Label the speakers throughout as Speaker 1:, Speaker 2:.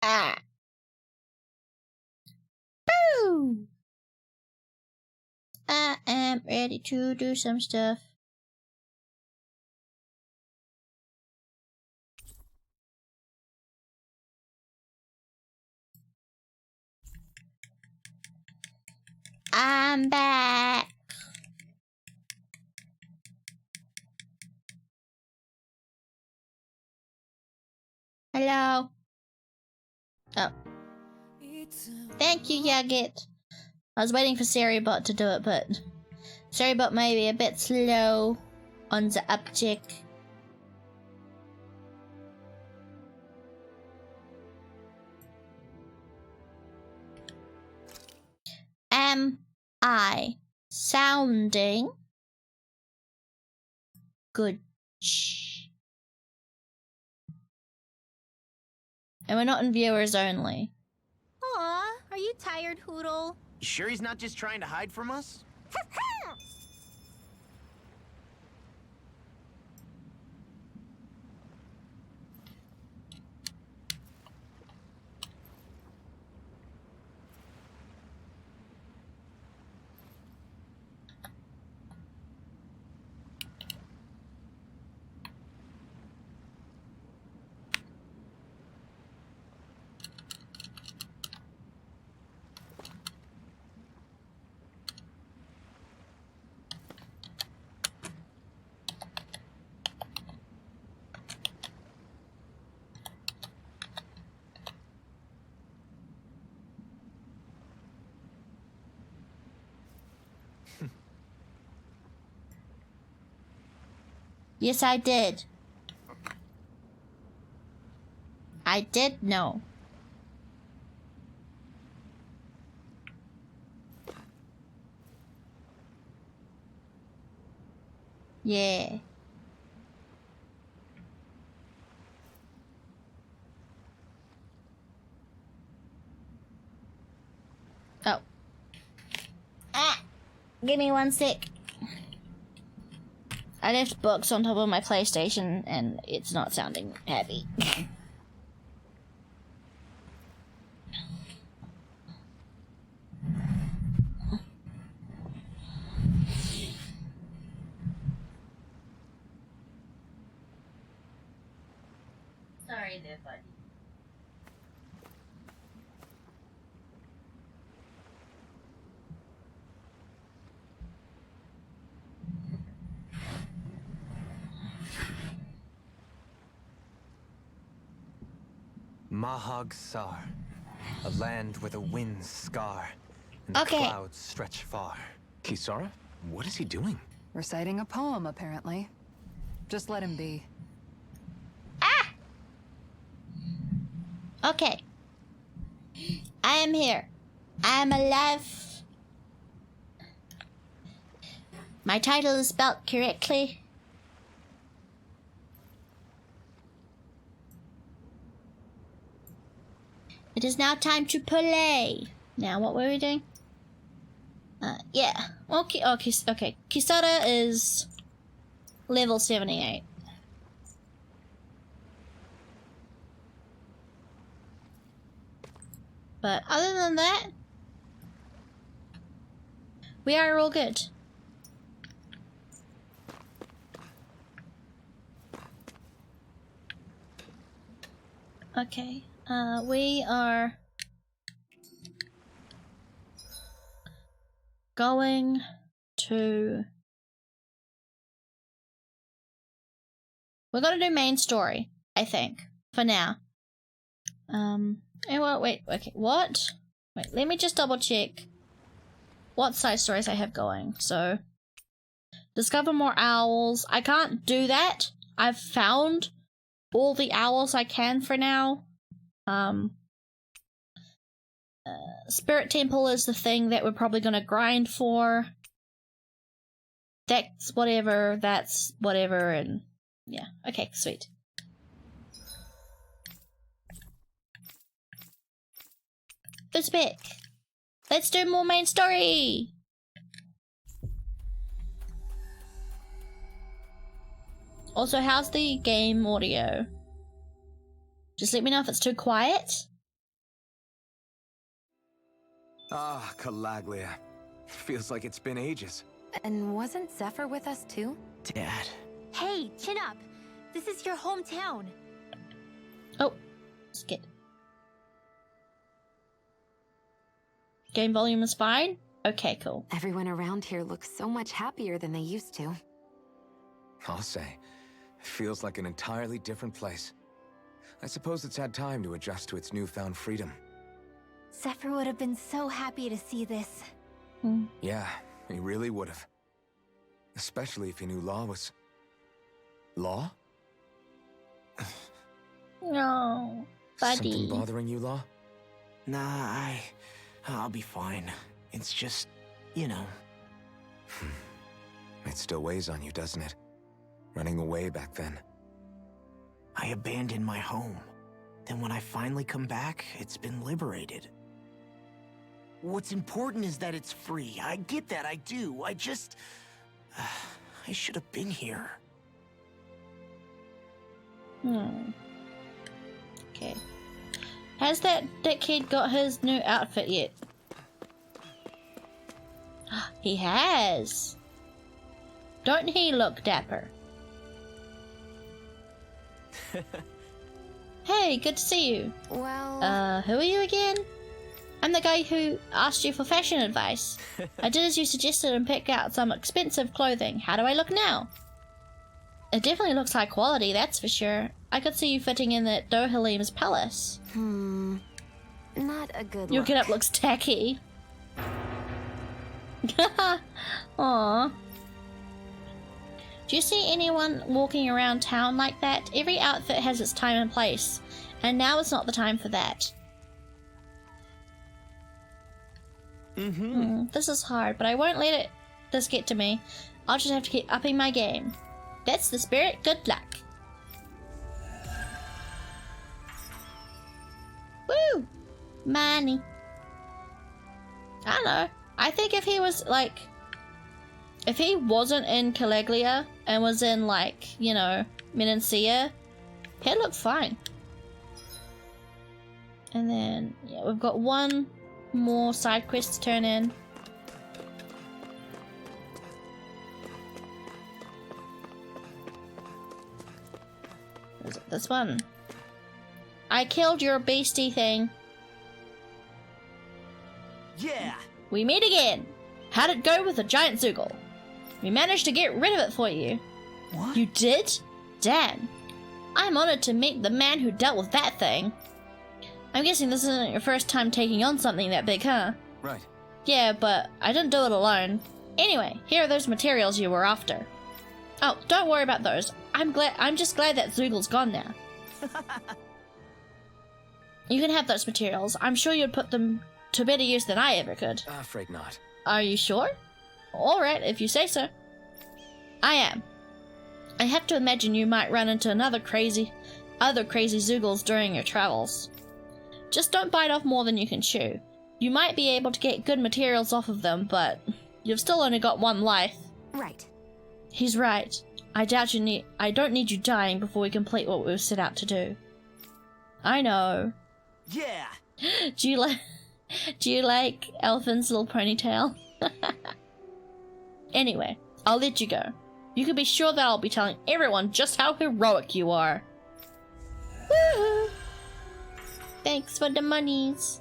Speaker 1: Ah. Boo! I am ready to do some stuff. I'm back. Hello. Oh. Thank you, Yagit. I was waiting for Seribot to do it, but Seribot may be a bit slow on the uptick. Am I sounding good? And we're not in viewers only.
Speaker 2: Aw, are you tired, Hoodle?
Speaker 3: You sure he's not just trying to hide from us?
Speaker 1: Yes, I did. I did know. Yeah. Oh. Ah! Give me one sec. I left books on top of my PlayStation and it's not sounding happy. Sorry there, buddy.
Speaker 4: Mahag Sar, a land where the winds scar and the
Speaker 1: Okay.
Speaker 4: clouds stretch far.
Speaker 3: Kisara? What is he doing?
Speaker 5: Reciting a poem, apparently. Just let him be.
Speaker 1: Ah! Okay. I am here. I am alive. My title is spelled correctly. It is now time to play. Now, what were we doing? Yeah. Okay. Okay. Kisara is level 78. But other than that, we are all good. Okay. We are going to... We're gonna do main story, I think, for now. Well, wait, okay, what? Wait, let me just double check what side stories I have going. So, discover more owls. I can't do that. I've found all the owls I can for now. Spirit Temple is the thing that we're probably gonna grind for. That's whatever, and yeah. Okay, sweet. Who's back? Let's do more main story! Also, how's the game audio? Just let me know if it's too quiet.
Speaker 4: Ah, Calaglia. Feels like it's been ages.
Speaker 5: And wasn't Zephyr with us too?
Speaker 3: Dad.
Speaker 2: Hey, chin up. This is your hometown.
Speaker 1: Oh, skip. Game volume is fine? Okay, cool.
Speaker 5: Everyone around here looks so much happier than they used to.
Speaker 4: I'll say. Feels like an entirely different place. I suppose it's had time to adjust to its newfound freedom.
Speaker 2: Zephyr would have been so happy to see this.
Speaker 4: Yeah, he really would have. Especially if he knew Law was... Law?
Speaker 1: No, buddy.
Speaker 4: Something bothering you, Law?
Speaker 3: Nah, I'll be fine. It's just, you know.
Speaker 4: It still weighs on you, doesn't it? Running away back then.
Speaker 3: I abandoned my home. Then when I finally come back, it's been liberated. What's important is that it's free. I get that, I do. I just... I should have been here.
Speaker 1: Okay. Has that dickhead got his new outfit yet? He has. Don't he look dapper? Hey, good to see you.
Speaker 5: Well...
Speaker 1: Who are you again? I'm the guy who asked you for fashion advice. I did as you suggested and picked out some expensive clothing. How do I look now? It definitely looks high quality, that's for sure. I could see you fitting in at Dohalim's palace.
Speaker 5: Not a good
Speaker 1: Your
Speaker 5: look.
Speaker 1: getup looks tacky. Aww. Do you see anyone walking around town like that? Every outfit has its time and place, and now is not the time for that. This is hard, but I won't let this get to me. I'll just have to keep upping my game. That's the spirit. Good luck. Woo! Money. I don't know. I think if he was, like... If he wasn't in Calaglia and was in, like, you know, Menancia, he'd look fine. And then, yeah, we've got one more side quest to turn in. Is it this one? I killed your beastie thing.
Speaker 3: Yeah!
Speaker 1: We meet again. How'd it go with the giant Zoogle? We managed to get rid of it for you.
Speaker 3: What?
Speaker 1: You did? Damn. I'm honored to meet the man who dealt with that thing. I'm guessing this isn't your first time taking on something that big, huh?
Speaker 4: Right.
Speaker 1: Yeah, but I didn't do it alone. Anyway, here are those materials you were after. Oh, don't worry about those. I'm just glad that Zoogle's gone now. You can have those materials. I'm sure you'd put them to better use than I ever could.
Speaker 4: Afraid not.
Speaker 1: Are you sure? Alright, if you say so. I am. I have to imagine you might run into other crazy Zoogles during your travels. Just don't bite off more than you can chew. You might be able to get good materials off of them, but you've still only got one life.
Speaker 5: Right.
Speaker 1: He's right. I don't need you dying before we complete what we've set out to do. I know.
Speaker 3: Yeah!
Speaker 1: Do you like Elfin's little ponytail? Anyway, I'll let you go. You can be sure that I'll be telling everyone just how heroic you are. Woohoo! Thanks for the monies.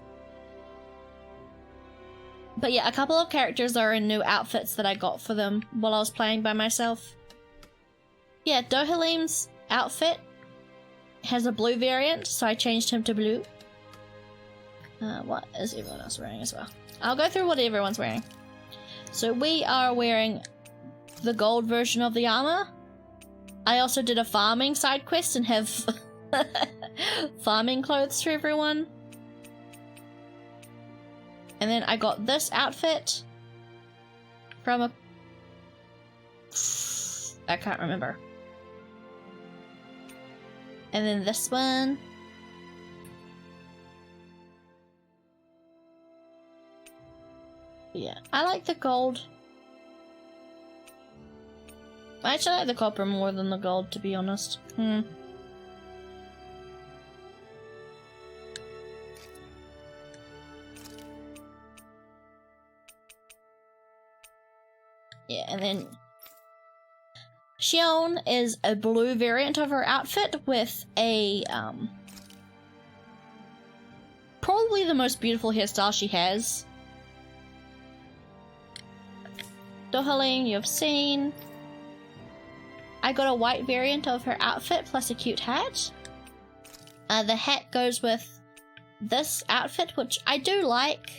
Speaker 1: But yeah, a couple of characters are in new outfits that I got for them while I was playing by myself. Yeah, Dohalim's outfit has a blue variant, so I changed him to blue. What is everyone else wearing as well? I'll go through what everyone's wearing. So we are wearing the gold version of the armor. I also did a farming side quest and have farming clothes for everyone. And then I got this outfit from a... I can't remember. And then this one. Yeah, I like the gold. I actually like the copper more than the gold, to be honest. then Xion is a blue variant of her outfit with a, probably the most beautiful hairstyle she has. Dohaling, you've seen. I got a white variant of her outfit plus a cute hat. The hat goes with this outfit, which I do like.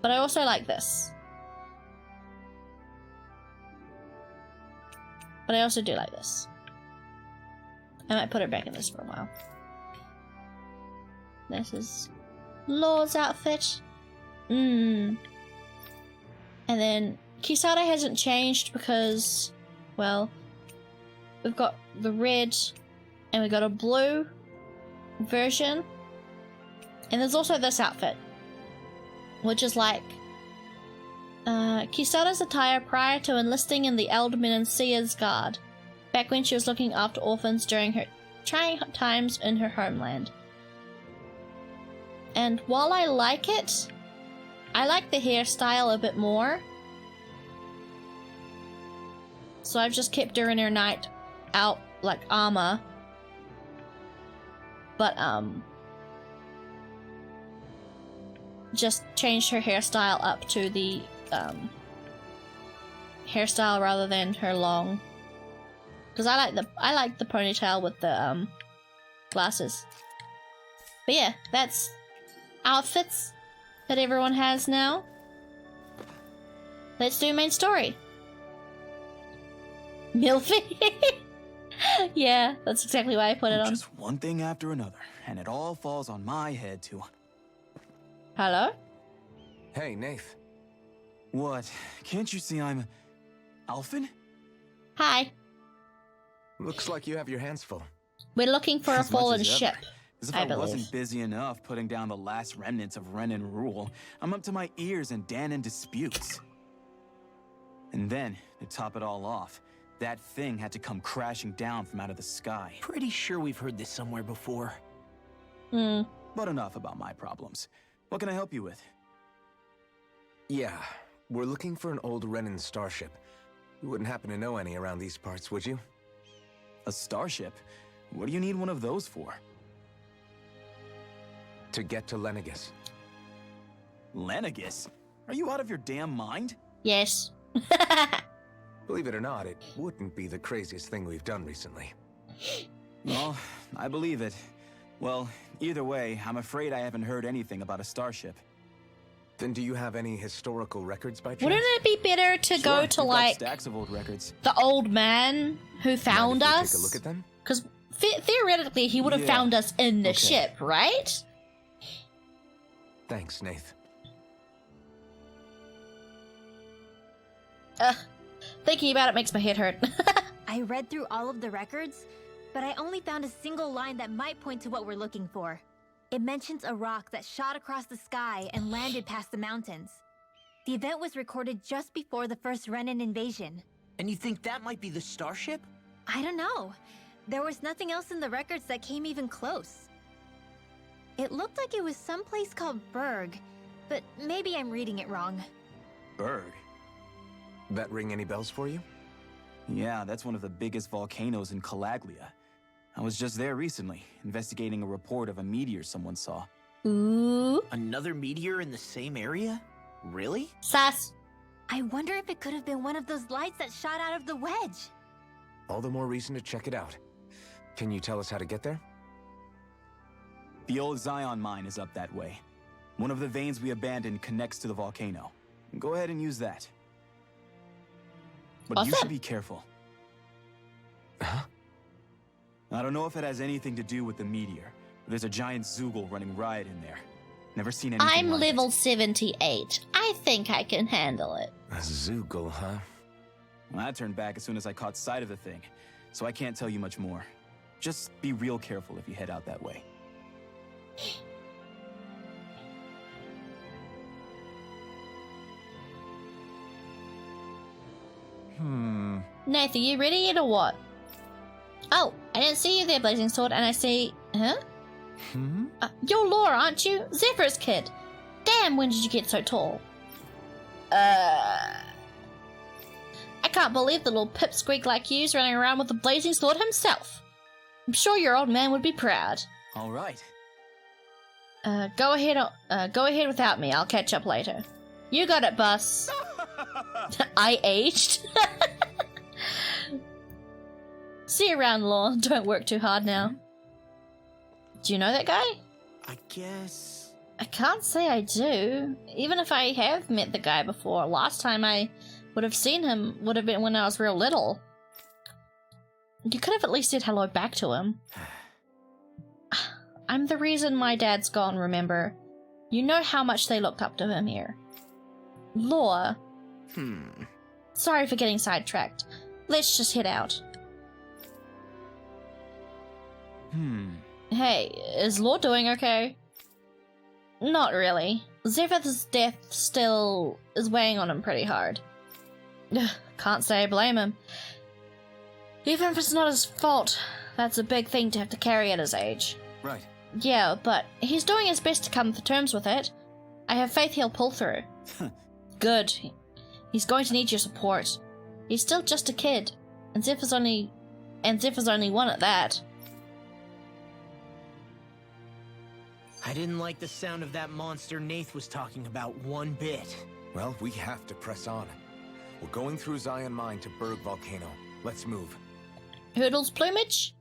Speaker 1: But I also like this. But I also do like this. I might put her back in this for a while. This is Law's outfit. And then Kisara hasn't changed because, well, we've got the red and we got a blue version. And there's also this outfit, which is like Kisara's attire prior to enlisting in the Alderman and Seer's Guard, back when she was looking after orphans during her trying times in her homeland. And while I like it, I like the hairstyle a bit more. So I've just kept her in her night out like armor. But just changed her hairstyle up to the hairstyle rather than her long. Because I like the ponytail with the glasses. But yeah, that's outfits that everyone has now. Let's do main story. Milfy. Yeah, that's exactly why I put it on.
Speaker 6: Just one thing after another, and it all falls on my head too.
Speaker 1: Hello?
Speaker 4: Hey, Nath.
Speaker 6: What? Can't you see I'm Alphen?
Speaker 1: Hi.
Speaker 4: Looks like you have your hands full.
Speaker 1: We're looking for a
Speaker 6: As much
Speaker 1: fallen
Speaker 6: as ever.
Speaker 1: ship.
Speaker 6: As if
Speaker 1: I
Speaker 6: I
Speaker 1: believe.
Speaker 6: wasn't busy enough putting down the last remnants of Renan rule, I'm up to my ears in Danon disputes. And then, to top it all off, that thing had to come crashing down from out of the sky.
Speaker 3: Pretty sure we've heard this somewhere before.
Speaker 6: But enough about my problems. What can I help you with?
Speaker 4: Yeah, we're looking for an old Renan starship. You wouldn't happen to know any around these parts, would you?
Speaker 6: A starship? What do you need one of those for?
Speaker 4: To get to Lenegus.
Speaker 6: Lenegus? Are you out of your damn mind?
Speaker 1: Yes.
Speaker 4: Believe it or not, it wouldn't be the craziest thing we've done recently.
Speaker 6: Well, I believe it. Well, either way, I'm afraid I haven't heard anything about a starship.
Speaker 4: Then do you have any historical records by chance?
Speaker 1: Wouldn't it be better to
Speaker 6: Sure,
Speaker 1: go to
Speaker 6: we've got
Speaker 1: like
Speaker 6: stacks of old records.
Speaker 1: the old man who found
Speaker 4: Mind if we
Speaker 1: us?
Speaker 4: Take a look at them?
Speaker 1: Because theoretically, he would have
Speaker 6: Yeah.
Speaker 1: found us in the
Speaker 6: Okay.
Speaker 1: ship, right?
Speaker 4: Thanks, Nath.
Speaker 1: Thinking about it makes my head hurt.
Speaker 2: I read through all of the records, but I only found a single line that might point to what we're looking for. It mentions a rock that shot across the sky and landed past the mountains. The event was recorded just before the first Renan invasion.
Speaker 3: And you think that might be the starship?
Speaker 2: I don't know. There was nothing else in the records that came even close. It looked like it was someplace called Berg, but maybe I'm reading it wrong.
Speaker 6: Berg?
Speaker 4: That ring any bells for you?
Speaker 6: Yeah, that's one of the biggest volcanoes in Calaglia. I was just there recently, investigating a report of a meteor someone saw.
Speaker 1: Ooh.
Speaker 3: Another meteor in the same area? Really?
Speaker 1: Sass.
Speaker 2: I wonder if it could have been one of those lights that shot out of the wedge.
Speaker 4: All the more reason to check it out. Can you tell us how to get there?
Speaker 6: The old Zion mine is up that way. One of the veins we abandoned connects to the volcano. Go ahead and use that. But you
Speaker 1: Awesome.
Speaker 6: should be careful.
Speaker 4: Huh?
Speaker 6: I don't know if it has anything to do with the meteor, but there's a giant Zoogle running riot in there. Never seen anything
Speaker 1: I'm
Speaker 6: like
Speaker 1: level
Speaker 6: it.
Speaker 1: 78. I think I can handle it.
Speaker 4: A Zoogle, huh?
Speaker 6: Well, I turned back as soon as I caught sight of the thing, so I can't tell you much more. Just be real careful if you head out that way.
Speaker 1: Nath, are you ready yet or what? Oh, I didn't see you there, Blazing Sword, and I see... Huh?
Speaker 4: Hmm?
Speaker 1: You're Laura, aren't you? Zephyr's kid. Damn, when did you get so tall? I can't believe the little pipsqueak like you's running around with the blazing sword himself. I'm sure your old man would be proud.
Speaker 6: All right.
Speaker 1: Go ahead without me. I'll catch up later. You got it, Bus. I aged. See you around, Law. Don't work too hard now. Do you know that guy?
Speaker 3: I guess...
Speaker 1: I can't say I do. Even if I have met the guy before, last time I would have seen him would have been when I was real little. You could have at least said hello back to him. I'm the reason my dad's gone, remember? You know how much they looked up to him here. Law. Sorry for getting sidetracked. Let's just head out. Hey, is Law doing okay? Not really. Zephyr's death still is weighing on him pretty hard. Can't say I blame him. Even if it's not his fault, that's a big thing to have to carry at his age.
Speaker 6: Right.
Speaker 1: Yeah, but he's doing his best to come to terms with it. I have faith he'll pull through. Good. He's going to need your support. He's still just a kid, and Zephyr's only one at that.
Speaker 3: I didn't like the sound of that monster Nath was talking about one bit.
Speaker 4: Well, we have to press on. We're going through Zion Mine to Berg Volcano. Let's move.
Speaker 1: Hurdle's plumage?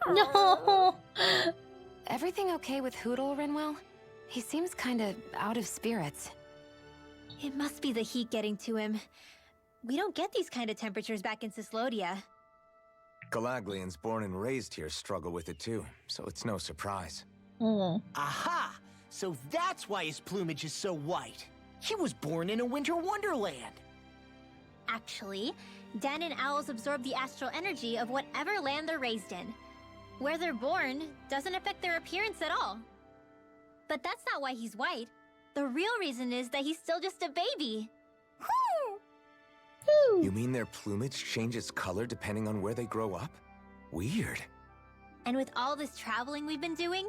Speaker 1: No!
Speaker 5: Everything okay with Hoodle, Rinwell? He seems kinda out of spirits.
Speaker 2: It must be the heat getting to him. We don't get these kind of temperatures back in Cislodia.
Speaker 4: Galaglians born and raised here struggle with it too, so it's no surprise.
Speaker 3: Aha! So that's why his plumage is so white. He was born in a winter wonderland.
Speaker 2: Actually, Dan and owls absorb the astral energy of whatever land they're raised in. Where they're born doesn't affect their appearance at all. But that's not why he's white. The real reason is that he's still just a baby.
Speaker 4: You mean their plumage changes color depending on where they grow up? Weird.
Speaker 2: And with all this traveling we've been doing,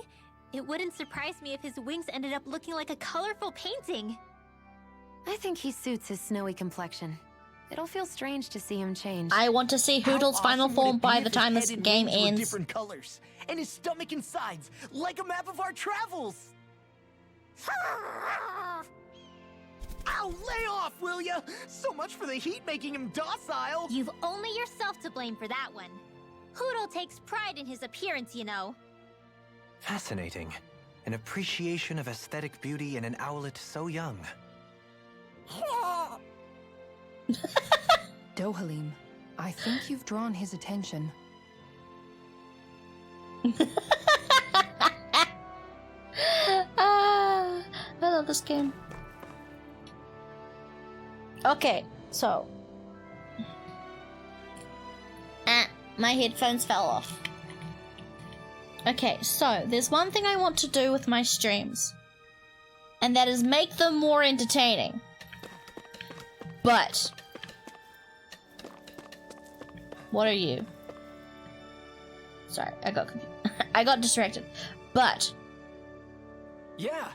Speaker 2: it wouldn't surprise me if his wings ended up looking like a colorful painting.
Speaker 5: I think he suits his snowy complexion. It'll feel strange to see him change.
Speaker 1: I want to see Hoodle's final form by the time this game ends.
Speaker 3: Different colors, and his stomach and sides, like a map of our travels. Ow, lay off, will ya? So much for the heat making him docile.
Speaker 2: You've only yourself to blame for that one. Hoodle takes pride in his appearance, you know.
Speaker 7: Fascinating. An appreciation of aesthetic beauty in an owlet so young.
Speaker 5: Dohalim, I think you've drawn his attention.
Speaker 1: I love this game. Okay, so my headphones fell off. Okay, so there's one thing I want to do with my streams, and that is make them more entertaining. But what are you? Sorry, I got confused. I got distracted. But
Speaker 4: Yeah.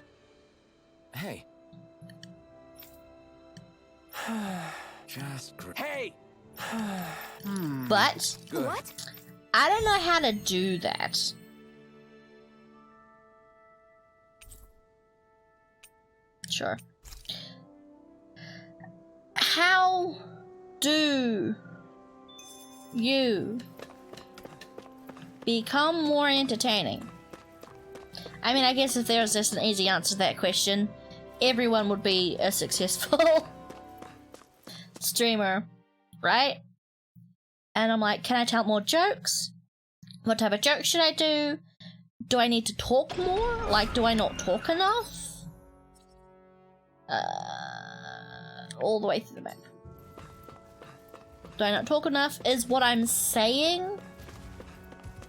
Speaker 4: Hey. Just
Speaker 6: Hey!
Speaker 1: but
Speaker 4: good.
Speaker 2: What?
Speaker 1: I don't know how to do that. Sure. How do you become more entertaining? I mean, I guess if there was just an easy answer to that question, everyone would be a successful streamer, right? And I'm like, can I tell more jokes? What type of jokes should I do? Do I need to talk more? Like, do I not talk enough? All the way through the map. Do I not talk enough? Is what I'm saying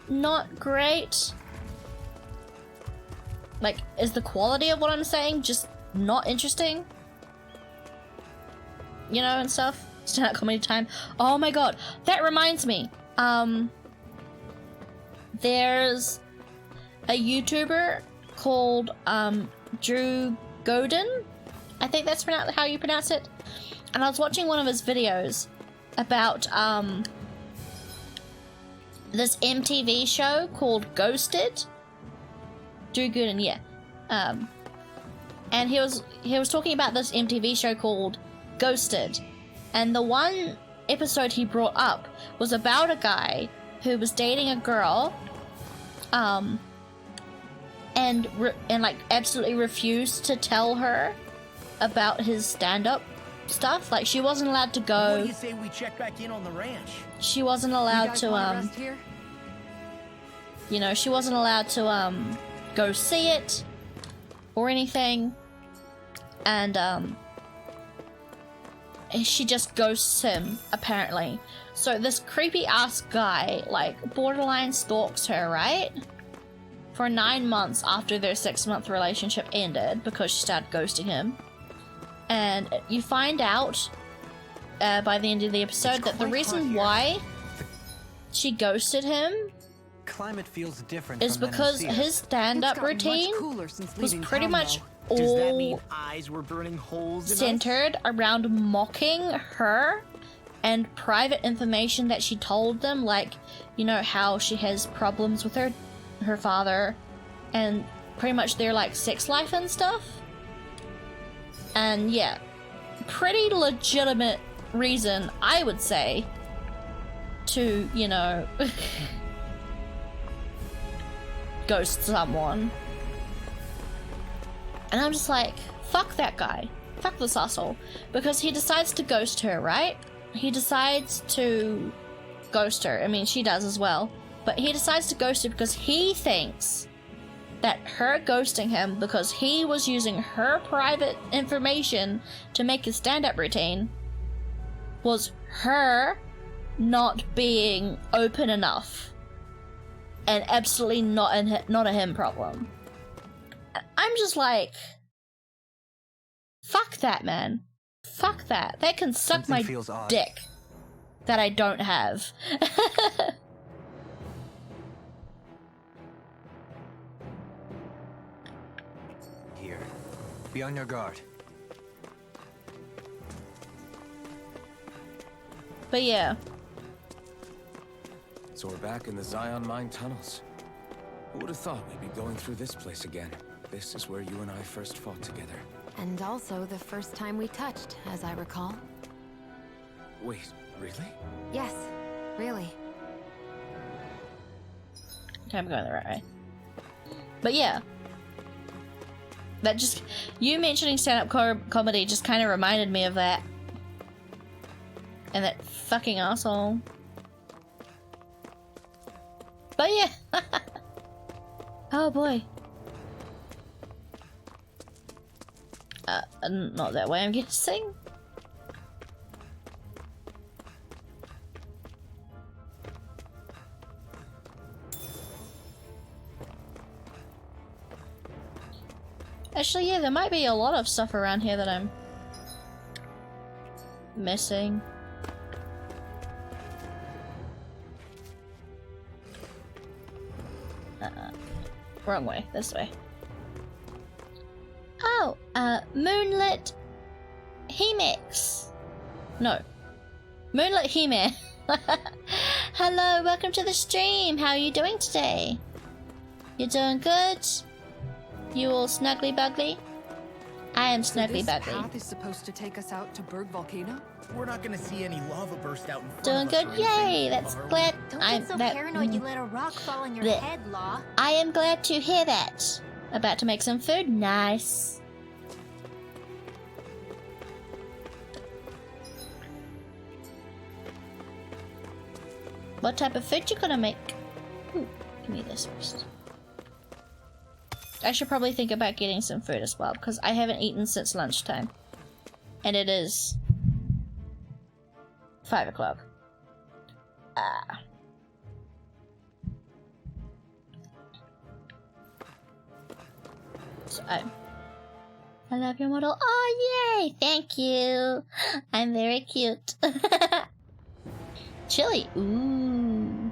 Speaker 1: not great? Like, is the quality of what I'm saying just not interesting? You know, and stuff? Stand-up comedy time. Oh my god, that reminds me. there's a YouTuber called Drew Godin. I think that's how you pronounce it. And I was watching one of his videos about this MTV show called Ghosted. Drew Gooden, yeah. And he was talking about this MTV show called Ghosted. And the one episode he brought up was about a guy who was dating a girl, and like absolutely refused to tell her about his stand-up stuff. Like, she wasn't allowed to go.
Speaker 3: What do you say we check back in on the ranch?
Speaker 1: She wasn't allowed to she wasn't allowed to go see it or anything. And she just ghosts him, apparently. So this creepy ass guy, like, borderline stalks her, right? For 9 months after their 6-month relationship ended, because she started ghosting him. And you find out by the end of the episode that the reason why she ghosted him
Speaker 7: Climate feels different
Speaker 1: is because his stand-up routine was pretty much
Speaker 3: Does that
Speaker 1: all
Speaker 3: mean eyes were burning holes in us?
Speaker 1: centered around mocking her and private information that she told them, like, you know, how she has problems with her father and pretty much their, like, sex life and stuff. And yeah, pretty legitimate reason, I would say, to, you know, ghost someone. And I'm just like, fuck that guy. Fuck this asshole. Because he decides to ghost her, right? He decides to ghost her. I mean, she does as well. But he decides to ghost her because he thinks that her ghosting him because he was using her private information to make his stand-up routine was her not being open enough. And absolutely not a him problem. I'm just like, fuck that, man. Fuck that. That can suck
Speaker 7: Something
Speaker 1: my
Speaker 7: feels odd.
Speaker 1: dick that I don't have.
Speaker 7: Here. Be on your guard.
Speaker 1: But yeah.
Speaker 4: So we're back in the Zion Mine tunnels. Who would have thought we'd be going through this place again? This is where you and I first fought together.
Speaker 5: And also the first time we touched, as I recall.
Speaker 4: Wait, really?
Speaker 5: Yes, really.
Speaker 1: Okay, I'm going the right way. But yeah. That just... You mentioning stand-up comedy just kind of reminded me of that. And that fucking asshole. But yeah. Oh boy. Not that way, I'm guessing. Actually, yeah, there might be a lot of stuff around here that I'm missing. Wrong way, this way. Oh, Moonlit Hemix. No. Moonlit Heme. Hello, welcome to the stream. How are you doing today? You doing good? You all snuggly bugly? I am snuggly
Speaker 8: This
Speaker 1: bugly.
Speaker 8: path is supposed to take us out to Berg Volcano?
Speaker 3: We're not gonna see any lava burst out in front
Speaker 1: Doing
Speaker 3: of us
Speaker 1: good?
Speaker 3: or anything,
Speaker 1: Yay! That's
Speaker 3: are we?
Speaker 1: glad.
Speaker 2: Don't
Speaker 1: I'm
Speaker 2: get so
Speaker 1: that.
Speaker 2: paranoid you let a rock fall on your
Speaker 1: Blech.
Speaker 2: head, Law.
Speaker 1: I am glad to hear that. About to make some food. Nice. What type of food you gonna make? Ooh, give me this first. I should probably think about getting some food as well, because I haven't eaten since lunchtime. And it is 5 o'clock. Ah. So I love your model. Oh, yay! Thank you. I'm very cute. Chili. Ooh.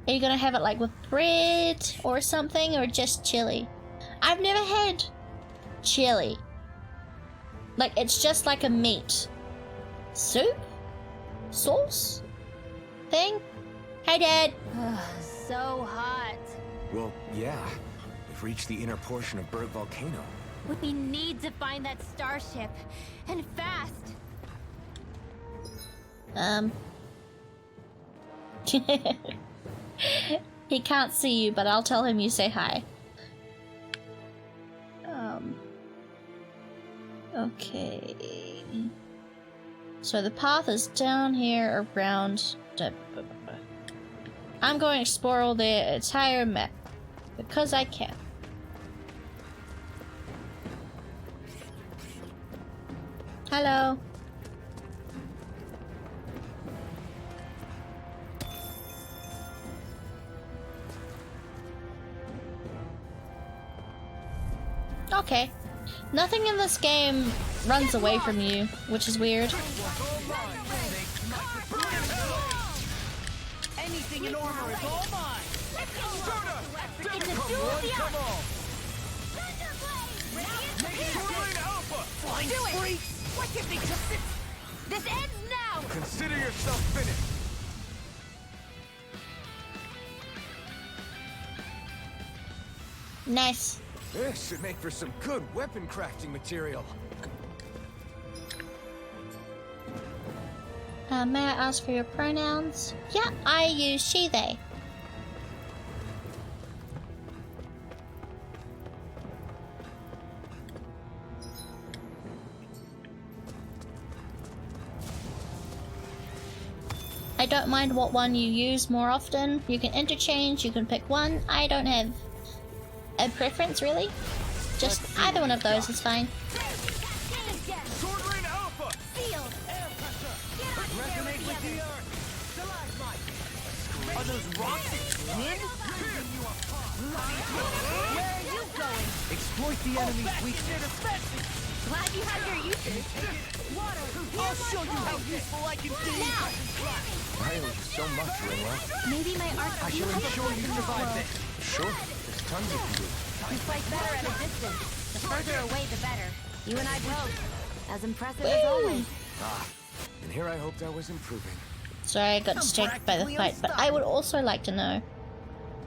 Speaker 1: Are you gonna have it like with bread or something, or just chili? I've never had chili. Like, it's just like a meat soup? Sauce? Thing? Hey, Dad!
Speaker 2: So hot.
Speaker 4: Well, yeah. We've reached the inner portion of Berg Volcano.
Speaker 2: We need to find that starship. And fast.
Speaker 1: He can't see you, but I'll tell him you say hi. Okay. So the path is down here around... I'm going to explore the entire map. Because I can. Hello. Okay. Nothing in this game runs away from you, which is weird.
Speaker 3: Anything in armor is all mine. Flying spree. Why can't they just sit?
Speaker 2: This ends now!
Speaker 4: Consider yourself finished.
Speaker 1: Nice.
Speaker 4: This should make for some good weapon crafting material.
Speaker 1: May I ask for your pronouns? Yeah, I use she, they. I don't mind what one you use more often. You can interchange, you can pick one. I don't have a preference, really. Just either one of those is fine.
Speaker 3: Are those rocks exploding?
Speaker 2: Where are you going?
Speaker 3: Exploit the enemy's weakness.
Speaker 2: Glad you had your uses.
Speaker 3: I'll show you how useful I can be.
Speaker 4: I owe you so much, Rinwell.
Speaker 2: Maybe my art
Speaker 3: I shall ensure you survive this.
Speaker 4: Sure, there's tons you can do.
Speaker 2: You fight better at a distance. The further away, the better. You and I both. As impressive as always.
Speaker 4: Ah, and here I hoped I was improving.
Speaker 1: Sorry, I got distracted by the fight, but I would also like to know.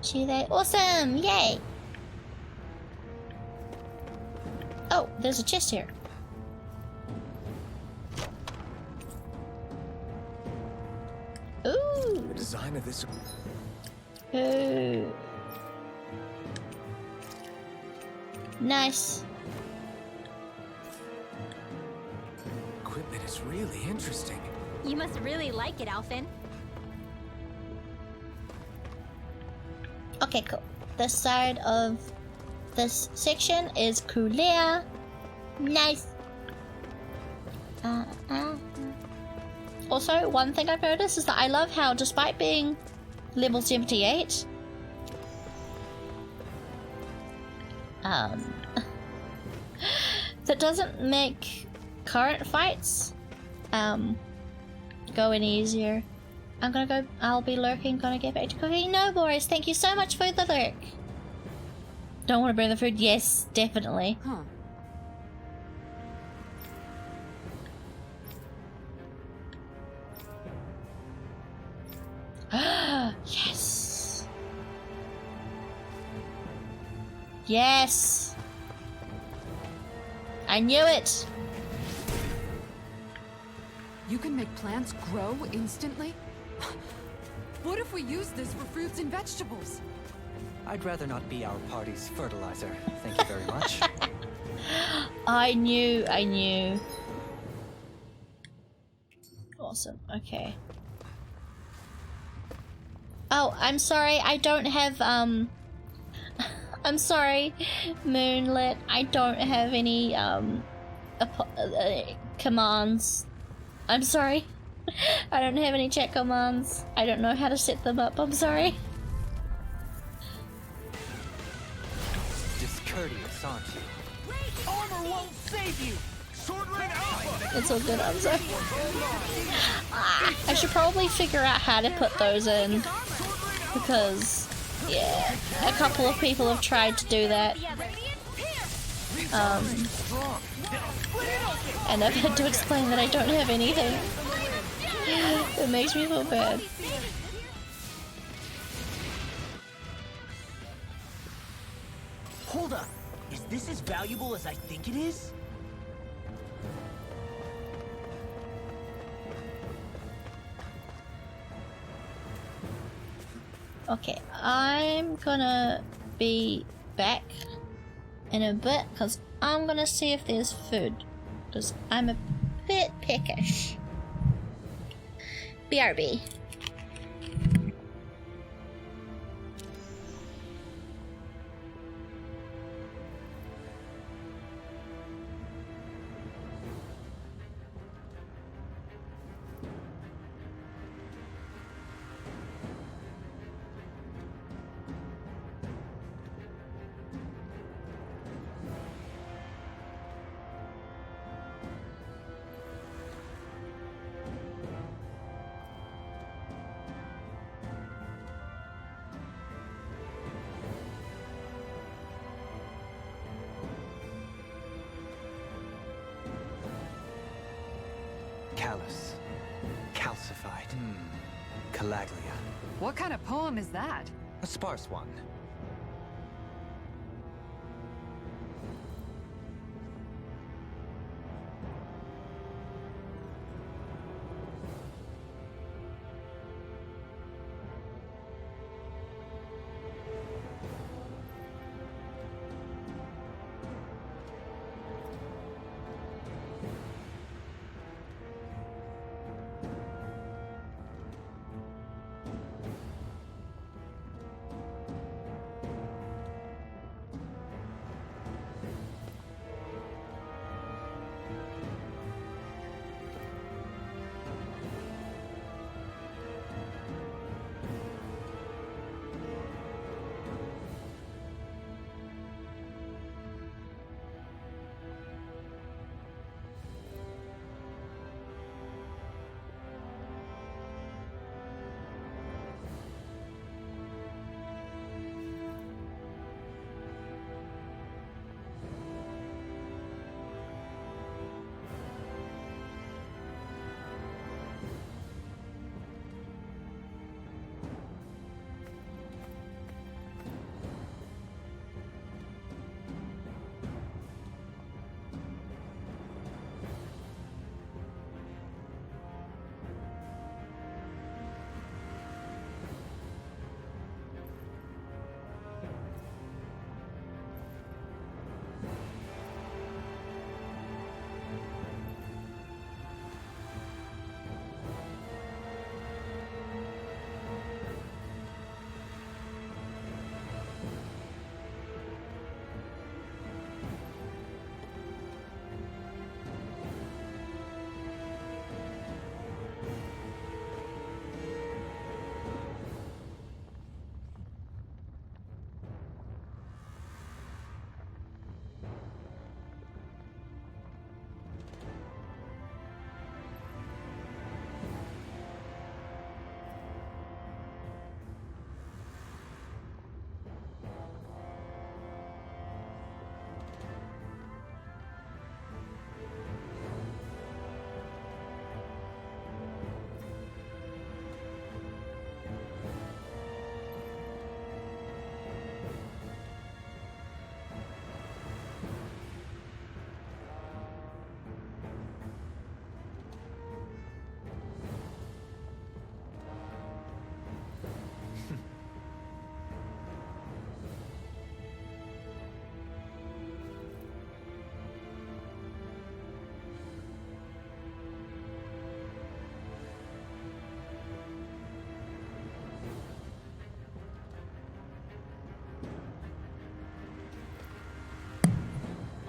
Speaker 1: She, they, awesome! Yay! Oh, there's a chest here. Ooh!
Speaker 4: The design of this...
Speaker 1: Ooh. Nice.
Speaker 4: equipment is really interesting.
Speaker 2: You must really like it, Alphen.
Speaker 1: Okay, cool. This side of this section is clear. Nice. Also, one thing I've noticed is that I love how, despite being level 78, that doesn't make current fights go any easier. I'm gonna go. I'll be lurking. Gonna get back to cooking. No, Boris. Thank you so much for the lurk. Don't want to burn the food. Yes, definitely.
Speaker 8: Huh.
Speaker 1: Yes. Yes. I knew it.
Speaker 8: You can make plants grow instantly? What if we use this for fruits and vegetables?
Speaker 7: I'd rather not be our party's fertilizer. Thank you very much.
Speaker 1: I knew. Awesome. Okay. Oh, I'm sorry. I don't have, I'm sorry, Moonlit. I don't have any, commands. I'm sorry. I don't have any chat commands. I don't know how to set them up. I'm sorry.
Speaker 7: Discourteous, aren't you?
Speaker 3: Armor won't save you! Sword Ring Alpha!
Speaker 1: It's all good. I'm sorry. I should probably figure out how to put those in. because, yeah, a couple of people have tried to do that. And I've had to explain that I don't have anything. It makes me feel bad.
Speaker 3: Hold up. Is this as valuable as I think it is?
Speaker 1: Okay, I'm gonna be back in a bit because I'm gonna see if there's food because I'm a bit peckish. BRB.
Speaker 7: Callous. Calcified. Calaglia.
Speaker 8: What kind of poem is that?
Speaker 7: A sparse one.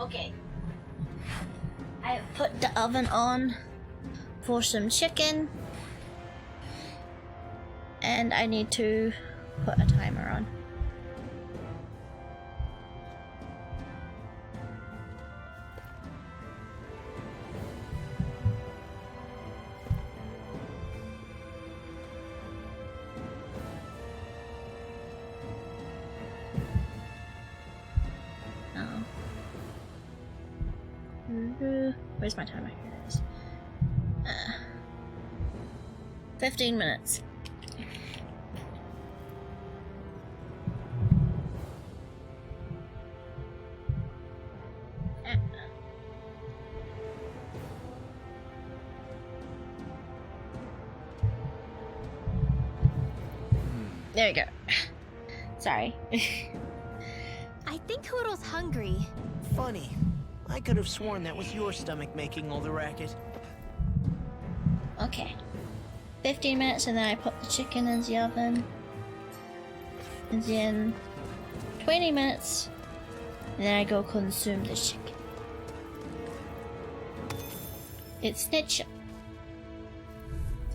Speaker 1: Okay. I have put the oven on for some chicken. And I need to put a timer on. Where's my timer? Here it is. 15 minutes. There we go. Sorry.
Speaker 2: I think Hoodle's hungry.
Speaker 3: Funny. I could have sworn that was your stomach making all the racket.
Speaker 1: Okay. 15 minutes and then I put the chicken in the oven. And then 20 minutes and then I go consume the chicken. It's snitch.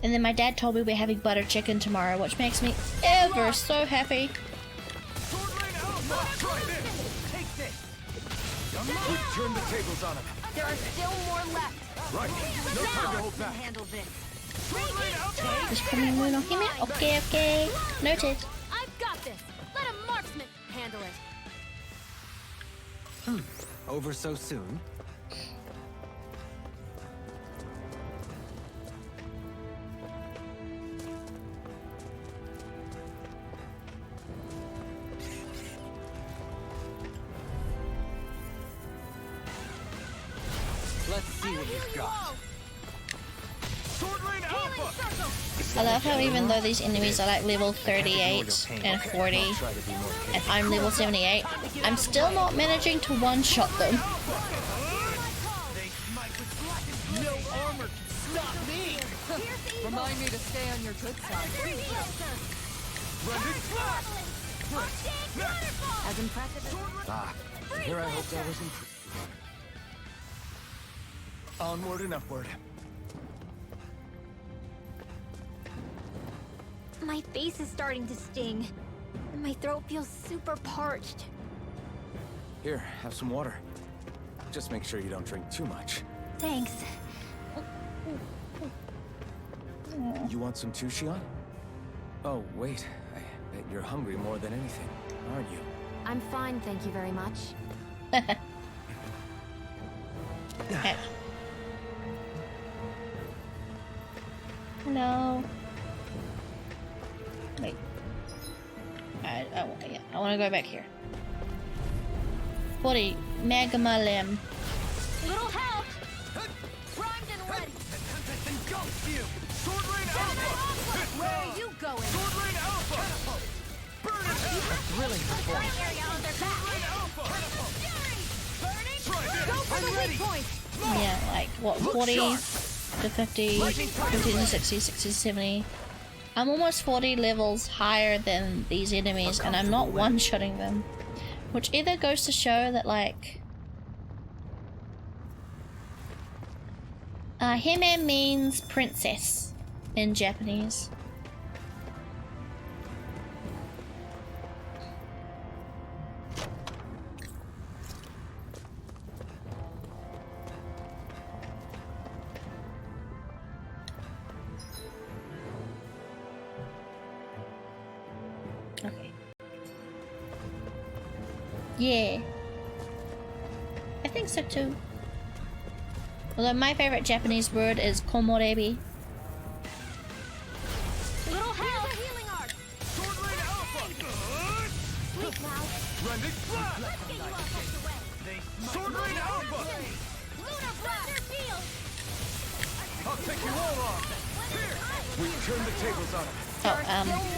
Speaker 1: And then my dad told me we're having butter chicken tomorrow, which makes me ever so happy.
Speaker 4: We turn the tables on him.
Speaker 2: There are still more left.
Speaker 4: Right. No time to hold back.
Speaker 2: Handle this.
Speaker 1: Just coming moon on him. Okay, okay. Noted.
Speaker 2: I've got this. Let a marksman handle it.
Speaker 7: Over so soon? Let's see what you've got.
Speaker 1: I love how even though these enemies are like level 38 and 40 and I'm level 78, I'm still not managing to one-shot them.
Speaker 3: No armor can stop me!
Speaker 8: Remind me to stay on your good side.
Speaker 2: As impressive as...
Speaker 4: Ah, here I hoped I wasn't.
Speaker 3: Onward and upward.
Speaker 2: My face is starting to sting. And my throat feels super parched.
Speaker 4: Here, have some water. Just make sure you don't drink too much.
Speaker 2: Thanks.
Speaker 4: You want some too, Shion? Oh, wait. I bet you're hungry more than anything, aren't you?
Speaker 5: I'm fine, thank you very much.
Speaker 1: Okay. Hello. Wait. I want to go back here. 40 magma limb.
Speaker 2: Little help! Primed and ready! Where are you going?
Speaker 3: A thrilling performance.
Speaker 2: Area on their back! Go for the weak point!
Speaker 1: Yeah, like what, 40 to 50, 50 to 60, 60 to 70. I'm almost 40 levels higher than these enemies and I'm not one-shotting them. Which either goes to show that like... Hime means princess in Japanese. Okay. Yeah. I think so too. Although my favorite Japanese word is komorebi.
Speaker 2: Little help! Healing art! Sweet now! Let's get you all tucked away! Lunar Blaster Field!
Speaker 4: I'll take you all on. We turn the tables on him.
Speaker 1: Oh,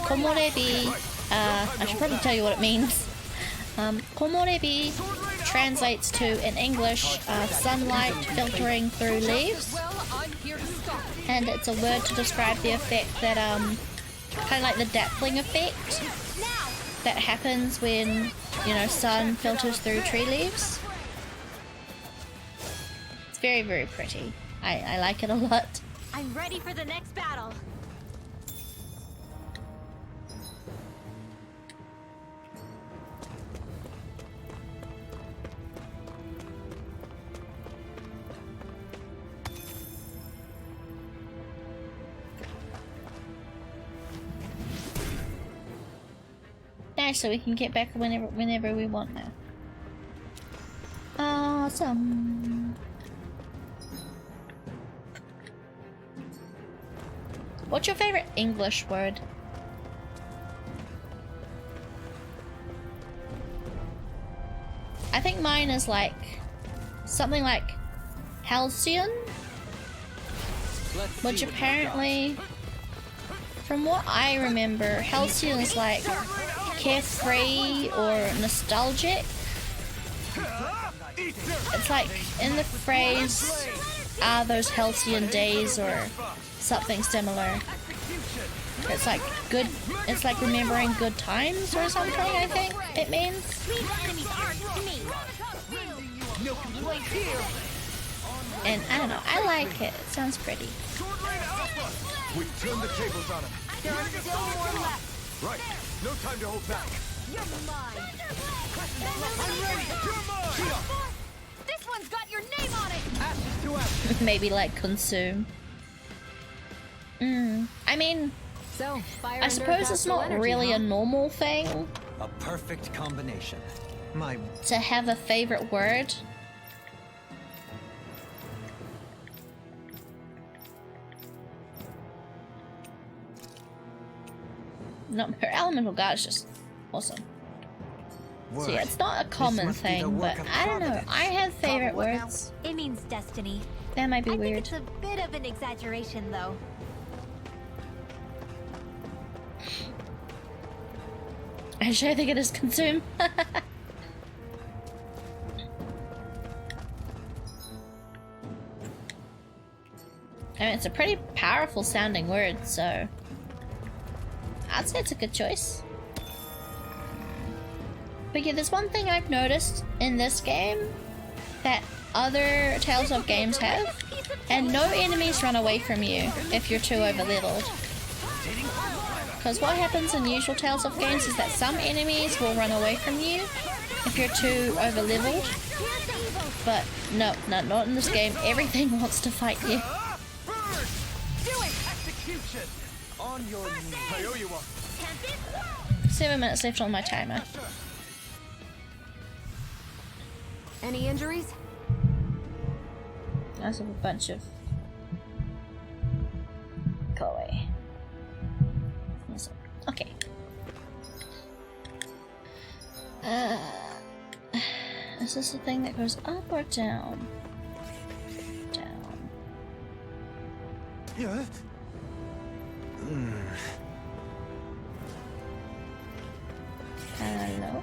Speaker 1: komorebi, I should probably tell you what it means. Komorebi translates to, in English, sunlight filtering through leaves.
Speaker 8: Well, I'm here to stop.
Speaker 1: And it's a word to describe the effect that, kind of like the dappling effect that happens when, you know, sun filters through tree leaves. It's very, very pretty. I like it a lot.
Speaker 2: I'm ready for the next battle!
Speaker 1: Nice, so we can get back whenever we want now. Awesome. What's your favorite English word? I think mine is like something like halcyon, which apparently, from what I remember, halcyon is like carefree or nostalgic. It's like in the phrase, "Are those halcyon days?" or something similar. It's like good. It's like remembering good times or something. I think it means. And I don't know. I like it. It sounds pretty.
Speaker 4: We turned the tables on him.
Speaker 2: There are still more left.
Speaker 4: Right. No time to hold back.
Speaker 2: You're mine.
Speaker 4: I'm ready. You're mine.
Speaker 2: This one's got your name on it.
Speaker 7: Ashes to ashes.
Speaker 1: Maybe like consume. I mean,
Speaker 5: So, fire
Speaker 1: I suppose it's not really a normal thing
Speaker 7: A perfect combination. My
Speaker 1: to have a favorite word. No, her elemental god is just awesome.
Speaker 7: word.
Speaker 1: So yeah, it's not a common
Speaker 7: must be the
Speaker 1: thing,
Speaker 7: work
Speaker 1: but
Speaker 7: of
Speaker 1: I don't know.
Speaker 7: Providence.
Speaker 1: I have favorite
Speaker 7: What now?
Speaker 1: words.
Speaker 2: It means destiny.
Speaker 1: That might be
Speaker 2: I think
Speaker 1: weird.
Speaker 2: it's a bit of an exaggeration, though.
Speaker 1: Actually, I think it is consume. I mean, it's a pretty powerful sounding word, so I'd say it's a good choice. But yeah, there's one thing I've noticed in this game that other Tales of games have, and no enemies run away from you if you're too overleveled. Because what happens in usual Tales of games is that some enemies will run away from you if you're too overleveled. But no, not in this game. Everything wants to fight you.
Speaker 7: Execution. On your knees.
Speaker 4: I owe you one.
Speaker 1: 7 minutes left on my timer.
Speaker 5: Any injuries?
Speaker 1: That's a bunch of... Go away. Okay. Is this the thing that goes up or down? Down.
Speaker 7: Yeah.
Speaker 1: No.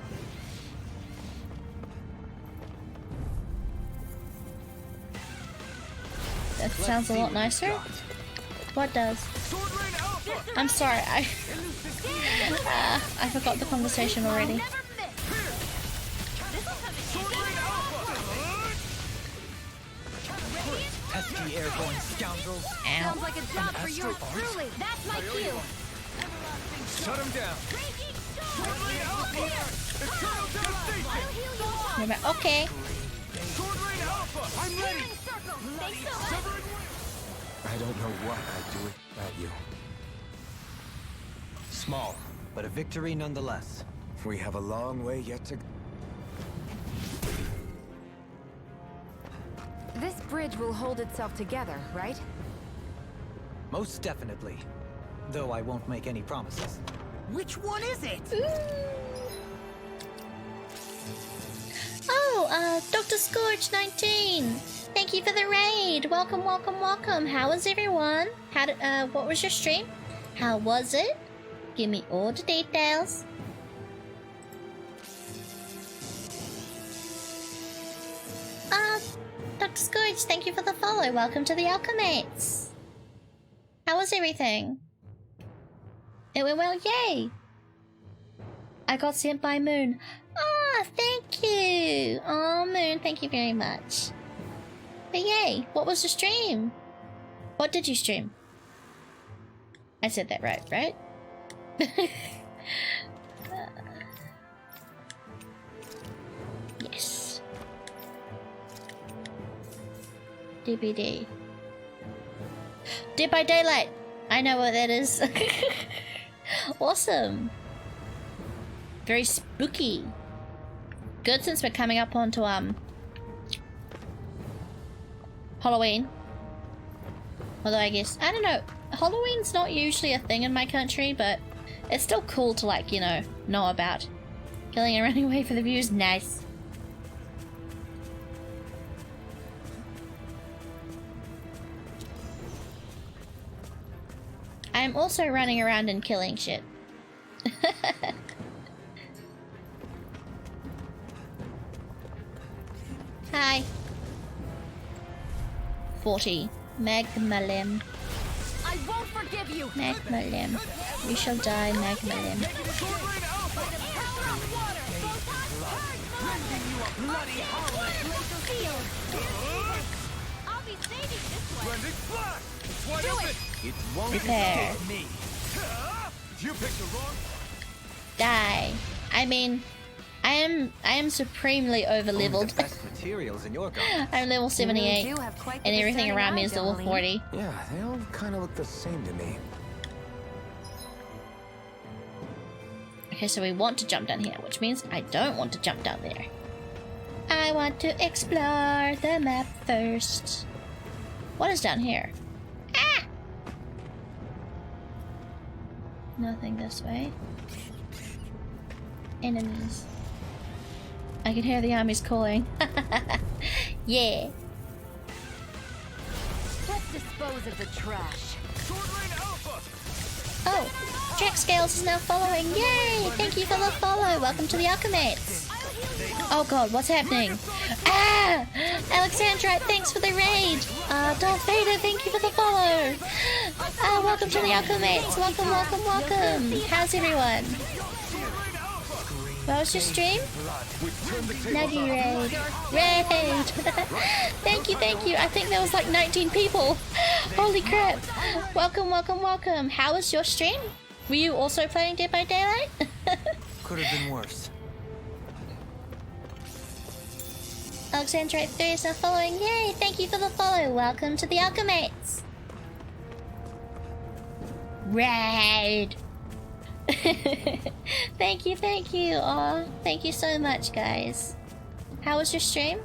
Speaker 1: That sounds a lot nicer. What does? I'm sorry, I forgot the conversation already.
Speaker 7: Pesky airborne scoundrels.
Speaker 1: Ow.
Speaker 2: Sounds like a job for yours truly. That's my cue.
Speaker 4: Shut him down.
Speaker 1: What about- okay.
Speaker 4: I'm ready. I don't know what I'd do without you.
Speaker 7: Small, but a victory nonetheless.
Speaker 4: We have a long way yet to...
Speaker 5: This bridge will hold itself together, right?
Speaker 7: Most definitely. Though I won't make any promises.
Speaker 3: Which one is it?
Speaker 1: Oh, Dr. Scourge 19. Thank you for the raid. Welcome, welcome, welcome. How is everyone? How did, what was your stream? How was it? Give me all the details. Dr. Scourge, thank you for the follow. Welcome to the Alchemates. How was everything? It went well, yay! I got sent by Moon. Ah, thank you! Oh, Moon, thank you very much. But yay, what was the stream? What did you stream? I said that right? Yes. DBD. Dead by Daylight! I know what that is. Awesome. Very spooky. Good, since we're coming up onto Halloween. Although I guess I don't know. Halloween's not usually a thing in my country, but it's still cool to, like, you know about. Killing and running away for the views, nice. I'm also running around and killing shit. Hi. 40. Magma-limb.
Speaker 2: I won't forgive you.
Speaker 1: Magma-limb. You shall die, Magma-limb.
Speaker 2: I'll be saving this one.
Speaker 1: Prepare. Die. I mean, I am supremely over-leveled.
Speaker 7: Best materials in your garden.
Speaker 1: I'm level 78,
Speaker 2: You do have quite the
Speaker 1: and everything
Speaker 2: discerning
Speaker 1: around me
Speaker 2: eye,
Speaker 1: is level
Speaker 2: Jolene.
Speaker 1: 40.
Speaker 4: Yeah, they all kind of look the same to me.
Speaker 1: Okay, so we want to jump down here, which means I don't want to jump down there. I want to explore the map first. What is down here? Ah! Nothing this way. Enemies. I can hear the armies calling. Yeah.
Speaker 2: Let's dispose of the trash.
Speaker 1: Oh, Track Scales is now following. Yay! Thank you for the follow. Welcome to the Alchemates. Oh god, what's happening? Ah! Alexandrite, thanks for the raid. Darth Vader, thank you for the follow. Welcome to the Alchemates. Welcome, welcome, welcome. How's everyone? What was your stream? Nuggy raid. Raid! Thank you, thank you. I think there was like 19 people. Holy crap. Welcome, welcome, welcome. How was your stream? Were you also playing Dead by Daylight?
Speaker 7: Could have been worse.
Speaker 1: Alexandrite 3 is now following. Yay! Thank you for the follow. Welcome to the Alchemates. Raid! Thank you, thank you. Aw, thank you so much, guys. How was your stream?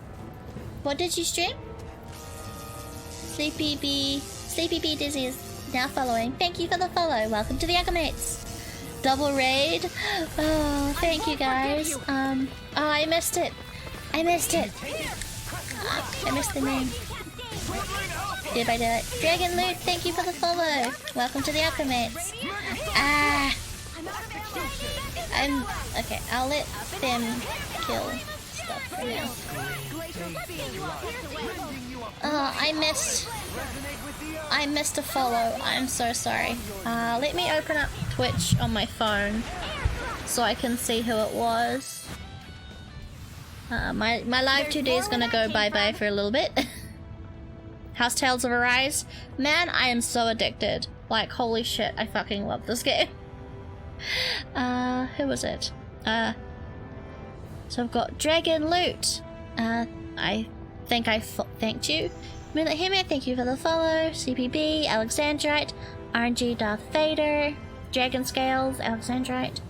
Speaker 1: What did you stream? Sleepy B Dizzy is now following. Thank you for the follow. Welcome to the Alchemates. Double raid. Oh, thank you guys. Oh, I missed it. I missed it. I missed the name. Did I do it? Dragon Loot, thank you for the follow. Welcome to the Alchemates. Okay, I'll let them kill stuff for now. Oh, I missed a follow. I'm so sorry. Let me open up Twitch on my phone so I can see who it was. My live 2D is gonna go bye-bye for a little bit. House Tales of Arise. Man, I am so addicted. Like, holy shit, I fucking love this game. Who was it? So I've got Dragon Loot. I think I thanked you. Moonlit Hammer, thank you for the follow. CPB, Alexandrite, RNG Darth Vader, Dragon Scales, Alexandrite.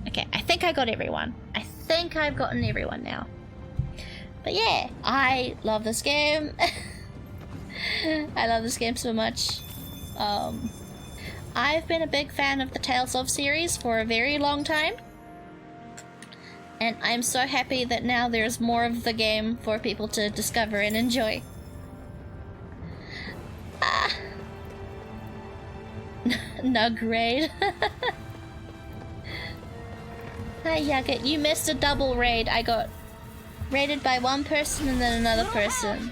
Speaker 1: Okay, I think I got everyone. I think I've gotten everyone now. But yeah, I love this game. I love this game so much. I've been a big fan of the Tales of series for a very long time. And I'm so happy that now there's more of the game for people to discover and enjoy. Nug raid. Hi Yagget, you missed a double raid. I got raided by one person and then another person.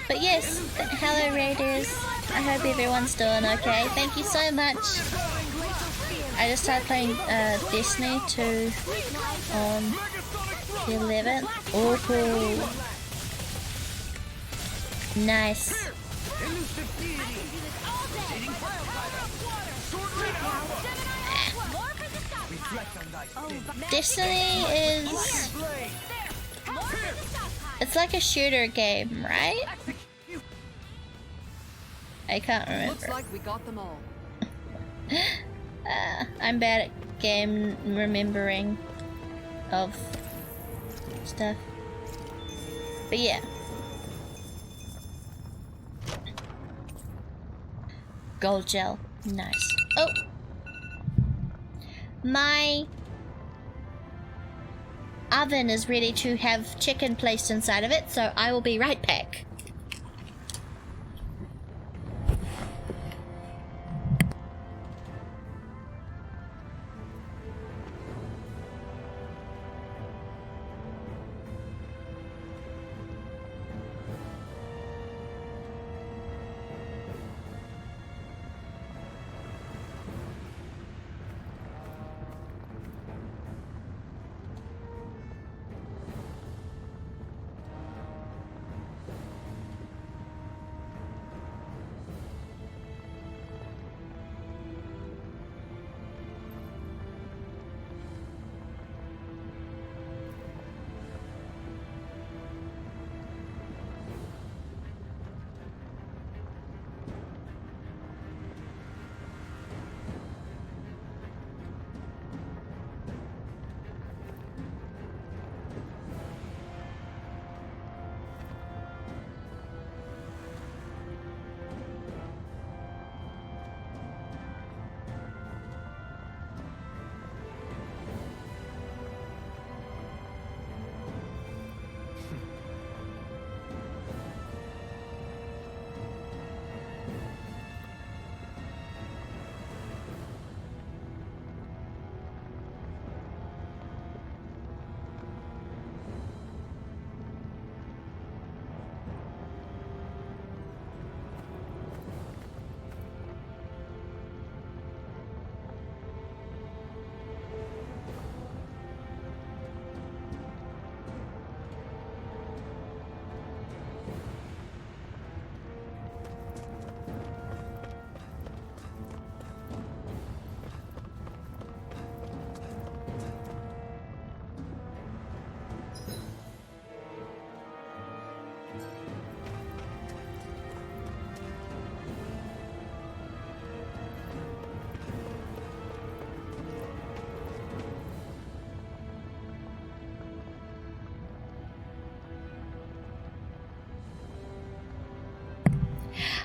Speaker 1: But yes, hello raiders. I hope everyone's doing okay. Thank you so much. I just started playing Destiny 2 on the 11th. Oh, cool. Nice. Destiny is... It's like a shooter game, right? I can't remember.
Speaker 8: Looks like we got them all.
Speaker 1: I'm bad at game remembering of stuff. But yeah. Gold gel. Nice. Oh! My oven is ready to have chicken placed inside of it, so I will be right back.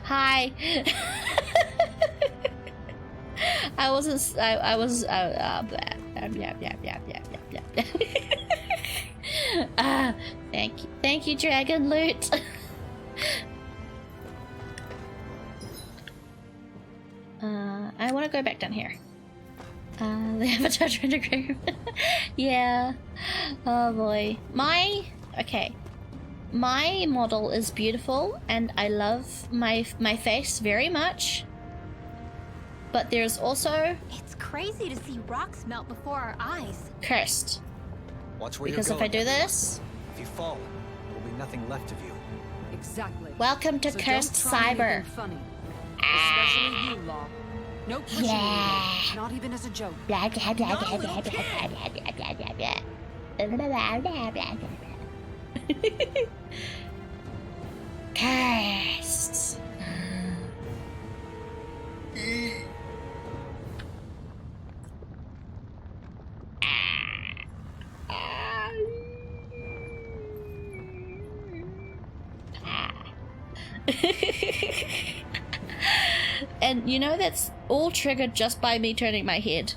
Speaker 1: Hi. I wasn't. I was. Thank you, Dragon Loot. I want to go back down here. The Avatar Trend. Yeah. Oh boy. Okay. My model is beautiful, and I love my face very much. But there's also...
Speaker 2: It's crazy to see rocks melt before our eyes.
Speaker 1: Cursed.
Speaker 7: Watch where
Speaker 1: Because
Speaker 7: you're
Speaker 1: if I
Speaker 7: going,
Speaker 1: do this...
Speaker 7: If you fall, there will be nothing left of you.
Speaker 8: Exactly.
Speaker 1: Welcome to
Speaker 8: So
Speaker 1: Cursed
Speaker 8: don't try
Speaker 1: Cyber.
Speaker 8: anything funny. Especially you, Law. No pushing
Speaker 1: Yeah.
Speaker 8: me, not even as a joke.
Speaker 1: Blah, blah, blah,
Speaker 8: Not
Speaker 1: blah,
Speaker 8: a
Speaker 1: blah,
Speaker 8: little
Speaker 1: blah,
Speaker 8: kid.
Speaker 1: blah, blah, blah, blah, blah. Blah, blah, blah, blah, blah. Cursed. And you know that's all triggered just by me turning my head.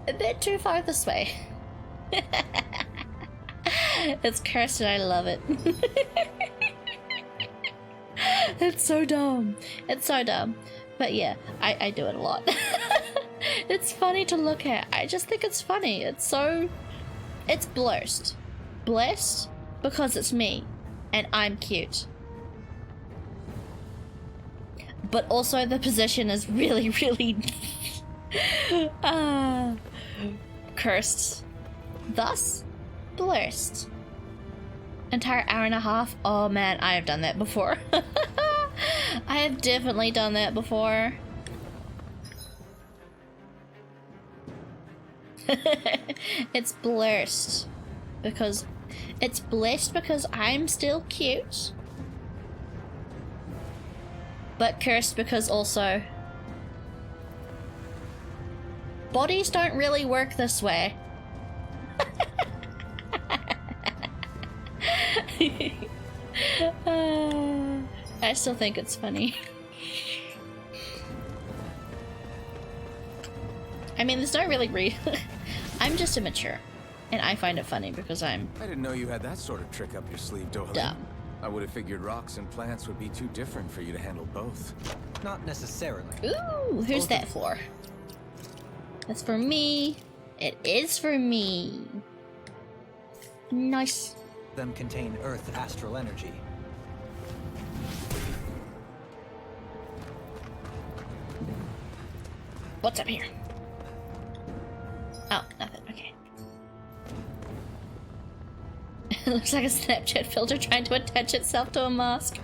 Speaker 1: A bit too far this way. It's cursed and I love it. It's so dumb. It's so dumb. But yeah, I do it a lot. It's funny to look at. I just think it's funny. It's blessed. Blessed because it's me and I'm cute. But also the position is really, really cursed. Thus, blessed. Entire hour and a half. Oh man, I have done that before. I have definitely done that before. It's blessed because I'm still cute. But cursed because also bodies don't really work this way. I still think it's funny. I mean, there's no really I'm just immature. And I find it funny because I'm
Speaker 4: I didn't know you had that sort of trick up your sleeve, Dohalim.
Speaker 1: dumb.
Speaker 4: I would have figured rocks and plants would be too different for you to handle both.
Speaker 7: Not necessarily.
Speaker 1: Ooh, who's that for? That's for me. It is for me. Nice.
Speaker 7: Them contain Earth astral energy.
Speaker 1: What's up here? Oh, nothing. Okay. It looks like a Snapchat filter trying to attach itself to a mask.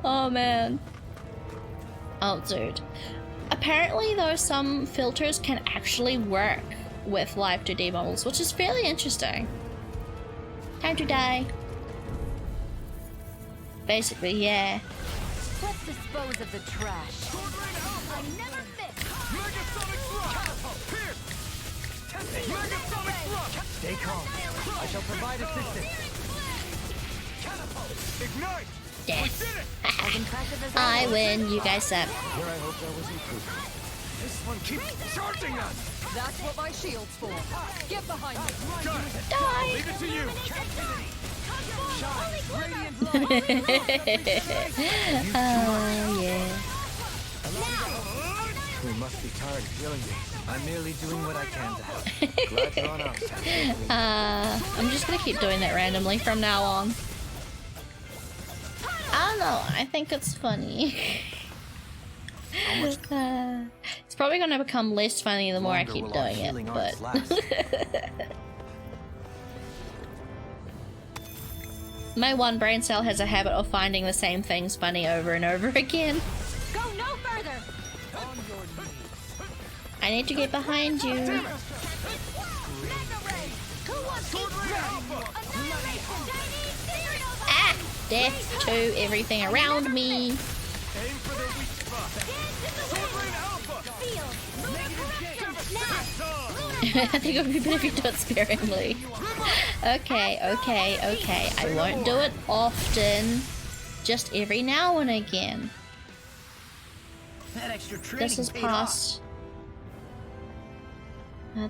Speaker 1: Oh man. Oh dude. Apparently though, some filters can actually work with live 2D models, which is fairly interesting. Time to die. Basically, yeah.
Speaker 2: Let's dispose of the trash. I never fit.
Speaker 7: Stay calm. I shall provide assistance.
Speaker 6: Ignite!
Speaker 1: Yes.
Speaker 2: As impressive as
Speaker 1: I win, you guys suck.
Speaker 4: Here I hope that was improvement. This one keeps charging us!
Speaker 8: That's what my shield's for. Get behind me.
Speaker 6: Got it!
Speaker 1: Die!
Speaker 6: Leave it to you!
Speaker 1: Oh yeah.
Speaker 4: We must be tired of healing you.
Speaker 7: I'm merely doing what I can to help.
Speaker 4: Glad you're on our side.
Speaker 1: I'm just gonna keep doing that randomly from now on. I don't know, I think it's funny. It's probably gonna become less funny the more I
Speaker 7: Longer
Speaker 1: keep
Speaker 7: will our
Speaker 1: doing it,
Speaker 7: healing
Speaker 1: but...
Speaker 7: arts last.
Speaker 1: My one brain cell has a habit of finding the same things funny over and over again.
Speaker 2: Go no further.
Speaker 1: I need to get behind you.
Speaker 2: Who wants
Speaker 1: Ah! Death to everything around me.
Speaker 6: Aim for the weak spot. Sword Alpha!
Speaker 1: I think it would be better if you do it sparingly. Okay. I won't do it often. Just every now and again.
Speaker 3: That extra training
Speaker 1: This is
Speaker 3: paid off.
Speaker 1: past...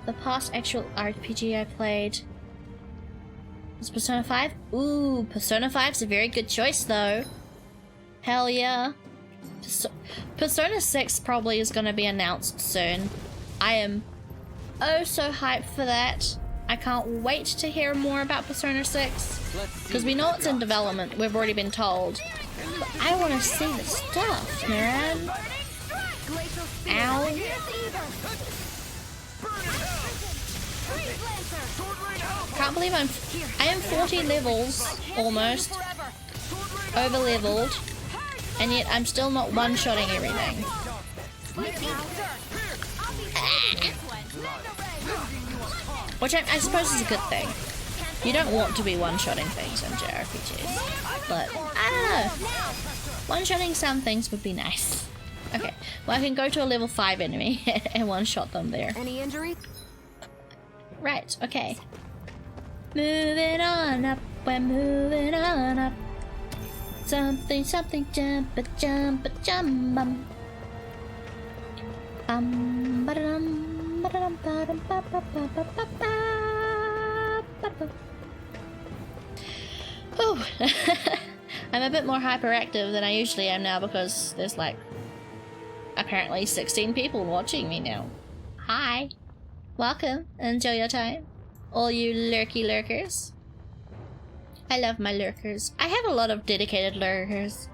Speaker 1: the past actual RPG I played was Persona 5. Ooh, Persona 5's a very good choice though. Hell yeah. Persona 6 probably is going to be announced soon. I am oh so hyped for that. I can't wait to hear more about Persona 6. Because we know it's in development, we've already been told. But I want to see the stuff, man. Ow. Can't believe I am 40 levels, almost. Over leveled. And yet I'm still not one-shotting everything. Which I suppose is a good thing. You don't want to be one-shotting things in JRPGs. But, I don't know. One-shotting some things would be nice. Okay, well I can go to a level 5 enemy and one-shot them there.
Speaker 5: Any injury?
Speaker 1: Right, okay. Moving on up, we're moving on up. Something, jump, jump, bum. Ba-da-dum, ba-da-dum, ba-dum, ba-ba-ba-ba-ba-ba. Whew. I'm a bit more hyperactive than I usually am now because there's like apparently 16 people watching me now. Hi. Welcome. Enjoy your time. All you lurky lurkers. I love my lurkers. I have a lot of dedicated lurkers.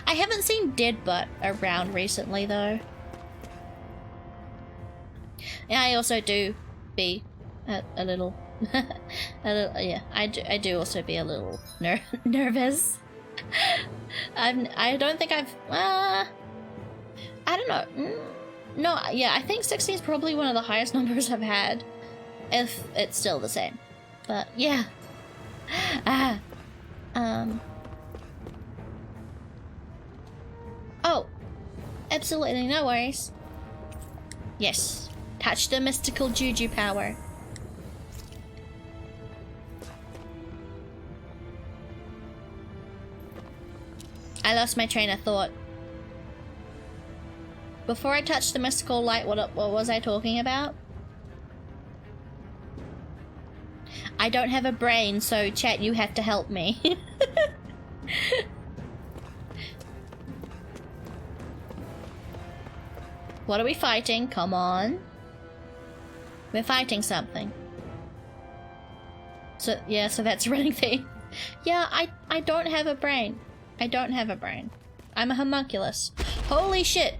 Speaker 1: I haven't seen Deadbutt around recently though. And I also do be a little, yeah. I do also be a little nervous. I don't think I've. I don't know. No, yeah. I think 16 is probably one of the highest numbers I've had, if it's still the same. But yeah. Oh, absolutely no worries. Yes. Touch the mystical juju power. I lost my train of thought. Before I touch the mystical light, what was I talking about? I don't have a brain, so chat, you have to help me. What are we fighting? Come on. We're fighting something. So, yeah, so that's a running thing. Yeah, I don't have a brain. I don't have a brain. I'm a homunculus. Holy shit!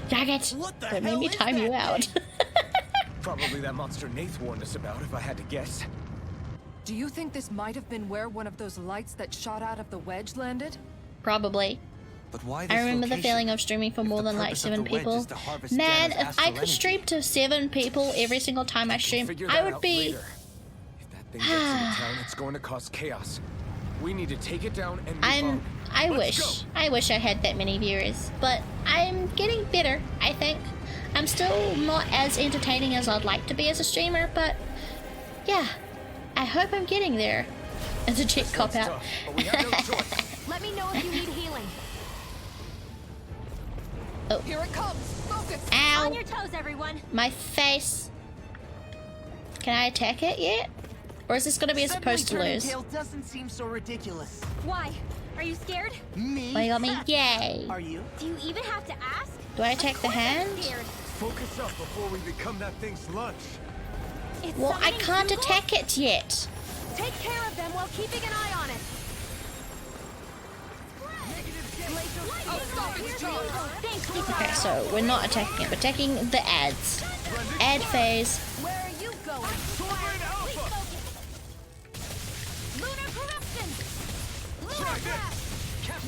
Speaker 1: Dang it! That made me time you out.
Speaker 4: Probably that monster Nath warned us about, if I had to guess.
Speaker 8: Do you think this might have been where one of those lights that shot out of the wedge landed?
Speaker 1: Probably.
Speaker 7: But why this
Speaker 1: I remember the
Speaker 7: location?
Speaker 1: feeling of streaming for
Speaker 7: If
Speaker 1: more
Speaker 7: the
Speaker 1: than like
Speaker 7: purpose of
Speaker 1: 7
Speaker 7: the wedge
Speaker 1: people.
Speaker 7: is to harvest
Speaker 1: Man,
Speaker 7: Dana's
Speaker 1: if I
Speaker 7: astral
Speaker 1: could
Speaker 7: energy.
Speaker 1: stream to 7 people every single time I stream,
Speaker 4: Figure
Speaker 1: I
Speaker 4: that
Speaker 1: would
Speaker 4: out
Speaker 1: be...
Speaker 4: later. If that thing gets into town, it's going to cause chaos. We need to take it down and move on.
Speaker 1: I
Speaker 4: Let's
Speaker 1: wish I had that many viewers, but I'm getting better, I think. I'm still not as entertaining as I'd like to be as a streamer, but yeah, I hope I'm getting there. As a cheap cop out.
Speaker 4: Tough, but we have no choice.
Speaker 2: Let me know if you need healing.
Speaker 8: Here it comes! Focus!
Speaker 2: On
Speaker 1: Ow!
Speaker 2: your toes, everyone.
Speaker 1: My face. Can I attack it yet? Or is this gonna be supposed to lose?
Speaker 3: Tail doesn't seem so ridiculous.
Speaker 2: Why? Are you scared?
Speaker 3: Me?
Speaker 1: Well, you got me. Yay!
Speaker 3: Are you?
Speaker 2: Do you even have to ask?
Speaker 1: Do I attack the
Speaker 2: Of course I'm
Speaker 1: hand?
Speaker 2: scared.
Speaker 4: Focus up before we become that thing's lunch.
Speaker 2: It's
Speaker 1: Well, I
Speaker 2: summoning
Speaker 1: can't
Speaker 2: Google?
Speaker 1: attack it yet.
Speaker 2: Take care of them while keeping an eye on it.
Speaker 1: Okay, so we're not attacking it, we're attacking the ads. Ad phase.
Speaker 2: Where are you going? Please focus. Lunar corruption. Lunar crash.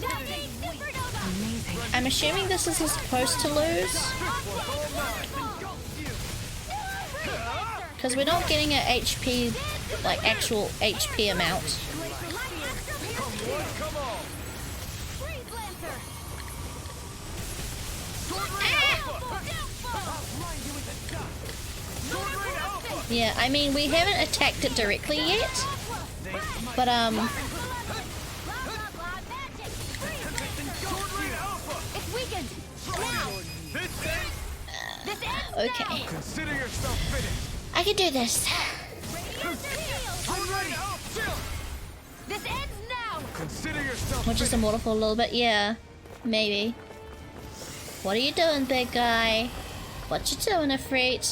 Speaker 2: Nothing supernova.
Speaker 5: Amazing.
Speaker 1: I'm assuming this is supposed to lose. Because we're not getting an HP, like actual HP amount. Yeah, I mean, we haven't attacked it directly yet. But,
Speaker 2: It's weakened. Now. This ends
Speaker 1: okay.
Speaker 2: now.
Speaker 4: Consider yourself finished.
Speaker 1: I can do this.
Speaker 2: This ends now.
Speaker 4: Consider yourself
Speaker 1: We'll just immortal for a little bit. Yeah, maybe. What are you doing, big guy? What you doing, Afraid?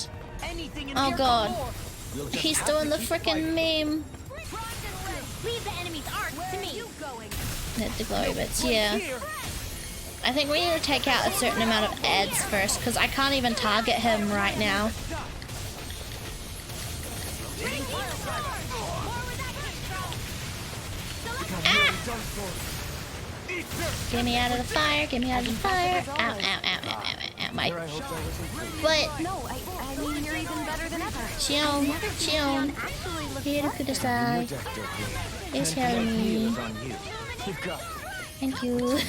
Speaker 3: Anything in
Speaker 1: Oh
Speaker 3: here
Speaker 1: god.
Speaker 3: for more.
Speaker 1: He's doing the freaking meme.
Speaker 2: Leave the enemy's arc to me.
Speaker 1: Hit the glowy bits, yeah. I think we need to take out a certain amount of ads first, because I can't even target him right now. Get me out of the fire, get me out of the fire. Ow, ow, ow, ow, ow, ow, my butt.
Speaker 5: No, I mean, you're even better than ever.
Speaker 1: Chion, Chion. Here to the side. It's helping me. Thank you.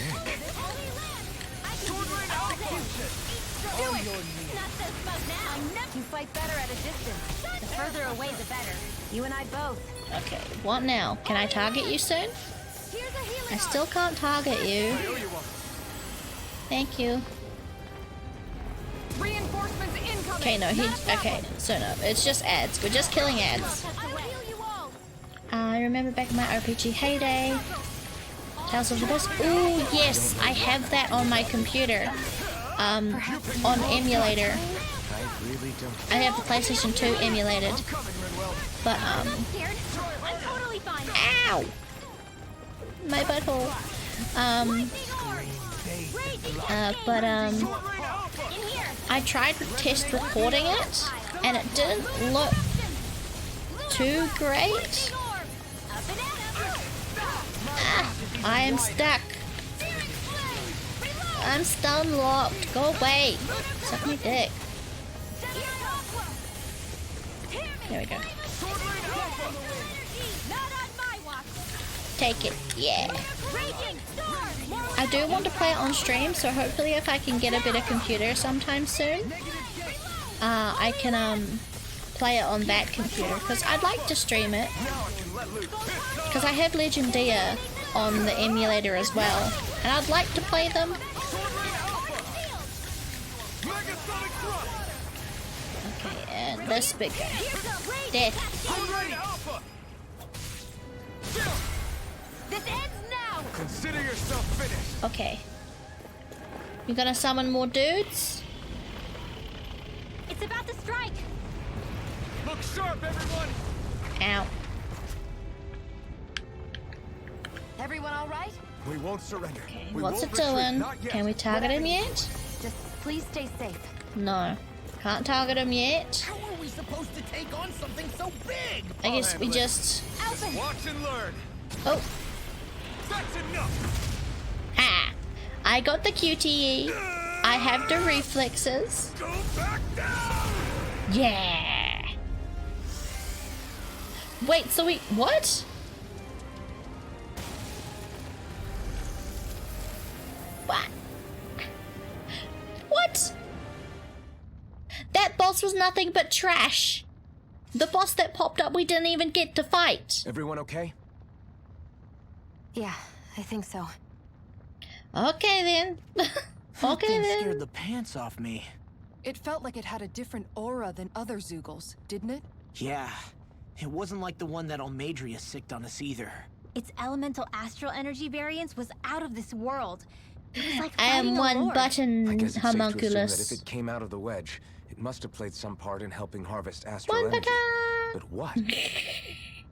Speaker 2: You fight better at a distance. The further away, the better. You and I both.
Speaker 1: Okay, what now? Can I target you soon? I still can't target you. Thank you.
Speaker 8: Reinforcements incoming!
Speaker 1: Okay, no, okay, so no, it's just ads. We're just killing ads. I remember back in my RPG heyday. Tales of the Boss. Ooh, yes, I have that on my computer. On emulator. I have the PlayStation 2 emulated. But,
Speaker 2: Scared? I'm totally fine.
Speaker 1: ow! My butthole. I tried to test recording it, and it didn't look too great. Ah, I am stuck. I'm stun locked. Go away. Suck my dick. There we go. Take it. Yeah. I do want to play it on stream, so hopefully if I can get a better computer sometime soon, I can play it on that computer because I'd like to stream it because I have Legendia on the emulator as well, and I'd like to play them. Okay, and this big guy. Death.
Speaker 2: This ends now!
Speaker 4: Consider yourself finished.
Speaker 1: Okay. You gonna summon more dudes?
Speaker 2: It's about to strike!
Speaker 4: Look sharp, everyone.
Speaker 1: Ow.
Speaker 2: Everyone all right?
Speaker 4: We won't surrender.
Speaker 1: Okay,
Speaker 4: We
Speaker 1: what's it
Speaker 4: won't retreat,
Speaker 1: doing?
Speaker 4: not yet.
Speaker 1: Can we target him yet?
Speaker 2: Just please stay safe.
Speaker 1: No. Can't target him yet.
Speaker 3: How are we supposed to take on something so big?
Speaker 1: I guess we just...
Speaker 4: Watch and learn.
Speaker 1: Oh.
Speaker 4: That's enough.
Speaker 1: Ha! I got the QTE. I have the reflexes.
Speaker 4: Go back down.
Speaker 1: Yeah! Wait, so we... What? What? What? That boss was nothing but trash. The boss that popped up we didn't even get to fight.
Speaker 4: Everyone okay?
Speaker 5: Yeah, I think so.
Speaker 1: Okay then.
Speaker 3: That
Speaker 1: Okay
Speaker 3: thing
Speaker 1: then.
Speaker 3: scared the pants off me.
Speaker 8: It felt like it had a different aura than other Zeugles, didn't it?
Speaker 3: Yeah, it wasn't like the one that Almadria sicked on us either.
Speaker 2: Its elemental astral energy variance was out of this world. It was like
Speaker 1: I am
Speaker 2: fighting a
Speaker 1: one
Speaker 2: lord.
Speaker 4: I
Speaker 1: button
Speaker 4: guess it's safe to assume that if
Speaker 1: homunculus.
Speaker 4: it came out of the wedge, it must have played some part in helping harvest astral
Speaker 1: One
Speaker 4: energy.
Speaker 1: button.
Speaker 4: But what?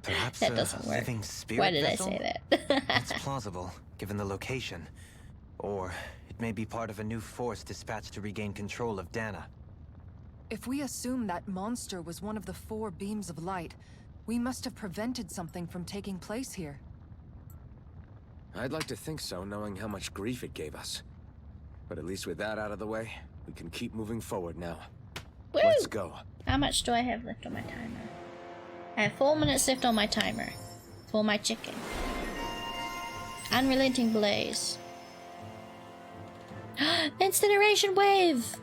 Speaker 7: Perhaps
Speaker 1: That
Speaker 7: a
Speaker 1: doesn't work.
Speaker 7: living spirit
Speaker 1: Why did I
Speaker 7: vessel?
Speaker 1: say
Speaker 7: It's
Speaker 1: that?
Speaker 7: plausible, given the location. Or it may be part of a new force dispatched to regain control of Dana.
Speaker 8: If we assume that monster was one of the 4 beams of light, we must have prevented something from taking place here.
Speaker 4: I'd like to think so, knowing how much grief it gave us. But at least with that out of the way, we can keep moving forward now.
Speaker 1: Woo!
Speaker 4: Let's go.
Speaker 1: How much do I have left on my timer? I have 4 minutes left on my timer for my chicken. Unrelenting blaze. Incineration wave!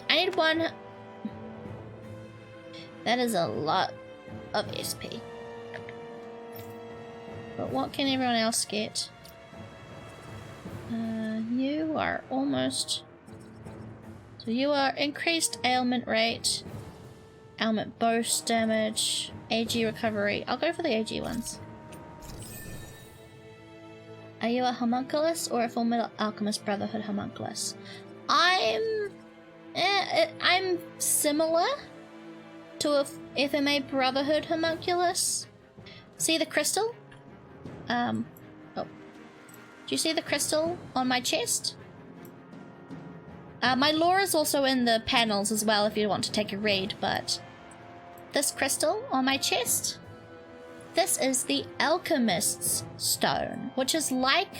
Speaker 1: I need one. That is a lot of SP. But what can everyone else get? You are almost... So you are increased ailment rate, ailment burst damage, AG recovery. I'll go for the AG ones. Are you a homunculus or a Full Metal Alchemist Brotherhood homunculus? I'm similar to a FMA Brotherhood homunculus. See the crystal? Oh. Do you see the crystal on my chest? My lore is also in the panels as well if you want to take a read, but this crystal on my chest, this is the Alchemists Stone, which is like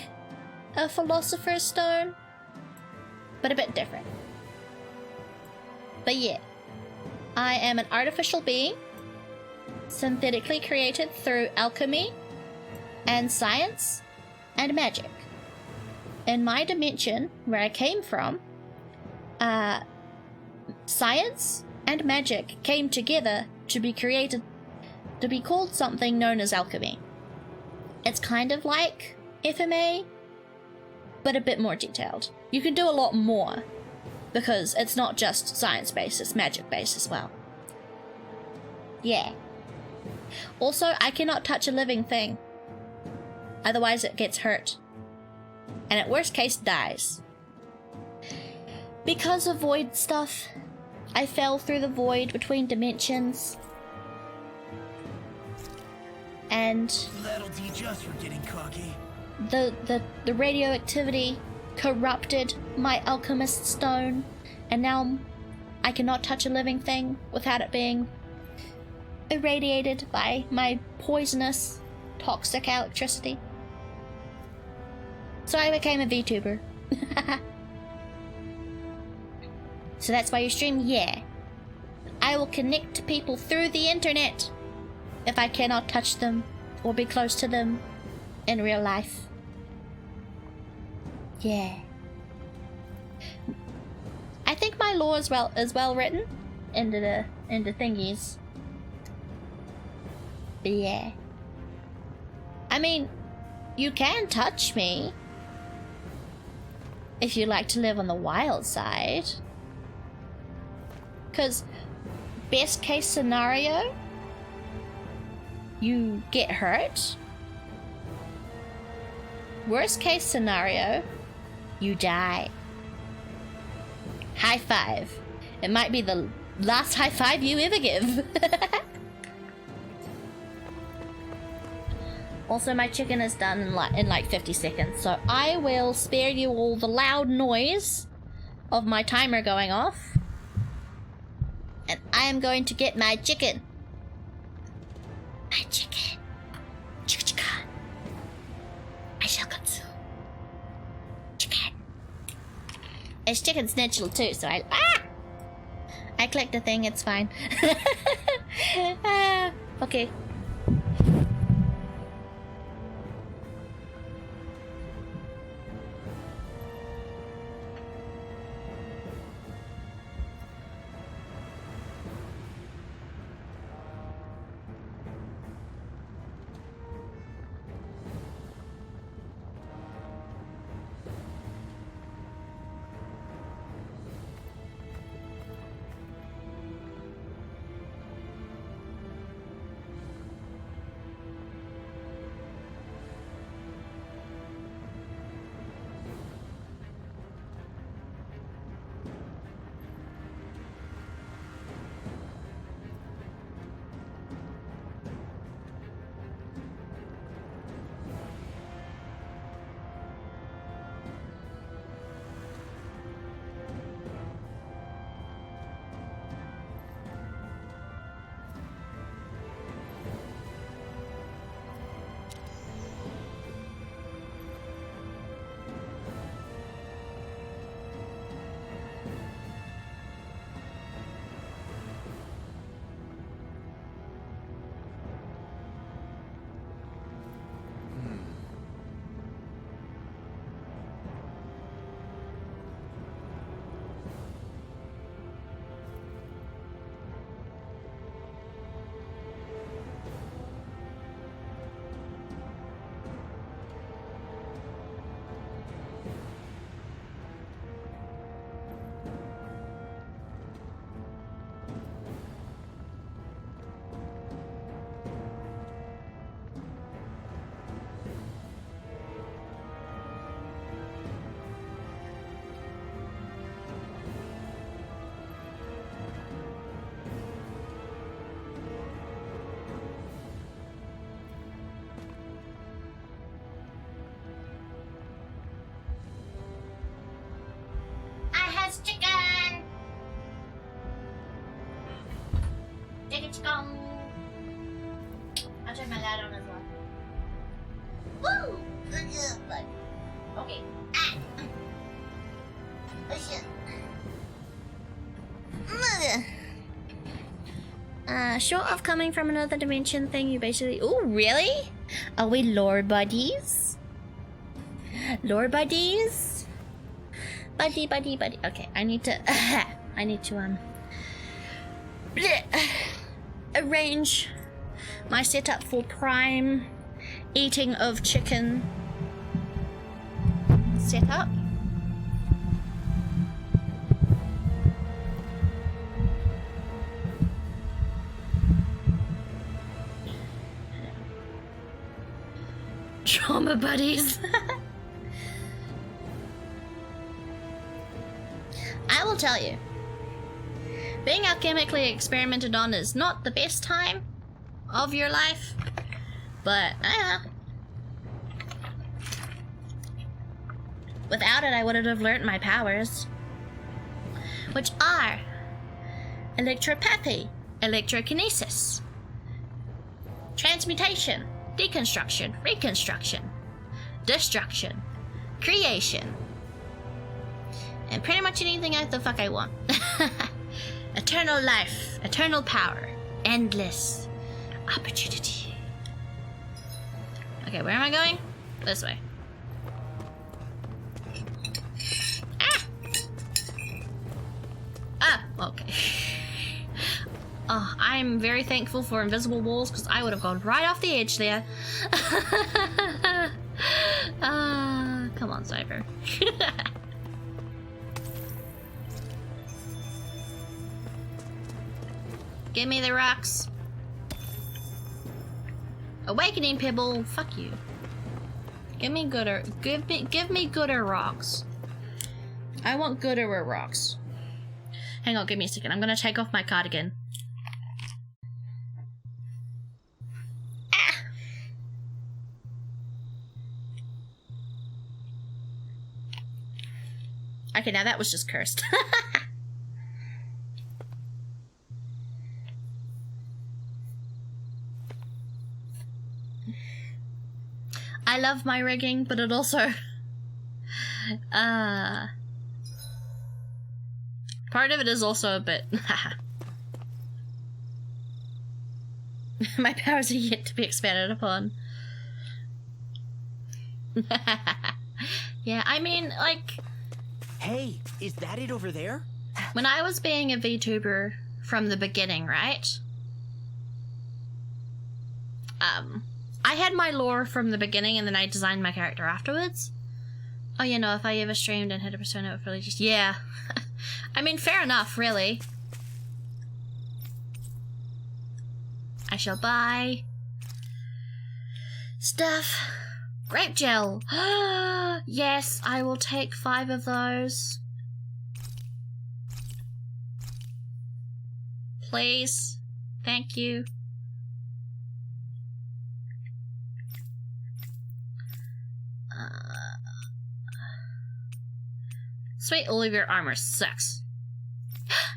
Speaker 1: a Philosopher's Stone, but a bit different. But yeah, I am an artificial being, synthetically created through alchemy and science and magic. In my dimension, where I came from, science and magic came together to be created, to be called something known as alchemy. It's kind of like FMA, but a bit more detailed. You can do a lot more, because it's not just science-based, it's magic-based as well. Yeah. Also, I cannot touch a living thing. Otherwise it gets hurt. And at worst case, dies. Because of void stuff, I fell through the void between dimensions. And
Speaker 3: That'll teach us for getting cocky.
Speaker 1: the radioactivity corrupted my Alchemist Stone, and now I cannot touch a living thing without it being irradiated by my poisonous, toxic electricity. So I became a VTuber. So that's why you stream? Yeah. I will connect to people through the internet if I cannot touch them or be close to them in real life. Yeah. I think think my lore is well written into thingies. But yeah. I mean, you can touch me if you like to live on the wild side. 'Cause best case scenario, you get hurt. Worst case scenario, you die. High five. It might be the last high five you ever give. Also, my chicken is done in like 50 seconds, so I will spare you all the loud noise of my timer going off. And I am going to get my chicken. My chicken. Chicka. I shall katsu. Chicken. It's chicken snitchel too, so I clicked the thing, it's fine. Okay. Chicken! Chicken. I'll turn my light on as well. Woo! Okay. Short of coming from another dimension thing, you basically... Oh, really? Are we lore buddies? Lore buddies? Buddy. Okay, I need to arrange my setup for prime eating of chicken setup. Trauma buddies. I will tell you, being alchemically experimented on is not the best time of your life, but without it I wouldn't have learnt my powers, which are electropathy, electrokinesis, transmutation, deconstruction, reconstruction, destruction, creation, and pretty much anything the fuck I want. Eternal life, eternal power, endless opportunity. Okay, where am I going? This way. I'm very thankful for invisible walls, because I would have gone right off the edge there. Come on, Cypher. Give me the rocks. Awakening Pebble, fuck you. Give me gooder rocks. I want gooder rocks. Hang on, give me a second. I'm gonna take off my cardigan. Ah! Okay, now that was just cursed. I love my rigging, but it also... part of it is also a bit... My powers are yet to be expanded upon. Yeah, I mean, like...
Speaker 3: Hey, is that it over there?
Speaker 1: When I was being a VTuber from the beginning, right? I had my lore from the beginning and then I designed my character afterwards. Oh, you know, if I ever streamed and had a persona, it would really just... Yeah. I mean, fair enough, really. I shall buy... stuff. Grape gel. Yes, I will take 5 of those. Please. Thank you. Sweet, all of your armor sucks.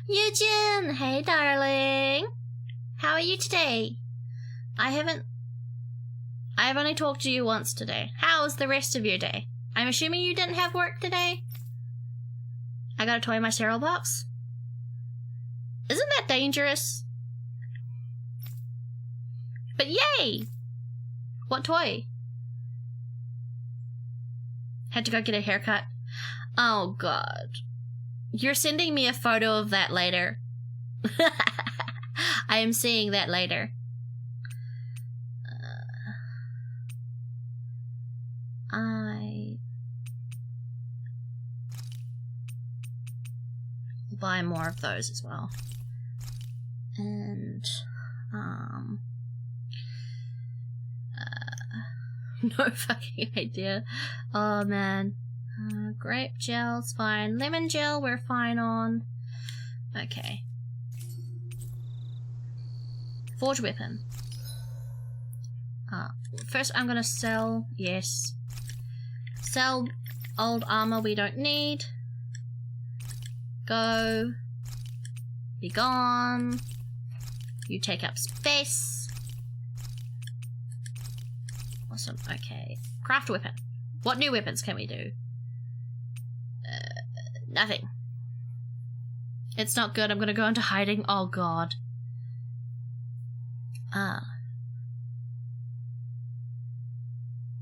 Speaker 1: Eugene! Hey, darling. How are you today? I've only talked to you once today. How was the rest of your day? I'm assuming you didn't have work today? I got a toy in my cereal box. Isn't that dangerous? But yay! What toy? Had to go get a haircut. Oh god. You're sending me a photo of that later. I am seeing that later. I will buy more of those as well. And no fucking idea. Oh man. Grape gel's fine. Lemon gel we're fine on. Okay. Forge weapon. First I'm gonna sell, yes. Sell old armor we don't need. Go. Be gone. You take up space. Awesome, okay. Craft weapon. What new weapons can we do? Nothing. It's not good. I'm gonna go into hiding. Oh god.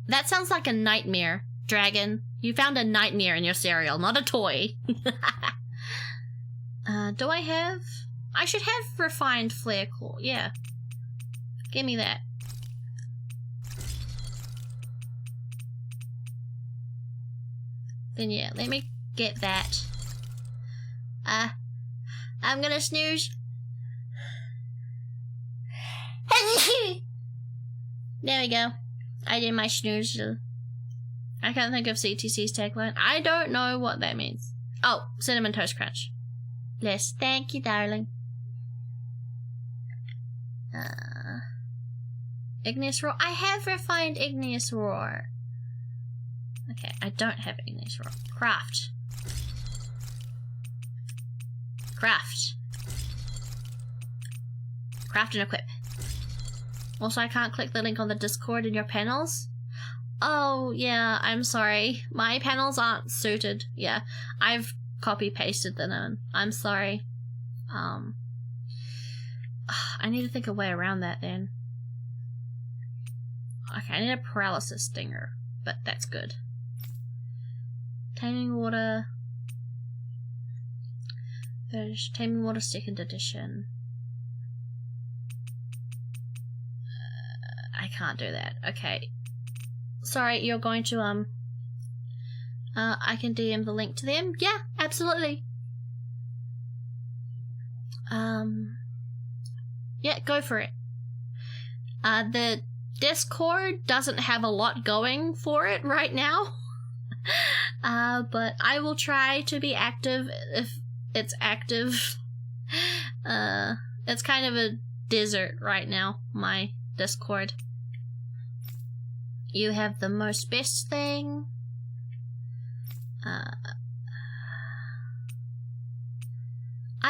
Speaker 1: That sounds like a nightmare, Dragon. You found a nightmare in your cereal, not a toy. Do I have... I should have refined flare core. Yeah. Give me that. Then yeah, let me get that. I'm gonna snooze. There we go. I did my snooze. I can't think of CTC's tagline. I don't know what that means. Oh, Cinnamon Toast Crunch. Yes, thank you, darling. Igneous Roar. I have refined Igneous Roar. Okay, I don't have Igneous Roar. Craft. Craft. Craft and equip. Also, I can't click the link on the Discord in your panels. Oh, yeah, I'm sorry. My panels aren't suited. Yeah, I've copy-pasted them in. I'm sorry. I need to think a way around that then. Okay, I need a paralysis stinger, but that's good. Taming Water. Taming Water 2nd edition. I can't do that. Okay. Sorry, you're going to, I can DM the link to them? Yeah, absolutely. Yeah, go for it. The Discord doesn't have a lot going for it right now. But I will try to be active if it's active. It's kind of a desert right now, my Discord. You have the most best thing. I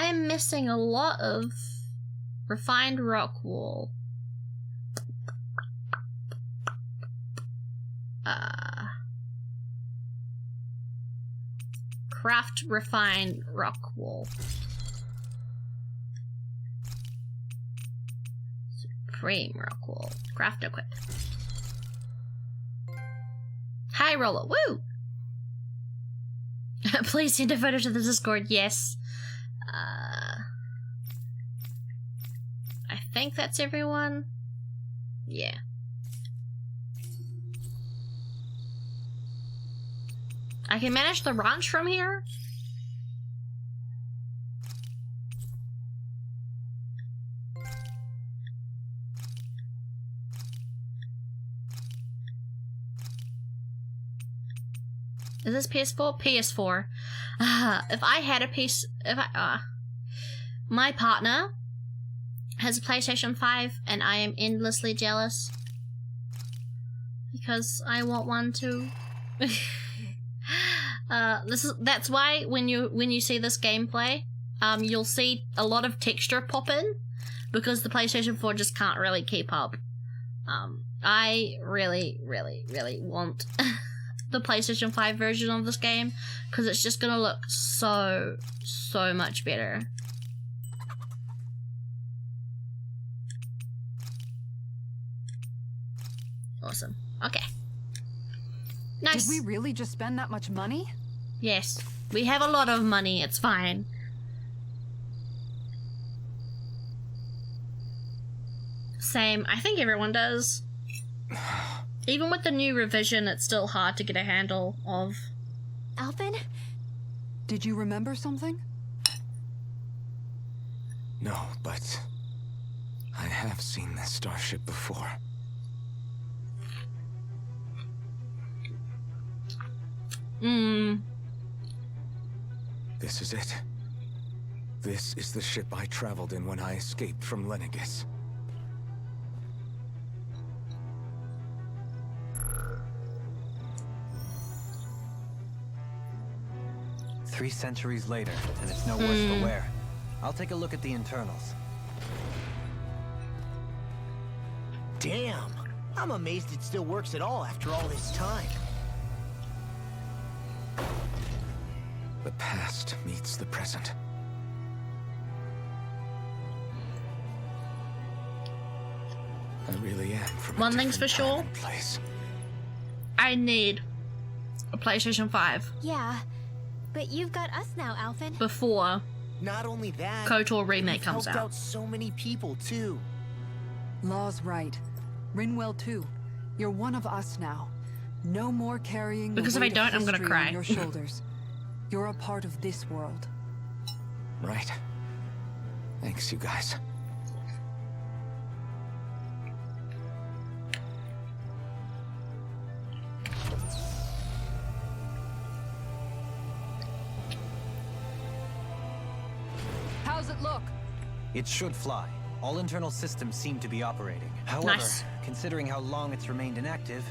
Speaker 1: am missing a lot of refined rock wool. Craft refined rock wool. Supreme rock wool. Craft equip. Hi, Roller. Woo! Please send a photo to the Discord. Yes. I think that's everyone. Yeah. I can manage the ranch from here? Is this PS4? PS4. If I had a my partner has a PlayStation 5 and I am endlessly jealous. Because I want one too. That's why when you see this gameplay, you'll see a lot of texture pop in because the PlayStation 4 just can't really keep up. I really want the PlayStation 5 version of this game because it's just gonna look so much better. Awesome. Okay. Nice.
Speaker 8: Did we really just spend that much money?
Speaker 1: Yes. We have a lot of money. It's fine. Same. I think everyone does. Even with the new revision, it's still hard to get a handle of.
Speaker 2: Alvin?
Speaker 8: Did you remember something?
Speaker 4: No, but I have seen this starship before. This is it. This is the ship I traveled in when I escaped from Lenegis.
Speaker 7: Three centuries later, and it's no worse for wear. I'll take a look at the internals.
Speaker 3: Damn! I'm amazed it still works at all after all this time.
Speaker 4: The past meets the present. I really am from
Speaker 1: One thing's for sure.
Speaker 4: Place.
Speaker 1: I need a PlayStation 5
Speaker 2: Yeah, but you've got us now, Alvin.
Speaker 1: before
Speaker 3: Not only that,
Speaker 1: KOTOR Remake
Speaker 3: you've
Speaker 1: comes
Speaker 3: helped
Speaker 1: out.
Speaker 3: out so many people too.
Speaker 8: Law's right. Rinwell too. You're one of us now. No more carrying
Speaker 1: Because
Speaker 8: the
Speaker 1: if I
Speaker 8: weight
Speaker 1: don't,
Speaker 8: of
Speaker 1: I'm gonna
Speaker 8: history
Speaker 1: cry.
Speaker 8: on your shoulders. You're a part of this world.
Speaker 4: Right. Thanks, you guys.
Speaker 8: How's it look?
Speaker 7: It should fly. All internal systems seem to be operating. However,
Speaker 1: Nice.
Speaker 7: considering how long it's remained inactive,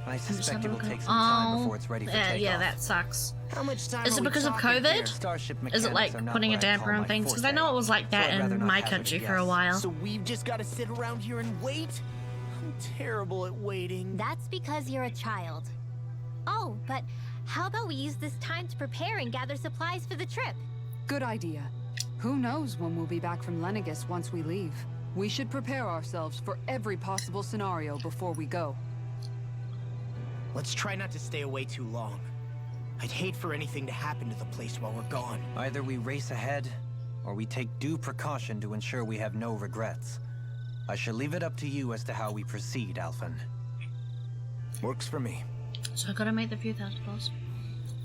Speaker 7: I
Speaker 1: just
Speaker 7: suspect
Speaker 1: have a
Speaker 7: it will
Speaker 1: look at-
Speaker 7: take some time
Speaker 1: Oh,
Speaker 7: before it's ready for takeoff.
Speaker 1: yeah, that sucks.
Speaker 3: How much time
Speaker 1: Is
Speaker 3: are
Speaker 1: it
Speaker 3: we
Speaker 1: because of
Speaker 3: talking
Speaker 1: COVID?
Speaker 3: here?
Speaker 7: Starship
Speaker 1: Is it
Speaker 7: mechanics
Speaker 1: like
Speaker 7: are not
Speaker 1: putting a
Speaker 7: what I'd
Speaker 1: damper
Speaker 7: call
Speaker 1: on
Speaker 7: my
Speaker 1: things? Because I
Speaker 7: forte,
Speaker 1: know it was like
Speaker 7: so
Speaker 1: that
Speaker 7: I'd rather
Speaker 1: in
Speaker 7: not
Speaker 1: my
Speaker 7: hazard a
Speaker 1: country for a
Speaker 7: guess.
Speaker 1: while.
Speaker 3: So we've just got to sit around here and wait? I'm terrible at waiting.
Speaker 2: That's because you're a child. Oh, but how about we use this time to prepare and gather supplies for the trip?
Speaker 8: Good idea. Who knows when we'll be back from Lenegis once we leave. We should prepare ourselves for every possible scenario before we go.
Speaker 3: Let's try not to stay away too long. I'd hate for anything to happen to the place while we're gone.
Speaker 7: Either we race ahead, or we take due precaution to ensure we have no regrets. I shall leave it up to you as to how we proceed, Alphen.
Speaker 4: Works for me.
Speaker 1: So I gotta make the few $1,000.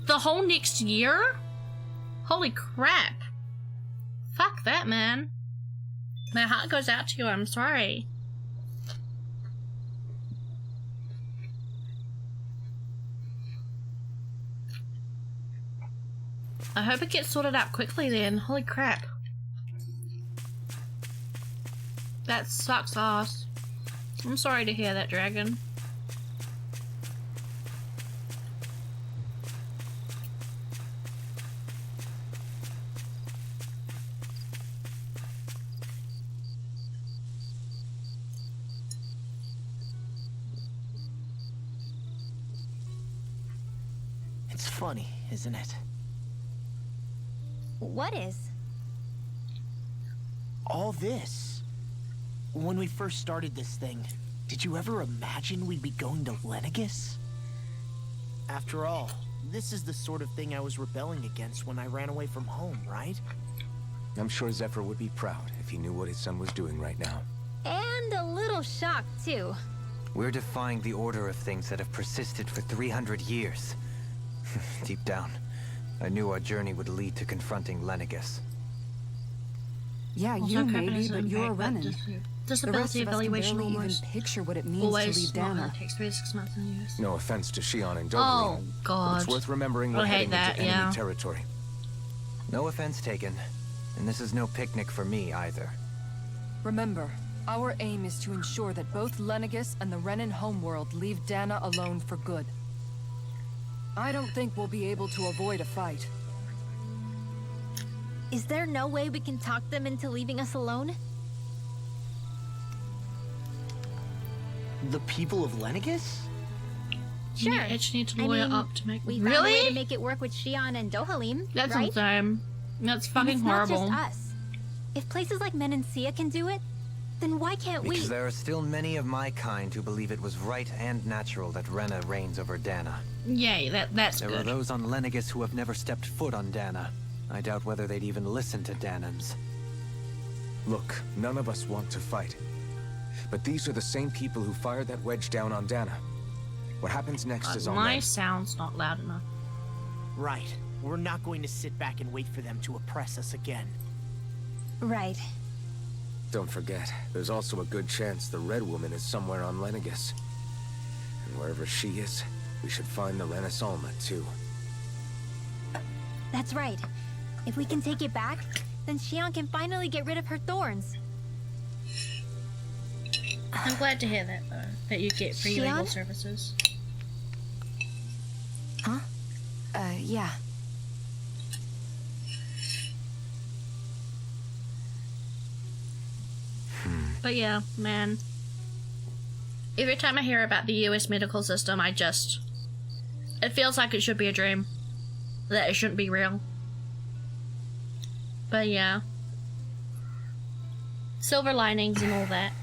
Speaker 1: The whole next year? Holy crap. Fuck that, man. My heart goes out to you, I'm sorry. I hope it gets sorted out quickly then. Holy crap. That sucks ass. I'm sorry to hear that, Dragon.
Speaker 3: It's funny, isn't it?
Speaker 2: What is?
Speaker 3: All this. When we first started this thing, did you ever imagine we'd be going to Lenegis? After all, this is the sort of thing I was rebelling against when I ran away from home, right?
Speaker 4: I'm sure Zephyr would be proud if he knew what his son was doing right now.
Speaker 2: And a little shocked, too.
Speaker 7: We're defying the order of things that have persisted for 300 years. Deep down, I knew our journey would lead to confronting Lenegis.
Speaker 8: Yeah,
Speaker 1: Also,
Speaker 8: you
Speaker 1: Captain
Speaker 8: maybe,
Speaker 1: is
Speaker 8: but
Speaker 1: an
Speaker 8: you're a
Speaker 1: impact,
Speaker 8: Renan. The rest
Speaker 1: Disability
Speaker 8: of us can
Speaker 1: evaluation
Speaker 8: barely even
Speaker 1: almost.
Speaker 8: picture what it means to
Speaker 1: Always
Speaker 8: leave
Speaker 1: not
Speaker 8: Dana.
Speaker 1: hard. Takes 3 to 6 months in use.
Speaker 4: No offense to Shion and
Speaker 1: Oh,
Speaker 4: Doberine, but
Speaker 1: God.
Speaker 4: it's worth remembering
Speaker 1: I
Speaker 4: we're
Speaker 1: hate
Speaker 4: heading
Speaker 1: that,
Speaker 4: into enemy
Speaker 1: yeah.
Speaker 4: territory.
Speaker 7: No offense taken, and this is no picnic for me either.
Speaker 8: Remember, our aim is to ensure that both Lenegis and the Renan homeworld leave Dana alone for good. I don't think we'll be able to avoid a fight.
Speaker 2: Is there no way we can talk them into leaving us alone?
Speaker 3: The people of Lenegis?
Speaker 1: You
Speaker 2: Sure.
Speaker 1: actually need to
Speaker 2: I
Speaker 1: lawyer
Speaker 2: mean,
Speaker 1: up to make.
Speaker 2: We found a way to
Speaker 1: Really?
Speaker 2: make it work with Shion and Dohalim,
Speaker 1: That's
Speaker 2: right?
Speaker 1: insane. That's
Speaker 2: And
Speaker 1: fucking
Speaker 2: it's
Speaker 1: horrible.
Speaker 2: not just us. If places like Menancia can do it, then why can't we?
Speaker 7: Because there are still many of my kind who believe it was right and natural that Rena reigns over Dana.
Speaker 1: Yay, that's
Speaker 7: There
Speaker 1: good.
Speaker 7: are those on Lenegis who have never stepped foot on Dana. I doubt whether they'd even listen to Danans.
Speaker 4: Look, none of us want to fight. But these are the same people who fired that wedge down on Dana. What happens next is on
Speaker 1: My
Speaker 4: them.
Speaker 1: sound's not loud enough.
Speaker 3: Right. We're not going to sit back and wait for them to oppress us again.
Speaker 2: Right.
Speaker 4: Don't forget, there's also a good chance the Red Woman is somewhere on Lenegis. And wherever she is, we should find the Renaissance too.
Speaker 2: That's right. If we can take it back, then Shion can finally get rid of her thorns.
Speaker 1: I'm glad to hear that though. That you get free legal
Speaker 2: Shion?
Speaker 1: services.
Speaker 5: Huh? Yeah.
Speaker 1: But yeah, man. Every time I hear about the US medical system, it feels like it should be a dream. That it shouldn't be real. But yeah. Silver linings and all that.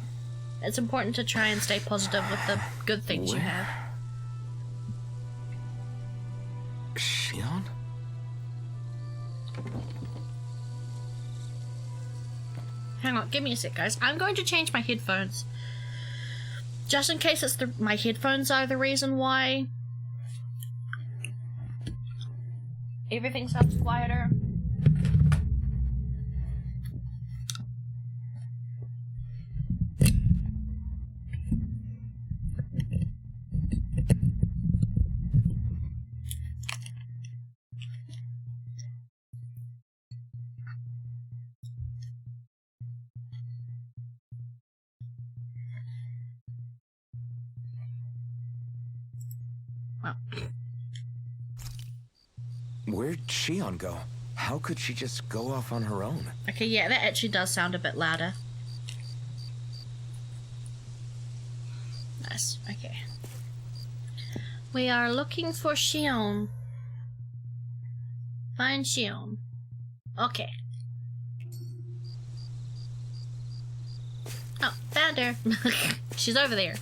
Speaker 1: It's important to try and stay positive with the good things you have.
Speaker 4: Shion?
Speaker 1: Hang on, give me a sec, guys. I'm going to change my headphones. Just in case my headphones are the reason why everything sounds quieter. Wow.
Speaker 4: Where'd Shion go? How could she just go off on her own?
Speaker 1: Okay, yeah, that actually does sound a bit louder. Nice, okay. We are looking for Shion. Find Shion. Okay. Oh, found her. She's over there.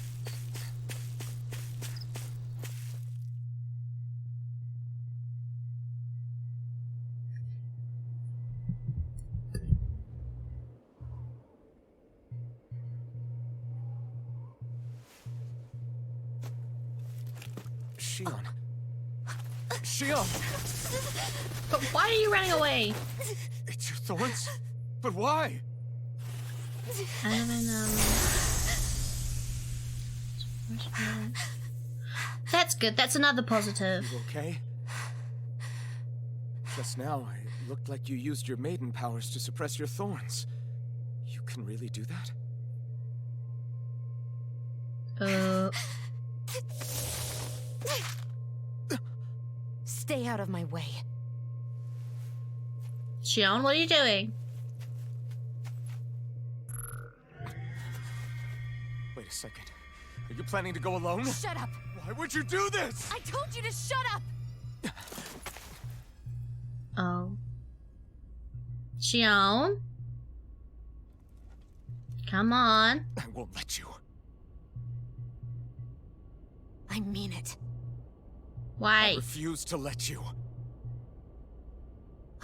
Speaker 4: Shion. Shion!
Speaker 1: But why are you running away?
Speaker 4: It's your thorns? But why?
Speaker 1: I don't know. That's good. That's another positive.
Speaker 4: You okay? Just now, it looked like you used your maiden powers to suppress your thorns. You can really do that?
Speaker 2: Stay out of my way.
Speaker 1: Shion, what are you doing?
Speaker 4: Wait a second. Are you planning to go alone?
Speaker 2: Shut up!
Speaker 4: Why would you do this?
Speaker 2: I told you to shut up!
Speaker 1: Oh. Shion? Come on.
Speaker 4: I won't let you.
Speaker 2: I mean it.
Speaker 1: Why?
Speaker 4: I refuse to let you.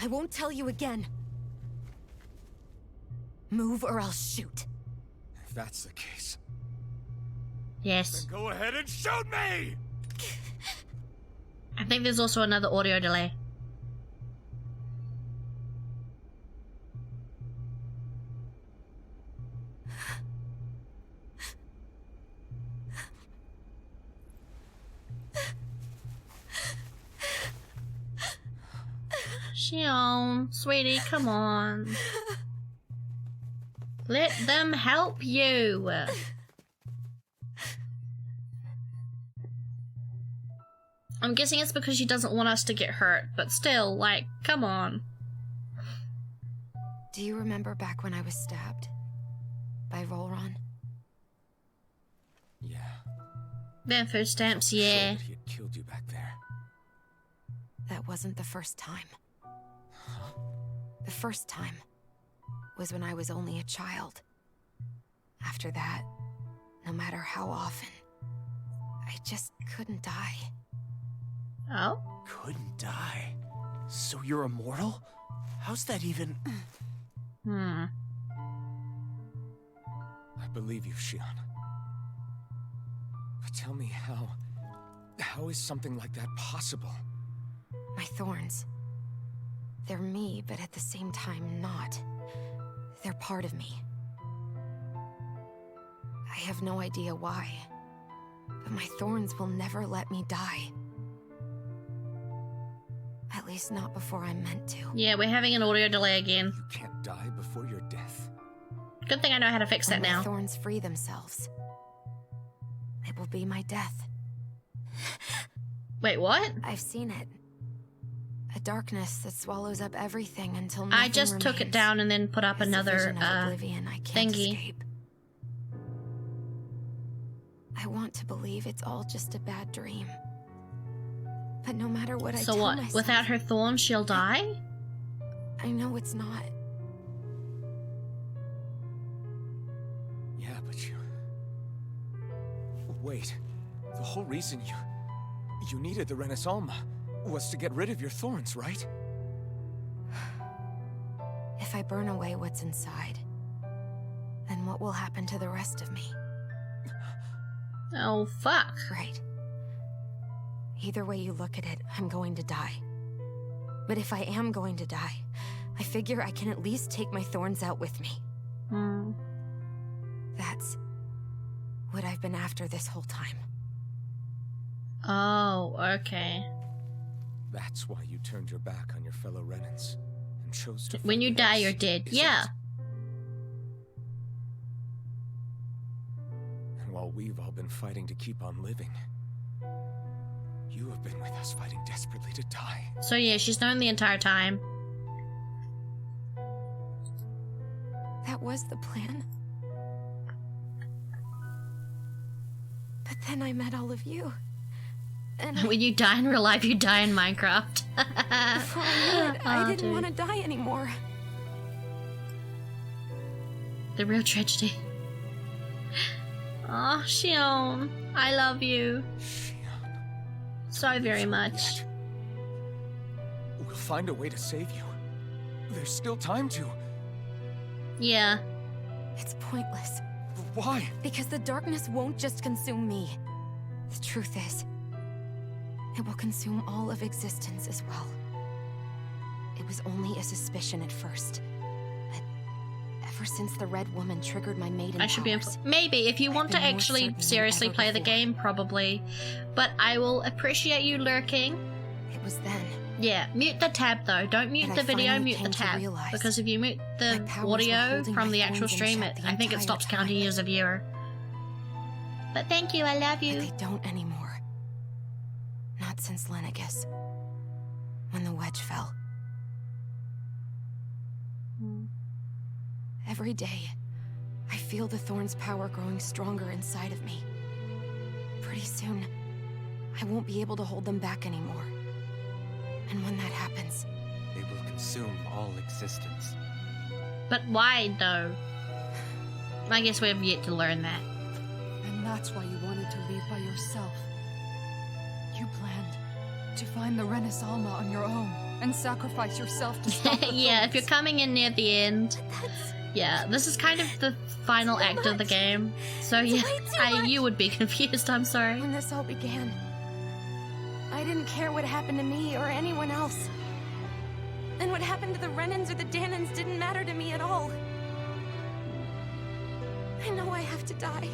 Speaker 2: I won't tell you again. Move or I'll shoot.
Speaker 4: If that's the case,
Speaker 1: Yes.
Speaker 4: then go ahead and shoot me!
Speaker 1: I think there's also another audio delay. Shion, sweetie, come on. Let them help you. I'm guessing it's because she doesn't want us to get hurt, but still, like, come on.
Speaker 5: Do you remember back when I was stabbed? By Rolron?
Speaker 4: Yeah.
Speaker 1: Then food stamps,
Speaker 4: Sure
Speaker 1: yeah.
Speaker 4: that he had killed you back there.
Speaker 5: That wasn't the first time. The first time was when I was only a child. After that, no matter how often, I just couldn't die.
Speaker 1: Oh?
Speaker 3: Couldn't die? So you're immortal? How's that even...
Speaker 1: Hmm.
Speaker 4: I believe you, Shion. But tell me how is something like that possible?
Speaker 5: My thorns. They're me, but at the same time not. They're part of me. I have no idea why, but my thorns will never let me die. At least not before I'm meant to.
Speaker 1: Yeah, we're having an audio delay again.
Speaker 4: You can't die before your death.
Speaker 1: Good thing I know how to fix that
Speaker 5: When my
Speaker 1: now.
Speaker 5: thorns free themselves, it will be my death.
Speaker 1: Wait, what?
Speaker 5: I've seen it. A darkness that swallows up everything until nothing
Speaker 1: I just took it
Speaker 5: remains.
Speaker 1: down and then put up
Speaker 5: It's a
Speaker 1: another
Speaker 5: vision of oblivion I can't
Speaker 1: thingy.
Speaker 5: escape. I want to believe it's all just a bad dream. But no matter what I
Speaker 1: So
Speaker 5: tell
Speaker 1: what?
Speaker 5: myself,
Speaker 1: Without her thorns, she'll die?
Speaker 5: I know it's not.
Speaker 4: Yeah, but you... Wait. The whole reason you needed the Renaissance was to get rid of your thorns, right?
Speaker 5: If I burn away what's inside, then what will happen to the rest of me?
Speaker 1: Oh, fuck.
Speaker 5: Right. Either way you look at it, I'm going to die. But if I am going to die, I figure I can at least take my thorns out with me.
Speaker 1: Hmm.
Speaker 5: That's what I've been after this whole time.
Speaker 1: Oh, okay.
Speaker 4: That's why you turned your back on your fellow Renans and chose to
Speaker 1: When
Speaker 4: fight
Speaker 1: you
Speaker 4: with
Speaker 1: die,
Speaker 4: us,
Speaker 1: you're dead.
Speaker 4: is
Speaker 1: Yeah.
Speaker 4: it? And while we've all been fighting to keep on living, you have been with us fighting desperately to die.
Speaker 1: So yeah, she's known the entire time.
Speaker 5: That was the plan. But then I met all of you. And
Speaker 1: When you die in real life, you die in Minecraft.
Speaker 5: before I knew it, I
Speaker 1: Oh,
Speaker 5: didn't
Speaker 1: dude.
Speaker 5: want to die anymore.
Speaker 1: The real tragedy. Oh, Shion, I love you
Speaker 4: Shion,
Speaker 1: so very much.
Speaker 4: yet. We'll find a way to save you. There's still time to.
Speaker 1: Yeah.
Speaker 5: It's pointless.
Speaker 4: Why?
Speaker 5: Because the darkness won't just consume me. The truth is, It will consume all of existence as well. It was only a suspicion at first. But ever since the Red Woman triggered my maiden
Speaker 1: I should be
Speaker 5: powers,
Speaker 1: maybe if you want to
Speaker 5: been more
Speaker 1: actually
Speaker 5: certain than
Speaker 1: seriously
Speaker 5: ever
Speaker 1: play the
Speaker 5: before.
Speaker 1: game, probably. But I will appreciate you lurking.
Speaker 5: it was then.
Speaker 1: Yeah, mute the tab though. Don't mute
Speaker 5: But
Speaker 1: the
Speaker 5: I
Speaker 1: video,
Speaker 5: finally
Speaker 1: mute the
Speaker 5: came to
Speaker 1: tab.
Speaker 5: realize
Speaker 1: Because if you mute the
Speaker 5: my powers were
Speaker 1: audio
Speaker 5: holding
Speaker 1: from
Speaker 5: my
Speaker 1: the actual
Speaker 5: thorns in
Speaker 1: stream,
Speaker 5: check the
Speaker 1: I think it
Speaker 5: entire
Speaker 1: stops counting
Speaker 5: time.
Speaker 1: you as a viewer. But thank you, I love
Speaker 5: But
Speaker 1: you.
Speaker 5: they don't anymore. Not since Lenegus. When the wedge fell. Every day, I feel the thorn's power growing stronger inside of me. Pretty soon, I won't be able to hold them back anymore. And when that happens,
Speaker 7: They will consume all existence.
Speaker 1: But why though? I guess we have yet to learn that.
Speaker 8: And that's why you wanted to leave by yourself. You planned to find the Renaissance on your own and sacrifice yourself to stop the
Speaker 1: Yeah, if you're
Speaker 8: thorns.
Speaker 1: coming in near the end. Yeah, this is kind of the final act of the game. So yeah,
Speaker 5: way too much.
Speaker 1: you would be confused, I'm sorry.
Speaker 5: when this all began, I didn't care what happened to me or anyone else. And what happened to the Renans or the Danans didn't matter to me at all. I know I have to die,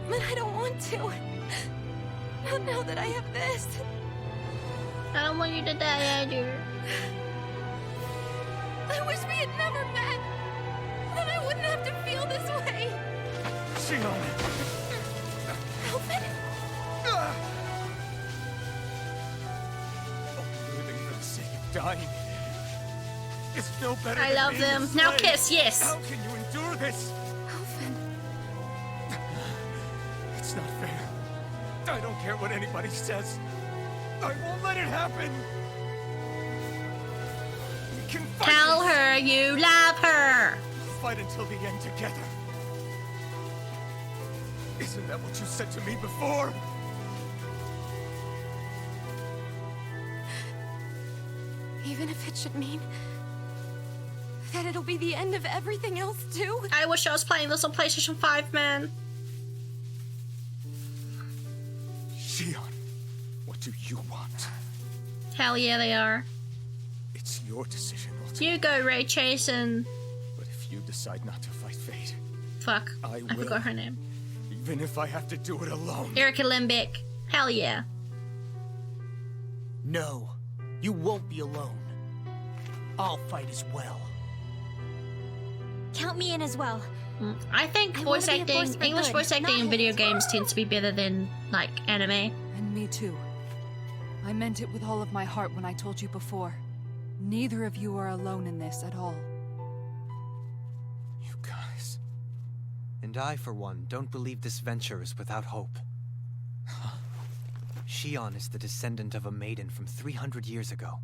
Speaker 5: but I don't want to. Not now that I have this.
Speaker 1: I don't want you to die either.
Speaker 5: I wish we had never met. Then I wouldn't have to feel this way.
Speaker 3: Shion!
Speaker 5: Alvin,
Speaker 3: Living for the sake of dying is no better
Speaker 1: I
Speaker 3: than
Speaker 1: love
Speaker 3: being a
Speaker 1: them. Now
Speaker 3: slave.
Speaker 1: kiss, yes.
Speaker 3: How can you endure this?
Speaker 5: Alvin.
Speaker 3: It's not fair. I don't care what anybody says. I won't let it happen. We can fight
Speaker 1: Tell
Speaker 3: this.
Speaker 1: her you love her.
Speaker 3: Fight until the end together. Isn't that what you said to me before?
Speaker 5: Even if it should mean that it'll be the end of everything else too.
Speaker 1: I wish I was playing this on PlayStation 5, man.
Speaker 3: Shion, what do you want?
Speaker 1: Hell yeah, they are.
Speaker 3: It's your decision, ultimately.
Speaker 1: You go, Ray Chasen.
Speaker 3: But if you decide not to fight fate,
Speaker 1: Fuck.
Speaker 3: I
Speaker 1: I
Speaker 3: will.
Speaker 1: forgot her name.
Speaker 3: even if I have to do it alone.
Speaker 1: Erica Limbick. Hell yeah.
Speaker 9: No, you won't be alone. I'll fight as well.
Speaker 2: Count me in as well.
Speaker 1: I think
Speaker 2: I
Speaker 1: voice
Speaker 2: wanna be a force
Speaker 1: acting,
Speaker 2: for
Speaker 1: English
Speaker 2: good,
Speaker 1: voice acting
Speaker 2: not
Speaker 1: in video
Speaker 2: hate.
Speaker 1: games tends to be better than, like, anime.
Speaker 8: And me too. I meant it with all of my heart when I told you before. Neither of you are alone in this at all.
Speaker 3: You guys.
Speaker 7: And I, for one, don't believe this venture is without hope. Shion is the descendant of a maiden from 300 years ago.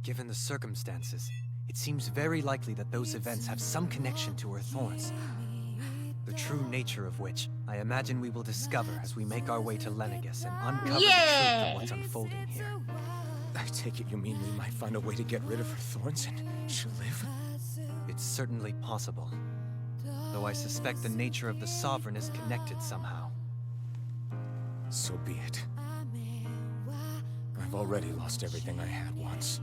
Speaker 7: Given the circumstances, it seems very likely that those events have some connection to her thorns. The true nature of which, I imagine we will discover as we make our way to Lenegus and uncover the truth
Speaker 1: Yeah!
Speaker 7: of what's unfolding here.
Speaker 3: I take it you mean we might find a way to get rid of her thorns and she'll live?
Speaker 7: It's certainly possible. Though I suspect the nature of the Sovereign is connected somehow.
Speaker 3: So be it. I've already lost everything I had once.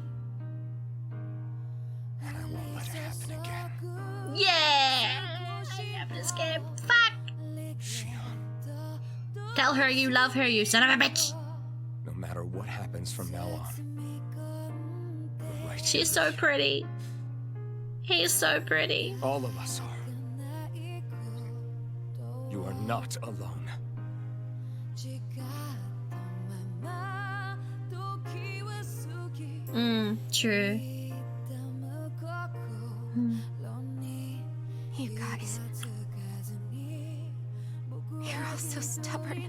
Speaker 3: And I won't let it happen again.
Speaker 1: Yeah! I love this game. Fuck!
Speaker 3: Shion,
Speaker 1: Tell her you love her, you son of a bitch!
Speaker 3: no matter what happens from now on, we're right
Speaker 1: She's
Speaker 3: here.
Speaker 1: so pretty. He's so pretty.
Speaker 3: All of us are. You are not alone.
Speaker 1: True.
Speaker 5: You guys. You're all so stubborn.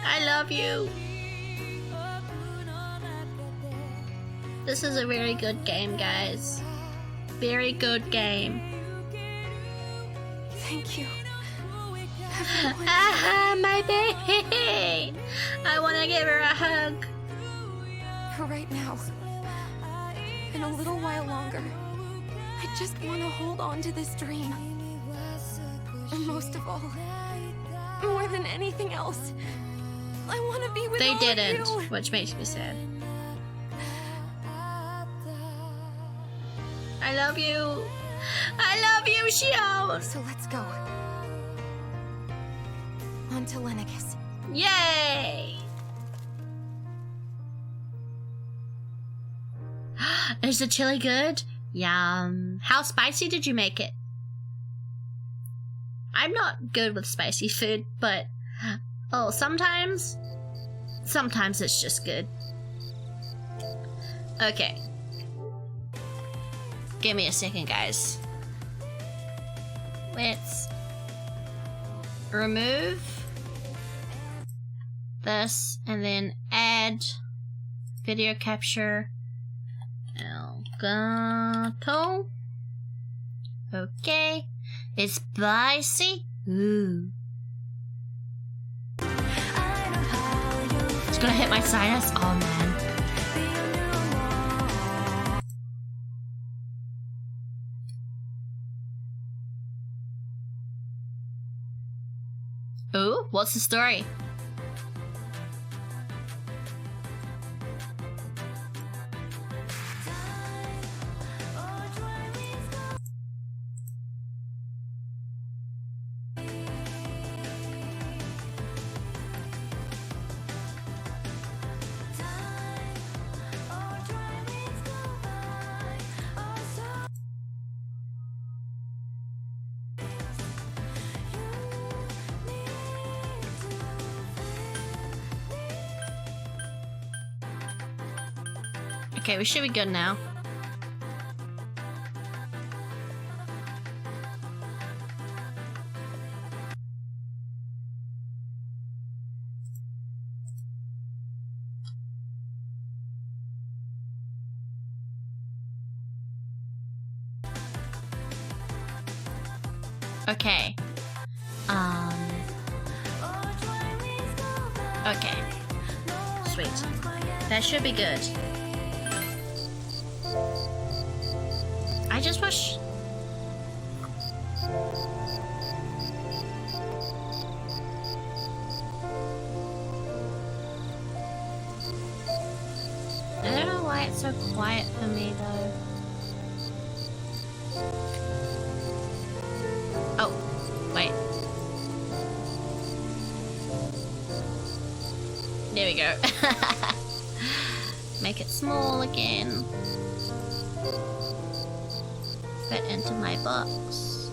Speaker 1: I love you. This is a very good game, guys. Very good game.
Speaker 5: Thank you.
Speaker 1: Ah, my baby! I want to give her a hug.
Speaker 5: For right now. In a little while longer. I just want to hold on to this dream. And most of all, more than anything else, I want to be with
Speaker 1: They
Speaker 5: all of
Speaker 1: didn't,
Speaker 5: you.
Speaker 1: which makes me sad. I love you. I love you, Shion.
Speaker 5: So let's go. On to Lenegis.
Speaker 1: Yay! Is the chili good? Yum. How spicy did you make it? I'm not good with spicy food, but oh, sometimes it's just good. Okay. Give me a second, guys. Let's remove this and then add video capture. Elgato. Okay. It's spicy. Ooh. It's gonna hit my sinus. Oh man. Ooh, what's the story? Okay, we should be good now. Okay. Okay. Sweet. That should be good. I just wish... I don't know why it's so quiet for me though. Oh, wait. There we go. Make it small again. Fit into my box.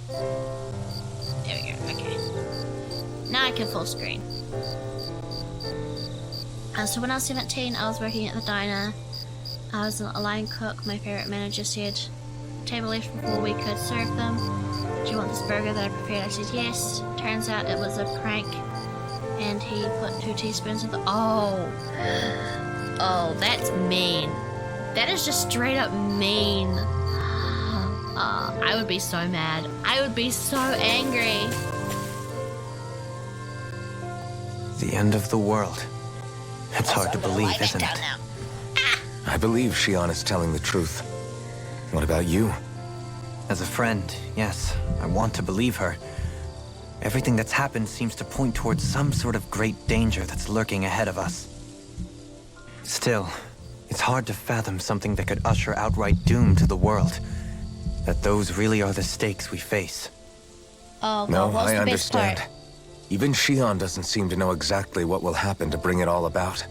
Speaker 1: There we go, okay. Now I can full screen. So when I was 17, I was working at the diner. I was a line cook. My favorite manager said, table left before we could serve them. Do you want this burger that I prepared? I said yes. Turns out it was a prank. And he put 2 teaspoons of the... Oh, that's mean. That is just straight up mean. I would be so mad. I would be so angry.
Speaker 7: The end of the world. It's hard to believe, isn't it?
Speaker 4: I believe Shion is telling the truth. What about you?
Speaker 7: As a friend, yes, I want to believe her. Everything that's happened seems to point towards some sort of great danger that's lurking ahead of us. Still, it's hard to fathom something that could usher outright doom to the world. That those really are the stakes we face.
Speaker 1: Oh,
Speaker 4: No,
Speaker 1: well, what's
Speaker 4: I
Speaker 1: the best
Speaker 4: understand.
Speaker 1: part?
Speaker 4: Even Shion doesn't seem to know exactly what will happen to bring it all about.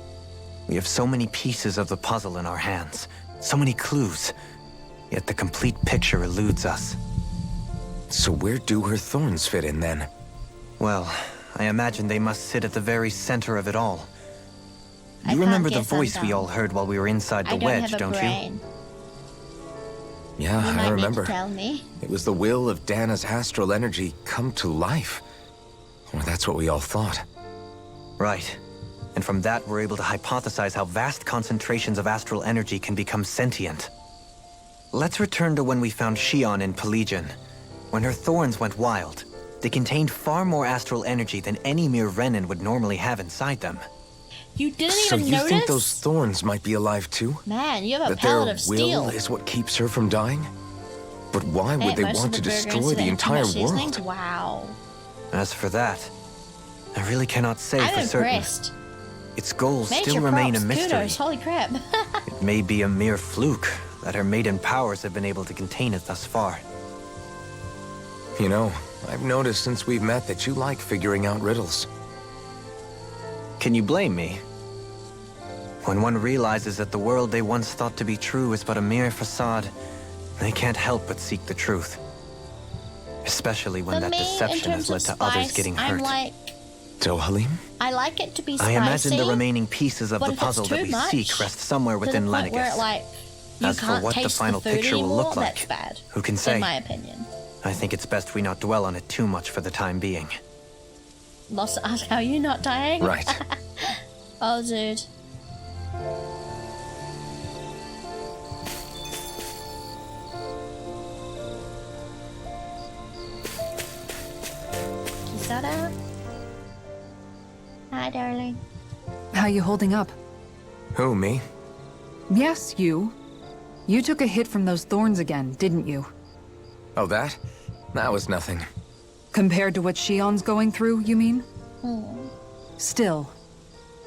Speaker 7: We have so many pieces of the puzzle in our hands, so many clues, yet the complete picture eludes us.
Speaker 4: So where do her thorns fit in then?
Speaker 7: Well, I imagine they must sit at the very center of it all.
Speaker 1: I
Speaker 7: You
Speaker 1: can't
Speaker 7: remember the
Speaker 1: guess, I'm
Speaker 7: voice we
Speaker 1: dumb.
Speaker 7: all heard while we were inside the
Speaker 1: I don't
Speaker 7: wedge,
Speaker 1: have a
Speaker 7: don't you?
Speaker 1: brain.
Speaker 4: Yeah,
Speaker 1: You
Speaker 4: I
Speaker 1: might
Speaker 4: remember.
Speaker 1: need to tell me.
Speaker 4: It was the will of Dana's astral energy come to life. Or that's what we all thought.
Speaker 7: Right. And from that, we're able to hypothesize how vast concentrations of astral energy can become sentient. Let's return to when we found Shion in Pelagian. When her thorns went wild, they contained far more astral energy than any mere Renin would normally have inside them.
Speaker 1: You didn't
Speaker 4: So
Speaker 1: even
Speaker 4: you
Speaker 1: notice?
Speaker 4: think those thorns might be alive too?
Speaker 1: Man, you have a
Speaker 4: That their
Speaker 1: palette of steel.
Speaker 4: will is what keeps her from dying? But why would
Speaker 1: Ate
Speaker 4: they
Speaker 1: most
Speaker 4: want
Speaker 1: of
Speaker 4: to
Speaker 1: the burger
Speaker 4: destroy
Speaker 1: into
Speaker 4: the
Speaker 1: too
Speaker 4: entire
Speaker 1: much seasoning?
Speaker 4: world?
Speaker 1: Wow.
Speaker 7: As for that, I really cannot say
Speaker 1: I'm
Speaker 7: for certain.
Speaker 1: impressed.
Speaker 7: Its goals
Speaker 1: Major
Speaker 7: still remain a
Speaker 1: props,
Speaker 7: mystery.
Speaker 1: kudos, holy crap.
Speaker 7: It may be a mere fluke that her maiden powers have been able to contain it thus far.
Speaker 4: You know, I've noticed since we've met that you like figuring out riddles.
Speaker 7: Can you blame me? When one realizes that the world they once thought to be true is but a mere facade, they can't help but seek the truth. Especially when
Speaker 1: For
Speaker 7: that
Speaker 1: me, in
Speaker 7: deception has
Speaker 1: terms
Speaker 7: led
Speaker 1: of
Speaker 7: to others
Speaker 1: spice,
Speaker 7: getting
Speaker 1: I'm
Speaker 7: hurt.
Speaker 1: like,
Speaker 4: So, Halim?
Speaker 1: I like it to be spicy.
Speaker 7: I imagine the remaining pieces of
Speaker 1: but
Speaker 7: the
Speaker 1: if it's
Speaker 7: puzzle that
Speaker 1: too
Speaker 7: we
Speaker 1: much,
Speaker 7: seek rest somewhere
Speaker 1: to the
Speaker 7: within
Speaker 1: point where
Speaker 7: Lenegis.
Speaker 1: like, you
Speaker 7: As for
Speaker 1: can't
Speaker 7: what the
Speaker 1: taste
Speaker 7: final
Speaker 1: food
Speaker 7: picture will
Speaker 1: anymore,
Speaker 7: look like,
Speaker 1: that's bad.
Speaker 7: who can say?
Speaker 1: In my opinion.
Speaker 7: I think it's best we not dwell on it too much for the time being.
Speaker 1: Lost to ask how you not dying?
Speaker 4: Right.
Speaker 1: Oh, dude. Kisara? Hi, darling.
Speaker 8: How you holding up?
Speaker 4: Who, me?
Speaker 8: Yes, you. You took a hit from those thorns again, didn't you?
Speaker 4: Oh, that? That was nothing.
Speaker 8: Compared to what Shion's going through, you mean? Still,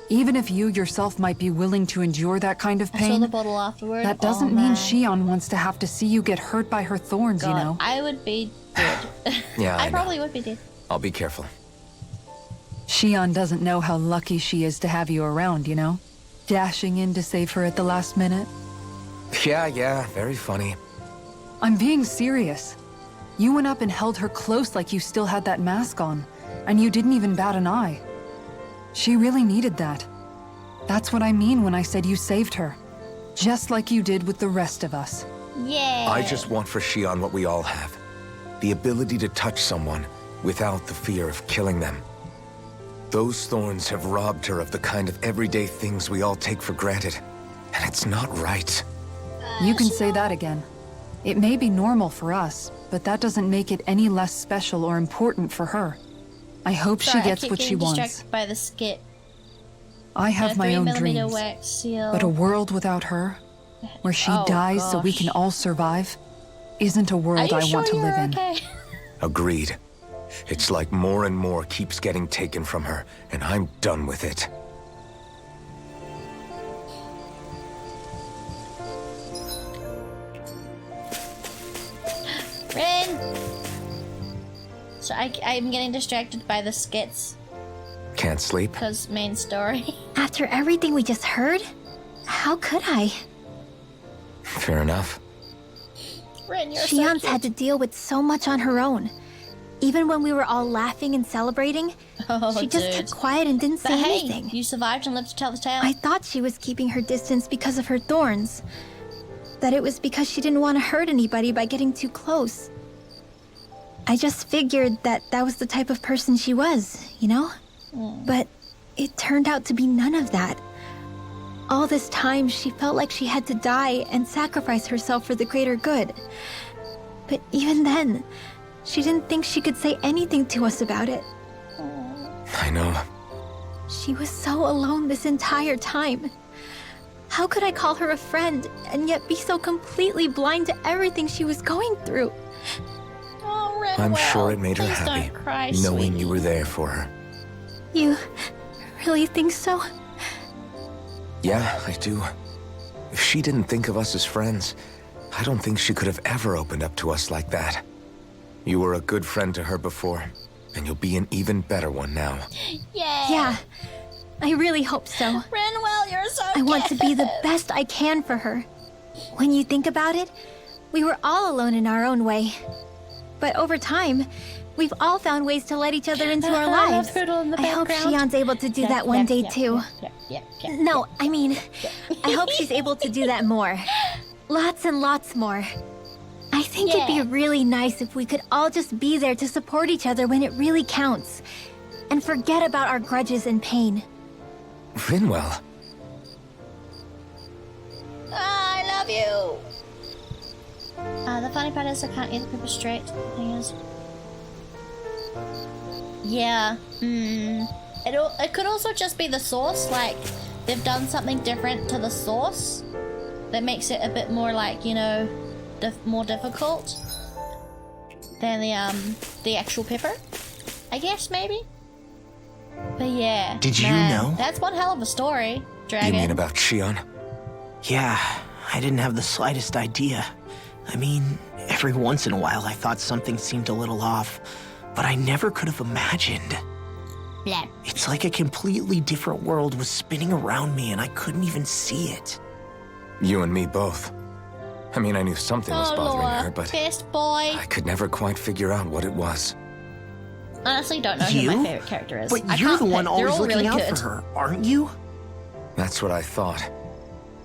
Speaker 8: even if you yourself might be willing to endure that kind of
Speaker 1: I saw the
Speaker 8: pain,
Speaker 1: bottle afterward.
Speaker 8: that doesn't
Speaker 1: Oh,
Speaker 8: mean
Speaker 1: man.
Speaker 8: Shion wants to have to see you get hurt by her thorns,
Speaker 1: God,
Speaker 8: you know?
Speaker 1: I would be dead.
Speaker 4: Yeah, I know.
Speaker 1: probably would be dead.
Speaker 4: I'll be careful.
Speaker 8: Shion doesn't know how lucky she is to have you around, you know? Dashing in to save her at the last minute.
Speaker 4: Yeah, very funny.
Speaker 8: I'm being serious. You went up and held her close like you still had that mask on, and you didn't even bat an eye. She really needed that. That's what I mean when I said you saved her. Just like you did with the rest of us.
Speaker 1: Yeah.
Speaker 4: I just want for Shion what we all have. The ability to touch someone without the fear of killing them. Those thorns have robbed her of the kind of everyday things we all take for granted. And it's not right.
Speaker 8: You can say that again. It may be normal for us, but that doesn't make it any less special or important for her. I hope
Speaker 1: Sorry,
Speaker 8: she gets
Speaker 1: I keep
Speaker 8: what she
Speaker 1: getting
Speaker 8: wants.
Speaker 1: distracted by the skit.
Speaker 8: I have my own
Speaker 1: 3mm
Speaker 8: dreams,
Speaker 1: wax seal.
Speaker 8: but a world without her, where she
Speaker 1: Oh,
Speaker 8: dies so we can
Speaker 1: gosh.
Speaker 8: all survive, isn't a
Speaker 1: Are
Speaker 8: world
Speaker 1: you
Speaker 8: I
Speaker 1: sure
Speaker 8: want to
Speaker 1: you're
Speaker 8: live in.
Speaker 1: okay?
Speaker 4: Agreed. It's like more and more keeps getting taken from her, and I'm done with it.
Speaker 1: Rin! So I'm getting distracted by the skits,
Speaker 4: Can't sleep?
Speaker 1: because main story.
Speaker 2: After everything we just heard, how could I?
Speaker 4: Fair enough.
Speaker 1: Rin, you're so
Speaker 2: Shion's
Speaker 1: cute.
Speaker 2: had to deal with so much on her own. Even when we were all laughing and celebrating,
Speaker 1: Oh,
Speaker 2: she just
Speaker 1: dude.
Speaker 2: kept quiet and didn't
Speaker 1: But
Speaker 2: say
Speaker 1: hey,
Speaker 2: anything.
Speaker 1: you survived and lived to tell the tale.
Speaker 2: I thought she was keeping her distance because of her thorns. That it was because she didn't want to hurt anybody by getting too close. I just figured that that was the type of person she was, you know? But it turned out to be none of that. All this time, she felt like she had to die and sacrifice herself for the greater good. But even then, she didn't think she could say anything to us about it.
Speaker 4: I know.
Speaker 2: She was so alone this entire time. How could I call her a friend and yet be so completely blind to everything she was going through?
Speaker 1: Oh, Rin,
Speaker 4: I'm
Speaker 1: well,
Speaker 4: sure it made her
Speaker 1: please
Speaker 4: happy,
Speaker 1: don't cry,
Speaker 4: knowing
Speaker 1: sweetie.
Speaker 4: you were there for her.
Speaker 2: You really think so?
Speaker 4: Yeah, I do. If she didn't think of us as friends, I don't think she could have ever opened up to us like that. You were a good friend to her before, and you'll be an even better one now.
Speaker 1: Yeah.
Speaker 2: Yeah, I really hope so.
Speaker 1: Renwell, you're so
Speaker 2: I want to be the
Speaker 1: good.
Speaker 2: best I can for her. When you think about it, we were all alone in our own way. But over time, we've all found ways to let each other into our
Speaker 1: I love
Speaker 2: lives.
Speaker 1: Poodle in the
Speaker 2: I hope
Speaker 1: background.
Speaker 2: Shion's able to do
Speaker 1: Yep,
Speaker 2: that one
Speaker 1: yep,
Speaker 2: day
Speaker 1: yep,
Speaker 2: too.
Speaker 1: yep,
Speaker 2: No, I mean, I hope she's able to do that more. Lots and lots more. I think it'd be
Speaker 1: Yeah.
Speaker 2: really nice if we could all just be there to support each other when it really counts. And forget about our grudges and pain.
Speaker 4: Rinwell,
Speaker 1: I love you. The funny part is I can't get the paper straight. The thing is, yeah. It could also just be the source. Like they've done something different to the source that makes it a bit more like, you know, more difficult than the actual pepper. I guess maybe. But yeah.
Speaker 3: Did you
Speaker 1: man,
Speaker 3: know?
Speaker 1: That's one hell of a story, Dragon.
Speaker 4: You mean about Shion?
Speaker 3: Yeah, I didn't have the slightest idea. I mean, every once in a while I thought something seemed a little off, but I never could have imagined.
Speaker 1: Yeah.
Speaker 3: It's like a completely different world was spinning around me and I couldn't even see it.
Speaker 4: You and me both. I mean, I knew something was bothering
Speaker 1: Laura,
Speaker 4: her, but
Speaker 1: best boy.
Speaker 4: I could never quite figure out what it was.
Speaker 1: Honestly, don't know
Speaker 3: You?
Speaker 1: who my favorite character is.
Speaker 3: But
Speaker 1: I
Speaker 3: you're
Speaker 1: can't
Speaker 3: the one
Speaker 1: pick. They're
Speaker 3: always
Speaker 1: all
Speaker 3: looking
Speaker 1: really
Speaker 3: out
Speaker 1: good.
Speaker 3: for her, aren't you?
Speaker 4: That's what I thought.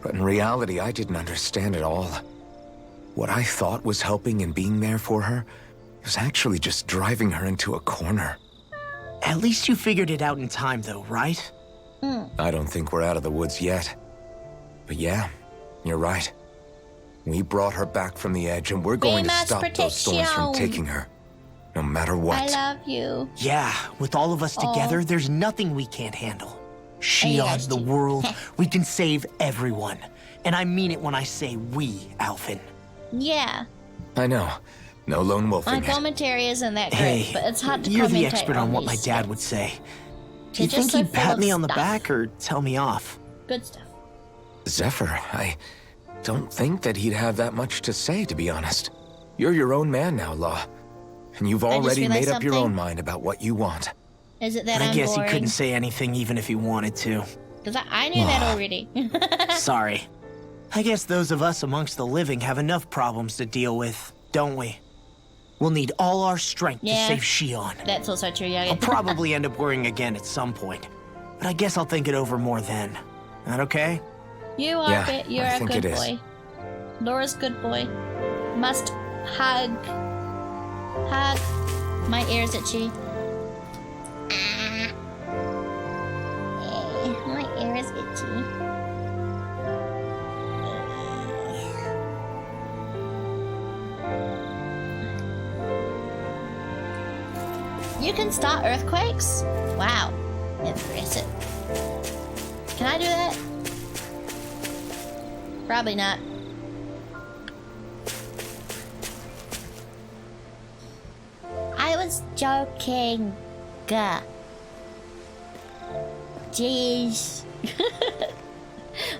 Speaker 4: But in reality, I didn't understand it all. What I thought was helping and being there for her was actually just driving her into a corner.
Speaker 3: At least you figured it out in time, though, right?
Speaker 4: I don't think we're out of the woods yet. But yeah, you're right. We brought her back from the edge, and we're going to
Speaker 1: must
Speaker 4: stop those thorns from
Speaker 1: protection.
Speaker 4: taking her. No matter what.
Speaker 1: I love you.
Speaker 3: Yeah, with all of us together, there's nothing we can't handle. Shion, the world, we can save everyone. And I mean it when I say we, Alphen.
Speaker 1: Yeah.
Speaker 4: I know. No lone wolf
Speaker 1: My
Speaker 4: in it.
Speaker 1: commentary isn't that great,
Speaker 3: Hey,
Speaker 1: but it's hard to
Speaker 3: you're the
Speaker 1: commentate
Speaker 3: expert on what my
Speaker 1: these
Speaker 3: dad
Speaker 1: things.
Speaker 3: would say. Do you
Speaker 1: They're just
Speaker 3: think
Speaker 1: so
Speaker 3: he'd
Speaker 1: full
Speaker 3: pat
Speaker 1: of
Speaker 3: me on the
Speaker 1: stuff.
Speaker 3: back or tell me off?
Speaker 1: Good stuff.
Speaker 4: Zephyr, I don't think that he'd have that much to say, to be honest. You're your own man now, Law. And you've
Speaker 1: I just
Speaker 4: already
Speaker 1: realized
Speaker 4: made up your
Speaker 1: something.
Speaker 4: own mind about what you want.
Speaker 1: Is it that
Speaker 3: I
Speaker 1: I'm
Speaker 3: guess
Speaker 1: boring?
Speaker 3: he couldn't say anything even if he wanted to.
Speaker 1: Because I knew that already.
Speaker 3: Sorry. I guess those of us amongst the living have enough problems to deal with, don't we? We'll need all our strength
Speaker 1: Yeah.
Speaker 3: to save Shion.
Speaker 1: That's also true,
Speaker 3: I'll
Speaker 1: Yogi.
Speaker 3: probably end up worrying again at some point. But I guess I'll think it over more then. That okay?
Speaker 1: You are
Speaker 4: Yeah,
Speaker 1: you're
Speaker 4: I
Speaker 1: a
Speaker 4: think
Speaker 1: good
Speaker 4: it is.
Speaker 1: boy. Laura's good boy. Must hug. Hug. My ear's itchy. My ear is itchy. You can start earthquakes? Wow. Impressive. Can I do that? Probably not. I was joking. Gah. Jeez.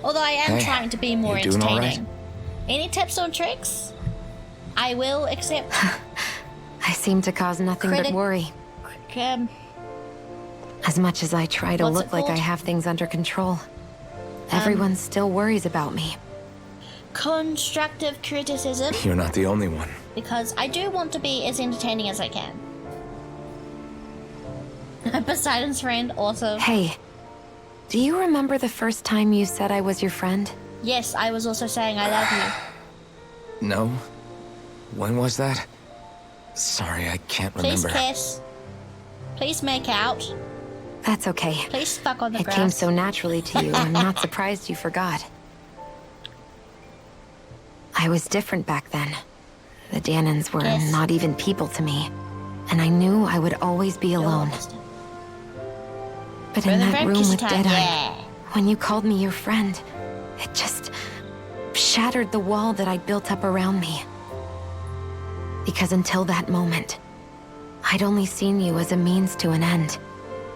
Speaker 1: Although I am
Speaker 4: Hey,
Speaker 1: trying to be more
Speaker 4: you doing all right?
Speaker 1: entertaining. Any tips or tricks? I will accept.
Speaker 5: I seem to cause nothing
Speaker 1: Critic-
Speaker 5: but worry. As much as I try to
Speaker 1: What's
Speaker 5: look
Speaker 1: it
Speaker 5: like I
Speaker 1: called?
Speaker 5: have things under control, everyone still worries about me.
Speaker 1: Constructive criticism,
Speaker 4: You're not the only one.
Speaker 1: because I do want to be as entertaining as I can. Poseidon's friend also.
Speaker 5: Hey, do you remember the first time you said I was your friend?
Speaker 1: Yes, I was also saying I love you.
Speaker 4: No? When was that? Sorry, I can't
Speaker 1: Please
Speaker 4: remember.
Speaker 1: kiss. Please make out.
Speaker 5: That's okay.
Speaker 1: Please fuck on the
Speaker 5: It
Speaker 1: grass.
Speaker 5: came so naturally to you, I'm not surprised you forgot. I was different back then. The Danans were
Speaker 1: Yes.
Speaker 5: not even people to me, and I knew I would always be
Speaker 1: You'll
Speaker 5: alone.
Speaker 1: understand.
Speaker 5: But in
Speaker 1: Brother
Speaker 5: that
Speaker 1: friend
Speaker 5: room
Speaker 1: kiss
Speaker 5: with
Speaker 1: time,
Speaker 5: Deadeye,
Speaker 1: yeah.
Speaker 5: when you called me your friend, it just shattered the wall that I'd built up around me. Because until that moment, I'd only seen you as a means to an end.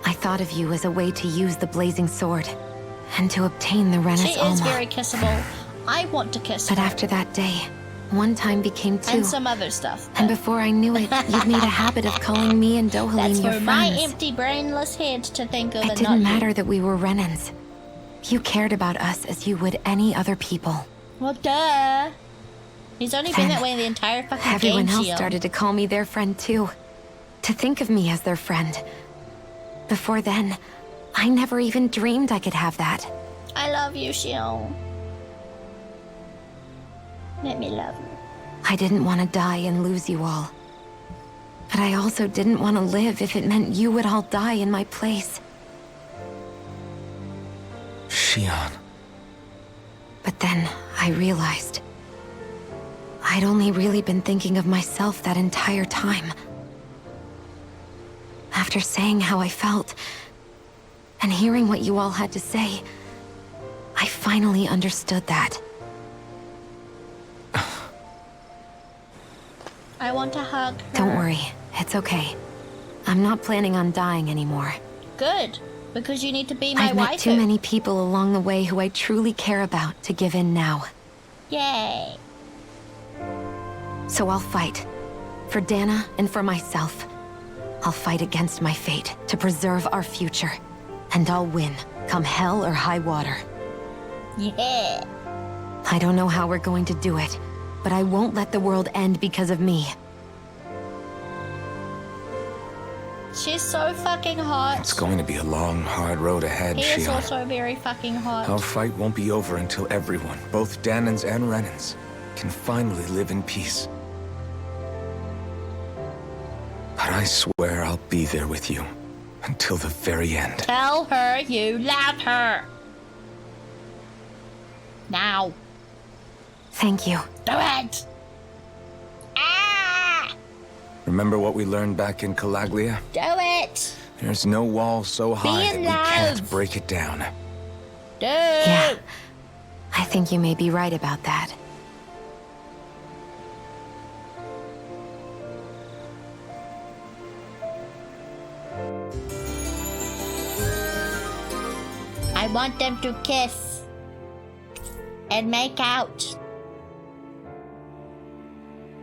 Speaker 5: I thought of you as a way to use the blazing sword and to obtain the Renis
Speaker 1: She is
Speaker 5: Alma.
Speaker 1: very kissable. I want to kiss
Speaker 5: But
Speaker 1: her.
Speaker 5: after that day, one time became two.
Speaker 1: And some other stuff.
Speaker 5: And before I knew it, you'd made a habit of calling me and
Speaker 1: That's
Speaker 5: Dohalim your
Speaker 1: for my
Speaker 5: friends.
Speaker 1: empty, brainless head to think of
Speaker 5: It
Speaker 1: and not
Speaker 5: didn't
Speaker 1: you.
Speaker 5: matter that we were Renans. You cared about us as you would any other people.
Speaker 1: Well, duh. He's only been
Speaker 5: Then
Speaker 1: that way the entire fucking
Speaker 5: Everyone
Speaker 1: game,
Speaker 5: else
Speaker 1: Shion.
Speaker 5: started to call me their friend too. To think of me as their friend. Before then, I never even dreamed I could have that.
Speaker 1: I love you, Shion. Let me love you.
Speaker 5: I didn't want to die and lose you all. But I also didn't want to live if it meant you would all die in my place.
Speaker 4: Shion.
Speaker 5: But then I realized I'd only really been thinking of myself that entire time. After saying how I felt and hearing what you all had to say, I finally understood that.
Speaker 1: I want to hug her.
Speaker 5: Don't worry, it's okay. I'm not planning on dying anymore.
Speaker 1: Good, because you need to be my
Speaker 5: I've met
Speaker 1: wife.
Speaker 5: too many people along the way who I truly care about to give in now.
Speaker 1: Yay.
Speaker 5: So I'll fight. For Dana and for myself. I'll fight against my fate to preserve our future. And I'll win, come hell or high water.
Speaker 1: Yeah.
Speaker 5: I don't know how we're going to do it, but I won't let the world end because of me.
Speaker 1: She's so fucking hot.
Speaker 4: It's going to be a long, hard road ahead,
Speaker 1: He is
Speaker 4: Shion.
Speaker 1: also very fucking hot.
Speaker 4: Our fight won't be over until everyone, both Danans and Renans, can finally live in peace. But I swear I'll be there with you until the very end.
Speaker 1: Tell her you love her. Now.
Speaker 5: Thank you.
Speaker 1: Do it. Ah!
Speaker 4: Remember what we learned back in Calaglia?
Speaker 1: Do it.
Speaker 4: There's no wall so high that
Speaker 1: in
Speaker 4: we can't
Speaker 1: love.
Speaker 4: break it down.
Speaker 1: Do.
Speaker 5: Yeah, I think you may be right about that.
Speaker 1: I want them to kiss. And make out.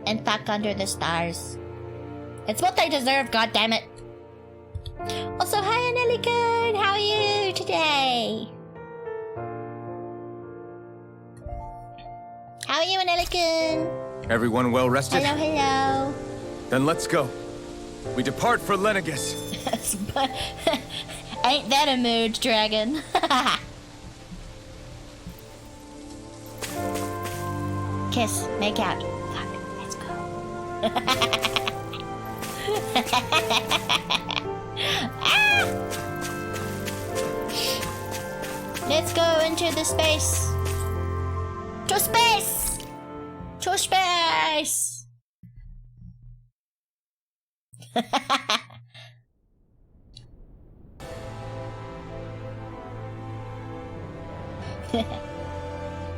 Speaker 1: And fuck under the stars. It's what they deserve, goddammit. Also, hi Annelican, how are you today? How are you, Annelican?
Speaker 4: Everyone well rested?
Speaker 1: Hello, hello.
Speaker 4: Then let's go. We depart for Lenegus.
Speaker 1: Ain't that a mood, dragon? Kiss, make out. Fuck, let's go. Ah! Let's go into the space. To space! To space!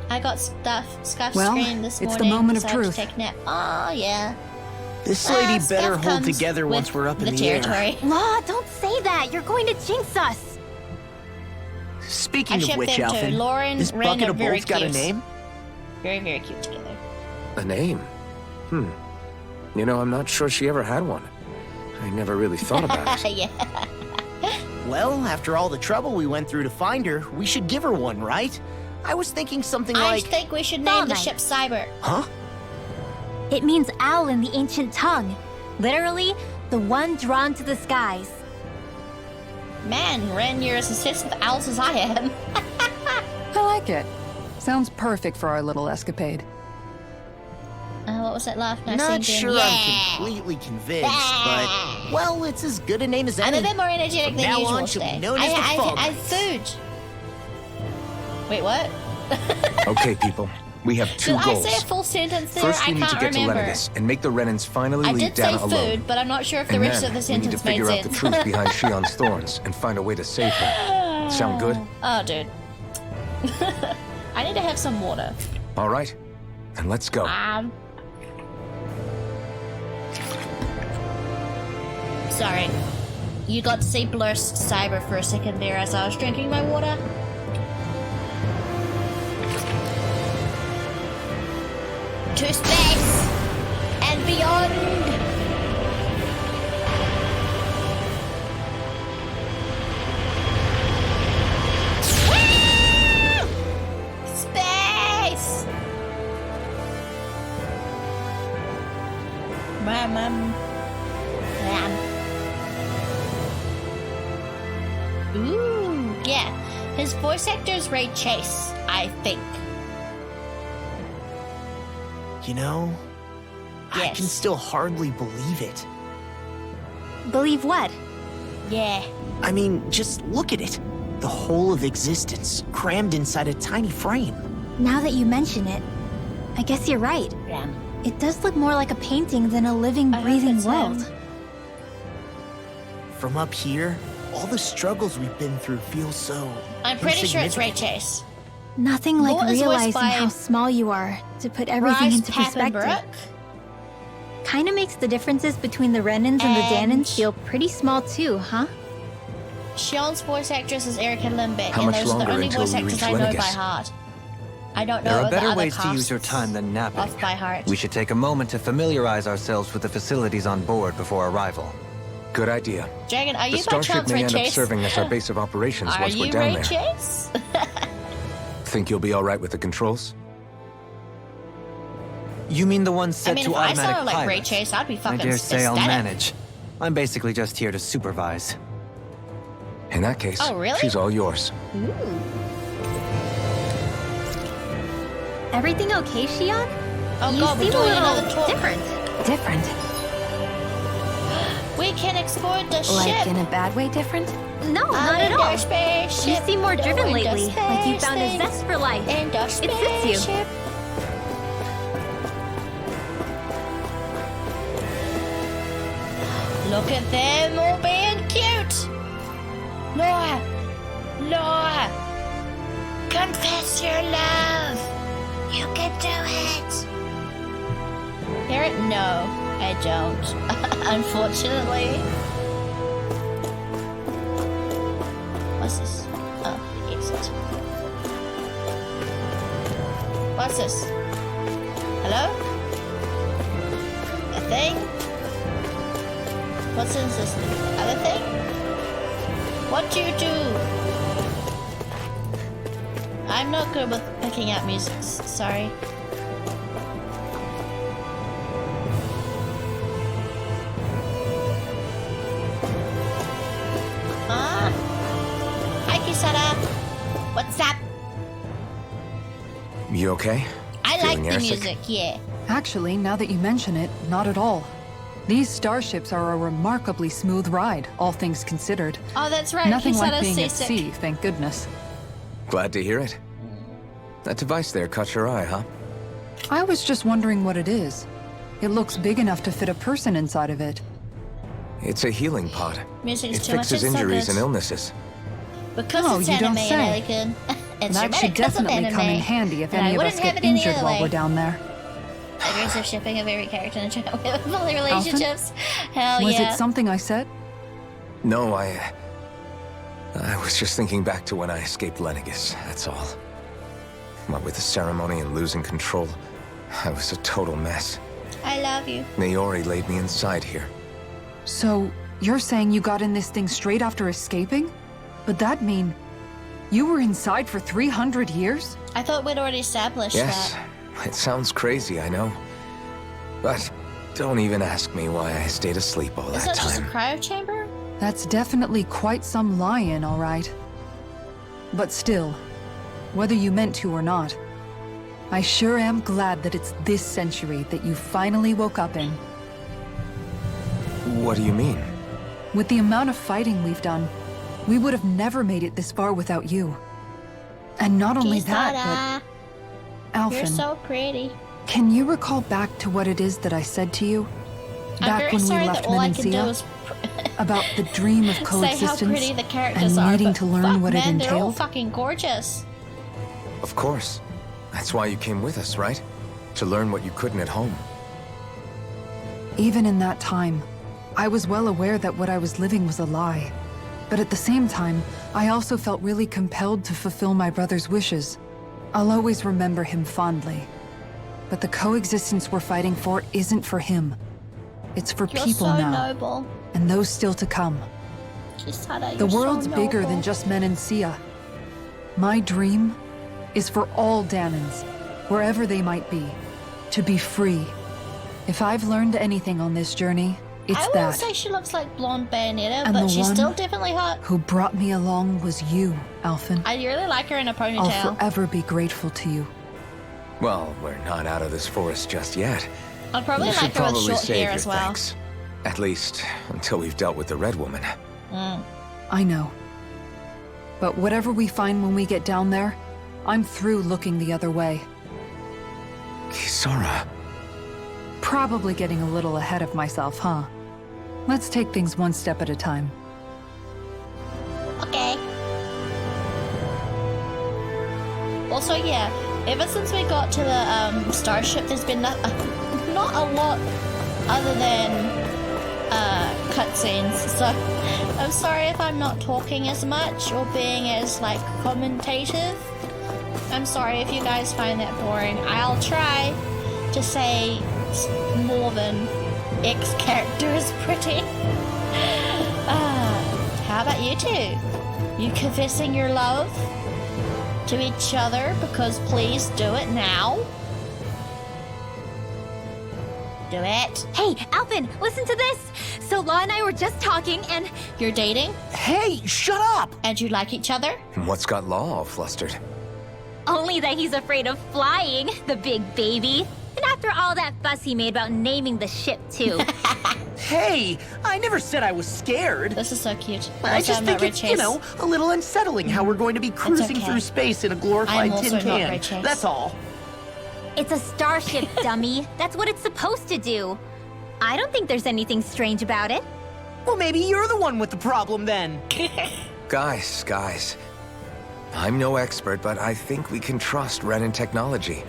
Speaker 1: I got scuffed
Speaker 8: Well,
Speaker 1: screen this
Speaker 8: it's
Speaker 1: morning.
Speaker 8: the moment of
Speaker 1: so I had to
Speaker 8: truth.
Speaker 1: take a nap. Oh yeah.
Speaker 9: This lady
Speaker 1: Stuff
Speaker 9: better hold
Speaker 1: comes
Speaker 9: together
Speaker 1: with
Speaker 9: once we're up in the
Speaker 1: territory.
Speaker 2: Law, don't say that. You're going to jinx us.
Speaker 9: air. Speaking
Speaker 1: I
Speaker 9: of
Speaker 1: shipped
Speaker 9: which,
Speaker 1: them to
Speaker 9: Alphen,
Speaker 1: Lauren,
Speaker 9: this
Speaker 1: Ren
Speaker 9: bucket
Speaker 1: are
Speaker 9: of
Speaker 1: very
Speaker 9: bolts got a
Speaker 1: cute.
Speaker 9: name?
Speaker 1: Very, very cute together.
Speaker 4: A name? You know, I'm not sure she ever had one. I never really thought about it.
Speaker 1: Yeah.
Speaker 9: Well, after all the trouble we went through to find her, we should give her one, right? I was thinking something
Speaker 1: I
Speaker 9: like...
Speaker 1: think we should name the
Speaker 2: Starlight.
Speaker 1: ship Cyber.
Speaker 9: Huh?
Speaker 2: It means owl in the ancient tongue. Literally, the one drawn to the skies.
Speaker 1: Man, Ren, you're as obsessed with owls as I am.
Speaker 8: I like it. Sounds perfect for our little escapade.
Speaker 1: What was that laugh? No,
Speaker 9: Not
Speaker 1: singing.
Speaker 9: sure
Speaker 1: Yeah.
Speaker 9: I'm completely convinced, but... Well, it's as good a name as
Speaker 1: I'm
Speaker 9: any.
Speaker 1: a bit more energetic
Speaker 9: From
Speaker 1: than
Speaker 9: now
Speaker 1: usual
Speaker 9: on, she'll be
Speaker 1: today.
Speaker 9: known as the Fog
Speaker 1: I have food. Wait, what?
Speaker 4: Okay, people. We have two
Speaker 1: Did
Speaker 4: goals.
Speaker 1: I say a full sentence there?
Speaker 4: First,
Speaker 1: I
Speaker 4: we need
Speaker 1: can't
Speaker 4: to get
Speaker 1: remember.
Speaker 4: to Lenegus and make the Renans finally
Speaker 1: I
Speaker 4: leave
Speaker 1: did say
Speaker 4: Dana alone.
Speaker 1: food, but I'm not sure if the
Speaker 4: And
Speaker 1: rest
Speaker 4: then
Speaker 1: of the
Speaker 4: we need to
Speaker 1: sentence made
Speaker 4: figure out
Speaker 1: sense.
Speaker 4: the truth behind Shion's thorns and find a way to save her. Sound good?
Speaker 1: Oh, dude. I need to have some water.
Speaker 4: All right. Then let's go.
Speaker 1: Sorry. You got to see Blurst Cyber for a second there as I was drinking my water. To space and beyond. Woo! Space. Ooh, yeah. His voice actor's Ray Chase, I think.
Speaker 9: You know, I
Speaker 1: Yes.
Speaker 9: can still hardly believe it.
Speaker 2: Believe what?
Speaker 1: Yeah.
Speaker 9: I mean, just look at it. The whole of existence, crammed inside a tiny frame.
Speaker 2: Now that you mention it, I guess you're right.
Speaker 1: Yeah.
Speaker 2: It does look more like a painting than a living,
Speaker 1: I hope
Speaker 2: breathing
Speaker 1: it's
Speaker 2: world.
Speaker 1: him.
Speaker 9: From up here, all the struggles we've been through feel so
Speaker 1: I'm pretty sure it's Ray
Speaker 9: insignificant.
Speaker 1: Chase.
Speaker 2: Nothing like
Speaker 1: Lore is voiced
Speaker 2: realizing
Speaker 1: by
Speaker 2: how small you are to put everything
Speaker 1: Bryce
Speaker 2: into perspective.
Speaker 1: Papenbrook.
Speaker 2: Kinda makes the differences between the Renans and the
Speaker 1: And-
Speaker 2: Danans feel pretty small too, huh?
Speaker 1: Shion's voice actress is Erica Limbeck,
Speaker 4: How
Speaker 1: and
Speaker 4: much
Speaker 1: those are the
Speaker 4: longer
Speaker 1: only
Speaker 4: until
Speaker 1: voice
Speaker 4: we
Speaker 1: actors
Speaker 4: reach
Speaker 1: I know by
Speaker 4: Lenegus?
Speaker 1: heart. I don't know
Speaker 7: There are
Speaker 1: the
Speaker 7: better
Speaker 1: other
Speaker 7: ways to use your
Speaker 1: casts
Speaker 7: time than napping.
Speaker 1: off by heart.
Speaker 7: We should take a moment to familiarize ourselves with the facilities on board before arrival.
Speaker 4: Good idea.
Speaker 1: Dragon, are
Speaker 4: The
Speaker 1: you by
Speaker 4: starship
Speaker 1: chance
Speaker 4: may
Speaker 1: Ray
Speaker 4: end up
Speaker 1: Chase?
Speaker 4: serving as our base of operations
Speaker 1: Are
Speaker 4: once we're
Speaker 1: you
Speaker 4: down
Speaker 1: Ray
Speaker 4: there.
Speaker 1: Chase?
Speaker 4: Think you'll be all right with the controls?
Speaker 7: You mean the one set
Speaker 1: I mean,
Speaker 7: to
Speaker 1: if I
Speaker 7: automatic
Speaker 1: saw like
Speaker 7: pilot?
Speaker 1: Ray Chase, I'd be
Speaker 7: I
Speaker 1: fucking
Speaker 7: dare say I'll
Speaker 1: ecstatic.
Speaker 7: manage. I'm basically just here to supervise.
Speaker 4: In that case,
Speaker 1: Oh, really?
Speaker 4: she's all yours.
Speaker 2: Everything okay, Shion?
Speaker 1: Oh
Speaker 2: You
Speaker 1: god, we're
Speaker 2: seem a
Speaker 1: doing
Speaker 2: little
Speaker 1: another talk.
Speaker 2: different.
Speaker 5: Different.
Speaker 1: We can exploit the
Speaker 5: Like
Speaker 1: ship.
Speaker 5: in a bad way different?
Speaker 2: No, not at
Speaker 1: In
Speaker 2: all.
Speaker 1: the spaceship.
Speaker 2: You seem more driven
Speaker 1: Doing the
Speaker 2: lately, like you
Speaker 1: space
Speaker 2: found a
Speaker 1: thing.
Speaker 2: zest for life.
Speaker 1: In the
Speaker 2: It fits you.
Speaker 1: spaceship. Look at them all being cute. Laura, Laura, confess your love. You can do it. Hear it? No, I don't. Unfortunately. What's this? Oh, exit. What's this? Hello? A thing? What's in this other thing? What do you do? I'm not good with picking out music. Sorry. Hi, Kisara. What's up?
Speaker 4: You okay?
Speaker 1: I like
Speaker 4: Feeling
Speaker 1: the
Speaker 4: airsick?
Speaker 1: music, yeah.
Speaker 8: Actually, now that you mention it, not at all. These starships are a remarkably smooth ride, all things considered.
Speaker 1: Oh, that's right.
Speaker 8: Nothing like
Speaker 1: Kisara's
Speaker 8: being at
Speaker 1: seasick.
Speaker 8: sea, thank goodness.
Speaker 4: Glad to hear it. That device there caught your eye, huh?
Speaker 8: I was just wondering what it is. It looks big enough to fit a person inside of it.
Speaker 4: It's a healing pod.
Speaker 1: Music is
Speaker 4: It
Speaker 1: too much.
Speaker 4: fixes
Speaker 1: It's so
Speaker 4: injuries
Speaker 1: good.
Speaker 4: and illnesses.
Speaker 1: Because
Speaker 8: Oh,
Speaker 1: it's
Speaker 8: you don't
Speaker 1: anime
Speaker 8: say.
Speaker 1: and it's
Speaker 8: That should
Speaker 1: dramatic 'cause of
Speaker 8: definitely come in
Speaker 1: anime.
Speaker 8: handy if
Speaker 1: And I
Speaker 8: any of us
Speaker 1: wouldn't have
Speaker 8: get
Speaker 1: it any
Speaker 8: injured
Speaker 1: other
Speaker 8: while
Speaker 1: way.
Speaker 8: we're down there.
Speaker 1: Aggressive shipping of every character in the channel with all the relationships. Hell
Speaker 8: Was
Speaker 1: yeah.
Speaker 8: it something I said?
Speaker 4: No, I was just thinking back to when I escaped Lenegus, that's all. What with the ceremony and losing control, I was a total mess.
Speaker 1: I love you.
Speaker 4: Naori laid me inside here.
Speaker 8: So, you're saying you got in this thing straight after escaping? But that mean you were inside for 300 years?
Speaker 1: I thought we'd already established
Speaker 4: Yes,
Speaker 1: that.
Speaker 4: it sounds crazy, I know. But don't even ask me why I stayed asleep all
Speaker 1: Is
Speaker 4: that
Speaker 1: that just a
Speaker 4: time.
Speaker 1: cryo chamber?
Speaker 8: That's definitely quite some lie-in, all right. But still, whether you meant to or not, I sure am glad that it's this century that you finally woke up in.
Speaker 4: What do you mean?
Speaker 8: With the amount of fighting we've done, we would have never made it this far without you. And not only that,
Speaker 1: Kisara,
Speaker 8: but
Speaker 1: you're
Speaker 8: Alphen,
Speaker 1: so pretty.
Speaker 8: can you recall back to what it is that I said to you?
Speaker 1: I'm
Speaker 8: Back
Speaker 1: very
Speaker 8: when we
Speaker 1: sorry
Speaker 8: left
Speaker 1: that all I can do
Speaker 8: Menancia?
Speaker 1: is
Speaker 8: About the dream of
Speaker 1: say how
Speaker 8: coexistence
Speaker 1: pretty the characters
Speaker 8: and
Speaker 1: are,
Speaker 8: needing
Speaker 1: but
Speaker 8: to learn
Speaker 1: fuck,
Speaker 8: what
Speaker 1: man,
Speaker 8: it
Speaker 1: they're all
Speaker 8: entailed?
Speaker 1: fucking gorgeous.
Speaker 4: Of course. That's why you came with us, right? To learn what you couldn't at home.
Speaker 8: Even in that time, I was well aware that what I was living was a lie. But at the same time, I also felt really compelled to fulfill my brother's wishes. I'll always remember him fondly. But the coexistence we're fighting for isn't for him. It's for
Speaker 1: You're
Speaker 8: people
Speaker 1: so
Speaker 8: now,
Speaker 1: noble.
Speaker 8: and those still to come.
Speaker 1: Kisara,
Speaker 8: The
Speaker 1: you're
Speaker 8: world's
Speaker 1: so
Speaker 8: bigger
Speaker 1: noble.
Speaker 8: than just Menancia. My dream is for all Danans, wherever they might be, to be free. If I've learned anything on this journey, it's
Speaker 1: I wouldn't
Speaker 8: that.
Speaker 1: say she looks like blonde Bayonetta,
Speaker 8: And
Speaker 1: but
Speaker 8: the
Speaker 1: she's
Speaker 8: one
Speaker 1: still definitely hot.
Speaker 8: Who brought me along was you, Alphen.
Speaker 1: I really like her in a
Speaker 8: I'll
Speaker 1: ponytail.
Speaker 8: forever be grateful to you.
Speaker 4: Well, we're not out of this forest just yet.
Speaker 1: I'd probably
Speaker 4: You should
Speaker 1: like her with
Speaker 4: probably
Speaker 1: short
Speaker 4: save
Speaker 1: hair
Speaker 4: your
Speaker 1: as well.
Speaker 4: thanks. At least, until we've dealt with the Red Woman.
Speaker 8: I know. But whatever we find when we get down there, I'm through looking the other way.
Speaker 4: Kisara.
Speaker 8: Probably getting a little ahead of myself, huh? Let's take things one step at a time.
Speaker 1: Okay. Also, yeah, ever since we got to the starship, there's been not a lot other than cutscenes, so I'm sorry if I'm not talking as much or being as, like, commentative. I'm sorry if you guys find that boring. I'll try to say more than X character is pretty. How about you two? You confessing your love to each other? Because please do it now. Do it.
Speaker 2: Hey, Alvin, listen to this. So Law and I were just talking and...
Speaker 1: You're dating?
Speaker 9: Hey, shut up!
Speaker 1: And you like each other?
Speaker 4: What's got Law all flustered?
Speaker 2: Only that he's afraid of flying, the big baby. And after all that fuss he made about naming the ship, too.
Speaker 9: Hey, I never said I was scared.
Speaker 1: This is so cute.
Speaker 9: I
Speaker 1: Also,
Speaker 9: just
Speaker 1: I'm
Speaker 9: think
Speaker 1: not
Speaker 9: it's,
Speaker 1: Ray
Speaker 9: you
Speaker 1: Chase.
Speaker 9: know, a little unsettling how we're going to be cruising
Speaker 1: okay.
Speaker 9: through space in a glorified
Speaker 1: I'm also
Speaker 9: tin
Speaker 1: not
Speaker 9: can.
Speaker 1: Ray Chase.
Speaker 9: That's all.
Speaker 2: It's a starship, dummy. That's what it's supposed to do. I don't think there's anything strange about it.
Speaker 9: Well, maybe you're the one with the problem then.
Speaker 4: Guys. I'm no expert, but I think we can trust Renin technology.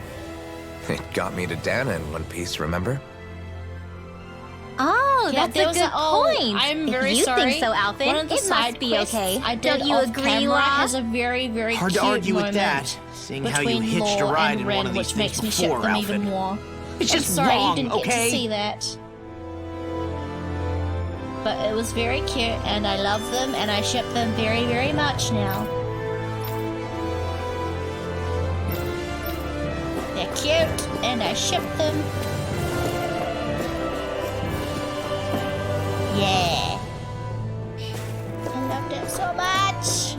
Speaker 4: It got me to Dana in one piece, remember?
Speaker 2: Oh,
Speaker 1: Yeah,
Speaker 2: that's a good point.
Speaker 1: I'm
Speaker 2: if
Speaker 1: very
Speaker 2: you
Speaker 1: sorry.
Speaker 2: think so, Alvin,
Speaker 1: One of the
Speaker 2: it
Speaker 1: side
Speaker 2: must be
Speaker 1: quests
Speaker 2: okay.
Speaker 1: I did
Speaker 2: Don't you
Speaker 1: off
Speaker 2: agree,
Speaker 1: camera
Speaker 2: Law?
Speaker 1: has a very, very
Speaker 9: Hard to
Speaker 1: cute
Speaker 9: argue with
Speaker 1: moment
Speaker 9: that, seeing how you
Speaker 1: between
Speaker 9: hitched a
Speaker 1: Law
Speaker 9: ride
Speaker 1: and
Speaker 9: in
Speaker 1: Ren,
Speaker 9: one of these
Speaker 1: which makes
Speaker 9: things
Speaker 1: me ship
Speaker 9: before,
Speaker 1: them
Speaker 9: Alvin.
Speaker 1: even more.
Speaker 9: It's
Speaker 1: I'm
Speaker 9: just
Speaker 1: sorry
Speaker 9: wrong,
Speaker 1: you didn't get
Speaker 9: okay?
Speaker 1: to see that. But it was very cute, and I love them, and I ship them very, very much now. They're cute, and I ship them. Yeah. I love them so much.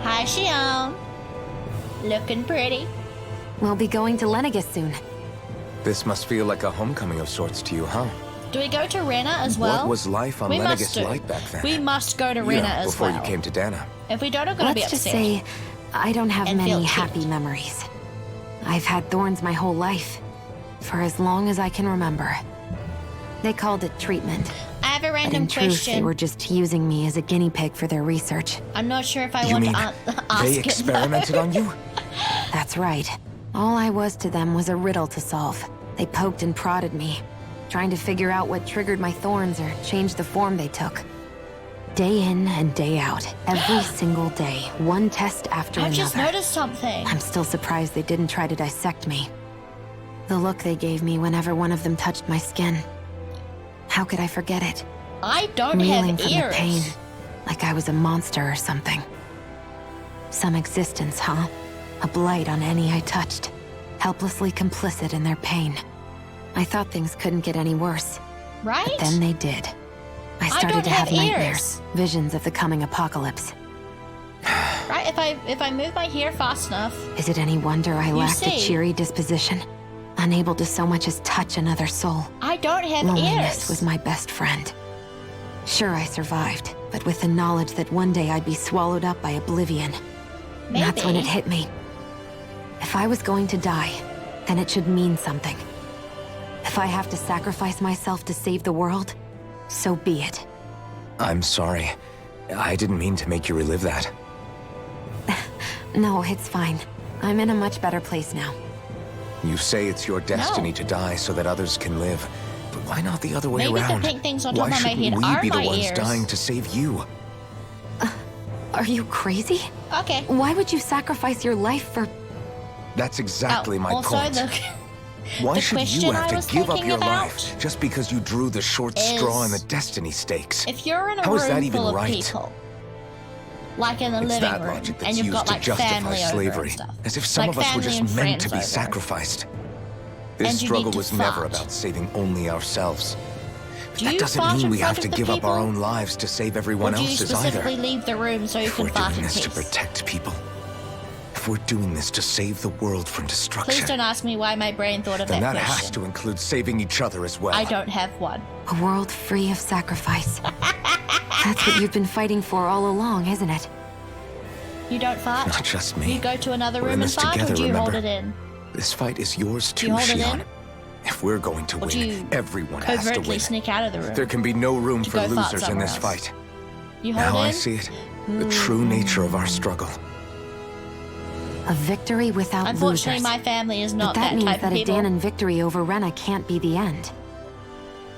Speaker 1: Hi, Shion. Looking pretty.
Speaker 5: We'll be going to Lenegus soon.
Speaker 4: This must feel like a homecoming of sorts to you, huh?
Speaker 1: Do we go to Rena as well?
Speaker 4: What was life on
Speaker 1: We must
Speaker 4: Lenegus
Speaker 1: do.
Speaker 4: like back then?
Speaker 1: We must go to Rena
Speaker 4: yeah,
Speaker 1: as
Speaker 4: before
Speaker 1: well.
Speaker 4: you came to Dana.
Speaker 1: If we don't, I'm gonna be
Speaker 5: Let's
Speaker 1: upset.
Speaker 5: just say, I don't have
Speaker 1: And feel
Speaker 5: many
Speaker 1: cheated.
Speaker 5: happy memories. I've had thorns my whole life, for as long as I can remember. They called it treatment,
Speaker 1: I have a
Speaker 5: but
Speaker 1: random
Speaker 5: in truth,
Speaker 1: question.
Speaker 5: they were just using me as a guinea pig for their research.
Speaker 1: I'm not sure if I
Speaker 4: You
Speaker 1: want
Speaker 4: mean
Speaker 1: to ask
Speaker 4: they
Speaker 1: it,
Speaker 4: experimented on you?
Speaker 5: That's right. All I was to them was a riddle to solve. They poked and prodded me, trying to figure out what triggered my thorns or changed the form they took. Day in and day out, every single day, one test after
Speaker 1: I
Speaker 5: another.
Speaker 1: just noticed something.
Speaker 5: I'm still surprised they didn't try to dissect me. The look they gave me whenever one of them touched my skin. How could I forget it?
Speaker 1: I don't
Speaker 5: Reeling
Speaker 1: have
Speaker 5: from
Speaker 1: ears.
Speaker 5: the pain, like I was a monster or something. Some existence, huh? A blight on any I touched, helplessly complicit in their pain. I thought things couldn't get any worse,
Speaker 1: Right?
Speaker 5: but then they did. I started
Speaker 1: don't
Speaker 5: to
Speaker 1: have
Speaker 5: have nightmares,
Speaker 1: ears.
Speaker 5: visions of the coming apocalypse.
Speaker 1: Right? If I move my hair fast enough.
Speaker 5: Is it any wonder I lacked a
Speaker 1: see.
Speaker 5: cheery disposition? Unable to so much as touch another soul.
Speaker 1: I don't have
Speaker 5: Loneliness
Speaker 1: ears.
Speaker 5: was my best friend. Sure, I survived, but with the knowledge that one day I'd be swallowed up by oblivion. That's when it
Speaker 1: Maybe.
Speaker 5: hit me. If I was going to die, then it should mean something. If I have to sacrifice myself to save the world, so be it.
Speaker 4: I'm sorry. I didn't mean to make you relive that.
Speaker 5: No, it's fine. I'm in a much better place now.
Speaker 4: You say it's your destiny
Speaker 1: No.
Speaker 4: to die so that others can live. But why not the other way
Speaker 1: Maybe the
Speaker 4: around?
Speaker 1: pink things on
Speaker 4: Why
Speaker 1: top of my
Speaker 4: shouldn't
Speaker 1: head
Speaker 4: we
Speaker 1: are
Speaker 4: be the
Speaker 1: my
Speaker 4: ones
Speaker 1: ears?
Speaker 4: dying to save you?
Speaker 5: Are you crazy?
Speaker 1: Okay.
Speaker 5: Why would you sacrifice your life for...
Speaker 4: That's exactly my
Speaker 1: also
Speaker 4: point. Why
Speaker 1: the
Speaker 4: should
Speaker 1: question
Speaker 4: you
Speaker 1: I
Speaker 4: have to
Speaker 1: was
Speaker 4: give up
Speaker 1: thinking
Speaker 4: your
Speaker 1: about
Speaker 4: life just because you drew the short straw in the
Speaker 1: is-
Speaker 4: destiny stakes?
Speaker 1: if you're in a
Speaker 4: How is that
Speaker 1: room
Speaker 4: even
Speaker 1: full of
Speaker 4: right?
Speaker 1: people, like in the
Speaker 4: It's
Speaker 1: living
Speaker 4: that
Speaker 1: room,
Speaker 4: logic that's
Speaker 1: and you've
Speaker 4: used
Speaker 1: got
Speaker 4: to
Speaker 1: like
Speaker 4: justify
Speaker 1: family over
Speaker 4: slavery,
Speaker 1: and stuff,
Speaker 4: as if some
Speaker 1: like
Speaker 4: of us were
Speaker 1: family
Speaker 4: just
Speaker 1: and
Speaker 4: meant to be
Speaker 1: friends over.
Speaker 4: sacrificed.
Speaker 1: And
Speaker 4: This
Speaker 1: you
Speaker 4: struggle
Speaker 1: need to
Speaker 4: was never
Speaker 1: fight.
Speaker 4: about saving only ourselves. But
Speaker 1: Do
Speaker 4: that
Speaker 1: you
Speaker 4: doesn't
Speaker 1: fart
Speaker 4: mean
Speaker 1: in
Speaker 4: we
Speaker 1: front
Speaker 4: have
Speaker 1: of
Speaker 4: to
Speaker 1: the
Speaker 4: give up our
Speaker 1: people?
Speaker 4: own lives to save
Speaker 1: Or
Speaker 4: everyone
Speaker 1: do you
Speaker 4: else's
Speaker 1: specifically
Speaker 4: either.
Speaker 1: leave the room so you
Speaker 4: If
Speaker 1: can
Speaker 4: we're
Speaker 1: fart
Speaker 4: doing
Speaker 1: in
Speaker 4: this to
Speaker 1: peace?
Speaker 4: protect people, if we're doing this to save the world from
Speaker 1: Please
Speaker 4: destruction,
Speaker 1: don't ask me why my brain thought of
Speaker 4: then
Speaker 1: that
Speaker 4: that has
Speaker 1: question.
Speaker 4: to include saving each other as well.
Speaker 1: I don't have one.
Speaker 5: A world free of sacrifice. That's what you've been fighting for all along, isn't it?
Speaker 1: You don't fart?
Speaker 4: Not just me.
Speaker 1: You go to another
Speaker 4: We're in
Speaker 1: room and
Speaker 4: this
Speaker 1: fart,
Speaker 4: together,
Speaker 1: or do you hold
Speaker 4: remember?
Speaker 1: it in?
Speaker 4: This fight is yours too,
Speaker 1: you hold it
Speaker 4: Shion.
Speaker 1: in?
Speaker 4: If we're going to
Speaker 1: Or do you
Speaker 4: win, everyone has to
Speaker 1: covertly
Speaker 4: win.
Speaker 1: sneak out of the room?
Speaker 4: There can be no room
Speaker 1: To
Speaker 4: for
Speaker 1: go fart
Speaker 4: losers in this
Speaker 1: somewhere else.
Speaker 4: fight.
Speaker 1: You hold
Speaker 4: Now
Speaker 1: in?
Speaker 4: I see it. The true nature of our struggle.
Speaker 5: A victory without
Speaker 1: Unfortunately,
Speaker 5: losers.
Speaker 1: my family is
Speaker 5: But
Speaker 1: not
Speaker 5: that
Speaker 1: that
Speaker 5: means
Speaker 1: type
Speaker 5: that
Speaker 1: of
Speaker 5: a
Speaker 1: people.
Speaker 5: Danon victory over Rena can't be the end.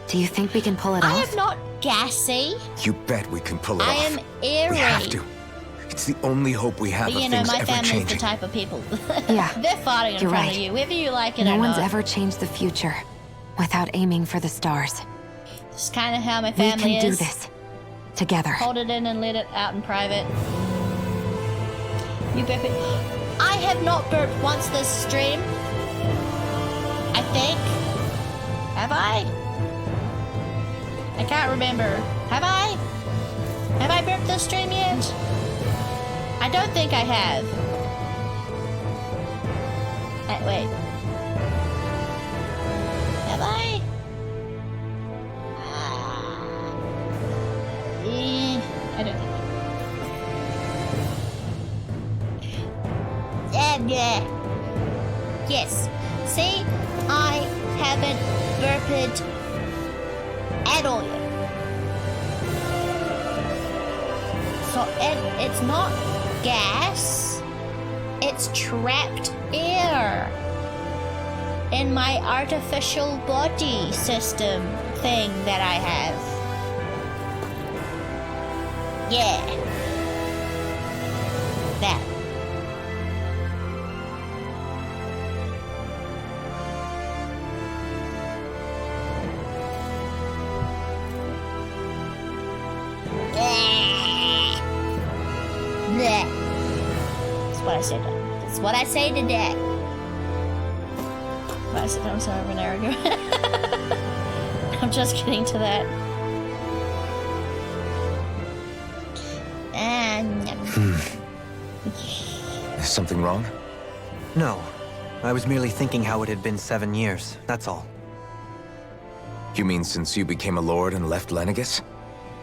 Speaker 5: Do you think we can pull it
Speaker 1: I
Speaker 5: off?
Speaker 1: am not gassy.
Speaker 4: You bet we can pull it
Speaker 1: I
Speaker 4: off.
Speaker 1: am airy.
Speaker 4: We have to. It's the only hope we have
Speaker 1: But
Speaker 4: of
Speaker 1: you know,
Speaker 4: things
Speaker 1: my
Speaker 4: ever
Speaker 1: family's the
Speaker 4: changing.
Speaker 1: type of people.
Speaker 5: Yeah,
Speaker 1: They're farting in
Speaker 5: you're
Speaker 1: front
Speaker 5: right.
Speaker 1: of you, whether you like it
Speaker 5: No
Speaker 1: or
Speaker 5: one's
Speaker 1: not.
Speaker 5: ever changed the future without aiming for the stars.
Speaker 1: It's kind of how my
Speaker 5: We
Speaker 1: family
Speaker 5: can
Speaker 1: is.
Speaker 5: do this. Together.
Speaker 1: Hold it in and let it out in private. You burp it. I have not burped once this stream. I think. Have I? I can't remember. Have I? Have I burped this stream yet? I don't think I have. Wait. Have I? I don't think. Yes. See, I haven't burped at all yet. So it's not gas. It's trapped air in my artificial body system thing that I have. Yeah. That. Bleh. That's what I said. That's what I say to that. What I said, I'm sorry, an hour ago. I'm just getting to that.
Speaker 4: Is something wrong?
Speaker 7: No. I was merely thinking how it had been 7 years, that's all.
Speaker 4: You mean since you became a lord and left Lenegis?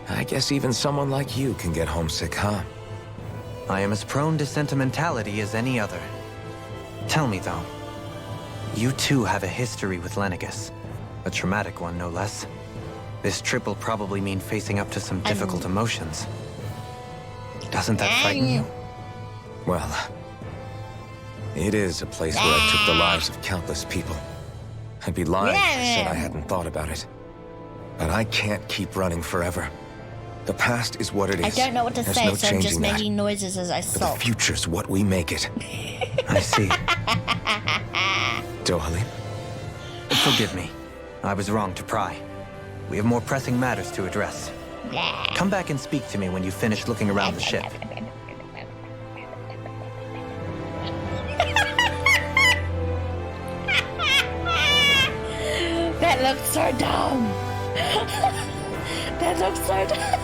Speaker 4: I guess even someone like you can get homesick, huh?
Speaker 7: I am as prone to sentimentality as any other. Tell me, though. You too have a history with Lenegis. A traumatic one, no less. This trip will probably mean facing up to some difficult emotions. Doesn't that frighten you?
Speaker 4: Well, it is a place where I took the lives of countless people. I'd be lying if I said I hadn't thought about it. But I can't keep running forever. The past is what it is.
Speaker 1: I don't know what to
Speaker 4: There's
Speaker 1: say,
Speaker 4: no
Speaker 1: so I'm just
Speaker 4: changing that.
Speaker 1: making noises as I
Speaker 4: But the
Speaker 1: sulk.
Speaker 4: future's what we make it.
Speaker 7: I see.
Speaker 4: Dohalim?
Speaker 7: Forgive me. I was wrong to pry. We have more pressing matters to address. Come back and speak to me when you finish looking around the ship.
Speaker 1: That looks so dumb. That looks so dumb.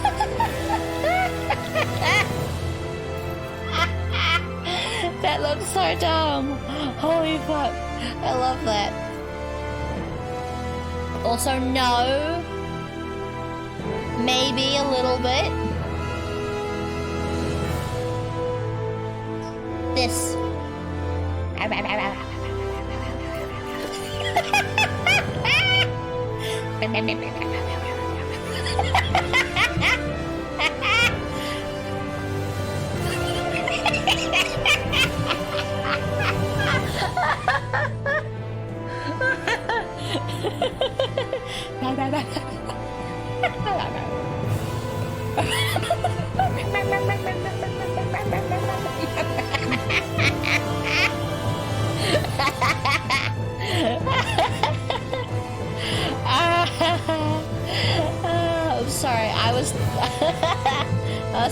Speaker 1: That looks so dumb. Holy fuck. I love that. Also, no. Maybe a little bit. This. I'm sorry, I was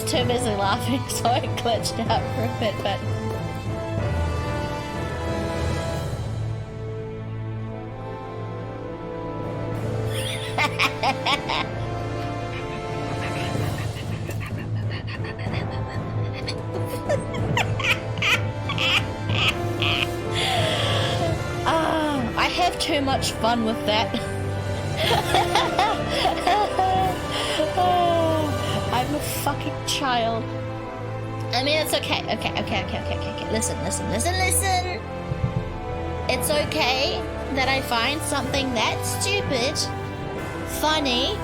Speaker 1: too busy laughing, so I glitched out for a bit, but I have too much fun with that. I'm a fucking child. I mean, it's okay. Okay. Listen. It's okay that I find something that stupid funny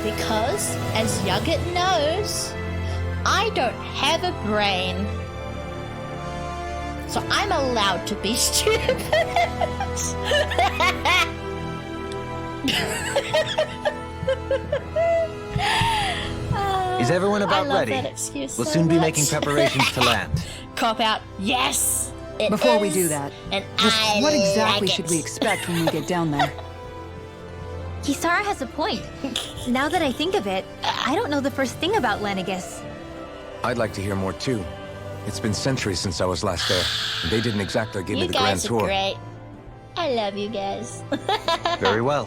Speaker 1: because, as Yugget knows, I don't have a brain. So I'm allowed to be stupid.
Speaker 7: Is everyone about
Speaker 1: I love
Speaker 7: ready?
Speaker 1: that excuse
Speaker 7: We'll
Speaker 1: so
Speaker 7: soon be
Speaker 1: much.
Speaker 7: making preparations to land.
Speaker 1: Cop out. Yes. It
Speaker 8: Before we
Speaker 1: is,
Speaker 8: do that,
Speaker 1: and
Speaker 8: just
Speaker 1: I
Speaker 8: what exactly
Speaker 1: like
Speaker 8: should
Speaker 1: it.
Speaker 8: we expect when we get down there?
Speaker 2: Kisara has a point. Now that I think of it, I don't know the first thing about Lenegus.
Speaker 4: I'd like to hear more too. It's been centuries since I was last there. And they didn't exactly give me
Speaker 1: You
Speaker 4: the grand
Speaker 1: guys are
Speaker 4: tour.
Speaker 1: great. I love you guys.
Speaker 7: Very well.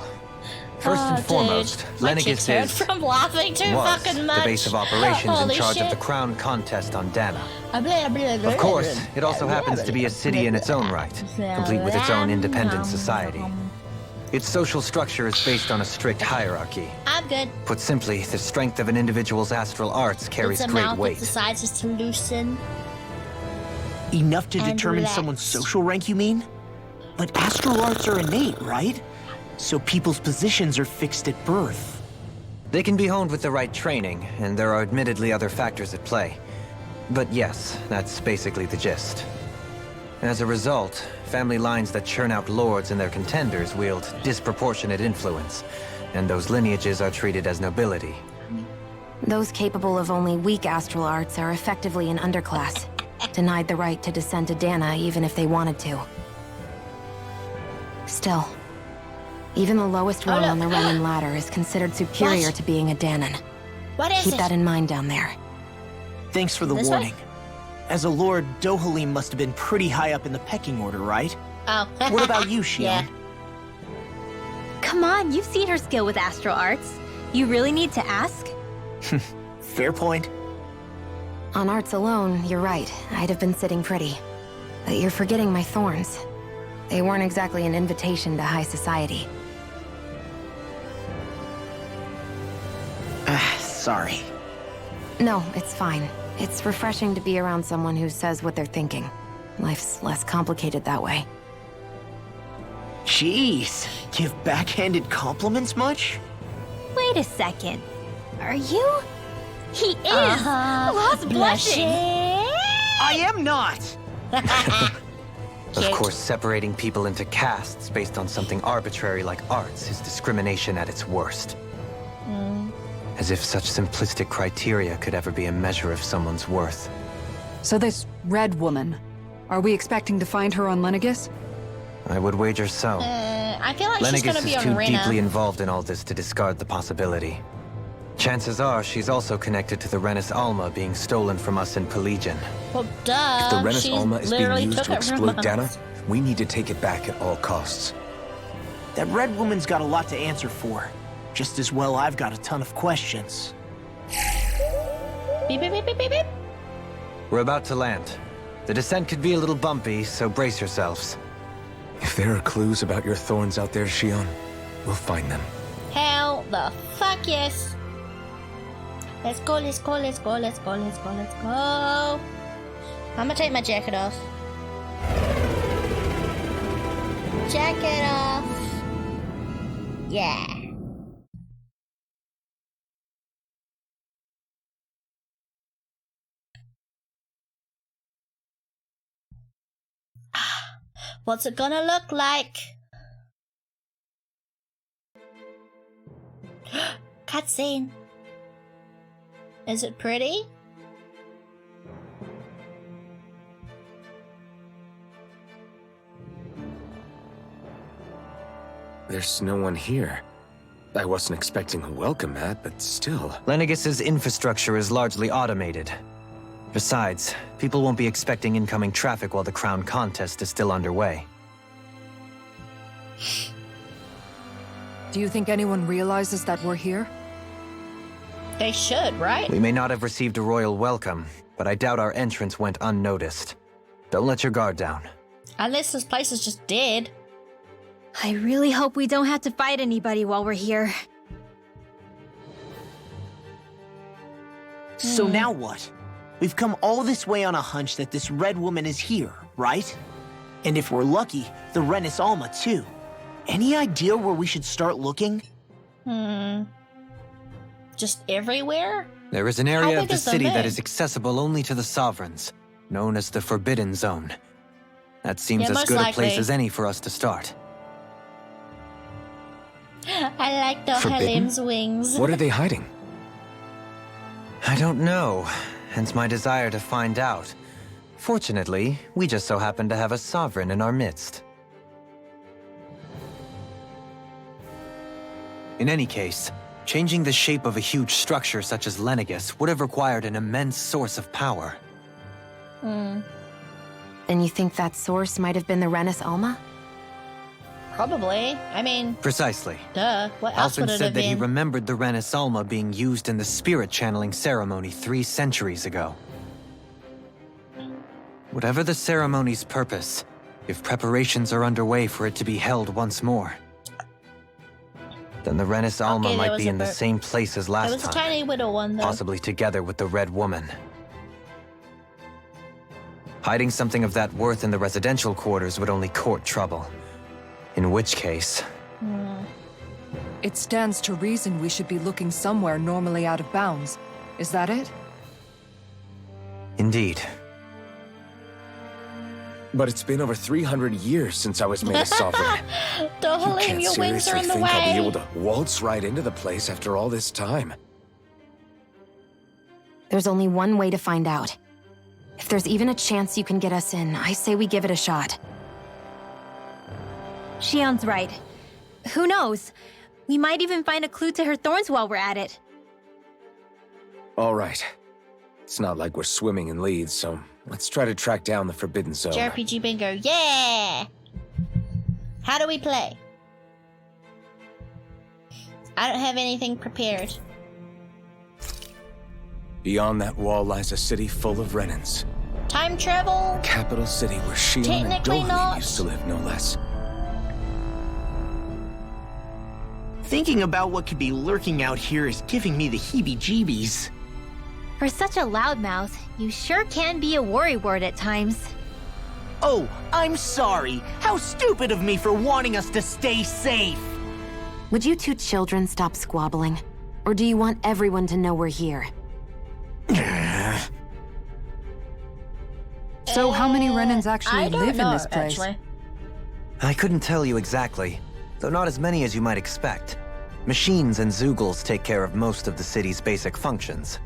Speaker 7: First and
Speaker 1: Dude,
Speaker 7: foremost,
Speaker 1: my cheeks
Speaker 7: Lenegus
Speaker 1: hurt
Speaker 7: is
Speaker 1: from laughing too
Speaker 7: was
Speaker 1: fucking
Speaker 7: the
Speaker 1: much.
Speaker 7: base of operations in
Speaker 1: Holy
Speaker 7: charge
Speaker 1: shit.
Speaker 7: of the crown contest on Dana.
Speaker 1: Of
Speaker 7: Of course, it also happens to be a city in its own right, complete with its own independent society. Its social structure is based on a strict hierarchy.
Speaker 1: I'm good.
Speaker 7: Put simply, the strength of an individual's astral arts carries
Speaker 1: It's a
Speaker 7: great
Speaker 1: mouth
Speaker 7: weight.
Speaker 1: that decides to loosen.
Speaker 9: Enough to
Speaker 1: And
Speaker 9: determine
Speaker 1: relax.
Speaker 9: someone's social rank, you mean? But astral arts are innate, right? So people's positions are fixed at birth.
Speaker 7: They can be honed with the right training, and there are admittedly other factors at play. But yes, that's basically the gist. As a result, family lines that churn out lords and their contenders wield disproportionate influence, and those lineages are treated as nobility.
Speaker 5: Those capable of only weak astral arts are effectively an underclass, denied the right to descend to Dana even if they wanted to. Still, even the lowest rung
Speaker 1: no.
Speaker 5: on the Ronin ladder is considered superior
Speaker 1: What?
Speaker 5: to being a Danon.
Speaker 1: What is
Speaker 5: Keep
Speaker 1: it?
Speaker 5: that in mind down there.
Speaker 9: Thanks for the
Speaker 1: This way?
Speaker 9: warning. As a lord, Dohalim must have been pretty high up in the pecking order, right?
Speaker 1: Oh.
Speaker 9: What about you, Shion?
Speaker 1: Yeah.
Speaker 2: Come on, you've seen her skill with astral arts. You really need to ask?
Speaker 9: Fair point.
Speaker 5: On arts alone, you're right. I'd have been sitting pretty. But you're forgetting my thorns. They weren't exactly an invitation to high society.
Speaker 9: Sorry.
Speaker 5: No, it's fine. It's refreshing to be around someone who says what they're thinking. Life's less complicated that way.
Speaker 9: Jeez, give backhanded compliments much?
Speaker 2: Wait a second. Are you? He is! Lost blushing!
Speaker 9: I am not!
Speaker 7: Of
Speaker 1: Cute.
Speaker 7: course, separating people into castes based on something arbitrary like arts is discrimination at its worst. As if such simplistic criteria could ever be a measure of someone's worth.
Speaker 8: So this red woman, are we expecting to find her on Lenegus?
Speaker 7: I would wager so.
Speaker 1: I feel like she's gonna
Speaker 7: Lenegus
Speaker 1: be
Speaker 7: is
Speaker 1: on
Speaker 7: too
Speaker 1: Rena.
Speaker 7: deeply involved in all this to discard the possibility. Chances are she's also connected to the Renis Alma being stolen from us in Pelagian.
Speaker 1: Well, duh.
Speaker 4: If the Renis
Speaker 1: she
Speaker 4: Alma is being
Speaker 1: literally
Speaker 4: used
Speaker 1: took
Speaker 4: to
Speaker 1: it from
Speaker 4: exploit
Speaker 1: us.
Speaker 4: Dana, we need to take it back at all costs.
Speaker 9: That red woman's got a lot to answer for. Just as well I've got a ton of questions.
Speaker 1: Beep, beep, beep, beep, beep, beep.
Speaker 7: We're about to land. The descent could be a little bumpy, so brace yourselves.
Speaker 4: If there are clues about your thorns out there, Shion, we'll find them.
Speaker 1: Hell the fuck yes. Let's go, let's go, let's go, let's go, let's go, let's go. I'm gonna take my jacket off. Jacket off. Yeah. What's it gonna look like? Cutscene. Is it pretty?
Speaker 4: There's no one here. I wasn't expecting a welcome mat, but still.
Speaker 7: Lenegus's infrastructure is largely automated. Besides, people won't be expecting incoming traffic while the crown contest is still underway.
Speaker 8: Do you think anyone realizes that we're here?
Speaker 1: They should, right?
Speaker 7: We may not have received a royal welcome, but I doubt our entrance went unnoticed. Don't let your guard down.
Speaker 1: Unless this place is just dead.
Speaker 2: I really hope we don't have to fight anybody while we're here.
Speaker 9: So now what? We've come all this way on a hunch that this red woman is here, right? And if we're lucky, the Renis Alma too. Any idea where we should start looking?
Speaker 1: Just everywhere?
Speaker 7: There is an
Speaker 1: How
Speaker 7: area
Speaker 1: big
Speaker 7: of the
Speaker 1: is the
Speaker 7: city that
Speaker 1: lake?
Speaker 7: is accessible only to the sovereigns, known as the Forbidden Zone. That seems
Speaker 1: Yeah,
Speaker 7: as
Speaker 1: most
Speaker 7: good a
Speaker 1: likely.
Speaker 7: place as any for us to start.
Speaker 1: I like the
Speaker 4: Forbidden?
Speaker 1: Helim's wings.
Speaker 4: What are they hiding?
Speaker 7: I don't know, hence my desire to find out. Fortunately, we just so happen to have a sovereign in our midst. In any case, changing the shape of a huge structure such as Lenegis would have required an immense source of power.
Speaker 1: Hmm.
Speaker 5: Then you think that source might have been the Renis Alma?
Speaker 1: Probably. I mean,
Speaker 7: Precisely.
Speaker 1: duh. What else would
Speaker 7: Alphen
Speaker 1: it
Speaker 7: said
Speaker 1: have
Speaker 7: that he
Speaker 1: been?
Speaker 7: remembered the Renis Alma being used in the spirit channeling ceremony 3 centuries ago. Whatever the ceremony's purpose, if preparations are underway for it to be held once more, then the Renis Alma
Speaker 1: Okay, there
Speaker 7: might
Speaker 1: was
Speaker 7: be
Speaker 1: a
Speaker 7: in the
Speaker 1: bur-
Speaker 7: same place as
Speaker 1: It
Speaker 7: last
Speaker 1: was a
Speaker 7: time,
Speaker 1: tiny little one, though.
Speaker 7: possibly together with the Red Woman. Hiding something of that worth in the residential quarters would only court trouble. In which case,
Speaker 8: It stands to reason we should be looking somewhere normally out of bounds. Is that it?
Speaker 7: indeed.
Speaker 4: But it's been over 300 years since I was made a sovereign.
Speaker 1: The
Speaker 4: You
Speaker 1: Halim,
Speaker 4: can't
Speaker 1: your wings are
Speaker 4: seriously
Speaker 1: in the
Speaker 4: think I'll be
Speaker 1: way.
Speaker 4: able to waltz right into the place after all this time.
Speaker 5: There's only one way to find out. If there's even a chance you can get us in, I say we give it a shot.
Speaker 2: Shion's right. Who knows? We might even find a clue to her thorns while we're at it.
Speaker 4: All right. It's not like we're swimming in leads, so let's try to track down the Forbidden Zone.
Speaker 1: JRPG bingo. Yeah! How do we play? I don't have anything prepared.
Speaker 4: Beyond that wall lies a city full of Renans.
Speaker 1: Time travel?
Speaker 4: Capital city where Shion and
Speaker 1: Technically
Speaker 4: Dohalim
Speaker 1: not.
Speaker 4: used to live, no less.
Speaker 9: Thinking about what could be lurking out here is giving me the heebie-jeebies.
Speaker 2: For such a loudmouth, you sure can be a worrywart at times.
Speaker 9: Oh, I'm sorry. How stupid of me for wanting us to stay safe.
Speaker 5: Would you two children stop squabbling? Or do you want everyone to know we're here?
Speaker 8: So how many Renans actually
Speaker 1: I don't
Speaker 8: live
Speaker 1: know,
Speaker 8: in this place?
Speaker 1: Actually.
Speaker 7: I couldn't tell you exactly, though not as many as you might expect. Machines and Zeugles take care of most of the city's basic functions.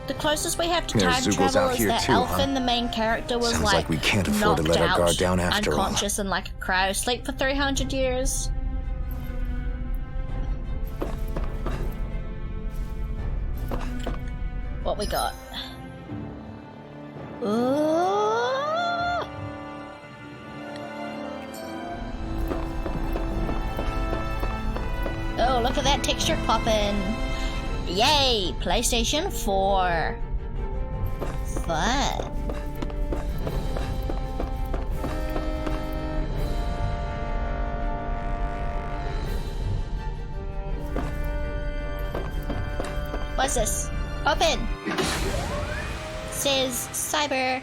Speaker 1: The closest we have to
Speaker 4: There's
Speaker 1: time
Speaker 4: Zeugles
Speaker 1: travel
Speaker 4: out
Speaker 1: is
Speaker 4: here
Speaker 1: that
Speaker 4: too,
Speaker 1: Elfin,
Speaker 4: huh?
Speaker 1: the main character, was
Speaker 4: Sounds like we can't afford to
Speaker 1: knocked
Speaker 4: let our guard
Speaker 1: out,
Speaker 4: down after all.
Speaker 1: unconscious and like a cryo sleep for 300 years. What we got? Ooh. Oh, look at that texture poppin'. Yay! PlayStation 4. Fun. What's this? Open! Says Cyber.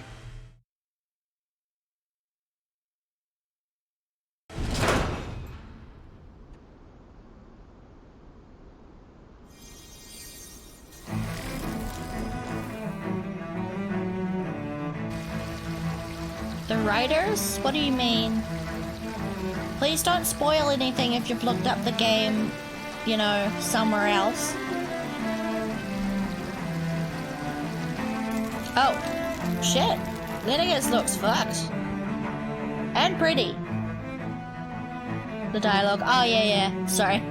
Speaker 1: The writers? What do you mean? Please don't spoil anything if you've looked up the game, you know, somewhere else. Oh, shit. Lenegis looks fucked. And pretty. The dialogue. Oh, yeah. Sorry.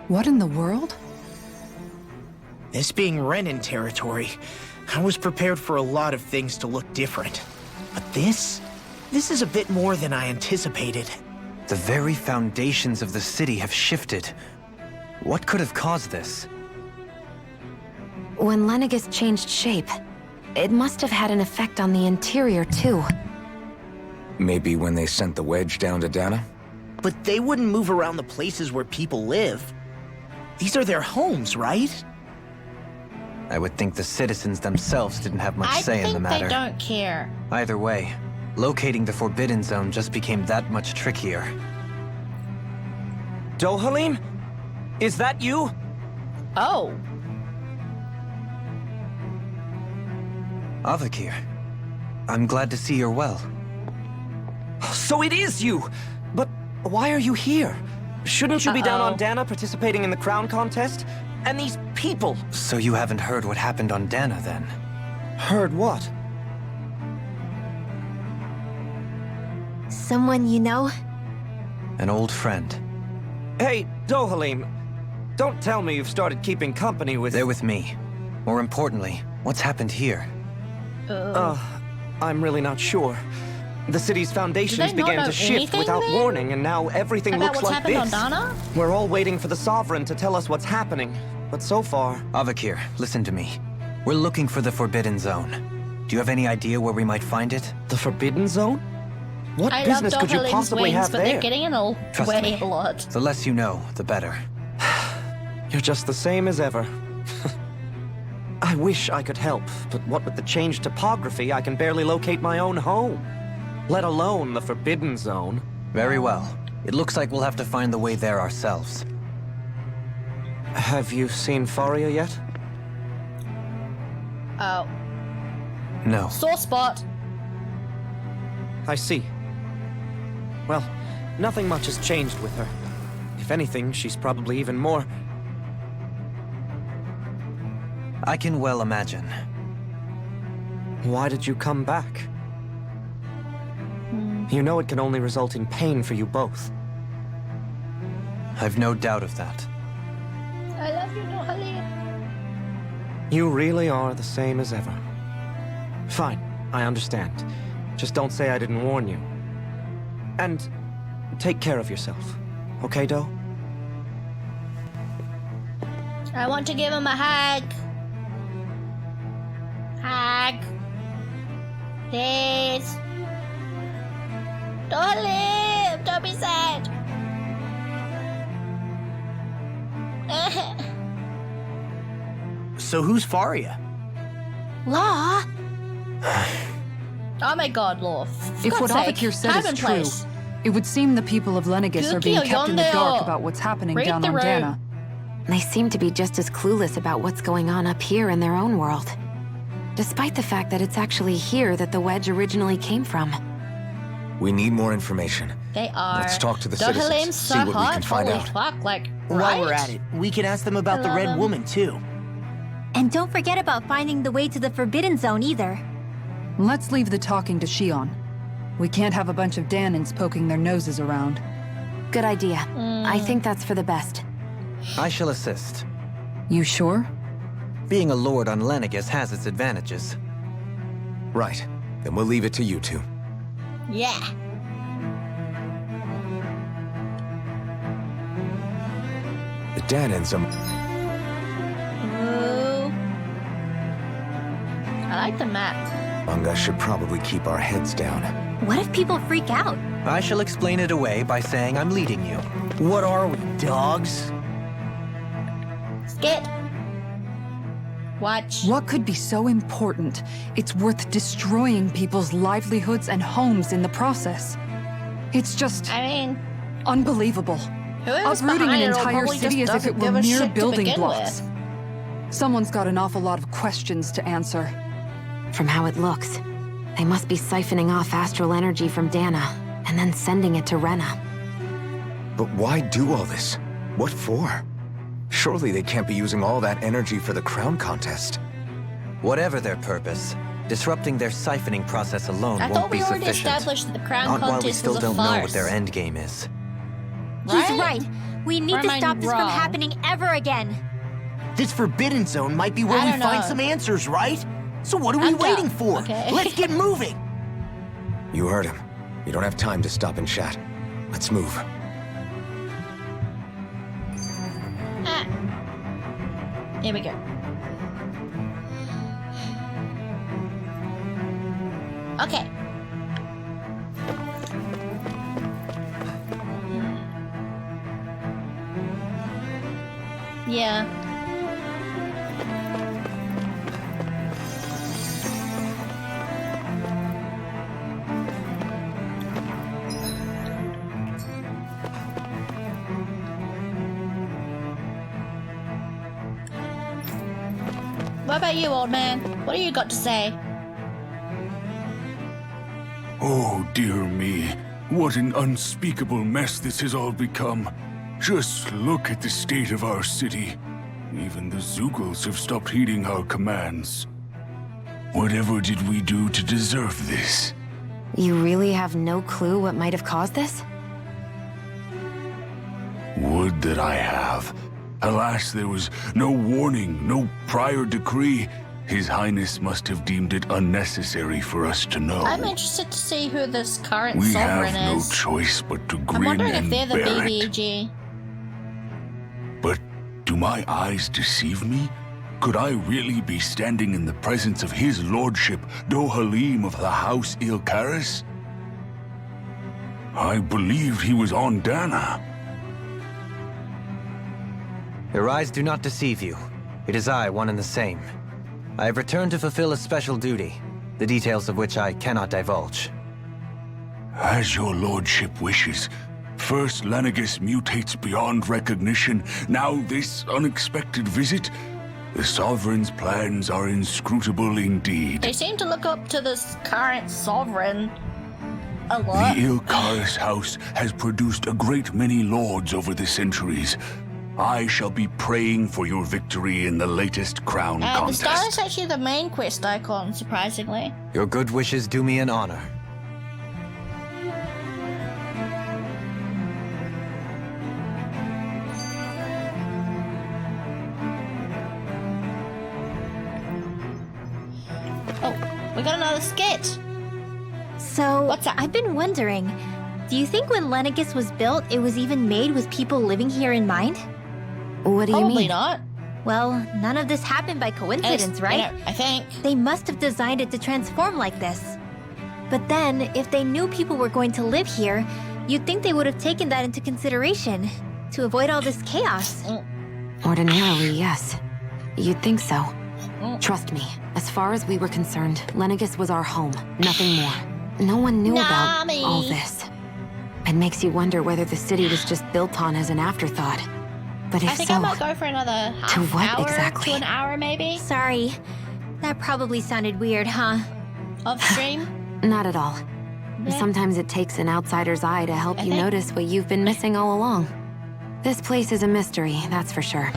Speaker 8: What in the world?
Speaker 9: This being Renan territory, I was prepared for a lot of things to look different. But this is a bit more than I anticipated.
Speaker 7: The very foundations of the city have shifted. What could have caused this?
Speaker 5: When Lenegis changed shape, it must have had an effect on the interior too.
Speaker 4: Maybe when they sent the wedge down to Dana?
Speaker 9: But they wouldn't move around the places where people live. These are their homes, right?
Speaker 7: I would think the citizens themselves didn't have much say in the matter.
Speaker 1: I think they don't care.
Speaker 7: Either way, locating the Forbidden Zone just became that much trickier.
Speaker 10: Dohalim? Is that you?
Speaker 1: Oh.
Speaker 7: Avakir, I'm glad to see you're well.
Speaker 10: So it is you! But why are you here? Shouldn't you be down on Dana participating in the crown contest? And these people!
Speaker 7: So you haven't heard what happened on Dana, then?
Speaker 10: Heard what?
Speaker 2: Someone you know?
Speaker 7: An old friend.
Speaker 10: Hey, Dohalim, don't tell me you've started keeping company with...
Speaker 7: They're with me. More importantly, what's happened here?
Speaker 10: I'm really not sure. The city's foundations
Speaker 1: Do they not
Speaker 10: began
Speaker 1: know
Speaker 10: to shift
Speaker 1: anything,
Speaker 10: without
Speaker 1: then?
Speaker 10: warning, and now everything
Speaker 1: About
Speaker 10: looks
Speaker 1: what's
Speaker 10: like
Speaker 1: happened
Speaker 10: this.
Speaker 1: on Dana?
Speaker 10: We're all waiting for the Sovereign to tell us what's happening. But so far...
Speaker 7: Avakir, listen to me. We're looking for the Forbidden Zone. Do you have any idea where we might find it?
Speaker 10: The Forbidden Zone? What
Speaker 1: I
Speaker 10: business
Speaker 1: love
Speaker 10: could you
Speaker 1: Dohalim's
Speaker 10: possibly
Speaker 1: wings,
Speaker 10: have
Speaker 1: but
Speaker 10: there?
Speaker 1: they're getting in a
Speaker 7: Trust
Speaker 1: way
Speaker 7: me.
Speaker 1: a lot.
Speaker 7: The less you know, the better.
Speaker 10: You're just the same as ever. I wish I could help, but what with the changed topography, I can barely locate my own home. Let alone the Forbidden Zone.
Speaker 7: Very well. It looks like we'll have to find the way there ourselves.
Speaker 10: Have you seen Faria yet?
Speaker 1: Oh.
Speaker 7: No.
Speaker 1: Sore spot.
Speaker 10: I see. Well, nothing much has changed with her. If anything, she's probably even more...
Speaker 7: I can well imagine.
Speaker 10: Why did you come back? You know it can only result in pain for you both.
Speaker 7: I've no doubt of that.
Speaker 1: I love you, Dohalim.
Speaker 10: You really are the same as ever. Fine, I understand. Just don't say I didn't warn you. And take care of yourself. Okay, Do?
Speaker 1: I want to give him a hug. Hug. Please. Dohalim, don't be sad.
Speaker 9: So who's Faria?
Speaker 2: Law?
Speaker 1: Oh my god, Law.
Speaker 8: If what Avakir said is true, it would seem the people of Lenegus are being kept in the dark about what's happening down on Dana.
Speaker 5: They seem to be just as clueless about what's going on up here in their own world. Despite the fact that it's actually here that the wedge originally came from.
Speaker 4: We need more information.
Speaker 1: They are.
Speaker 4: Let's talk to the
Speaker 1: Dohalim's
Speaker 4: citizens,
Speaker 1: so
Speaker 4: see what we
Speaker 1: hot.
Speaker 4: can find
Speaker 1: Holy
Speaker 4: out.
Speaker 1: fuck, like,
Speaker 9: While we're
Speaker 1: right?
Speaker 9: at it, we can ask them about
Speaker 1: I
Speaker 9: the
Speaker 1: love
Speaker 9: Red
Speaker 1: them.
Speaker 9: Woman, too.
Speaker 2: And don't forget about finding the way to the Forbidden Zone either.
Speaker 8: Let's leave the talking to Shion. We can't have a bunch of Danins poking their noses around.
Speaker 5: Good idea. I think that's for the best.
Speaker 7: I shall assist.
Speaker 8: You sure?
Speaker 7: Being a lord on Lenegus has its advantages.
Speaker 4: Right. Then we'll leave it to you two.
Speaker 1: Yeah.
Speaker 4: The Danins are...
Speaker 1: Ooh. I like the map.
Speaker 4: Among us should probably keep our heads down.
Speaker 2: What if people freak out?
Speaker 7: I shall explain it away by saying I'm leading you.
Speaker 9: What are we, dogs?
Speaker 1: Skit. Watch.
Speaker 8: What could be so important? It's worth destroying people's livelihoods and homes in the process. It's just
Speaker 1: I mean,
Speaker 8: unbelievable.
Speaker 1: whoever's
Speaker 8: Uprooting
Speaker 1: behind
Speaker 8: an
Speaker 1: it
Speaker 8: entire
Speaker 1: probably
Speaker 8: city
Speaker 1: just
Speaker 8: as if it
Speaker 1: doesn't
Speaker 8: were
Speaker 1: give a
Speaker 8: mere
Speaker 1: shit to
Speaker 8: building
Speaker 1: begin
Speaker 8: blocks.
Speaker 1: with.
Speaker 8: Someone's got an awful lot of questions to answer.
Speaker 5: From how it looks, they must be siphoning off astral energy from Dana, and then sending it to Rena.
Speaker 4: But why do all this? What for? Surely they can't be using all that energy for the crown contest.
Speaker 7: Whatever their purpose, disrupting their siphoning process alone
Speaker 1: I
Speaker 7: won't
Speaker 1: thought
Speaker 7: be
Speaker 1: we already
Speaker 7: sufficient.
Speaker 1: established that the crown
Speaker 7: Not while we
Speaker 1: contest
Speaker 7: still
Speaker 1: was a
Speaker 7: don't
Speaker 1: farce.
Speaker 7: know what their end game is.
Speaker 2: He's right. We need
Speaker 1: Or
Speaker 2: to
Speaker 1: am I
Speaker 2: stop this from
Speaker 1: wrong?
Speaker 2: happening ever again.
Speaker 9: This Forbidden Zone might be where
Speaker 1: I
Speaker 9: we
Speaker 1: don't
Speaker 9: find
Speaker 1: know.
Speaker 9: some answers, right? So what are we
Speaker 1: I'm down.
Speaker 9: waiting for?
Speaker 1: Okay.
Speaker 9: Let's get moving!
Speaker 4: You heard him. We don't have time to stop and chat. Let's move.
Speaker 1: Ah. Here we go. Okay. Yeah. What about you, old man? What do you got to say?
Speaker 11: Oh, dear me. What an unspeakable mess this has all become. Just look at the state of our city. Even the Zeugles have stopped heeding our commands. Whatever did we do to deserve this?
Speaker 5: You really have no clue what might have caused this?
Speaker 11: Would that I have. Alas, there was no warning, no prior decree. His Highness must have deemed it unnecessary for us to know.
Speaker 1: I'm interested to see who this current
Speaker 11: We
Speaker 1: sovereign
Speaker 11: have no
Speaker 1: is.
Speaker 11: choice but to
Speaker 1: I'm
Speaker 11: grin
Speaker 1: wondering if
Speaker 11: and
Speaker 1: they're the
Speaker 11: bear it.
Speaker 1: BBG.
Speaker 11: But do my eyes deceive me? Could I really be standing in the presence of his lordship, Dohalim of the House Ilkaris? I believed he was on Dana.
Speaker 7: Your eyes do not deceive you. It is I, one and the same. I have returned to fulfill a special duty, the details of which I cannot divulge.
Speaker 11: As your lordship wishes. First Lenegis mutates beyond recognition, now this unexpected visit. The Sovereign's plans are inscrutable indeed.
Speaker 1: They seem to look up to this current sovereign a lot.
Speaker 11: The Ilkaris house has produced a great many lords over the centuries. I shall be praying for your victory in the latest crown
Speaker 1: The
Speaker 11: contest.
Speaker 1: star is actually the main quest icon, surprisingly.
Speaker 7: Your good wishes do me an honor.
Speaker 1: Oh, we got another skit.
Speaker 2: So,
Speaker 1: What's up?
Speaker 2: I've been wondering, do you think when Lenegis was built, it was even made with people living here in mind?
Speaker 5: What do you
Speaker 1: Probably
Speaker 5: mean?
Speaker 1: not.
Speaker 2: Well, none of this happened by coincidence, right?
Speaker 1: I think.
Speaker 2: They must have designed it to transform like this. But then, if they knew people were going to live here, you'd think they would have taken that into consideration to avoid all this chaos.
Speaker 5: Ordinarily, yes. You'd think so. Trust me, as far as we were concerned, Lenegis was our home, nothing more. No one knew about
Speaker 1: Nami.
Speaker 5: all this. It makes you wonder whether the city was just built on as an afterthought. But if
Speaker 1: I think
Speaker 5: so,
Speaker 1: I might go for another half
Speaker 5: to what
Speaker 1: hour
Speaker 5: exactly?
Speaker 1: to an hour, maybe,
Speaker 2: Sorry, that probably sounded weird, huh?
Speaker 1: of stream.
Speaker 5: not at all.
Speaker 1: Yeah.
Speaker 5: Sometimes it takes an outsider's eye to help
Speaker 1: I
Speaker 5: you
Speaker 1: think-
Speaker 5: notice what you've been missing all along. This place is a mystery, that's for sure.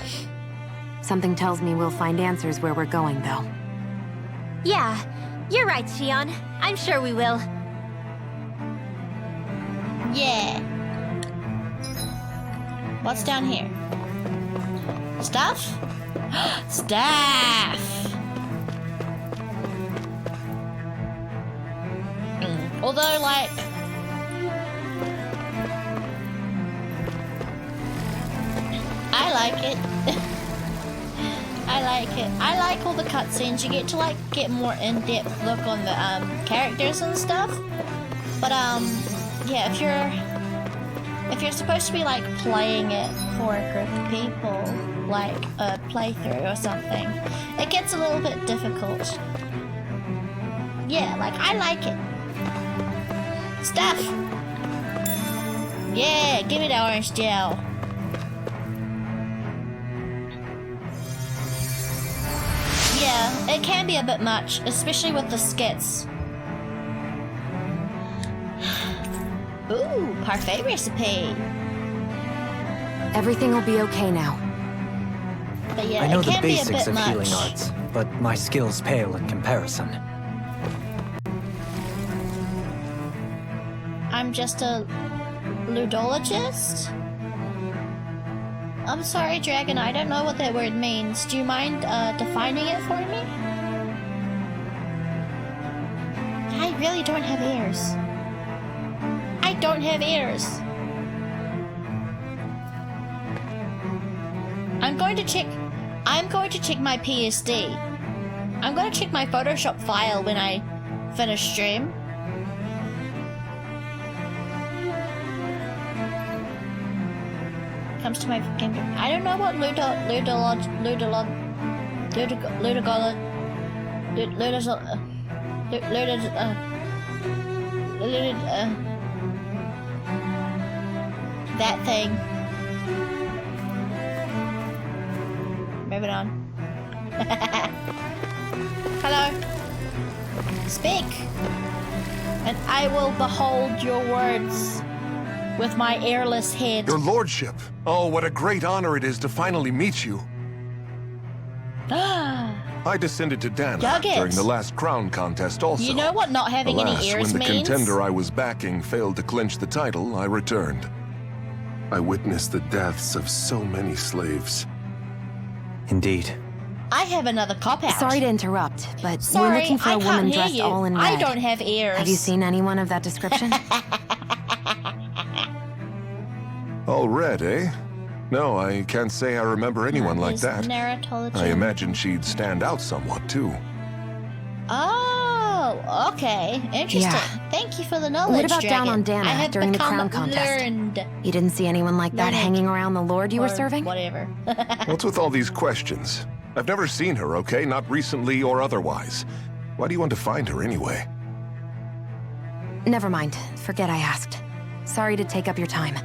Speaker 5: Something tells me we'll find answers where we're going, though.
Speaker 2: Yeah, you're right, Shion. I'm sure we will.
Speaker 1: Yeah. What's down here? Stuff? Staff! Although, like... I like it. I like it. I like all the cutscenes. You get to, like, get more in-depth look on the, characters and stuff. But, yeah, if you're supposed to be, like, playing it for a group of people, like a playthrough or something, it gets a little bit difficult. Yeah, like, I like it. Stuff! Yeah, give me the orange gel. Yeah, it can be a bit much, especially with the skits. Ooh, parfait recipe.
Speaker 5: Everything will be okay now.
Speaker 1: But yeah,
Speaker 7: I know
Speaker 1: it
Speaker 7: the
Speaker 1: can be a
Speaker 7: basics
Speaker 1: bit
Speaker 7: of
Speaker 1: much.
Speaker 7: healing arts, but my skills pale in comparison.
Speaker 1: I'm just a ludologist? I'm sorry, Dragon, I don't know what that word means. Do you mind defining it for me? I really don't have ears. I don't have ears. I'm going to check my PSD. I'm going to check my Photoshop file when I finish stream. Comes to my game. I don't know what that thing. Moving on. Hello. Speak, and I will behold your words with my airless head.
Speaker 12: Your lordship. Oh, what a great honor it is to finally meet you. I descended to Dana
Speaker 1: Nugget.
Speaker 12: during the last crown contest also.
Speaker 1: You know what not having
Speaker 12: Alas,
Speaker 1: any ears
Speaker 12: when the
Speaker 1: means?
Speaker 12: contender I was backing failed to clinch the title, I returned. I witnessed the deaths of so many slaves.
Speaker 7: Indeed.
Speaker 1: I have another cop-out.
Speaker 5: Sorry to interrupt, but
Speaker 1: Sorry,
Speaker 5: we're looking for
Speaker 1: I
Speaker 5: a
Speaker 1: can't
Speaker 5: woman
Speaker 1: hear
Speaker 5: dressed
Speaker 1: you.
Speaker 5: all in red.
Speaker 1: I don't have ears.
Speaker 5: Have you seen anyone of that description?
Speaker 12: All red, eh? No, I can't say I remember anyone like
Speaker 1: His
Speaker 12: that.
Speaker 1: narratology.
Speaker 12: I imagine she'd stand out somewhat, too.
Speaker 1: Oh, okay. Interesting.
Speaker 5: Yeah.
Speaker 1: Thank you for the knowledge,
Speaker 5: What about down
Speaker 1: Dragon.
Speaker 5: on Dana
Speaker 1: I have
Speaker 5: during the
Speaker 1: become
Speaker 5: crown contest?
Speaker 1: learned.
Speaker 5: You didn't see anyone like that
Speaker 1: Learned.
Speaker 5: hanging around the lord you were
Speaker 1: Or
Speaker 5: serving?
Speaker 1: Whatever.
Speaker 12: What's with all these questions? I've never seen her, okay? Not recently or otherwise. Why do you want to find her anyway?
Speaker 5: Never mind. Forget I asked. Sorry to take up your time.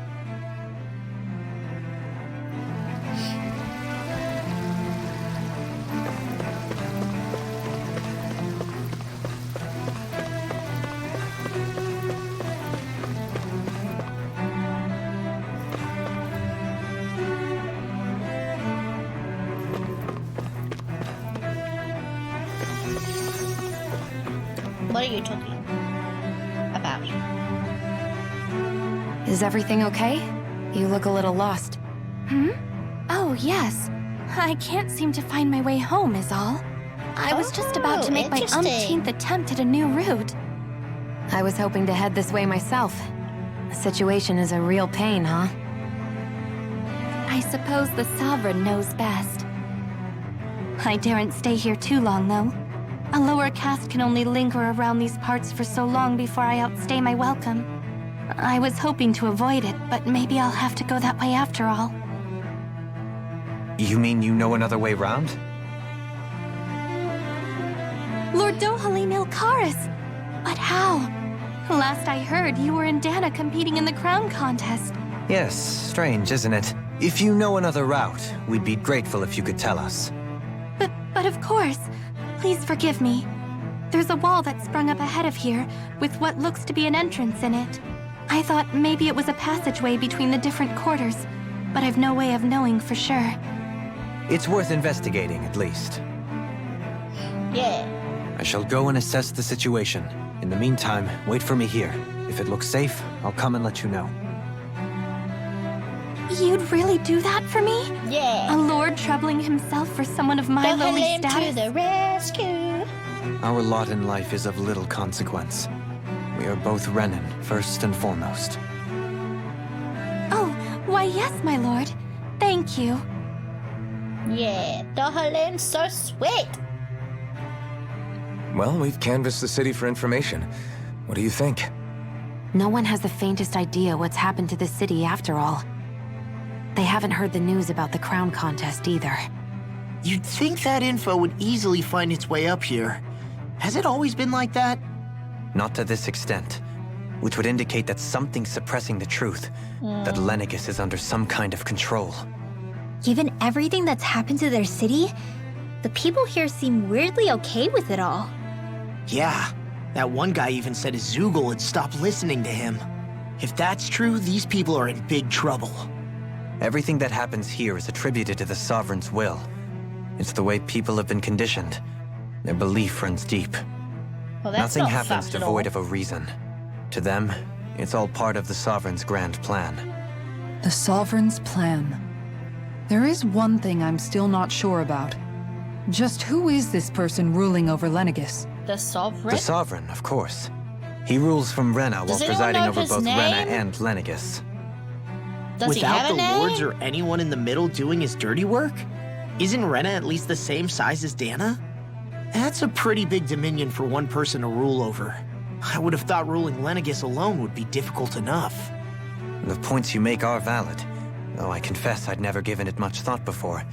Speaker 1: What are you talking about?
Speaker 5: Is everything okay? You look a little lost.
Speaker 13: Hmm? Oh, yes. I can't seem to find my way home, is all. I was just about to make my
Speaker 1: interesting.
Speaker 13: umpteenth attempt at a new route.
Speaker 5: I was hoping to head this way myself. The situation is a real pain, huh?
Speaker 13: I suppose the Sovereign knows best. I daren't stay here too long, though. A lower caste can only linger around these parts for so long before I outstay my welcome. I was hoping to avoid it, but maybe I'll have to go that way after all.
Speaker 7: You mean you know another way round?
Speaker 13: Lord Dohalim Ilkaris! But how? Last I heard, you were in Dana competing in the crown contest.
Speaker 7: Yes, strange, isn't it? If you know another route, we'd be grateful if you could tell us.
Speaker 13: But of course. Please forgive me. There's a wall that sprung up ahead of here, with what looks to be an entrance in it. I thought maybe it was a passageway between the different quarters, but I've no way of knowing for sure.
Speaker 7: It's worth investigating, at least.
Speaker 1: Yeah.
Speaker 7: I shall go and assess the situation. In the meantime, wait for me here. If it looks safe, I'll come and let you know.
Speaker 13: You'd really do that for me?
Speaker 1: Yeah.
Speaker 13: A lord troubling himself for someone of my lowly
Speaker 1: Dohalim to
Speaker 13: status?
Speaker 1: the rescue.
Speaker 7: Our lot in life is of little consequence. We are both Renin, first and foremost.
Speaker 13: Oh, why yes, my lord. Thank you.
Speaker 1: Yeah, Dohalim's so sweet.
Speaker 4: Well, we've canvassed the city for information. What do you think?
Speaker 5: No one has the faintest idea what's happened to the city after all. They haven't heard the news about the crown contest either.
Speaker 9: You'd think that info would easily find its way up here. Has it always been like that?
Speaker 7: Not to this extent, which would indicate that something's suppressing the truth, that Lenegis is under some kind of control.
Speaker 2: Given everything that's happened to their city, the people here seem weirdly okay with it all.
Speaker 9: Yeah, that one guy even said his Zoogle had stopped listening to him. If that's true, these people are in big trouble.
Speaker 7: Everything that happens here is attributed to the Sovereign's will. It's the way people have been conditioned. Their belief runs deep.
Speaker 1: Well, that's
Speaker 7: Nothing
Speaker 1: not
Speaker 7: happens
Speaker 1: fucked at
Speaker 7: devoid
Speaker 1: all.
Speaker 7: of a reason. To them, it's all part of the Sovereign's grand plan.
Speaker 8: The Sovereign's plan. There is one thing I'm still not sure about. Just who is this person ruling over Lenegis?
Speaker 1: The Sovereign?
Speaker 7: The Sovereign, of course. He rules from Rena while
Speaker 1: Does anyone
Speaker 7: presiding
Speaker 1: know
Speaker 7: over
Speaker 1: his
Speaker 7: both
Speaker 1: name?
Speaker 7: Rena and Lenegis.
Speaker 1: Does he
Speaker 9: Without
Speaker 1: have a
Speaker 9: the
Speaker 1: name?
Speaker 9: lords or anyone in the middle doing his dirty work? Isn't Rena at least the same size as Dana? That's a pretty big dominion for one person to rule over. I would have thought ruling Lenegis alone would be difficult enough.
Speaker 7: The points you make are valid, though I confess I'd never given it much thought before.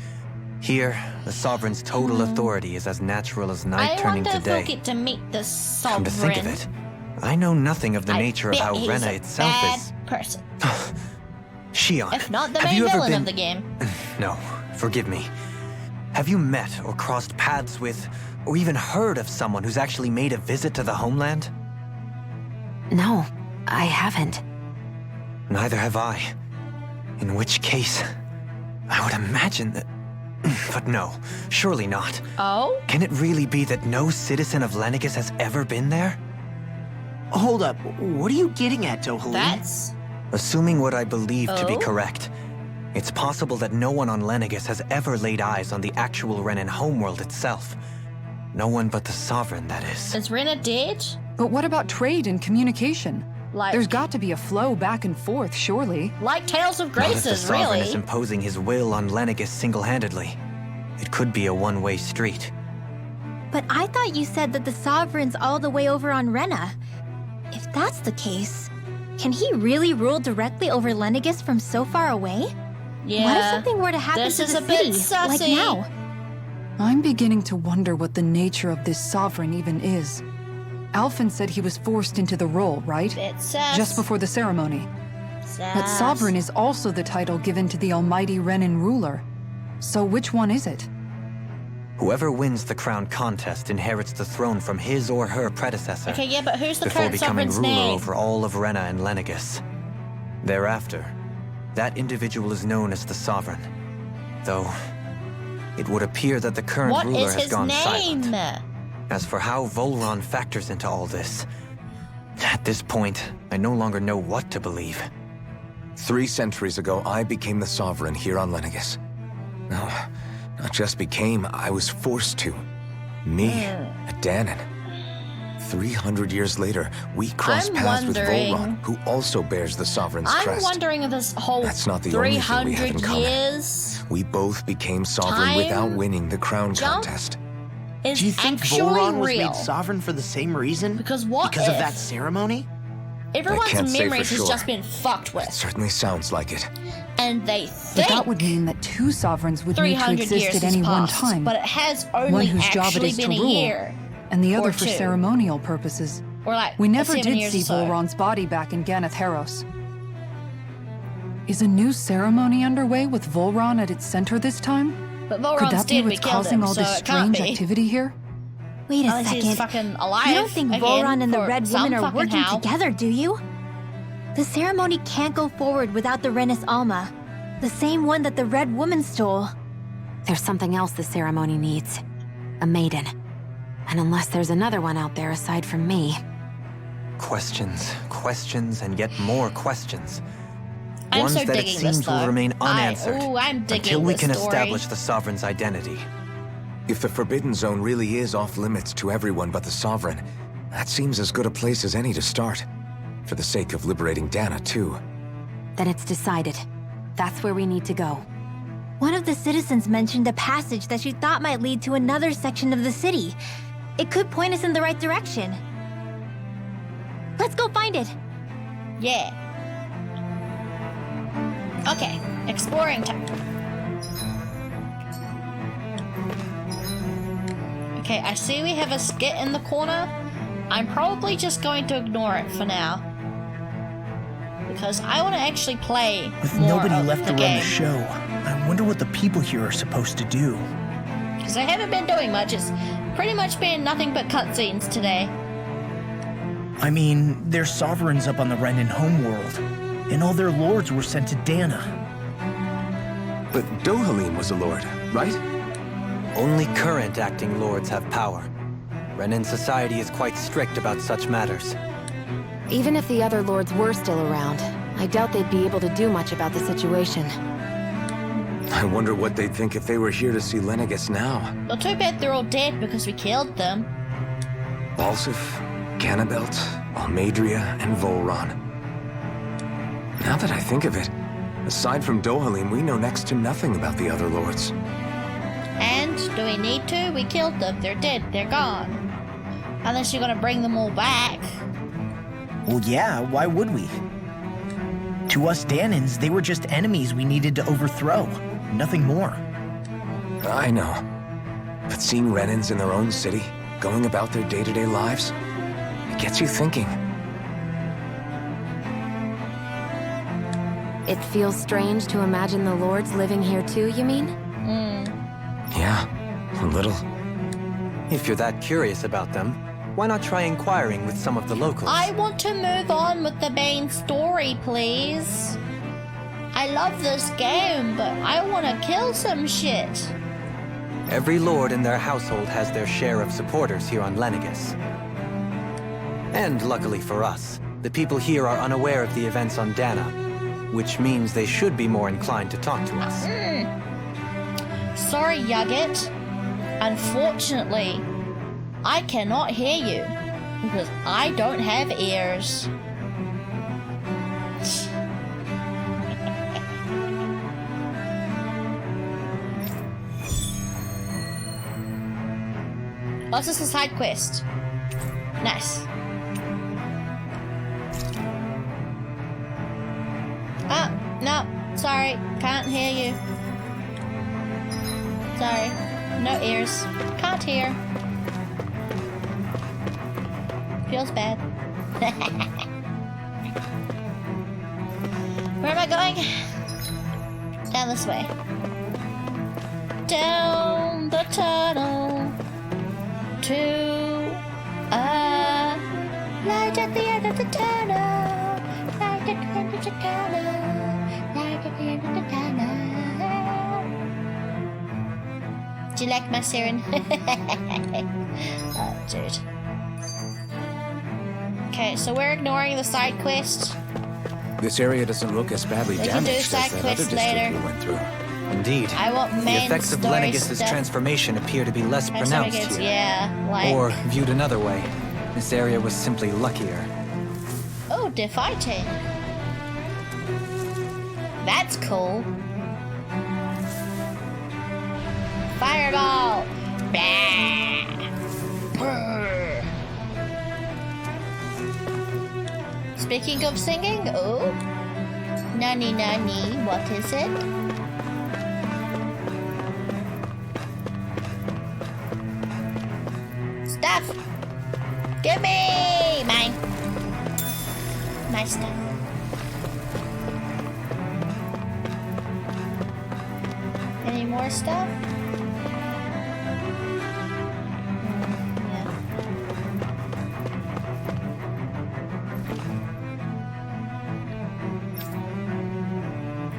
Speaker 7: Here, the Sovereign's total authority is as natural as night
Speaker 1: I
Speaker 7: turning
Speaker 1: wonder
Speaker 7: to
Speaker 1: if we'll
Speaker 7: day.
Speaker 1: get to meet the
Speaker 7: Come
Speaker 1: Sovereign.
Speaker 7: to think of it, I know nothing of the nature of
Speaker 1: bet
Speaker 7: how
Speaker 1: he's
Speaker 7: Rena
Speaker 1: a
Speaker 7: itself
Speaker 1: bad
Speaker 7: is.
Speaker 1: person.
Speaker 7: Shion,
Speaker 1: If not the
Speaker 7: have
Speaker 1: main
Speaker 7: you ever
Speaker 1: villain
Speaker 7: been...
Speaker 1: of the game.
Speaker 7: No, forgive me. Have you met or crossed paths with, or even heard of someone who's actually made a visit to the homeland?
Speaker 5: No, I haven't.
Speaker 7: Neither have I. In which case, I would imagine that... But no, surely not.
Speaker 1: Oh?
Speaker 7: Can it really be that no citizen of Lenegis has ever been there?
Speaker 9: Hold up, what are you getting at, Dohalim?
Speaker 1: That's...
Speaker 7: Assuming what I believe to be correct, it's possible that no one on Lenegis has ever laid eyes on the actual Renan homeworld itself. No one but the Sovereign, that is.
Speaker 1: Is Rena dead?
Speaker 8: But what about trade and communication?
Speaker 1: Like...
Speaker 8: There's got to be a flow back and forth, surely.
Speaker 1: Like Tales of
Speaker 7: Not if the
Speaker 1: Graces,
Speaker 7: Sovereign
Speaker 1: really.
Speaker 7: is imposing his will on Lenegis single-handedly. It could be a one-way street.
Speaker 2: But I thought you said that the Sovereign's all the way over on Rena. If that's the case, can he really rule directly over Lenegis from so far away?
Speaker 1: Yeah.
Speaker 2: What if something were to happen
Speaker 1: This
Speaker 2: to
Speaker 1: is
Speaker 2: the
Speaker 1: a bit
Speaker 2: city, like
Speaker 1: sussy.
Speaker 2: now?
Speaker 8: I'm beginning to wonder what the nature of this sovereign even is. Alphen said he was forced into the role, right?
Speaker 1: Bit sus.
Speaker 8: Just before the ceremony. But
Speaker 1: Sus.
Speaker 8: sovereign is also the title given to the almighty Renan ruler. So which one is it?
Speaker 7: Whoever wins the crown contest inherits the throne from his or her predecessor.
Speaker 1: Okay, yeah, but who's the
Speaker 7: before
Speaker 1: current
Speaker 7: becoming
Speaker 1: Sovereign's
Speaker 7: ruler
Speaker 1: name?
Speaker 7: over all of Rena and Lenegis. Thereafter, that individual is known as the Sovereign. Though, it would appear that the current
Speaker 1: What
Speaker 7: ruler
Speaker 1: is
Speaker 7: has
Speaker 1: his
Speaker 7: gone
Speaker 1: name?
Speaker 7: silent. As for how Volron factors into all this, at this point, I no longer know what to believe.
Speaker 4: 3 centuries ago, I became the Sovereign here on Lenegis. No, not just became, I was forced to. Me, a Danon. 300 years later, we cross
Speaker 1: I'm
Speaker 4: paths with
Speaker 1: wondering-
Speaker 4: Volron, who also bears the Sovereign's
Speaker 1: I'm
Speaker 4: crest.
Speaker 1: wondering if this whole
Speaker 4: That's not the only thing we have in
Speaker 1: 300
Speaker 4: common.
Speaker 1: years
Speaker 4: We both became Sovereign
Speaker 1: Time
Speaker 4: without winning the crown
Speaker 1: jump?
Speaker 4: contest.
Speaker 1: is
Speaker 9: Do you think
Speaker 1: actually
Speaker 9: Volron was
Speaker 1: real.
Speaker 9: made sovereign for the same reason?
Speaker 1: Because what
Speaker 9: Because of
Speaker 1: if
Speaker 9: that ceremony?
Speaker 4: I
Speaker 1: everyone's
Speaker 4: can't say for
Speaker 1: memories has
Speaker 4: sure.
Speaker 1: just been fucked
Speaker 4: It
Speaker 1: with,
Speaker 4: certainly sounds like it.
Speaker 1: and they
Speaker 8: But
Speaker 1: think
Speaker 8: that would mean that 2 sovereigns would need to
Speaker 1: 300
Speaker 8: exist
Speaker 1: years
Speaker 8: at
Speaker 1: has
Speaker 8: any one
Speaker 1: passed,
Speaker 8: time.
Speaker 1: but it has
Speaker 8: One
Speaker 1: only
Speaker 8: whose job it
Speaker 1: actually
Speaker 8: is to
Speaker 1: been a
Speaker 8: rule,
Speaker 1: year,
Speaker 8: and the
Speaker 1: or
Speaker 8: other for
Speaker 1: 2.
Speaker 8: ceremonial purposes.
Speaker 1: or like
Speaker 8: We never
Speaker 1: 7
Speaker 8: did
Speaker 1: years
Speaker 8: see
Speaker 1: or so.
Speaker 8: Volron's body back in Ganath Haros. Is a new ceremony underway with Volron at its center this time?
Speaker 1: But
Speaker 8: Could
Speaker 1: Volron's
Speaker 8: that be
Speaker 1: dead. We
Speaker 8: what's
Speaker 1: killed
Speaker 8: causing
Speaker 1: him,
Speaker 8: all
Speaker 1: so
Speaker 8: this
Speaker 1: it can't
Speaker 8: strange
Speaker 1: be.
Speaker 8: activity here?
Speaker 2: Wait a
Speaker 1: Unless he's
Speaker 2: second.
Speaker 1: fucking alive.
Speaker 2: You don't think
Speaker 1: again
Speaker 2: Volron and the
Speaker 1: for
Speaker 2: Red
Speaker 1: some
Speaker 2: Woman are
Speaker 1: fucking
Speaker 2: working
Speaker 1: how.
Speaker 2: together, do you? The ceremony can't go forward without the Renis Alma, the same one that the Red Woman stole.
Speaker 5: There's something else the ceremony needs. A maiden. And unless there's another one out there aside from me...
Speaker 7: Questions, questions, and yet more questions.
Speaker 1: I'm
Speaker 7: Ones
Speaker 1: so
Speaker 7: that it
Speaker 1: digging
Speaker 7: seems
Speaker 1: this,
Speaker 7: will
Speaker 1: though.
Speaker 7: remain unanswered
Speaker 1: I'm digging
Speaker 7: until we
Speaker 1: this
Speaker 7: can
Speaker 1: story.
Speaker 7: establish the Sovereign's identity.
Speaker 4: If the Forbidden Zone really is off limits to everyone but the Sovereign, that seems as good a place as any to start. For the sake of liberating Dana, too.
Speaker 5: Then it's decided. That's where we need to go.
Speaker 2: One of the citizens mentioned a passage that she thought might lead to another section of the city. It could point us in the right direction. Let's go find it.
Speaker 1: Yeah. Okay, exploring time. Okay, I see we have a skit in the corner. I'm probably just going to ignore it for now. Because I want to actually play
Speaker 3: With
Speaker 1: more
Speaker 3: nobody
Speaker 1: of
Speaker 3: left
Speaker 1: the
Speaker 3: to run
Speaker 1: game.
Speaker 3: the show, I wonder what the people here are supposed to do.
Speaker 1: Because I haven't been doing much. It's pretty much been nothing but cutscenes today.
Speaker 3: I mean, there's sovereigns up on the Renan homeworld, and all their lords were sent to Dana.
Speaker 4: But Dohalim was a lord, right?
Speaker 7: Only current acting lords have power. Renan society is quite strict about such matters.
Speaker 5: Even if the other lords were still around, I doubt they'd be able to do much about the situation.
Speaker 4: I wonder what they'd think if they were here to see Lenegis now.
Speaker 1: Well, too bad they're all dead because we killed them.
Speaker 4: Balsif, Ganabelt, Almadria, and Volron. Now that I think of it, aside from Dohalim, we know next to nothing about the other lords.
Speaker 1: And do we need to? We killed them. They're dead. They're gone. Unless you're gonna bring them all back.
Speaker 3: Well, yeah, why would we? To us Danans, they were just enemies we needed to overthrow. Nothing more.
Speaker 4: I know. But seeing Renans in their own city, going about their day-to-day lives, it gets you thinking.
Speaker 5: It feels strange to imagine the lords living here too, you mean?
Speaker 4: Yeah, a little.
Speaker 7: If you're that curious about them, why not try inquiring with some of the locals?
Speaker 1: I want to move on with the main story, please. I love this game, but I want to kill some shit.
Speaker 7: Every lord in their household has their share of supporters here on Lenegis. And luckily for us, the people here are unaware of the events on Dana, which means they should be more inclined to talk to us.
Speaker 1: Sorry, Yugget. Unfortunately, I cannot hear you because I don't have ears. Oh, this is a side quest. Nice. Oh, no. Sorry. Can't hear you. Sorry. No ears. Can't hear. Feels bad. Where am I going? Down this way. Down the tunnel to a light at the end of the tunnel. Light at the end of the tunnel. Light at the end of the tunnel. Do you like my siren? Oh, dude. Okay, so we're ignoring the side quest.
Speaker 4: This area doesn't look as badly
Speaker 1: We can do
Speaker 4: damaged
Speaker 1: side
Speaker 4: as that other
Speaker 1: quests
Speaker 4: district
Speaker 1: later.
Speaker 4: we went through.
Speaker 7: Indeed.
Speaker 1: I want
Speaker 7: The
Speaker 1: main
Speaker 7: effects of
Speaker 1: story
Speaker 7: Lenegis'
Speaker 1: stuff.
Speaker 7: transformation appear to be less pronounced here.
Speaker 1: Yeah, like...
Speaker 7: Or, viewed another way, this area was simply luckier.
Speaker 1: Oh, they're fighting. That's cool. Fireball! Bah! Brr. Speaking of singing, oh. Nani nani, what is it? Stuff! Give me! Mine! My stuff. Any more stuff?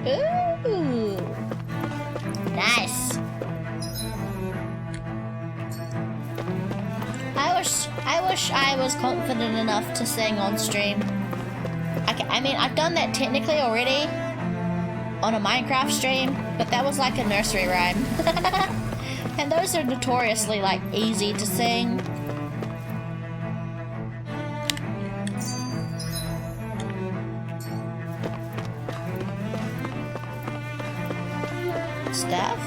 Speaker 1: Ooh! Nice! I wish I was confident enough to sing on stream. I mean, I've done that technically already on a Minecraft stream, but that was like a nursery rhyme. And those are notoriously, like, easy to sing. Stuff?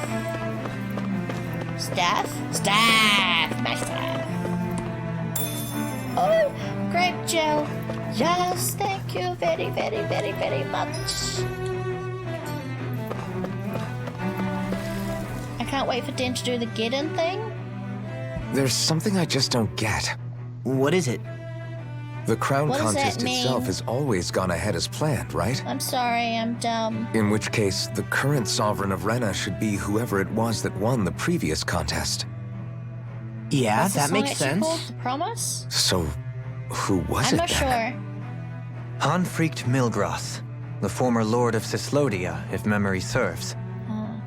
Speaker 1: Stuff? Stuff! My stuff! Oh! Grape gel! Yes, thank you very, very, very, very much. I can't wait for Dan to do the get-in thing.
Speaker 4: There's something I just don't get.
Speaker 9: What is it?
Speaker 4: The crown
Speaker 1: What does that
Speaker 4: contest itself
Speaker 1: mean?
Speaker 4: has always gone ahead as planned, right?
Speaker 1: I'm sorry, I'm dumb.
Speaker 4: In which case, the current sovereign of Rena should be whoever it was that won the previous contest.
Speaker 9: Yeah,
Speaker 1: What's the
Speaker 9: that
Speaker 1: song
Speaker 9: makes
Speaker 1: actually
Speaker 9: sense.
Speaker 1: called? The Promise?
Speaker 4: So, who was
Speaker 1: I'm
Speaker 4: it
Speaker 1: not
Speaker 4: then?
Speaker 1: sure.
Speaker 7: Hanfried Milgras, the former lord of Cislodia, if memory serves.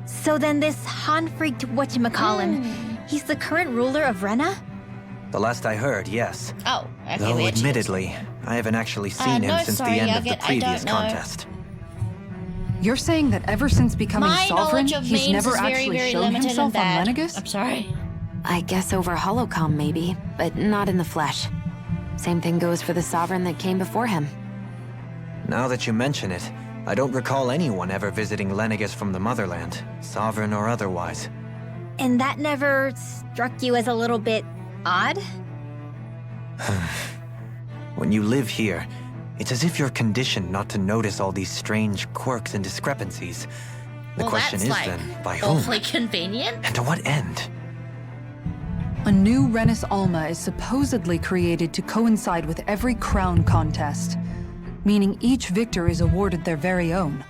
Speaker 2: So then this Hanfried whatchamacallin, he's the current ruler of Rena?
Speaker 7: The last I heard, yes.
Speaker 1: Oh, okay,
Speaker 7: Though
Speaker 1: we actually-
Speaker 7: admittedly, I haven't actually seen
Speaker 1: no,
Speaker 7: him since
Speaker 1: sorry,
Speaker 7: the end of the
Speaker 1: Yugget, I
Speaker 7: previous
Speaker 1: don't know.
Speaker 7: contest.
Speaker 8: You're saying that ever since becoming
Speaker 1: My
Speaker 8: sovereign,
Speaker 1: knowledge of
Speaker 8: he's
Speaker 1: memes
Speaker 8: never
Speaker 1: is very,
Speaker 8: actually
Speaker 1: very
Speaker 8: shown
Speaker 1: limited
Speaker 8: himself
Speaker 1: and
Speaker 8: on
Speaker 1: bad.
Speaker 8: Lenegis?
Speaker 1: I'm sorry.
Speaker 5: I guess over holocom maybe, but not in the flesh. Same thing goes for the sovereign that came before him.
Speaker 7: Now that you mention it, I don't recall anyone ever visiting Lenegis from the motherland, sovereign or otherwise.
Speaker 2: And that never struck you as a little bit odd?
Speaker 7: When you live here, it's as if you're conditioned not to notice all these strange quirks and discrepancies. The
Speaker 1: Well,
Speaker 7: question
Speaker 1: that's,
Speaker 7: is
Speaker 1: like,
Speaker 7: then, by whom?
Speaker 1: awfully convenient.
Speaker 7: And to what end?
Speaker 8: A new Renis Alma is supposedly created to coincide with every crown contest, meaning each victor is awarded their very own.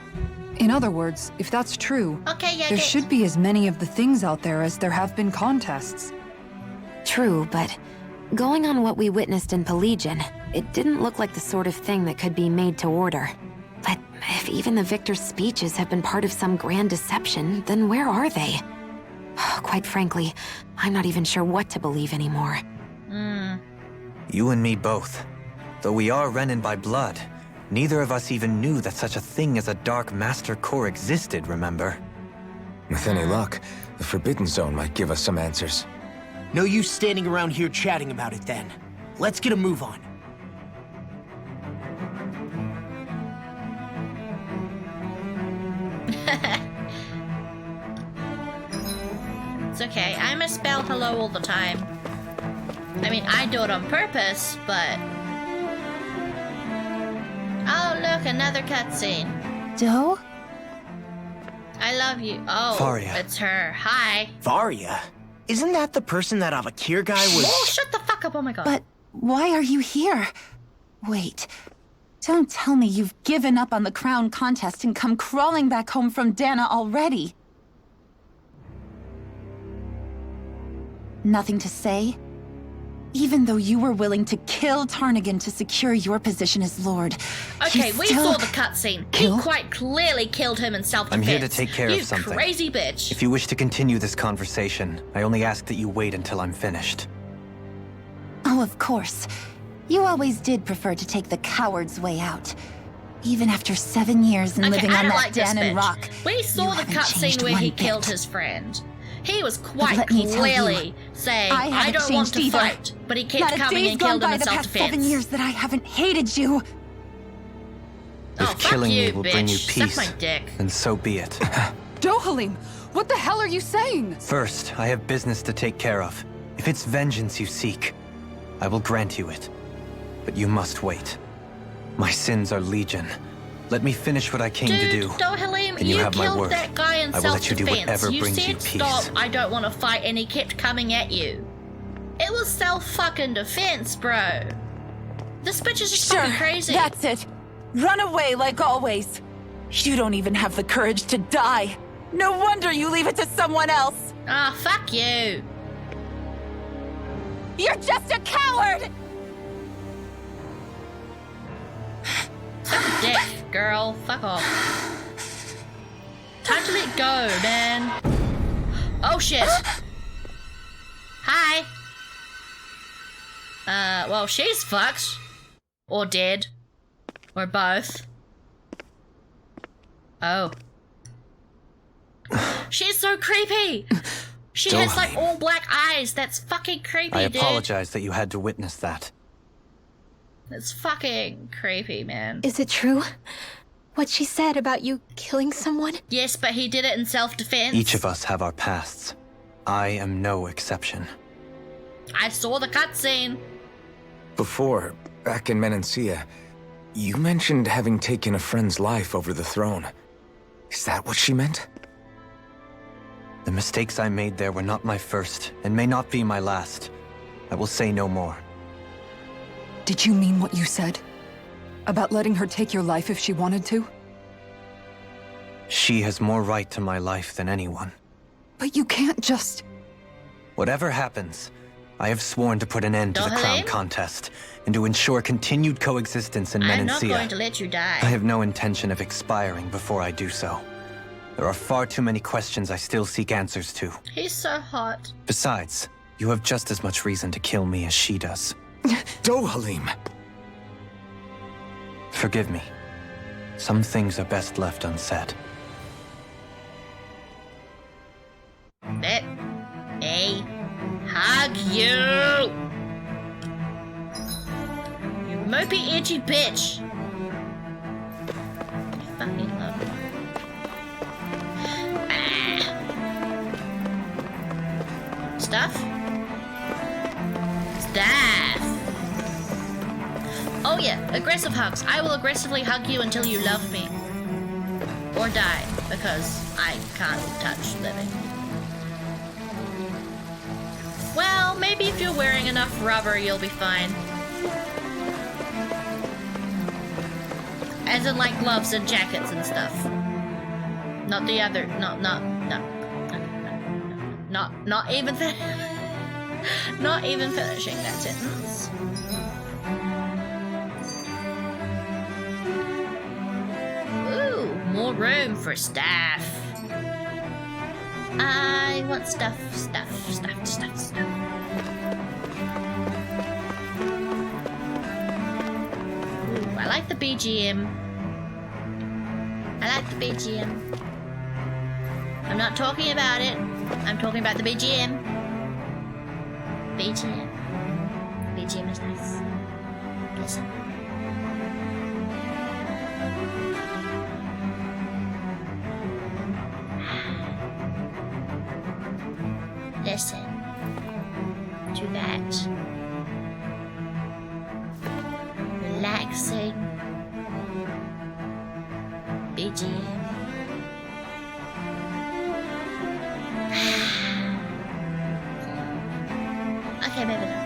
Speaker 8: In other words, if that's true,
Speaker 1: Okay, yeah,
Speaker 8: there should be as many of the things out there as there have been contests.
Speaker 5: True, but going on what we witnessed in Pelagian, it didn't look like the sort of thing that could be made to order. But if even the victor's speeches have been part of some grand deception, then where are they? Quite frankly, I'm not even sure what to believe anymore.
Speaker 7: You and me both. Though we are Renin by blood, neither of us even knew that such a thing as a Dark Master Core existed, remember?
Speaker 4: With any luck, the Forbidden Zone might give us some answers.
Speaker 9: No use standing around here chatting about it then. Let's get a move on.
Speaker 1: It's okay. I misspell hello all the time. I mean, I do it on purpose, but... Oh, look, another cutscene.
Speaker 2: Doe?
Speaker 1: I love you. Oh,
Speaker 7: Varia.
Speaker 1: It's her. Hi.
Speaker 9: Varia? Isn't that the person that Avakir guy was...
Speaker 1: Oh, shut the fuck up. Oh my god.
Speaker 14: But why are you here? Wait. Don't tell me you've given up on the crown contest and come crawling back home from Dana already. Nothing to say? Even though you were willing to kill Tarnigan to secure your position as Lord.
Speaker 1: Okay, we saw the cutscene. He quite clearly killed him in self-defense.
Speaker 7: I'm here to take care of something.
Speaker 1: You crazy bitch.
Speaker 7: If you wish to continue this conversation, I only ask that you wait until I'm finished.
Speaker 14: Oh, of course. You always did prefer to take the coward's way out. Even after 7 years and living on that Danon rock.
Speaker 1: We saw the cutscene where he killed his friend. He was quite
Speaker 14: clearly
Speaker 1: clearly saying, I don't want to fight, but he kept coming and killed him in self-defense.
Speaker 14: 7 years that I haven't hated you.
Speaker 1: Oh,
Speaker 7: If killing
Speaker 1: you,
Speaker 7: me will
Speaker 1: bitch.
Speaker 7: bring you
Speaker 1: Suck
Speaker 7: peace,
Speaker 1: my dick.
Speaker 7: then so be it.
Speaker 8: Dohalim, what the hell are you saying?
Speaker 7: First, I have business to take care of. If it's vengeance you seek, I will grant you it. But you must wait. My sins are legion. Let me finish what I came to do.
Speaker 1: Dohalim,
Speaker 7: and you have my
Speaker 1: killed
Speaker 7: word.
Speaker 1: that guy in
Speaker 7: I will let you do
Speaker 1: self-defense.
Speaker 7: whatever brings you
Speaker 1: said
Speaker 7: peace.
Speaker 1: stop, I don't want to fight, and he kept coming at you. It was self-fucking-defense, bro. This bitch is just fucking crazy.
Speaker 14: That's it. Run away like always. You don't even have the courage to die. No wonder you leave it to someone else.
Speaker 1: Ah, fuck you.
Speaker 14: You're just a coward!
Speaker 1: Suck a dick, girl. Fuck off. Time to let go, man. Oh, shit. Hi. Well, she's fucked. Or dead. Or both. Oh. She's so creepy. She has, like, all black eyes. That's fucking creepy,
Speaker 7: I
Speaker 1: dude.
Speaker 7: apologize that you had to witness that.
Speaker 1: It's fucking creepy, man.
Speaker 5: Is it true? What she said about you killing someone?
Speaker 1: Yes, but he did it in self-defense.
Speaker 7: Each of us have our pasts. I am no exception.
Speaker 1: I saw the cutscene.
Speaker 4: Before, back in Menancia, you mentioned having taken a friend's life over the throne. Is that what she meant?
Speaker 7: The mistakes I made there were not my first, and may not be my last. I will say no more.
Speaker 8: Did you mean what you said? About letting her take your life if she wanted to?
Speaker 7: She has more right to my life than anyone.
Speaker 8: But you can't just...
Speaker 7: Whatever happens, I have sworn to put an end to the crown contest, and to ensure continued coexistence in Menancia.
Speaker 1: I'm not going to let you die.
Speaker 7: I have no intention of expiring before I do so. There are far too many questions I still seek answers to.
Speaker 1: He's so hot.
Speaker 7: Besides, you have just as much reason to kill me as she does.
Speaker 4: Dohalim!
Speaker 7: Forgive me. Some things are best left unsaid.
Speaker 1: Let me hug you! You mopey, itchy bitch! You fucking love me. Stuff? Stuff! Oh yeah, aggressive hugs. I will aggressively hug you until you love me. Or die, because I can't touch living. Well, maybe if you're wearing enough rubber, you'll be fine. As in, like, gloves and jackets and stuff. Not the other. Not even. Not even finishing that sentence. Ooh, more room for stuff. I want stuff. Ooh, I like the BGM. I'm not talking about it. I'm talking about the BGM. BGM is nice. Listen. Listen to that relaxing BGM. Okay, maybe not.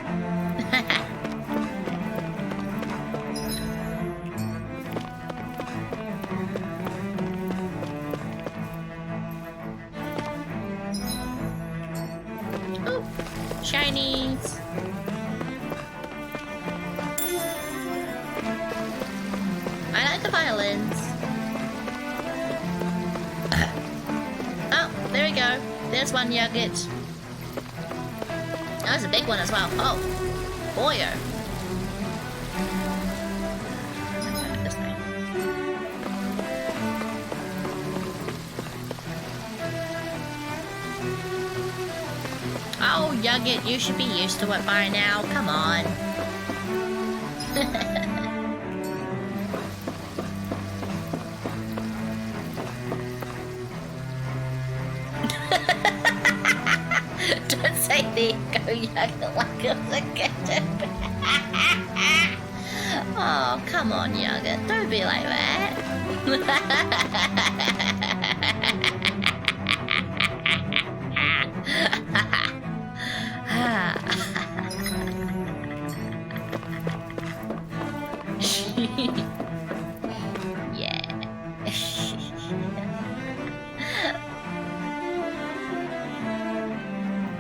Speaker 1: Ooh, shinies. I like the violins. Oh, there we go. There's one yogurt. That was a big one as well. Oh, boyo. This way. Oh, Yugget, you should be used to it by now. Come on. Don't say there you go, Yugget, like it was a kitten. Oh, come on, Yugget. Don't be like that. Yeah.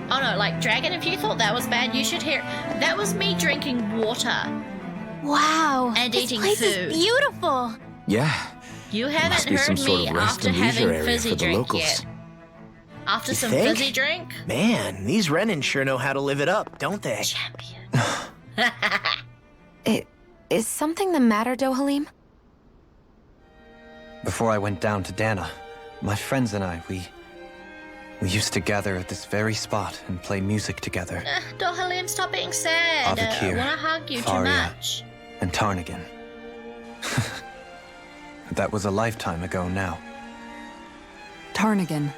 Speaker 1: Oh no, like Dragon, if you thought that was bad, you should hear. That was me drinking water.
Speaker 2: Wow.
Speaker 1: And eating
Speaker 2: this place
Speaker 1: food.
Speaker 2: is beautiful.
Speaker 4: Yeah.
Speaker 1: You
Speaker 4: Must
Speaker 1: haven't
Speaker 4: be some
Speaker 1: heard
Speaker 4: sort
Speaker 1: me
Speaker 4: of rest
Speaker 1: after
Speaker 4: and leisure
Speaker 1: having
Speaker 4: area
Speaker 1: fizzy
Speaker 4: for the
Speaker 1: drink
Speaker 4: locals.
Speaker 1: yet. After
Speaker 9: You
Speaker 1: some
Speaker 9: think?
Speaker 1: fizzy drink?
Speaker 9: Man, these Renin sure know how to live it up, don't they?
Speaker 1: Champion.
Speaker 5: Is something the matter, Dohalim?
Speaker 7: Before I went down to Dana, my friends and I, we used to gather at this very spot and play music together.
Speaker 1: Dohalim, stop being sad.
Speaker 7: Avakir,
Speaker 1: I want to hug you too
Speaker 7: Faria,
Speaker 1: much.
Speaker 7: And Tarnigan. That was a lifetime ago now.
Speaker 8: Tarnigan.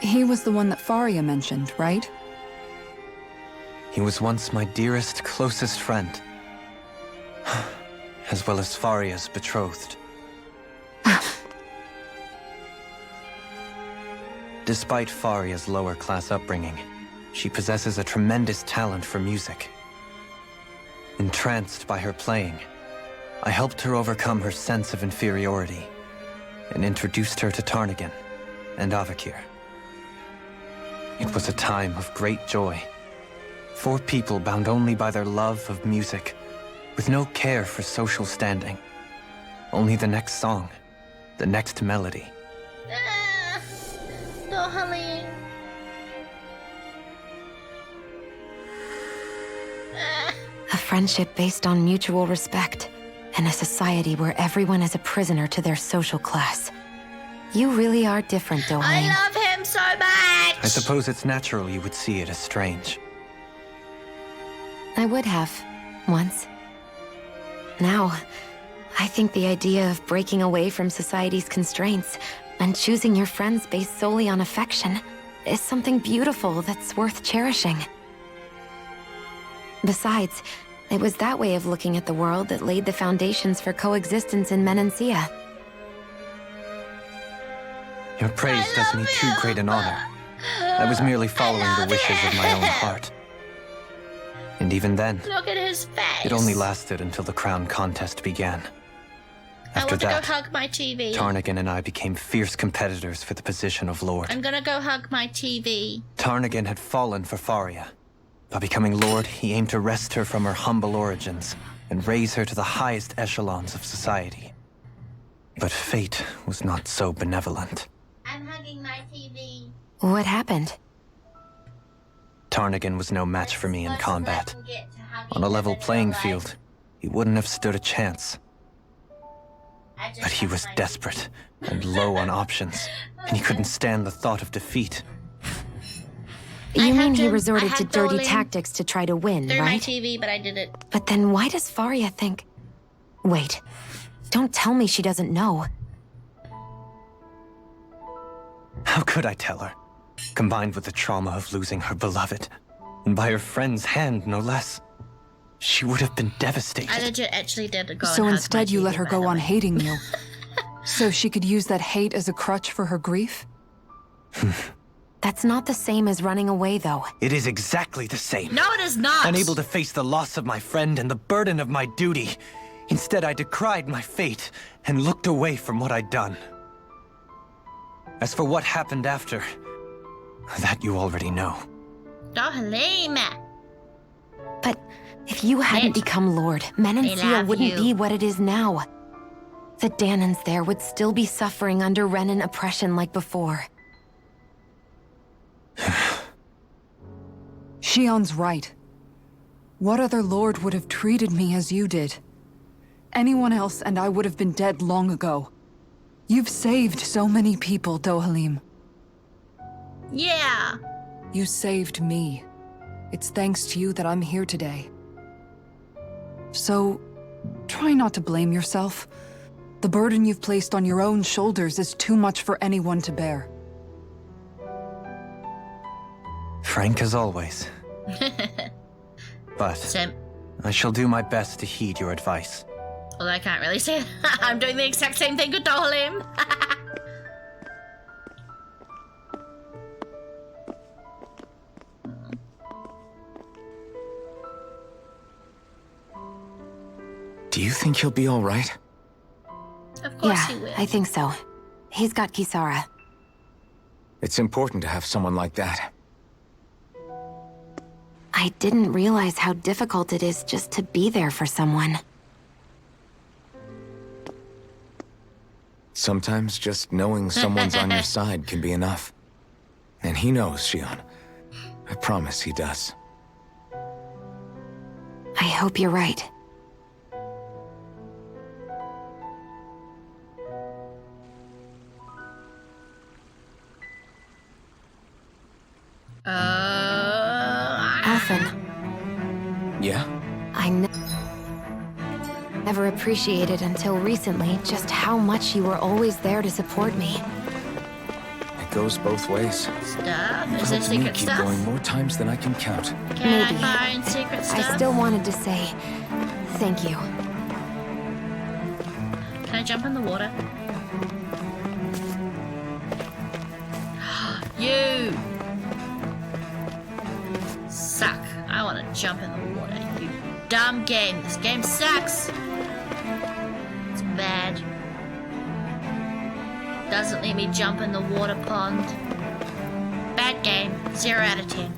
Speaker 8: He was the one that Faria mentioned, right?
Speaker 7: He was once my dearest, closest friend. As well as Faria's betrothed. Despite Faria's lower-class upbringing, she possesses a tremendous talent for music. Entranced by her playing, I helped her overcome her sense of inferiority and introduced her to Tarnigan and Avakir. It was a time of great joy. 4 people bound only by their love of music, with no care for social standing. Only the next song, the next melody.
Speaker 1: Dohalim.
Speaker 5: A friendship based on mutual respect, and a society where everyone is a prisoner to their social class. You really are different, Dohalim.
Speaker 1: I love him so much!
Speaker 7: I suppose it's natural you would see it as strange.
Speaker 5: I would have, once. Now, I think the idea of breaking away from society's constraints and choosing your friends based solely on affection is something beautiful that's worth cherishing. Besides, it was that way of looking at the world that laid the foundations for coexistence in Menancia.
Speaker 7: Your praise does me too great an honor. I was merely following the wishes of my own heart. And even then,
Speaker 1: Look at his face.
Speaker 7: it only lasted until the crown contest began. After
Speaker 1: I want to
Speaker 7: that,
Speaker 1: go hug my TV.
Speaker 7: Tarnigan and I became fierce competitors for the position of Lord.
Speaker 1: I'm gonna go hug my TV.
Speaker 7: Tarnigan had fallen for Faria. By becoming Lord, he aimed to wrest her from her humble origins and raise her to the highest echelons of society. But fate was not so benevolent.
Speaker 1: I'm hugging my TV.
Speaker 5: What happened?
Speaker 7: Tarnigan was no match for me in combat. On a level playing field, he wouldn't have stood a chance. But he was desperate and low on options, and he couldn't stand the thought of defeat.
Speaker 5: You mean he resorted to dirty tactics to try to win,
Speaker 1: Through my
Speaker 5: right?
Speaker 1: TV, but I did it.
Speaker 5: But then why does Faria think... Wait, don't tell me she doesn't know.
Speaker 7: How could I tell her? Combined with the trauma of losing her beloved, and by her friend's hand, no less. She would have been devastated.
Speaker 1: I legit actually did go
Speaker 8: So
Speaker 1: and hug
Speaker 8: instead
Speaker 1: my
Speaker 8: you
Speaker 1: TV,
Speaker 8: let her
Speaker 1: by
Speaker 8: go
Speaker 1: the
Speaker 8: on
Speaker 1: way.
Speaker 8: hating you. So she could use that hate as a crutch for her grief?
Speaker 5: That's not the same as running away, though.
Speaker 7: It is exactly the same.
Speaker 1: No, it is not!
Speaker 7: Unable to face the loss of my friend and the burden of my duty. Instead, I decried my fate and looked away from what I'd done. As for what happened after, that you already know.
Speaker 1: Dohalim!
Speaker 5: But if you hadn't become Lord, Menancia
Speaker 1: love
Speaker 5: wouldn't
Speaker 1: you.
Speaker 5: be what it is now. The Danans there would still be suffering under Renan oppression like before.
Speaker 8: Shion's right. What other lord would have treated me as you did? Anyone else and I would have been dead long ago. You've saved so many people, Dohalim.
Speaker 1: Yeah!
Speaker 8: You saved me. It's thanks to you that I'm here today. So, try not to blame yourself. The burden you've placed on your own shoulders is too much for anyone to bear.
Speaker 7: Frank as always. But
Speaker 1: Sim.
Speaker 7: I shall do my best to heed your advice.
Speaker 1: Although I can't really say that. I'm doing the exact same thing with Dohalim.
Speaker 4: Do you think he'll be all right?
Speaker 1: Of course
Speaker 5: Yeah,
Speaker 1: he will.
Speaker 5: I think so. He's got Kisara.
Speaker 4: It's important to have someone like that.
Speaker 5: I didn't realize how difficult it is just to be there for someone.
Speaker 4: Sometimes just knowing someone's on your side can be enough. And he knows, Shion. I promise he does.
Speaker 5: I hope you're right. Alphen,
Speaker 4: Yeah?
Speaker 5: I never appreciated until recently just how much you were always there to support me.
Speaker 4: It goes both ways.
Speaker 1: Stuff?
Speaker 4: You've
Speaker 1: Is there
Speaker 4: helped me
Speaker 1: secret
Speaker 4: keep
Speaker 1: stuff?
Speaker 4: going more times than I can count.
Speaker 1: Can
Speaker 5: Maybe.
Speaker 1: I find secret stuff?
Speaker 5: I still wanted to say thank you.
Speaker 1: Can I jump in the water? You! Suck. I want to jump in the water. You dumb game. This game sucks. It's bad. Doesn't let me jump in the water pond. Bad game. 0 out of 10.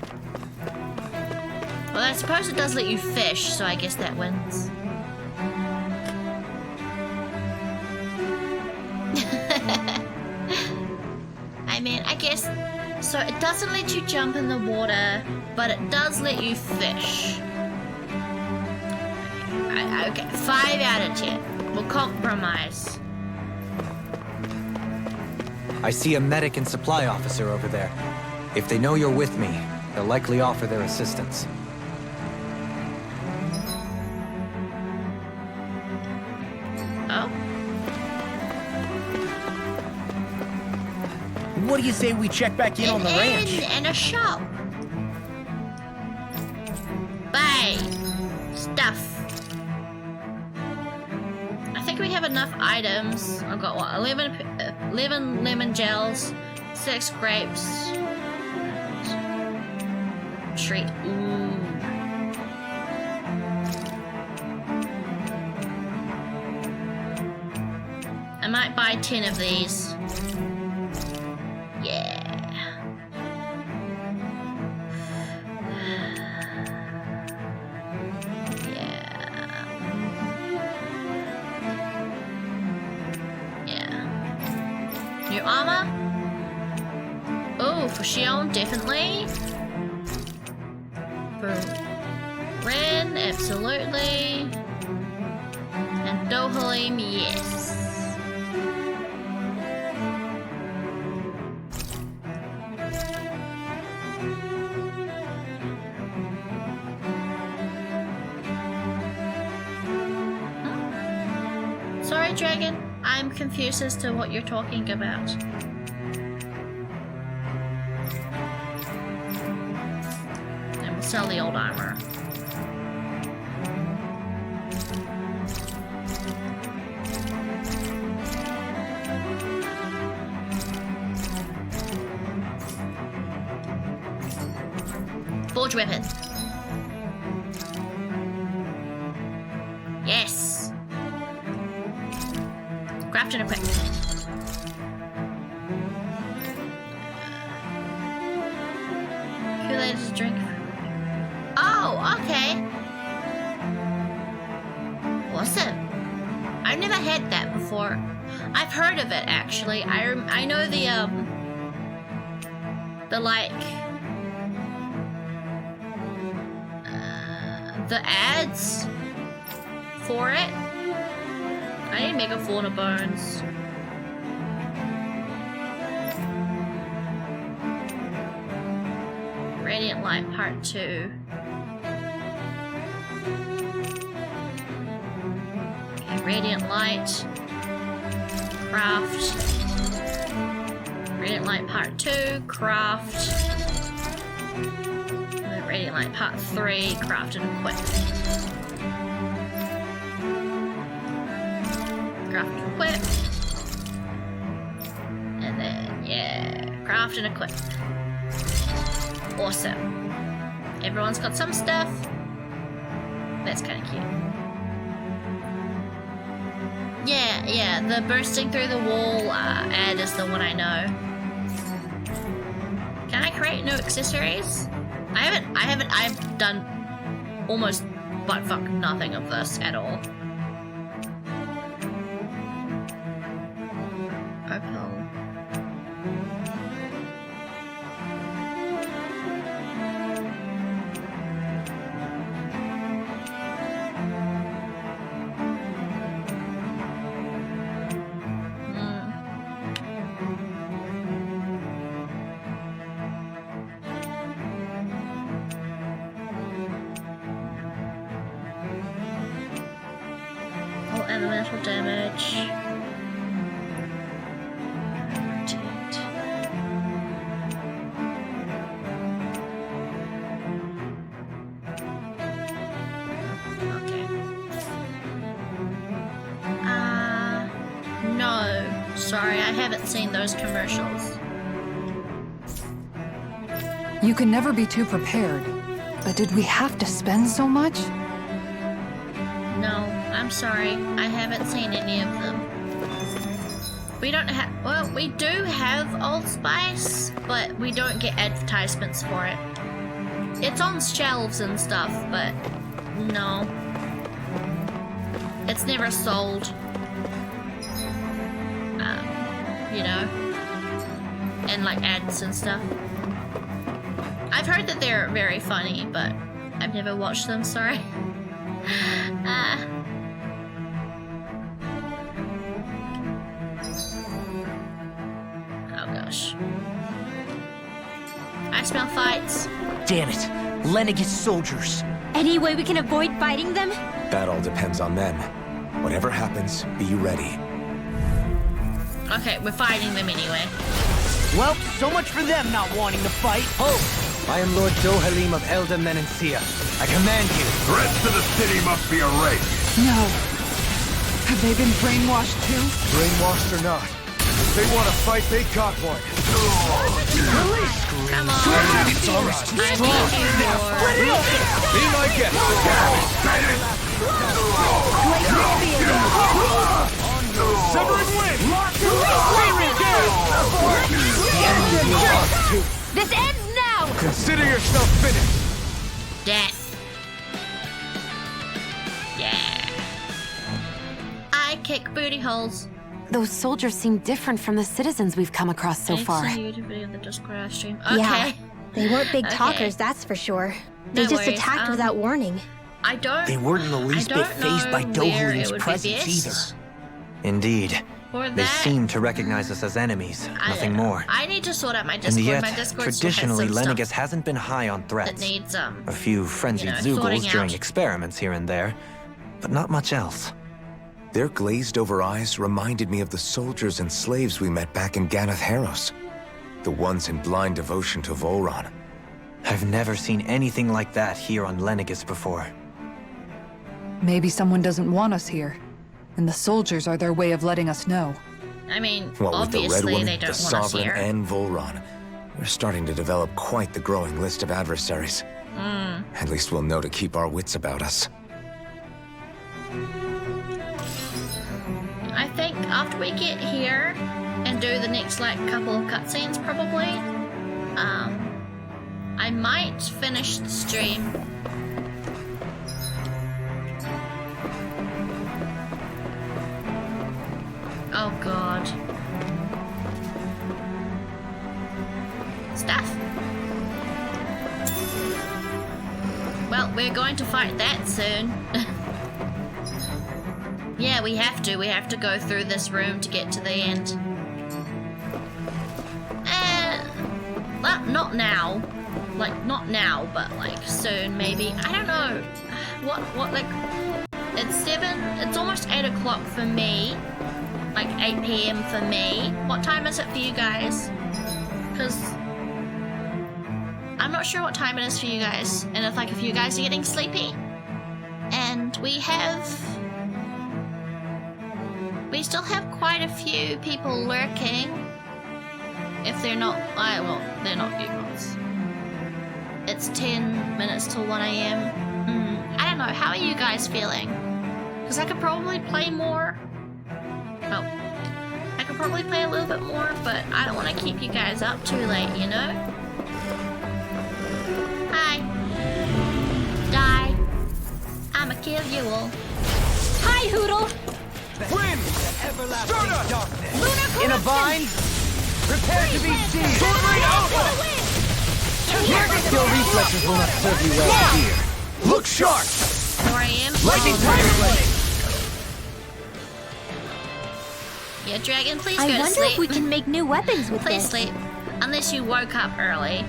Speaker 1: Well, I suppose it does let you fish, so I guess that wins. I mean, I guess... So it doesn't let you jump in the water, but it does let you fish. Okay, 5 out of 10. We'll compromise.
Speaker 7: I see a medic and supply officer over there. If they know you're with me, they'll likely offer their assistance.
Speaker 1: Oh?
Speaker 9: What do you say we check back in on the ranch?
Speaker 1: In a shop. Buy stuff. I think we have enough items. I've got what? 11 lemon gels, 6 grapes. Treat. Ooh. might buy 10 of these. Yeah. New armor. Oh, for Shion, definitely. For Ren, absolutely. And Dohalim, yes. Sorry, Dragon. I'm confused as to what you're talking about. And we'll sell the old armor. Forge weapon. Yes. Craft and equip. Kool-Aid is a drink. Oh, okay. Awesome. I've never had that before. I've heard of it actually. I know the like the ads for it. I need Mega Fauna Bones. Radiant Light Part 2. Okay, Radiant Light. Craft. Radiant Light Part 2. Craft. And then Radiant Light Part 3. Craft and equip. Craft and equip. And then, yeah, craft and equip. Awesome. Everyone's got some stuff. That's kind of cute. Yeah, the bursting through the wall ad is the one I know. Can I create new accessories? I've done almost buttfuck nothing of this at all. Opal. Oh, elemental damage. No. Sorry, I haven't seen those commercials.
Speaker 8: You can never be too prepared. But did we have to spend so much?
Speaker 1: No, I'm sorry. I haven't seen any of them. We don't have... Well, we do have Old Spice, but we don't get advertisements for it. It's on shelves and stuff, but no. It's never sold. You know, and like ads and stuff. I've heard that they're very funny, but I've never watched them, sorry. Oh gosh. I smell fights.
Speaker 9: Damn it, Lenegis soldiers.
Speaker 2: Any way we can avoid fighting them?
Speaker 4: That all depends on them. Whatever happens, be ready.
Speaker 1: Okay, we're fighting them anyway.
Speaker 9: Well, so much for them not wanting to fight.
Speaker 7: Oh! I am Lord Dohalim of Elda Menencia. I command you.
Speaker 11: Threats to the city must be erased.
Speaker 8: No. Have they been brainwashed too?
Speaker 7: Brainwashed or not, if they want to fight, they got one.
Speaker 1: Come on.
Speaker 7: It's almost too strong. Be my guest. Severing wind. Consider yourself finished!
Speaker 1: Death. Yeah. I kick booty holes.
Speaker 5: Those soldiers seem different from the citizens we've come across so far.
Speaker 1: YouTube video that just crashed stream. Okay.
Speaker 2: Yeah, they weren't big
Speaker 1: Okay.
Speaker 2: talkers, that's for sure. They
Speaker 1: No
Speaker 2: just
Speaker 1: worries,
Speaker 2: attacked without warning.
Speaker 1: I don't.
Speaker 9: They weren't in the least bit phased by Dohuling's presence either.
Speaker 7: Indeed.
Speaker 1: For
Speaker 7: They
Speaker 1: that,
Speaker 7: seem to recognize us as enemies, nothing more.
Speaker 1: I need to sort out my Discord.
Speaker 7: And yet,
Speaker 1: My Discord
Speaker 7: traditionally,
Speaker 1: still has some
Speaker 7: Lennigus hasn't been high on
Speaker 1: stuff
Speaker 7: threats.
Speaker 1: that needs
Speaker 7: A few frenzied
Speaker 1: sorting
Speaker 7: Zoogles during
Speaker 1: out.
Speaker 7: experiments here and there, but not much else.
Speaker 4: Their glazed-over eyes reminded me of the soldiers and slaves we met back in Ganath Haros. The ones in blind devotion to Volron.
Speaker 7: I've never seen anything like that here on Lennigus before.
Speaker 8: Maybe someone doesn't want us here, and the soldiers are their way of letting us know.
Speaker 1: I mean,
Speaker 4: Well, with the Red
Speaker 1: obviously
Speaker 4: One,
Speaker 1: they
Speaker 4: the
Speaker 1: don't want us
Speaker 4: Sovereign,
Speaker 1: here.
Speaker 4: and Volron, we're starting to develop quite the growing list of adversaries. At least we'll know to keep our wits about us.
Speaker 1: I think after we get here and do the next like couple of cutscenes, probably, I might finish the stream. Oh god. Stuff. Well, we're going to fight that soon. Yeah, we have to. We have to go through this room to get to the end. Well, not now. Like, not now, but like soon, maybe. I don't know. What, like, it's 7, it's almost 8 o'clock for me. Like 8 p.m. for me. What time is it for you guys? Because I'm not sure what time it is for you guys. And if you guys are getting sleepy. And we still have quite a few people lurking. If they're not, well, they're not you guys. It's 10 minutes till 1 a.m. I don't know, how are you guys feeling? Because I could probably play more. Oh, I could probably play a little bit more, but I don't want to keep you guys up too late, you know? Hi. Die. I'ma kill you all.
Speaker 2: Hi, Hootle!
Speaker 7: Wind! Stardust! In a bind? Prepare to be seized! Sword Rain Alpha! Your reflexes will not serve you well here. Look sharp!
Speaker 1: 4 a.m.
Speaker 7: Lightning Tiger Blade!
Speaker 1: Yeah, Dragon, please
Speaker 2: I
Speaker 1: go to
Speaker 2: wonder
Speaker 1: sleep.
Speaker 2: if we can make new weapons with
Speaker 1: Please
Speaker 2: this.
Speaker 1: sleep. Unless you woke up early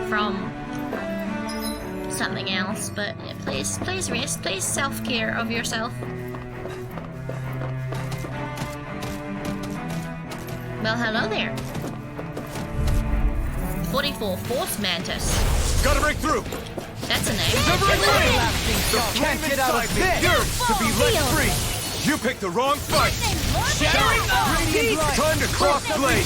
Speaker 1: from something else. But yeah, please rest. Please self-care of yourself. Well, hello there. 44 Force Mantis.
Speaker 7: Gotta break through!
Speaker 1: That's a name.
Speaker 7: Can't get out of this! Yours to be let free! You picked the wrong fight! Time to cross blade!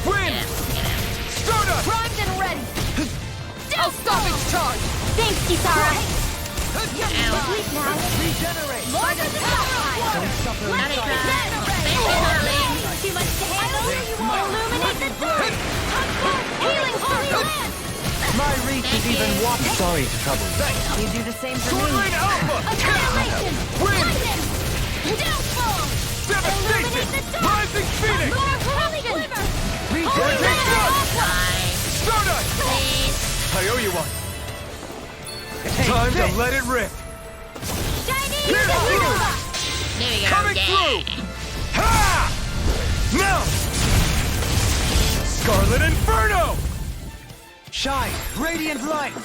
Speaker 7: Win! Stardust!
Speaker 2: Primed and ready!
Speaker 7: I'll stop its charge!
Speaker 2: Thanks, Kisara!
Speaker 1: Ow.
Speaker 2: Sleep now!
Speaker 7: Regenerate!
Speaker 2: Lord of the Dark!
Speaker 7: Don't suffer in
Speaker 1: Not a
Speaker 7: silence.
Speaker 1: cry. Thank you, darling.
Speaker 2: Too much to handle? Illuminate the dark! Healing holy land!
Speaker 7: My reach is even walking. Sorry to trouble you.
Speaker 2: You do the same for
Speaker 7: Sword
Speaker 2: me.
Speaker 7: Rain Alpha!
Speaker 2: Annihilation!
Speaker 7: Win!
Speaker 2: Lightning! Downfall!
Speaker 7: Devastation!
Speaker 2: Illuminate the dark!
Speaker 7: Rising Phoenix!
Speaker 2: More corruption!
Speaker 7: Regeneration!
Speaker 1: Bye.
Speaker 7: Stardust!
Speaker 1: Please.
Speaker 7: I owe you one. Time to let it rip.
Speaker 2: Shining
Speaker 7: Here it
Speaker 2: Supernova!
Speaker 1: There we go.
Speaker 7: Coming
Speaker 1: Yeah.
Speaker 7: through! Ha! Now! Scarlet Inferno! Shine, radiant light!
Speaker 2: I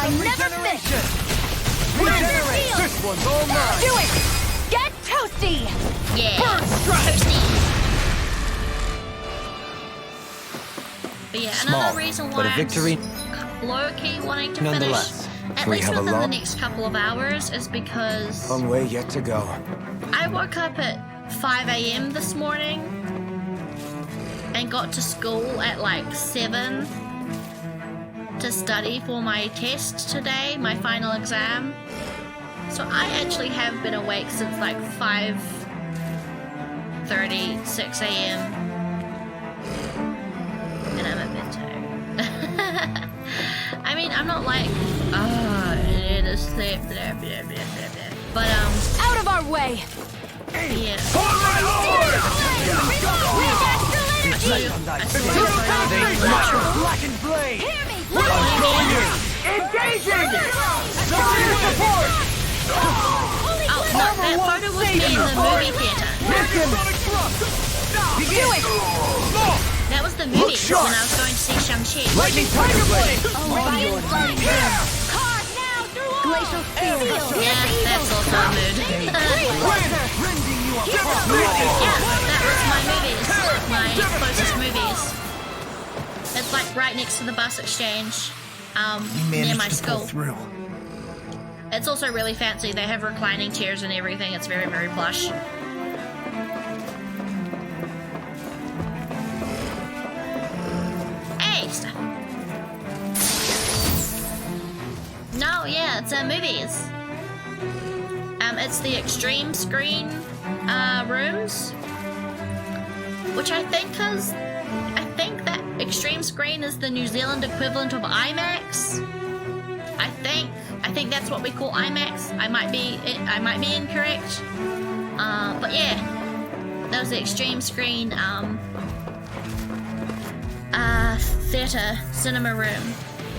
Speaker 2: never
Speaker 7: Regeneration!
Speaker 2: miss!
Speaker 7: Regenerate!
Speaker 2: Shield!
Speaker 7: This one's all mine!
Speaker 2: Do it! Get toasty!
Speaker 1: Yeah.
Speaker 7: Burn strike!
Speaker 1: Toasty. But yeah,
Speaker 7: Small,
Speaker 1: another reason why
Speaker 7: but a victory
Speaker 1: I'm low-key wanting to finish
Speaker 7: nonetheless.
Speaker 1: at
Speaker 4: We
Speaker 1: least
Speaker 4: have a
Speaker 1: within the
Speaker 4: long-
Speaker 1: next couple of hours is because
Speaker 4: Long way yet to go.
Speaker 1: I woke up at 5 a.m. this morning and got to school at like 7 to study for my test today, my final exam. So I actually have been awake since like 5:30, 6 a.m. And I'm a bit tired. I mean, I'm not like, I need to sleep, blah, blah, blah, blah, blah. But,
Speaker 2: out of our way!
Speaker 1: Yeah.
Speaker 3: Blackened blade!
Speaker 1: Engaging! Oh, no, that photo was me in the movie theater. That was the movie when I was going to see Shang-Chi.
Speaker 3: Lightning Tiger Blade!
Speaker 2: Glacial Steel!
Speaker 1: Yeah, that's also a mood. Yeah, that was my movies. My closest movies. It's like right next to the bus exchange. Near my school. It's also really fancy. They have reclining chairs and everything. It's very, very plush. Hey, stuff. No, yeah, it's movies. It's the extreme screen rooms, which I think that extreme screen is the New Zealand equivalent of IMAX. I think that's what we call IMAX. I might be incorrect. But yeah, that was the extreme screen theater cinema room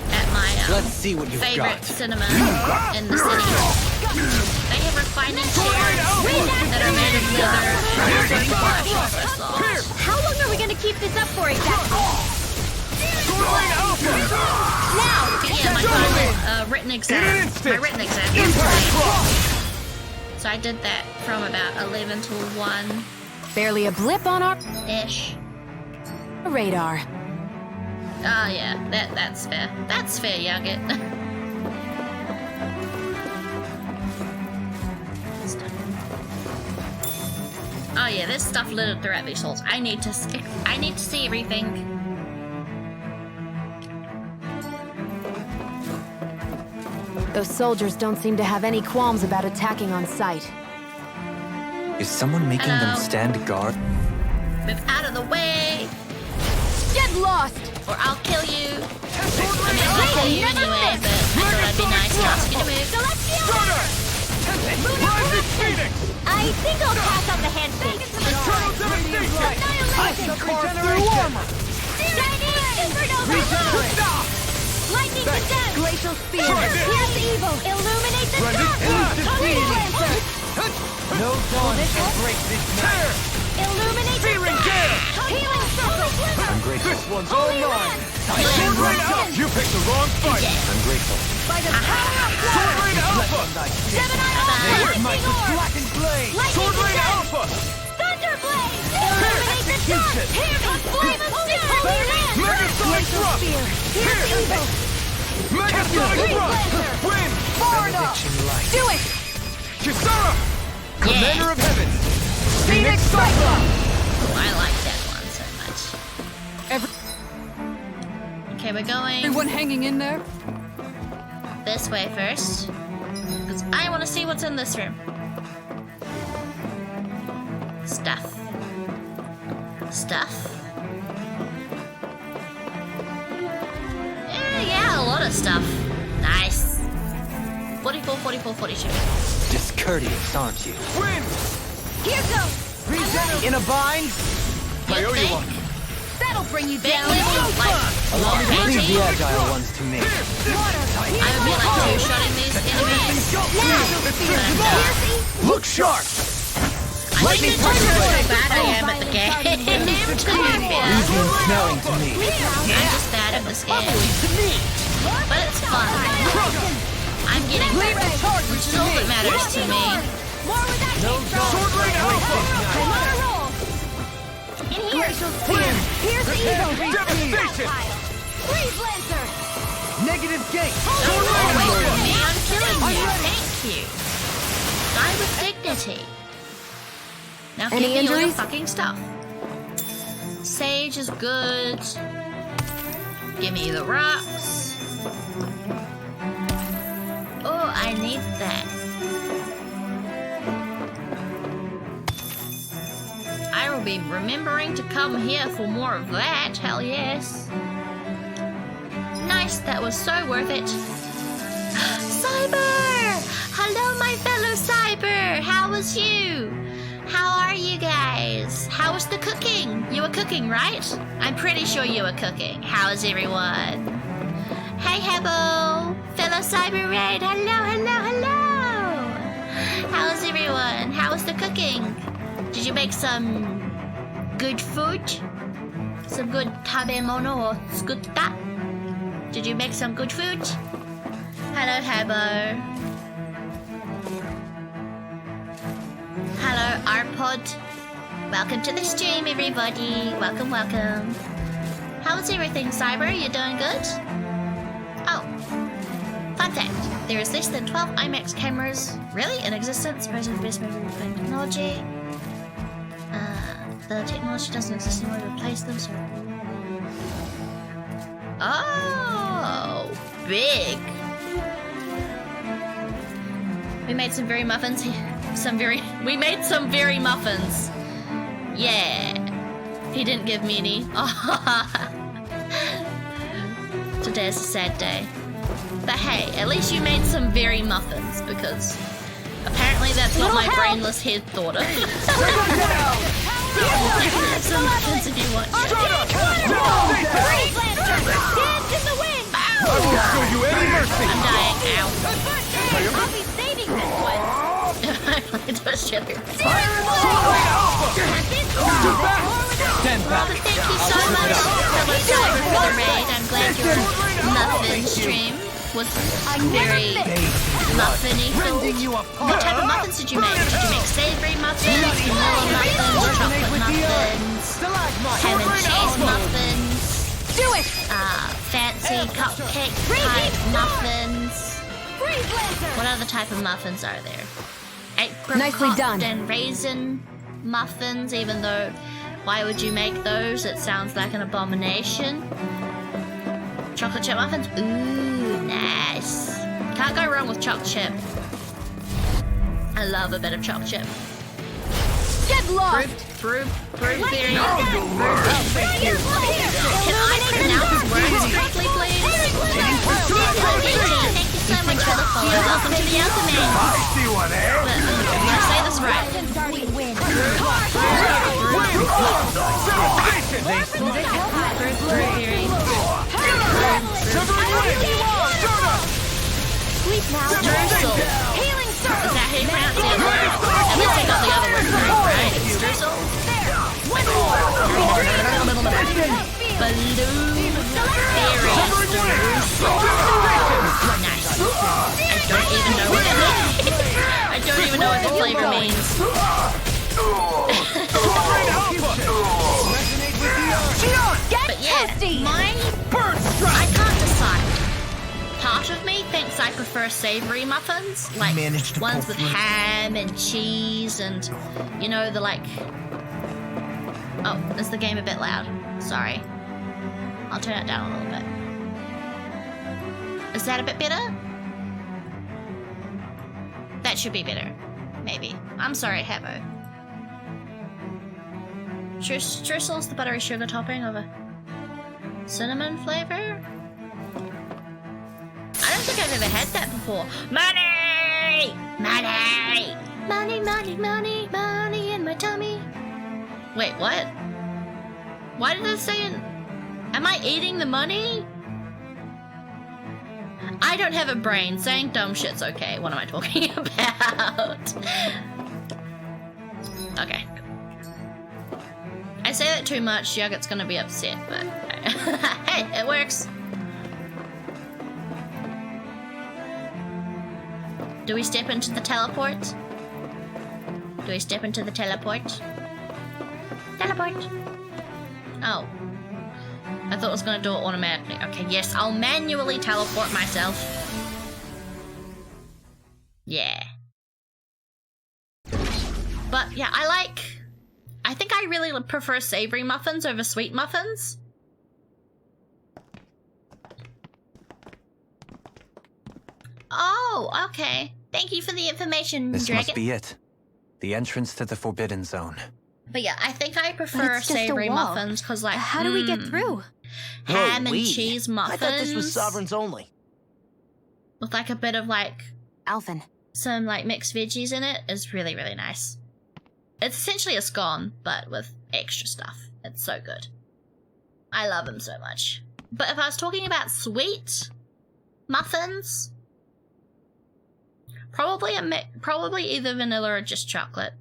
Speaker 1: at my
Speaker 7: Let's see what you've
Speaker 1: favorite
Speaker 7: got.
Speaker 1: cinema in the city. They have reclining chairs that are made of leather and very plush.
Speaker 2: How long are we gonna keep this up for exactly?
Speaker 1: Now! Yeah, my final written exam. My written exam yesterday. So I did that from about 11 to 1.
Speaker 2: Barely a blip on our radar.
Speaker 1: Oh yeah, that's fair. That's fair, Youngit. Oh yeah, there's stuff littered throughout these halls. I need to see everything.
Speaker 2: Those soldiers don't seem to have any qualms about attacking on sight.
Speaker 7: Is someone making them stand guard?
Speaker 1: Move out of the way!
Speaker 2: Get lost!
Speaker 1: Or I'll kill you! I mean, I'll kill you anyway, but I thought I'd be nice and ask you to move.
Speaker 2: I think I'll pass on the handshake. Lightning condemned! Glacial Spear! Here's evil! Illuminate the dark!
Speaker 3: No dawn can break this night!
Speaker 2: Illuminate the dark! Healing circle!
Speaker 7: I'm grateful.
Speaker 3: This one's all mine! Sword Rain Alpha! You picked the wrong fight!
Speaker 7: I'm grateful.
Speaker 2: By the power of
Speaker 3: Sword Rain Alpha!
Speaker 2: Gemini Lightning Orb!
Speaker 3: Blackened Blade! Sword Rain Alpha!
Speaker 2: Thunder Blade! Illuminate the dark! Here's the flame of steel! Holy Land!
Speaker 3: Megasonic Thrust!
Speaker 2: Here's evil!
Speaker 3: Megasonic Thrust! Win!
Speaker 2: Florida! Do it!
Speaker 3: Kisara! Commander of Heaven! Phoenix Cyclops!
Speaker 1: Oh, I like that one so much. Okay, we're going
Speaker 8: Everyone hanging in there?
Speaker 1: this way first. Because I want to see what's in this room. Stuff. Yeah, a lot of stuff. Nice. 44, 44, 42.
Speaker 7: Discourteous, aren't you?
Speaker 3: Win!
Speaker 2: Here goes!
Speaker 3: In a bind?
Speaker 1: I owe you one.
Speaker 2: That'll bring you
Speaker 1: Big
Speaker 2: down!
Speaker 1: little, like, long
Speaker 7: Leave the
Speaker 1: range.
Speaker 7: agile ones to me.
Speaker 1: I would be like two-shotting these enemies.
Speaker 3: Look sharp!
Speaker 1: I think it's just how bad I am at the game. To be fair.
Speaker 7: Easy and smelling to me.
Speaker 1: I'm just bad at this game. But it's fun. I'm getting better, which is all that matters to me.
Speaker 3: Sword Rain Alpha!
Speaker 2: In here! Here's the evil!
Speaker 3: Devastation!
Speaker 2: Freeze Lancer!
Speaker 3: Negative gate!
Speaker 1: Don't run away from me, I'm killing you. Thank you. Die with dignity. Now give
Speaker 2: Any
Speaker 1: me all your
Speaker 2: injuries?
Speaker 1: fucking stuff. Sage is good. Give me the rocks. Oh, I need that. be remembering to come here for more of that. Hell yes. Nice, that was so worth it. Cyber! Hello, my fellow Cyber! How was you? How are you guys? How was the cooking? You were cooking, right? I'm pretty sure you were cooking. How is everyone? Hey, Hebo! Fellow Cyber Raid! Hello, hello, hello! How's everyone? How was the cooking? Did you make some good food? Some good tabemono or skutta? Did you make some good food? Hello, Hebo. Hello, Arpod. Welcome to the stream, everybody. Welcome, welcome. How's everything, Cyber? You doing good? Oh, fun fact. There is less than 12 IMAX cameras really in existence. Present the best movie recording technology. The technology doesn't exist anymore to replace them, so... Oh, big. We made some very muffins. We made some very muffins. Yeah. He didn't give me any. Today's a sad day. But hey, at least you made some very muffins, because apparently that's what my brainless head thought of. Some muffins if you want.
Speaker 15: Dance in the wind!
Speaker 1: I will show you any mercy! I'm dying. Ow.
Speaker 15: I'll be saving this one!
Speaker 1: Thank you so much, fellow Cyber, for the raid. I'm glad your muffin stream was very muffin-y. What type of muffins did you make? Did you make savory muffins, vanilla muffins, chocolate muffins, ham and cheese muffins?
Speaker 15: Do it!
Speaker 1: Fancy cupcake type muffins. What other type of muffins are there?
Speaker 5: Nicely done.
Speaker 1: And raisin muffins, even though why would you make those? It sounds like an abomination. Chocolate chip muffins? Ooh, nice. Can't go wrong with chocolate chip. I love a bit of chocolate chip.
Speaker 15: Get lost!
Speaker 1: Brew theory. Can I pronounce words correctly, please? Thank you so much for the follow. Welcome to the Alchemates. I see one there. I'm gonna say this right. Brew theory.
Speaker 15: Sleep now.
Speaker 1: Streusel.
Speaker 15: Healing
Speaker 1: Is that how you pronounce the other word? At least I got the other word right? It's streusel? Balloon theory. Nice. I don't even know what that means. I don't even know what the flavor means. But yeah, I can't decide. Part of me thinks I prefer savory muffins, like ones with ham and cheese and, you know, the like... Oh, is the game a bit loud? Sorry. I'll turn it down a little bit. Is that a bit better? That should be better. Maybe. I'm sorry, Habo. Streusel's the buttery sugar topping of a cinnamon flavor? I don't think I've ever had that before. Money! Money! Money, money, money, money in my tummy. Wait, what? Why did it say am I eating the money? I don't have a brain. Saying dumb shit's okay. What am I talking about? Okay. I say that too much, Yogurt's gonna be upset, but hey, it works. Do we step into the teleport? Do we step into the teleport? Teleport! Oh. I thought it was gonna do it automatically. Okay, yes, I'll manually teleport myself. Yeah. But yeah, I think I really prefer savory muffins over sweet muffins. Oh, okay. Thank you for the information,
Speaker 7: This
Speaker 1: Dragon.
Speaker 7: must be it. The entrance to the Forbidden Zone.
Speaker 1: But yeah, I think I prefer
Speaker 2: it's just a
Speaker 1: savory
Speaker 2: wall.
Speaker 1: muffins because, like,
Speaker 2: How do we get through?
Speaker 1: ham and
Speaker 9: we?
Speaker 1: cheese muffins.
Speaker 9: I thought this was sovereigns only.
Speaker 1: with like a bit of like
Speaker 5: Alphen.
Speaker 1: some like mixed veggies in it is really, really nice. It's essentially a scone, but with extra stuff. It's so good. I love them so much. But if I was talking about sweet muffins, probably either vanilla or just chocolate.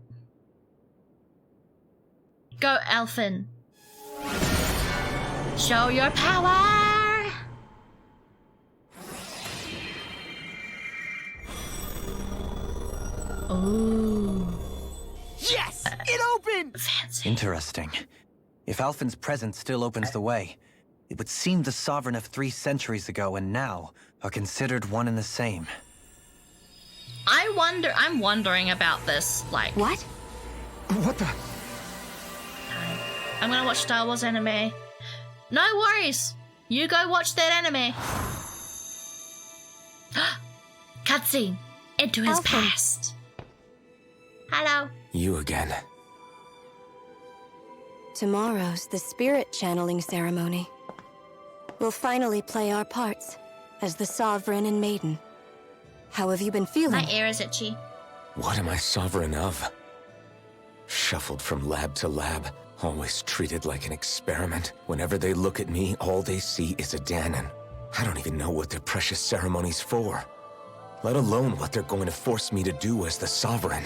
Speaker 1: Go, Alphen. Show your power! Ooh.
Speaker 9: Yes! It opened!
Speaker 1: Fancy.
Speaker 7: Interesting. If Alphen's presence still opens the way, it would seem the Sovereign of 3 centuries ago and now are considered one and the same.
Speaker 1: I'm wondering about this, like...
Speaker 5: What?
Speaker 4: What the?
Speaker 1: I'm gonna watch Star Wars anime. No worries! You go watch that anime. Cutscene into his past. Hello.
Speaker 4: You again.
Speaker 16: Tomorrow's the spirit channeling ceremony. We'll finally play our parts as the Sovereign and Maiden. How have you been feeling?
Speaker 1: My ear is itchy.
Speaker 4: What am I sovereign of? Shuffled from lab to lab, always treated like an experiment. Whenever they look at me, all they see is a Danon. I don't even know what their precious ceremony's for, let alone what they're going to force me to do as the Sovereign.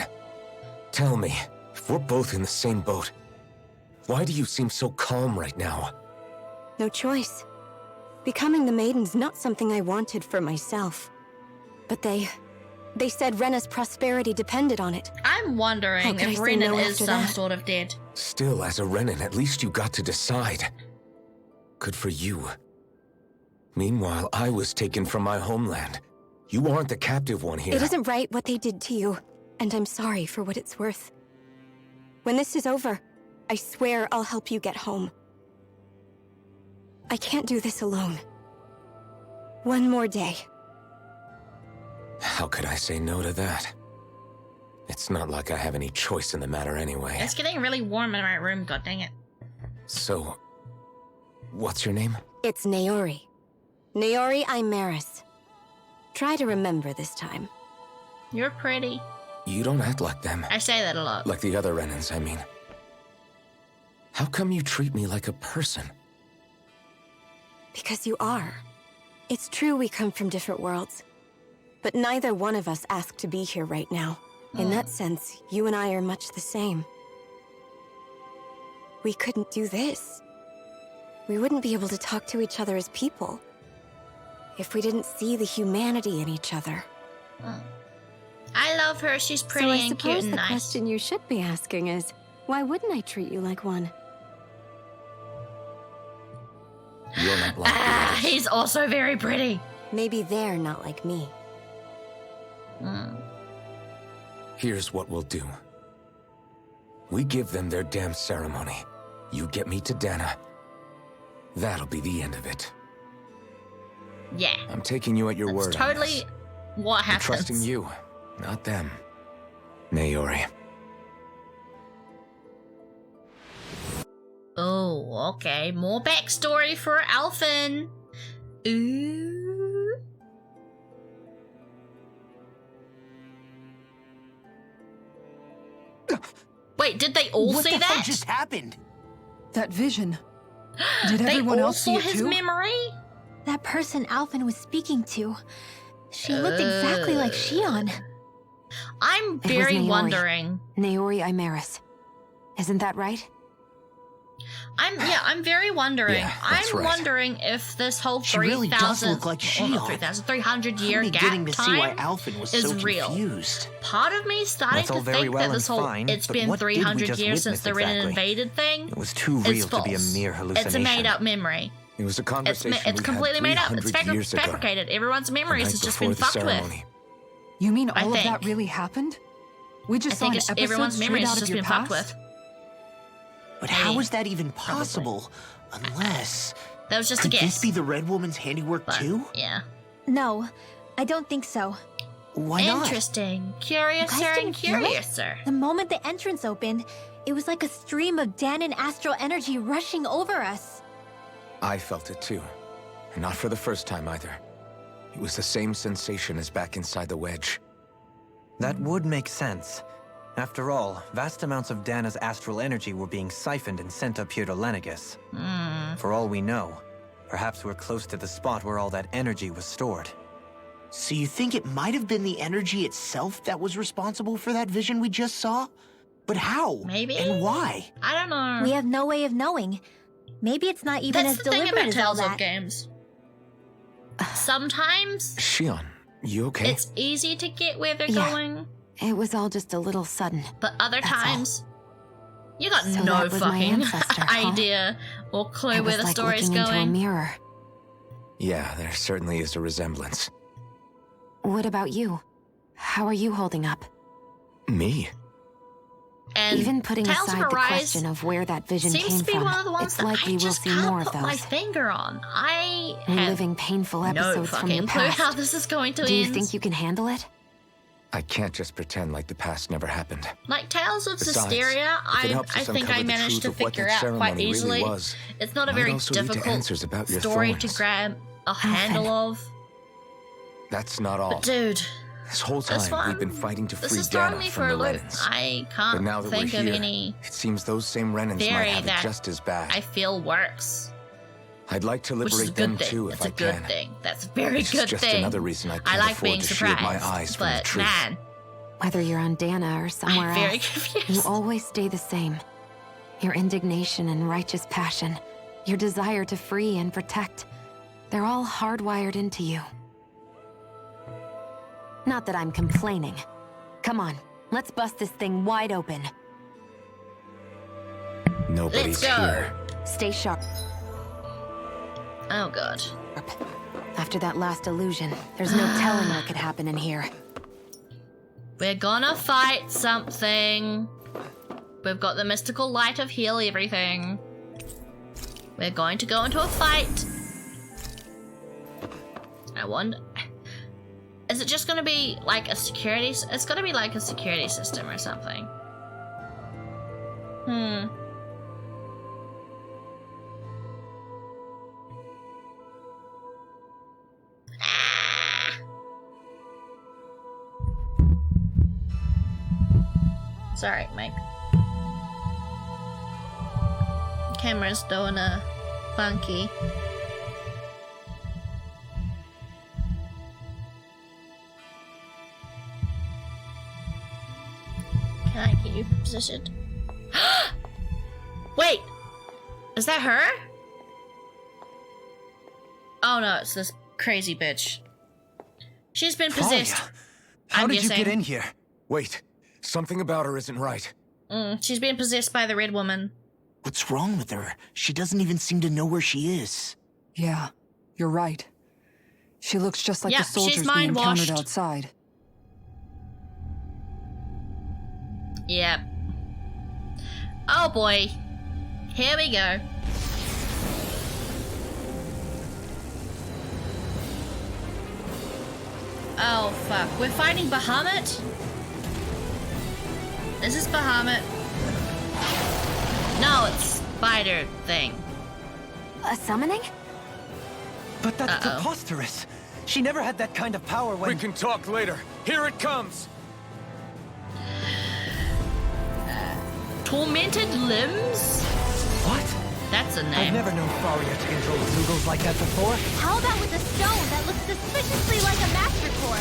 Speaker 4: Tell me, if we're both in the same boat, why do you seem so calm right now?
Speaker 16: No choice. Becoming the Maiden's not something I wanted for myself. But they said Rena's prosperity depended on it.
Speaker 1: I'm wondering if Renan is some sort of dead.
Speaker 4: Still, as a Renan, at least you got to decide. Good for you. Meanwhile, I was taken from my homeland. You aren't the captive one here.
Speaker 16: It isn't right what they did to you, and I'm sorry for what it's worth. When this is over, I swear I'll help you get home. I can't do this alone. One more day.
Speaker 4: How could I say no to that? It's not like I have any choice in the matter anyway.
Speaker 1: It's getting really warm in my room, god dang it.
Speaker 4: So, what's your name?
Speaker 16: It's Naori. Naori Imaris. Try to remember this time.
Speaker 1: You're pretty.
Speaker 4: You don't act like them.
Speaker 1: I say that a lot.
Speaker 4: Like the other Renans, I mean. How come you treat me like a person?
Speaker 16: Because you are. It's true we come from different worlds. But neither one of us asked to be here right now. In that sense, you and I are much the same. We couldn't do this. We wouldn't be able to talk to each other as people if we didn't see the humanity in each other.
Speaker 1: I love her. She's pretty and cute and
Speaker 16: the
Speaker 1: nice.
Speaker 16: question you should be asking is, why wouldn't I treat you like one?
Speaker 4: You're not like the others.
Speaker 1: He's also very pretty.
Speaker 16: Maybe they're not like me.
Speaker 4: Here's what we'll do. We give them their damn ceremony. You get me to Dana. That'll be the end of it.
Speaker 1: Yeah.
Speaker 4: I'm taking you at your word.
Speaker 1: Totally what
Speaker 4: I'm
Speaker 1: happens.
Speaker 4: trusting you, not them. Naori.
Speaker 1: Oh, okay. More backstory for Alphen. Ooh. Wait, did they all
Speaker 9: What
Speaker 1: see
Speaker 9: the
Speaker 1: that?
Speaker 9: hell just happened?
Speaker 8: That vision. Did
Speaker 1: They
Speaker 8: everyone
Speaker 1: all
Speaker 8: else see
Speaker 1: saw
Speaker 8: it
Speaker 1: his
Speaker 8: too?
Speaker 1: memory?
Speaker 2: That person Alphen was speaking to. She looked exactly like Shion.
Speaker 1: I'm
Speaker 16: It was
Speaker 1: very
Speaker 16: Naori.
Speaker 1: wondering.
Speaker 16: Naori Imaris. Isn't that right?
Speaker 1: I'm very wondering.
Speaker 4: Yeah, that's
Speaker 1: I'm
Speaker 4: right.
Speaker 1: wondering if this whole
Speaker 9: She really does
Speaker 1: 3,000
Speaker 9: look like Shion.
Speaker 1: 300 year
Speaker 9: I'm
Speaker 1: gap
Speaker 9: beginning to see why
Speaker 1: time
Speaker 9: Alphen was
Speaker 1: is
Speaker 9: so
Speaker 1: real.
Speaker 9: confused.
Speaker 1: Part of me is starting
Speaker 7: That's all
Speaker 1: to
Speaker 7: very
Speaker 1: think
Speaker 7: well
Speaker 1: that this
Speaker 7: and
Speaker 1: whole
Speaker 7: fine,
Speaker 1: it's
Speaker 7: but
Speaker 1: been
Speaker 7: what did we
Speaker 1: 300
Speaker 7: just
Speaker 1: years since
Speaker 7: witness
Speaker 1: the Renan
Speaker 7: exactly?
Speaker 1: invaded thing.
Speaker 7: It was too
Speaker 1: It's
Speaker 7: real to be a
Speaker 1: false.
Speaker 7: mere hallucination.
Speaker 1: It's a made up memory.
Speaker 4: It was a
Speaker 1: It's
Speaker 4: conversation we
Speaker 1: completely
Speaker 4: had
Speaker 1: made up. It's
Speaker 4: 300 years ago.
Speaker 1: fabricated. Everyone's
Speaker 4: The
Speaker 1: memories
Speaker 4: night
Speaker 1: has just
Speaker 4: before
Speaker 1: been
Speaker 4: the
Speaker 1: fucked with.
Speaker 4: ceremony.
Speaker 8: You mean
Speaker 1: I
Speaker 8: all of that
Speaker 1: think.
Speaker 8: really happened? We
Speaker 1: I
Speaker 8: just saw
Speaker 1: think
Speaker 8: an
Speaker 1: it's
Speaker 8: episode
Speaker 1: everyone's
Speaker 8: straight
Speaker 1: memories
Speaker 8: out
Speaker 1: has
Speaker 8: of
Speaker 1: just
Speaker 8: your
Speaker 1: been
Speaker 8: past?
Speaker 1: fucked with.
Speaker 9: But how is that even possible? Unless...
Speaker 1: That was just a
Speaker 9: Could
Speaker 1: guess.
Speaker 9: this be the Red Woman's handiwork too?
Speaker 1: Yeah.
Speaker 2: No, I don't think so.
Speaker 9: Why not?
Speaker 1: Interesting.
Speaker 2: You guys
Speaker 1: Curiouser and
Speaker 2: didn't feel it?
Speaker 1: curiouser.
Speaker 2: The moment the entrance opened, It was like a stream of Danon astral energy rushing over us.
Speaker 4: I felt it too. And not for the first time either. It was the same sensation as back inside the wedge.
Speaker 7: That would make sense. After all, vast amounts of Dana's astral energy were being siphoned and sent up here to Lenegus. For all we know, perhaps we're close to the spot where all that energy was stored.
Speaker 9: So you think it might have been the energy itself that was responsible for that vision we just saw? But how?
Speaker 1: Maybe?
Speaker 9: And why?
Speaker 1: I don't know.
Speaker 2: We have no way of knowing. Maybe it's not even
Speaker 1: That's
Speaker 2: as
Speaker 1: the thing
Speaker 2: deliberate
Speaker 1: about
Speaker 2: as all
Speaker 1: Tales of
Speaker 2: that.
Speaker 1: games. Sometimes
Speaker 4: Shion, you okay?
Speaker 1: it's easy to get where they're
Speaker 5: Yeah.
Speaker 1: going,
Speaker 5: It was all just a little sudden.
Speaker 1: but other
Speaker 5: That's all.
Speaker 1: times you got
Speaker 5: So
Speaker 1: no
Speaker 5: that was my
Speaker 1: fucking
Speaker 5: ancestor, huh?
Speaker 1: idea or clue
Speaker 5: It
Speaker 1: where
Speaker 5: was
Speaker 1: the
Speaker 5: like
Speaker 1: story's
Speaker 5: looking into a
Speaker 1: going.
Speaker 5: mirror.
Speaker 4: Yeah, there certainly is a resemblance.
Speaker 5: What about you? How are you holding up?
Speaker 4: Me?
Speaker 1: And
Speaker 5: Even putting
Speaker 1: Tales
Speaker 5: aside
Speaker 1: of
Speaker 5: the
Speaker 1: Arise
Speaker 5: question of where that vision
Speaker 1: seems
Speaker 5: came
Speaker 1: to be
Speaker 5: from,
Speaker 1: one of the ones
Speaker 5: it's
Speaker 1: that
Speaker 5: likely
Speaker 1: I
Speaker 5: we'll
Speaker 1: just
Speaker 5: see
Speaker 1: can't
Speaker 5: more of
Speaker 1: put my
Speaker 5: those.
Speaker 1: finger on. I have
Speaker 5: Reliving painful
Speaker 1: no
Speaker 5: episodes from
Speaker 1: fucking
Speaker 5: your
Speaker 1: clue
Speaker 5: past.
Speaker 1: how this is going to
Speaker 5: Do you
Speaker 1: end.
Speaker 5: think you can handle it?
Speaker 4: I can't just pretend like the past never happened.
Speaker 1: Like Tales of
Speaker 4: Besides,
Speaker 1: Hysteria,
Speaker 4: if it
Speaker 1: I
Speaker 4: helps us
Speaker 1: think I
Speaker 4: uncover the
Speaker 1: managed to
Speaker 4: truth of what
Speaker 1: figure
Speaker 4: that
Speaker 1: out quite
Speaker 4: ceremony really
Speaker 1: easily.
Speaker 4: was,
Speaker 1: It's not a
Speaker 4: might
Speaker 1: very
Speaker 4: also lead to
Speaker 1: difficult
Speaker 4: answers about your
Speaker 1: story to
Speaker 4: thorns.
Speaker 1: grab a handle of.
Speaker 4: That's not all.
Speaker 1: But dude,
Speaker 4: This whole
Speaker 1: this
Speaker 4: time, we've
Speaker 1: one-
Speaker 4: been fighting to
Speaker 1: this
Speaker 4: free
Speaker 1: is throwing
Speaker 4: Dana
Speaker 1: me
Speaker 4: from
Speaker 1: for
Speaker 4: the
Speaker 1: a loop.
Speaker 4: Renans.
Speaker 1: I
Speaker 4: But
Speaker 1: can't
Speaker 4: now that
Speaker 1: think
Speaker 4: we're
Speaker 1: of
Speaker 4: here,
Speaker 1: any
Speaker 4: it seems those same Renans might
Speaker 1: theory
Speaker 4: have it
Speaker 1: that
Speaker 4: just as bad.
Speaker 1: I feel works.
Speaker 4: I'd like to
Speaker 1: Which is a
Speaker 4: liberate
Speaker 1: good
Speaker 4: them
Speaker 1: thing.
Speaker 4: too if
Speaker 1: It's a
Speaker 4: I
Speaker 1: good
Speaker 4: can.
Speaker 1: thing. That's a very
Speaker 4: It's
Speaker 1: good
Speaker 4: just
Speaker 1: thing.
Speaker 4: another reason I
Speaker 1: I
Speaker 4: can't
Speaker 1: like
Speaker 4: afford
Speaker 1: being
Speaker 4: to shield
Speaker 1: surprised,
Speaker 4: my eyes from the
Speaker 1: but
Speaker 4: truth.
Speaker 1: man,
Speaker 5: Whether you're on Dana or somewhere
Speaker 1: I'm very
Speaker 5: else,
Speaker 1: confused.
Speaker 5: you always stay the same. Your indignation and righteous passion, your desire to free and protect, they're all hardwired into you. Not that I'm complaining. Come on, let's bust this thing wide open.
Speaker 4: Nobody's
Speaker 1: Let's go.
Speaker 4: here.
Speaker 5: Stay sharp.
Speaker 1: Oh god.
Speaker 5: After that last illusion, there's no telling what could happen in here.
Speaker 1: We're gonna fight something. We've got the mystical light of heal everything. We're going to go into a fight. I wonder... Is it just gonna be like a security... It's gonna be like a security system or something. Sorry, my camera's doing a funky. Can I get you positioned? Wait! Is that her? Oh no, it's this crazy bitch. She's been possessed.
Speaker 7: Talia, how
Speaker 1: I'm
Speaker 7: did you
Speaker 1: guessing.
Speaker 7: get in here?
Speaker 4: Wait, something about her isn't right.
Speaker 1: She's being possessed by the red woman.
Speaker 9: What's wrong with her? She doesn't even seem to know where she is.
Speaker 8: Yeah, you're right. She looks just like
Speaker 1: Yeah,
Speaker 8: the
Speaker 1: she's
Speaker 8: soldiers we
Speaker 1: mind-washed.
Speaker 8: encountered outside.
Speaker 1: Yep. Oh boy. Here we go. Oh fuck. We're fighting Bahamut? Is this Bahamut? No, it's spider thing.
Speaker 5: A summoning?
Speaker 7: But that's
Speaker 1: Uh-oh.
Speaker 7: preposterous. She never had that kind of power when...
Speaker 4: We can talk later. Here it comes.
Speaker 1: Tormented limbs?
Speaker 7: What?
Speaker 1: That's a
Speaker 7: I've
Speaker 1: name.
Speaker 7: never known Faria to control Zoogles like that before.
Speaker 2: How about with a stone that looks suspiciously like a master core?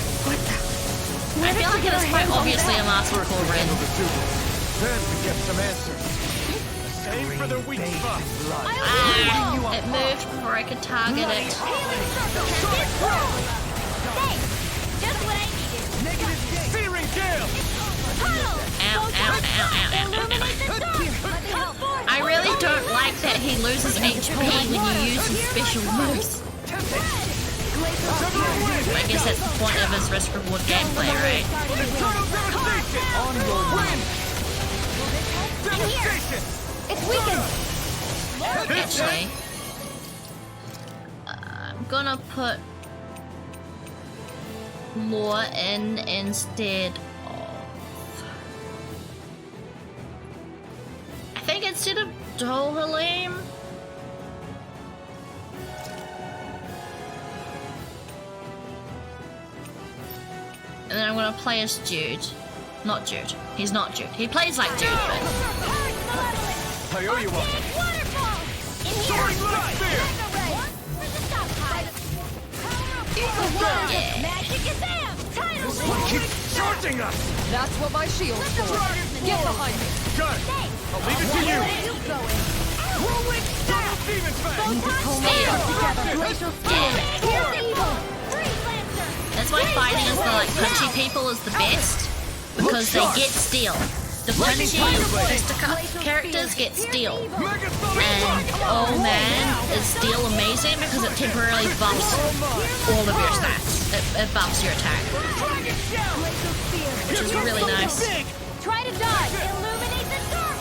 Speaker 1: I feel like it is quite obviously a master core ring.
Speaker 4: Then we get some answers. Same for the weak spot.
Speaker 1: Ah, it moved before I could target it.
Speaker 2: Thanks! Just what I needed.
Speaker 11: Searing gale!
Speaker 1: Ow, ow, ow, ow, ow, ow, ow. I really don't like that he loses HP when you use his special moves. I guess that's the point of his risk-reward gameplay, right?
Speaker 11: On your way!
Speaker 2: It's weakened!
Speaker 1: Actually, I'm gonna put lore in instead of... instead of Dohalim. And then I'm gonna play as Jude. Not Jude. He's not Jude. He plays like Jude, but...
Speaker 6: I owe you one.
Speaker 1: Yeah.
Speaker 6: This one keeps charging us!
Speaker 15: That's what my shield's for. Get behind me.
Speaker 6: Got it! I'll leave it to you! Rolling down! Demon
Speaker 1: That's why fighting as the like punchy people is the best, because they get steel. The punchy fisticuff characters get steel, and oh man, is steel amazing because it temporarily buffs all of your stats. It buffs your attack, which is really nice.
Speaker 15: Try to dodge. Illuminate the dark.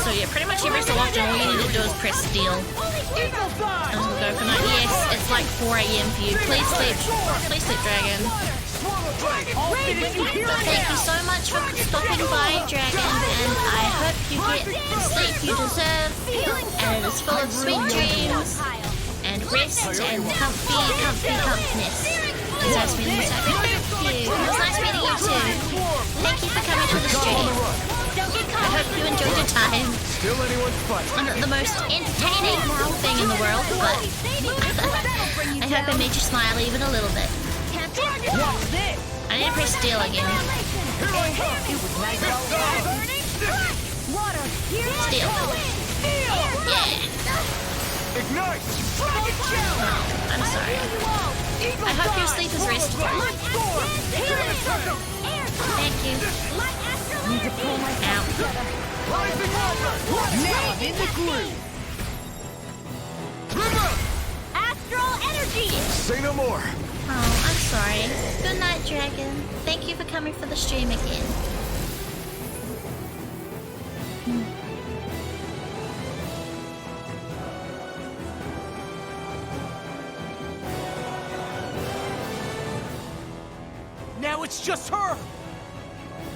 Speaker 1: So yeah, pretty much every so often all you need to do is press steel. And we'll go for night. Yes, it's like 4 AM for you. Please sleep, dragon. Thank you so much for stopping by, dragon, and I hope you get the sleep you deserve. And it is full of sweet dreams and rest and comfiness. It's nice meeting you. Thank you. It was nice meeting you too. Thank you for coming to the stream. I hope you enjoyed your time.
Speaker 6: Still anyone's fight.
Speaker 1: It's not the most entertaining thing in the world, but I hope I made you smile even a little bit. I need to press steel again. Steel. Yeah.
Speaker 6: Ignite!
Speaker 1: Oh, I'm sorry. I hope your sleep is restful. Thank you. Ow.
Speaker 6: Now I'm in the groove!
Speaker 15: Astral energy.
Speaker 12: Say no more.
Speaker 1: Oh, I'm sorry. Good night, dragon. Thank you for coming for the stream again.
Speaker 6: Now it's just her!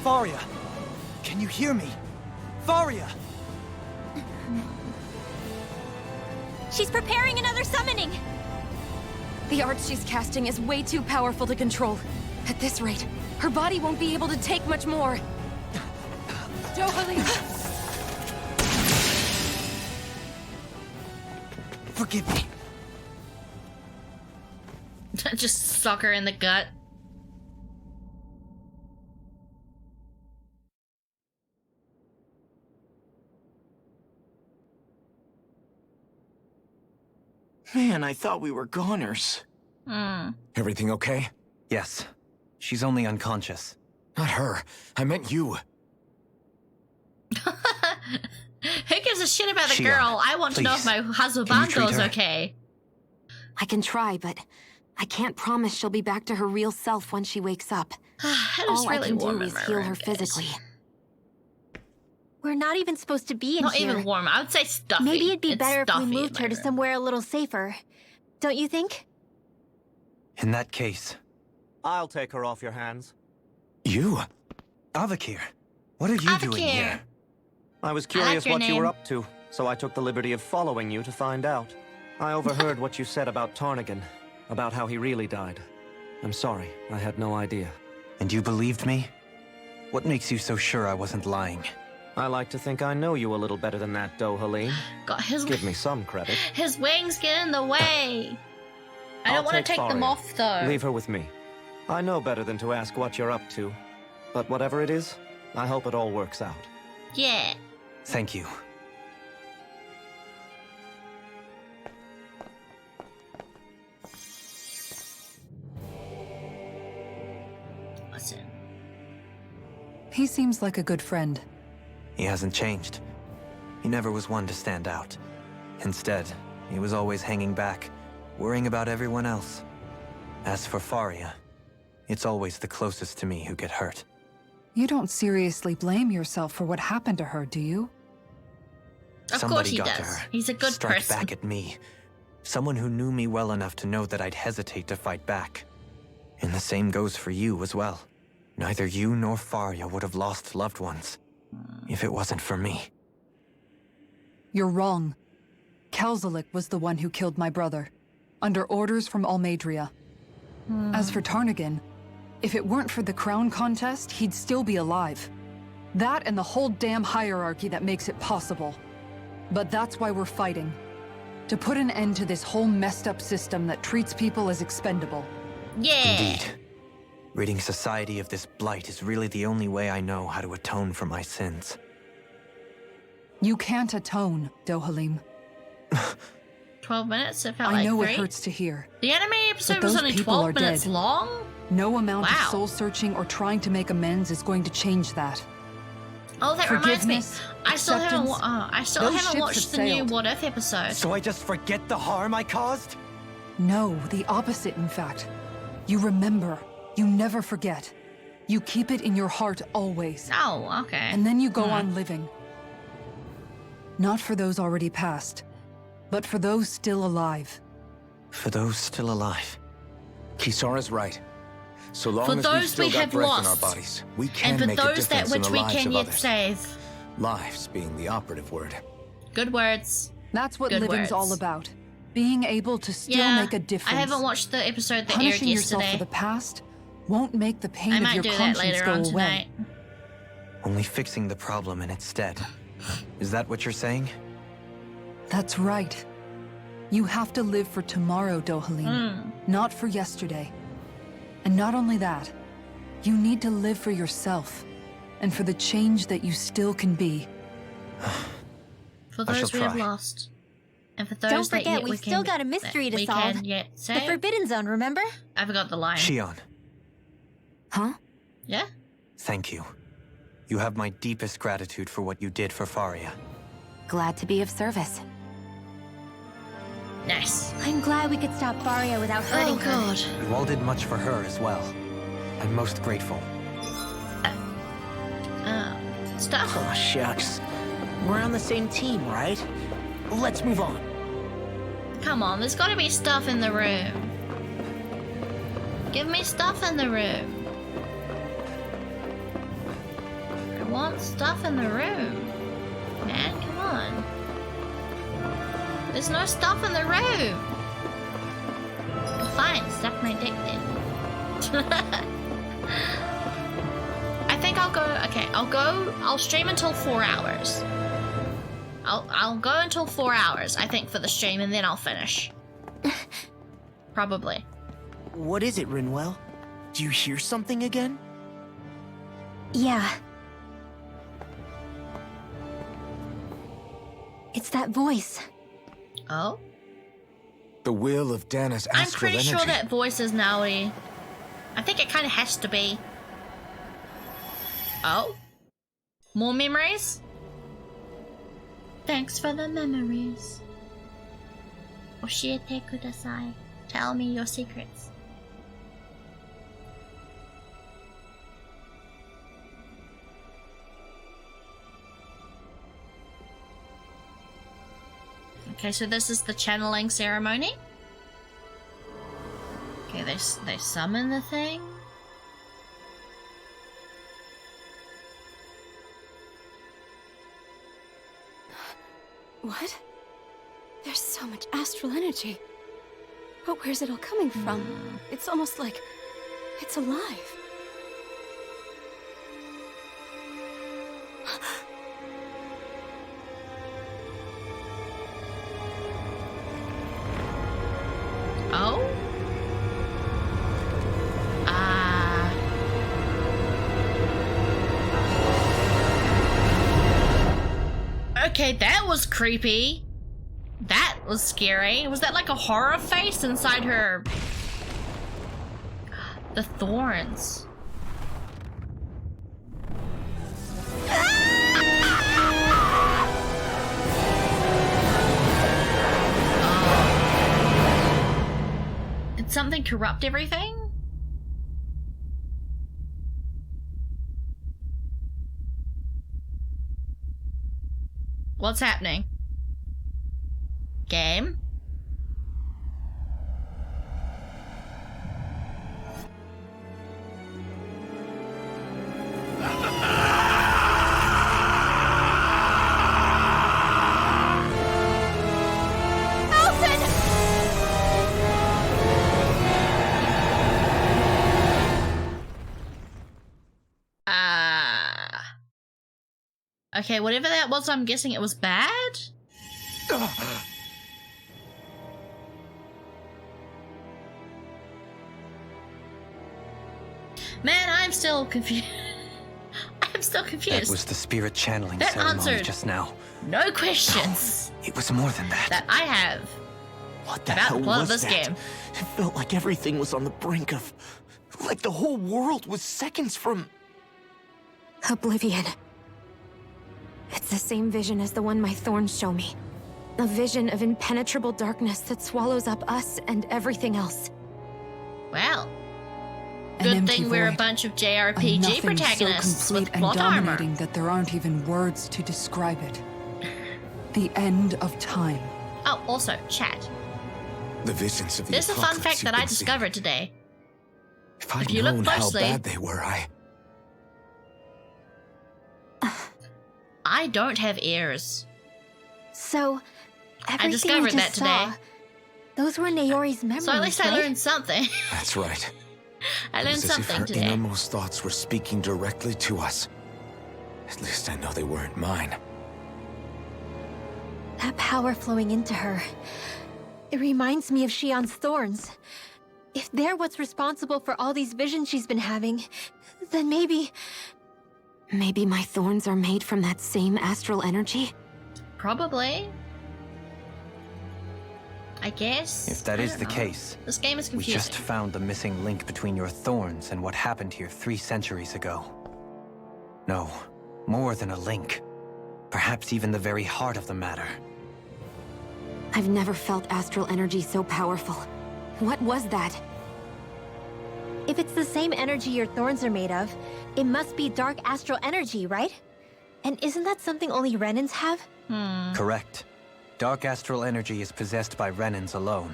Speaker 6: Faria, can you hear me? Faria!
Speaker 2: She's preparing another summoning!
Speaker 16: The art she's casting is way too powerful to control. At this rate, her body won't be able to take much more. Dohalim!
Speaker 6: Forgive me.
Speaker 1: Just suck her in the gut.
Speaker 9: Man, I thought we were goners.
Speaker 4: Everything okay?
Speaker 7: Yes. She's only unconscious.
Speaker 4: Not her. I meant you.
Speaker 1: Who gives a shit about the
Speaker 7: Shion,
Speaker 1: girl? I want to know if my husband's okay.
Speaker 5: I can try, but I can't promise she'll be back to her real self when she wakes up.
Speaker 1: It is
Speaker 5: All I
Speaker 1: really
Speaker 5: can
Speaker 1: warm
Speaker 5: do
Speaker 1: in
Speaker 5: is
Speaker 1: my
Speaker 5: heal
Speaker 1: room,
Speaker 5: her
Speaker 1: guys.
Speaker 5: physically.
Speaker 2: We're not even supposed to be in
Speaker 1: Not
Speaker 2: here.
Speaker 1: even warm. I would say stuffy.
Speaker 2: Maybe it'd be
Speaker 1: It's
Speaker 2: better if we
Speaker 1: stuffy in
Speaker 2: moved
Speaker 1: my
Speaker 2: her to
Speaker 1: room.
Speaker 2: somewhere a little safer. Don't you think?
Speaker 7: In that case,
Speaker 10: I'll take her off your hands.
Speaker 4: You?
Speaker 7: Avakir, what are you doing
Speaker 1: Avakir.
Speaker 7: here?
Speaker 10: I was
Speaker 1: I like
Speaker 10: curious
Speaker 1: your
Speaker 10: what you were
Speaker 1: name.
Speaker 10: up to, so I took the liberty of following you to find out. I overheard what you said about Tarnigan, about how he really died. I'm sorry, I had no idea.
Speaker 7: And you believed me? What makes you so sure I wasn't lying?
Speaker 10: I like to think I know you a little better than that, Dohalim.
Speaker 1: God,
Speaker 10: Give me some credit.
Speaker 1: his wings get in the way. I don't want to take them
Speaker 10: Faria.
Speaker 1: off though.
Speaker 10: Leave her with me. I know better than to ask what you're up to. But whatever it is, I hope it all works out.
Speaker 1: Yeah.
Speaker 7: Thank you.
Speaker 1: Listen.
Speaker 8: He seems like a good friend.
Speaker 7: He hasn't changed. He never was one to stand out. Instead, he was always hanging back, worrying about everyone else. As for Faria, it's always the closest to me who get hurt.
Speaker 8: You don't seriously blame yourself for what happened to her, do you?
Speaker 1: Of
Speaker 7: Somebody
Speaker 1: course he
Speaker 7: got
Speaker 1: does.
Speaker 7: to her.
Speaker 1: He's a good
Speaker 7: struck
Speaker 1: person.
Speaker 7: back at me. Someone who knew me well enough to know that I'd hesitate to fight back. And the same goes for you as well. Neither you nor Faria would have lost loved ones.
Speaker 10: If it wasn't for me.
Speaker 8: You're wrong. Kelzelik was the one who killed my brother, under orders from Almadria. As for Tarnagan, if it weren't for the crown contest, he'd still be alive. That and the whole damn hierarchy that makes it possible. But that's why we're fighting. To put an end to this whole messed up system that treats people as expendable.
Speaker 1: Yeah.
Speaker 10: Indeed. Ridding society of this blight is really the only way I know how to atone for my sins.
Speaker 8: You can't atone, Dohalim.
Speaker 1: 12 minutes? It felt like
Speaker 8: I know
Speaker 1: 3.
Speaker 8: it hurts to hear.
Speaker 1: The anime episode
Speaker 8: But
Speaker 1: was
Speaker 8: those
Speaker 1: only
Speaker 8: people
Speaker 1: 12
Speaker 8: are
Speaker 1: minutes
Speaker 8: dead.
Speaker 1: long?
Speaker 8: No amount of
Speaker 1: Wow.
Speaker 8: soul-searching or trying to make amends is going to change that.
Speaker 1: Oh, that reminds me.
Speaker 8: Forgiveness,
Speaker 1: I still haven't,
Speaker 8: acceptance, those ships
Speaker 1: watched
Speaker 8: have
Speaker 1: the new
Speaker 8: sailed.
Speaker 1: What If episode.
Speaker 10: So I just forget the harm I caused?
Speaker 8: No, the opposite, in fact. You remember. You never forget. You keep it in your heart always.
Speaker 1: Oh, okay.
Speaker 8: And then you go on living. Not for those already passed, but for those still alive.
Speaker 10: For those still alive.
Speaker 4: Kisara's right. So long
Speaker 1: For
Speaker 4: as we've
Speaker 1: those
Speaker 4: still
Speaker 1: we
Speaker 4: got
Speaker 1: have
Speaker 4: breath
Speaker 1: lost.
Speaker 4: in our bodies, we can
Speaker 1: And for
Speaker 4: make a
Speaker 1: those that
Speaker 4: difference in
Speaker 1: which
Speaker 4: the
Speaker 1: we
Speaker 4: lives
Speaker 1: can
Speaker 4: of
Speaker 1: yet
Speaker 4: others.
Speaker 1: save.
Speaker 4: Lives being the operative word.
Speaker 1: Good words.
Speaker 8: That's what
Speaker 1: Good
Speaker 8: living's
Speaker 1: words.
Speaker 8: all about. Being able to still
Speaker 1: Yeah,
Speaker 8: make a difference.
Speaker 1: I haven't watched the episode that aired
Speaker 8: Punishing yourself
Speaker 1: yesterday.
Speaker 8: for the past won't make the pain
Speaker 1: I
Speaker 8: of
Speaker 1: might
Speaker 8: your
Speaker 1: do that
Speaker 8: conscience
Speaker 1: later
Speaker 8: go
Speaker 1: on
Speaker 8: away.
Speaker 1: tonight.
Speaker 10: Only fixing the problem in its stead. Is that what you're saying?
Speaker 8: That's right. You have to live for tomorrow, Dohalim, not for yesterday. And not only that, you need to live for yourself, and for the change that you still can be.
Speaker 1: For
Speaker 10: I shall
Speaker 1: those we have
Speaker 10: try.
Speaker 1: lost. And for those
Speaker 2: Don't
Speaker 1: that
Speaker 2: forget,
Speaker 1: yet
Speaker 2: we've
Speaker 1: we
Speaker 2: still
Speaker 1: can,
Speaker 2: got a mystery
Speaker 1: that
Speaker 2: to
Speaker 1: we
Speaker 2: solve.
Speaker 1: can yet
Speaker 2: The
Speaker 1: save.
Speaker 2: Forbidden Zone, remember?
Speaker 1: I forgot the line.
Speaker 10: Shion,
Speaker 5: Huh?
Speaker 1: Yeah?
Speaker 10: thank you. You have my deepest gratitude for what you did for Faria.
Speaker 5: Glad to be of service.
Speaker 1: Nice.
Speaker 2: I'm glad we could stop Faria without hurting
Speaker 1: Oh,
Speaker 2: her.
Speaker 1: God.
Speaker 10: You all did much for her as well. I'm most grateful.
Speaker 1: Stuff.
Speaker 9: Oh, shucks. We're on the same team, right? Let's move on.
Speaker 1: Come on, there's gotta be stuff in the room. Give me stuff in the room. I want stuff in the room. Man, come on. There's no stuff in the room. Fine, suck my dick then. I think I'll go, okay, I'll stream until 4 hours. I'll go until 4 hours, I think, for the stream, and then I'll finish. Probably.
Speaker 9: What is it, Rinwell? Do you hear something again?
Speaker 2: Yeah. It's that voice.
Speaker 1: Oh?
Speaker 4: The will of Dana's
Speaker 1: I'm
Speaker 4: astral
Speaker 1: pretty
Speaker 4: energy.
Speaker 1: sure that voice is Naui. I think it kind of has to be. Oh? More memories? Thanks for the memories. Oshiete kudasai. Tell me your secrets. Okay, so this is the channeling ceremony. Okay, they summon the thing.
Speaker 16: What? There's so much astral energy. But where's it all coming from? It's almost like it's alive.
Speaker 1: Oh? Okay, that was creepy. That was scary. Was that like a horror face inside her? The thorns. Did something corrupt everything? What's happening? Game? Okay, whatever that was, I'm guessing it was bad? Man, I'm still confused. I'm still confused.
Speaker 7: That was the spirit channeling
Speaker 1: That
Speaker 7: ceremony
Speaker 1: answered
Speaker 7: just now.
Speaker 1: no questions
Speaker 7: It was more than that.
Speaker 1: that I have
Speaker 9: What the
Speaker 1: about
Speaker 9: hell
Speaker 1: the plot of
Speaker 9: was
Speaker 1: this
Speaker 9: that?
Speaker 1: game.
Speaker 9: It felt like everything was on the brink of... Like the whole world was seconds from...
Speaker 5: Oblivion. It's the same vision as the one my thorns show me. A vision of impenetrable darkness that swallows up us and everything else.
Speaker 1: Well,
Speaker 8: An
Speaker 1: good
Speaker 8: empty
Speaker 1: thing we're a
Speaker 8: void.
Speaker 1: bunch of
Speaker 8: A
Speaker 1: JRPG
Speaker 8: nothing
Speaker 1: protagonists
Speaker 8: so complete
Speaker 1: with
Speaker 8: and
Speaker 1: plot armor.
Speaker 8: dominating that there aren't even words to describe it. The end of time.
Speaker 1: Oh, also, chat.
Speaker 4: The visions of the
Speaker 1: There's a fun
Speaker 4: apocalypse
Speaker 1: fact that
Speaker 4: you've
Speaker 1: I
Speaker 4: been seeing.
Speaker 1: discovered today.
Speaker 4: If I'd
Speaker 1: if you look
Speaker 4: known
Speaker 1: closely-
Speaker 4: how bad they were,
Speaker 1: I don't have ears.
Speaker 2: So, everything
Speaker 1: discovered
Speaker 2: we
Speaker 1: that
Speaker 2: just saw,
Speaker 1: today.
Speaker 2: those were Naori's memories,
Speaker 1: So at least I
Speaker 2: right?
Speaker 1: learned something.
Speaker 4: That's right.
Speaker 1: I
Speaker 4: It
Speaker 1: learned
Speaker 4: was as if
Speaker 1: something
Speaker 4: her
Speaker 1: today.
Speaker 4: innermost thoughts were speaking directly to us. At least I know they weren't mine.
Speaker 2: That power flowing into her. It reminds me of Shion's thorns. If they're what's responsible for all these visions she's been having, then maybe...
Speaker 5: Maybe my thorns are made from that same astral energy?
Speaker 1: Probably. I guess.
Speaker 7: If that
Speaker 1: I
Speaker 7: is
Speaker 1: don't
Speaker 7: the
Speaker 1: know.
Speaker 7: case,
Speaker 1: This game is
Speaker 7: we
Speaker 1: confusing.
Speaker 7: just found the missing link between your thorns and what happened here 3 centuries ago. No, more than a link. Perhaps even the very heart of the matter.
Speaker 5: I've never felt astral energy so powerful. What was that?
Speaker 2: If it's the same energy your thorns are made of, it must be dark astral energy, right? And isn't that something only Renans have?
Speaker 7: Correct. Dark astral energy is possessed by Renans alone.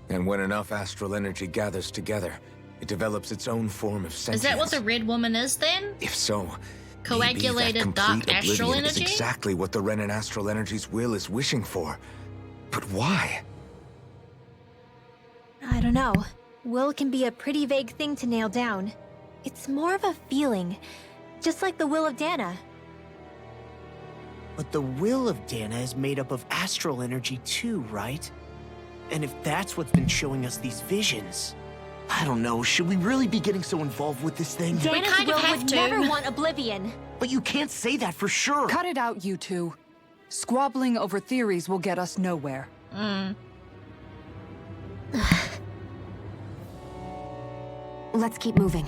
Speaker 4: And when enough astral energy gathers together, it develops its own form of sentience.
Speaker 1: Is that what the red woman is then?
Speaker 4: If so,
Speaker 1: Coagulated
Speaker 4: maybe that
Speaker 1: dark
Speaker 4: complete
Speaker 1: astral
Speaker 4: oblivion
Speaker 1: energy?
Speaker 4: is exactly what the Renan astral energy's will is wishing for. But why?
Speaker 2: I don't know. Will can be a pretty vague thing to nail down. It's more of a feeling, just like the will of Dana.
Speaker 9: But the will of Dana is made up of astral energy too, right? And if that's what's been showing us these visions... I don't know, should we really be getting so involved with this thing?
Speaker 2: Dana's
Speaker 1: kind of
Speaker 2: will
Speaker 1: have
Speaker 2: would
Speaker 1: to.
Speaker 2: never want oblivion.
Speaker 9: But you can't say that for sure!
Speaker 8: Cut it out, you two. Squabbling over theories will get us nowhere.
Speaker 5: Let's keep moving.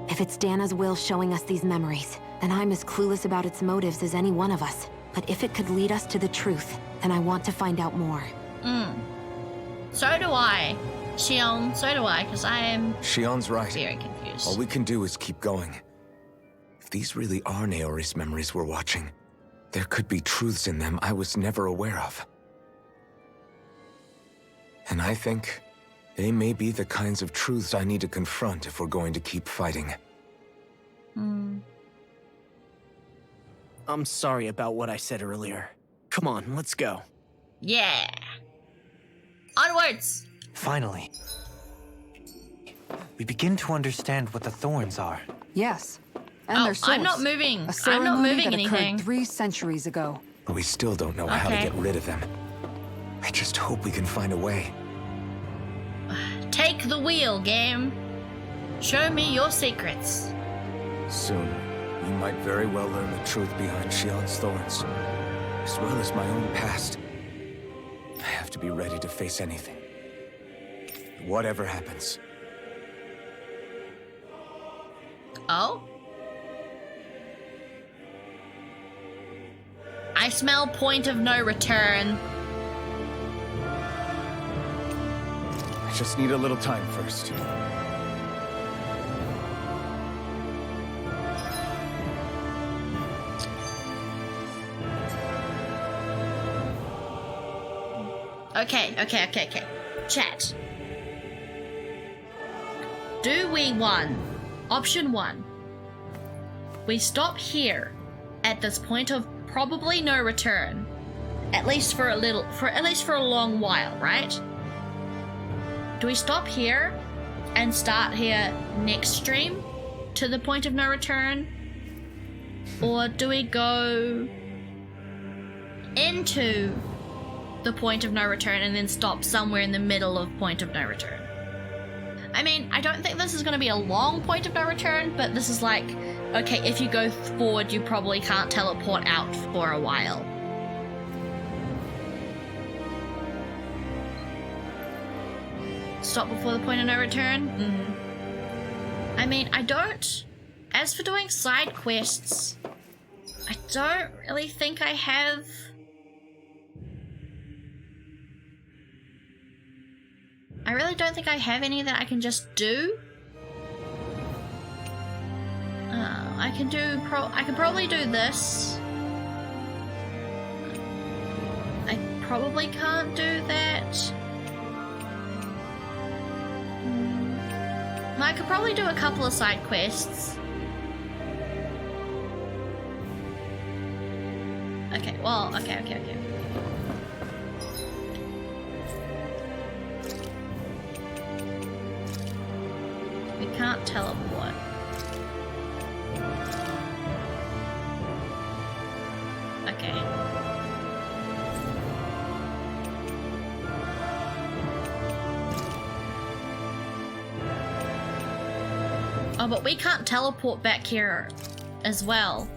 Speaker 5: If it's Dana's will showing us these memories, then I'm as clueless about its motives as any one of us. But if it could lead us to the truth, then I want to find out more.
Speaker 1: So do I. Shion, so do I, because I am
Speaker 4: Shion's right.
Speaker 1: very confused.
Speaker 4: All we can do is keep going. If these really are Naori's memories we're watching, there could be truths in them I was never aware of. And I think they may be the kinds of truths I need to confront if we're going to keep fighting.
Speaker 9: I'm sorry about what I said earlier. Come on, let's go.
Speaker 1: Yeah. Onwards!
Speaker 7: Finally. We begin to understand what the thorns are.
Speaker 8: Yes. And
Speaker 1: Oh,
Speaker 8: their source.
Speaker 1: I'm not moving.
Speaker 8: A
Speaker 1: I'm
Speaker 8: ceremony
Speaker 1: not moving
Speaker 8: that
Speaker 1: anything.
Speaker 8: occurred 3 centuries ago.
Speaker 4: But we still don't know how to
Speaker 1: Okay.
Speaker 4: get rid of them. I just hope we can find a way.
Speaker 1: Take the wheel, game. Show me your secrets.
Speaker 4: Soon, you might very well learn the truth behind Shion's thorns, as well as my own past. I have to be ready to face anything. Whatever happens.
Speaker 1: Oh? I smell point of no return.
Speaker 4: I just need a little time first.
Speaker 1: Okay. Chat. Do we option 1. We stop here at this point of probably no return. At least for a long while, right? Do we stop here and start here next stream to the point of no return? Or do we go into the point of no return and then stop somewhere in the middle of point of no return? I mean, I don't think this is going to be a long point of no return, but this is like, okay, if you go forward, you probably can't teleport out for a while. Stop before the point of no return? I mean, I don't... As for doing side quests, I don't really think I have... I really don't think I have any that I can just do. I can probably do this. I probably can't do that. I could probably do a couple of side quests. Okay, well, okay. We can't teleport. Okay. Oh, but we can't teleport back here as well.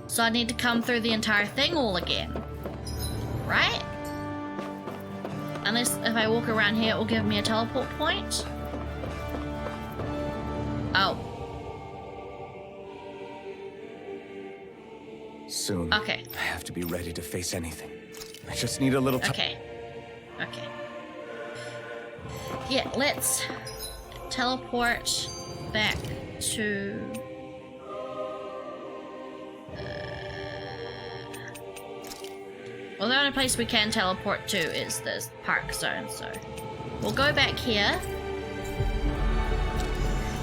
Speaker 1: So I need to come through the entire thing all again. Right? Unless if I walk around here, it will give me a teleport point. Oh.
Speaker 4: Soon.
Speaker 1: Okay.
Speaker 4: I have to be ready to face anything. I just need a little time.
Speaker 1: Okay. Yeah, let's teleport back to... Well, the only place we can teleport to is the park zone, so we'll go back here.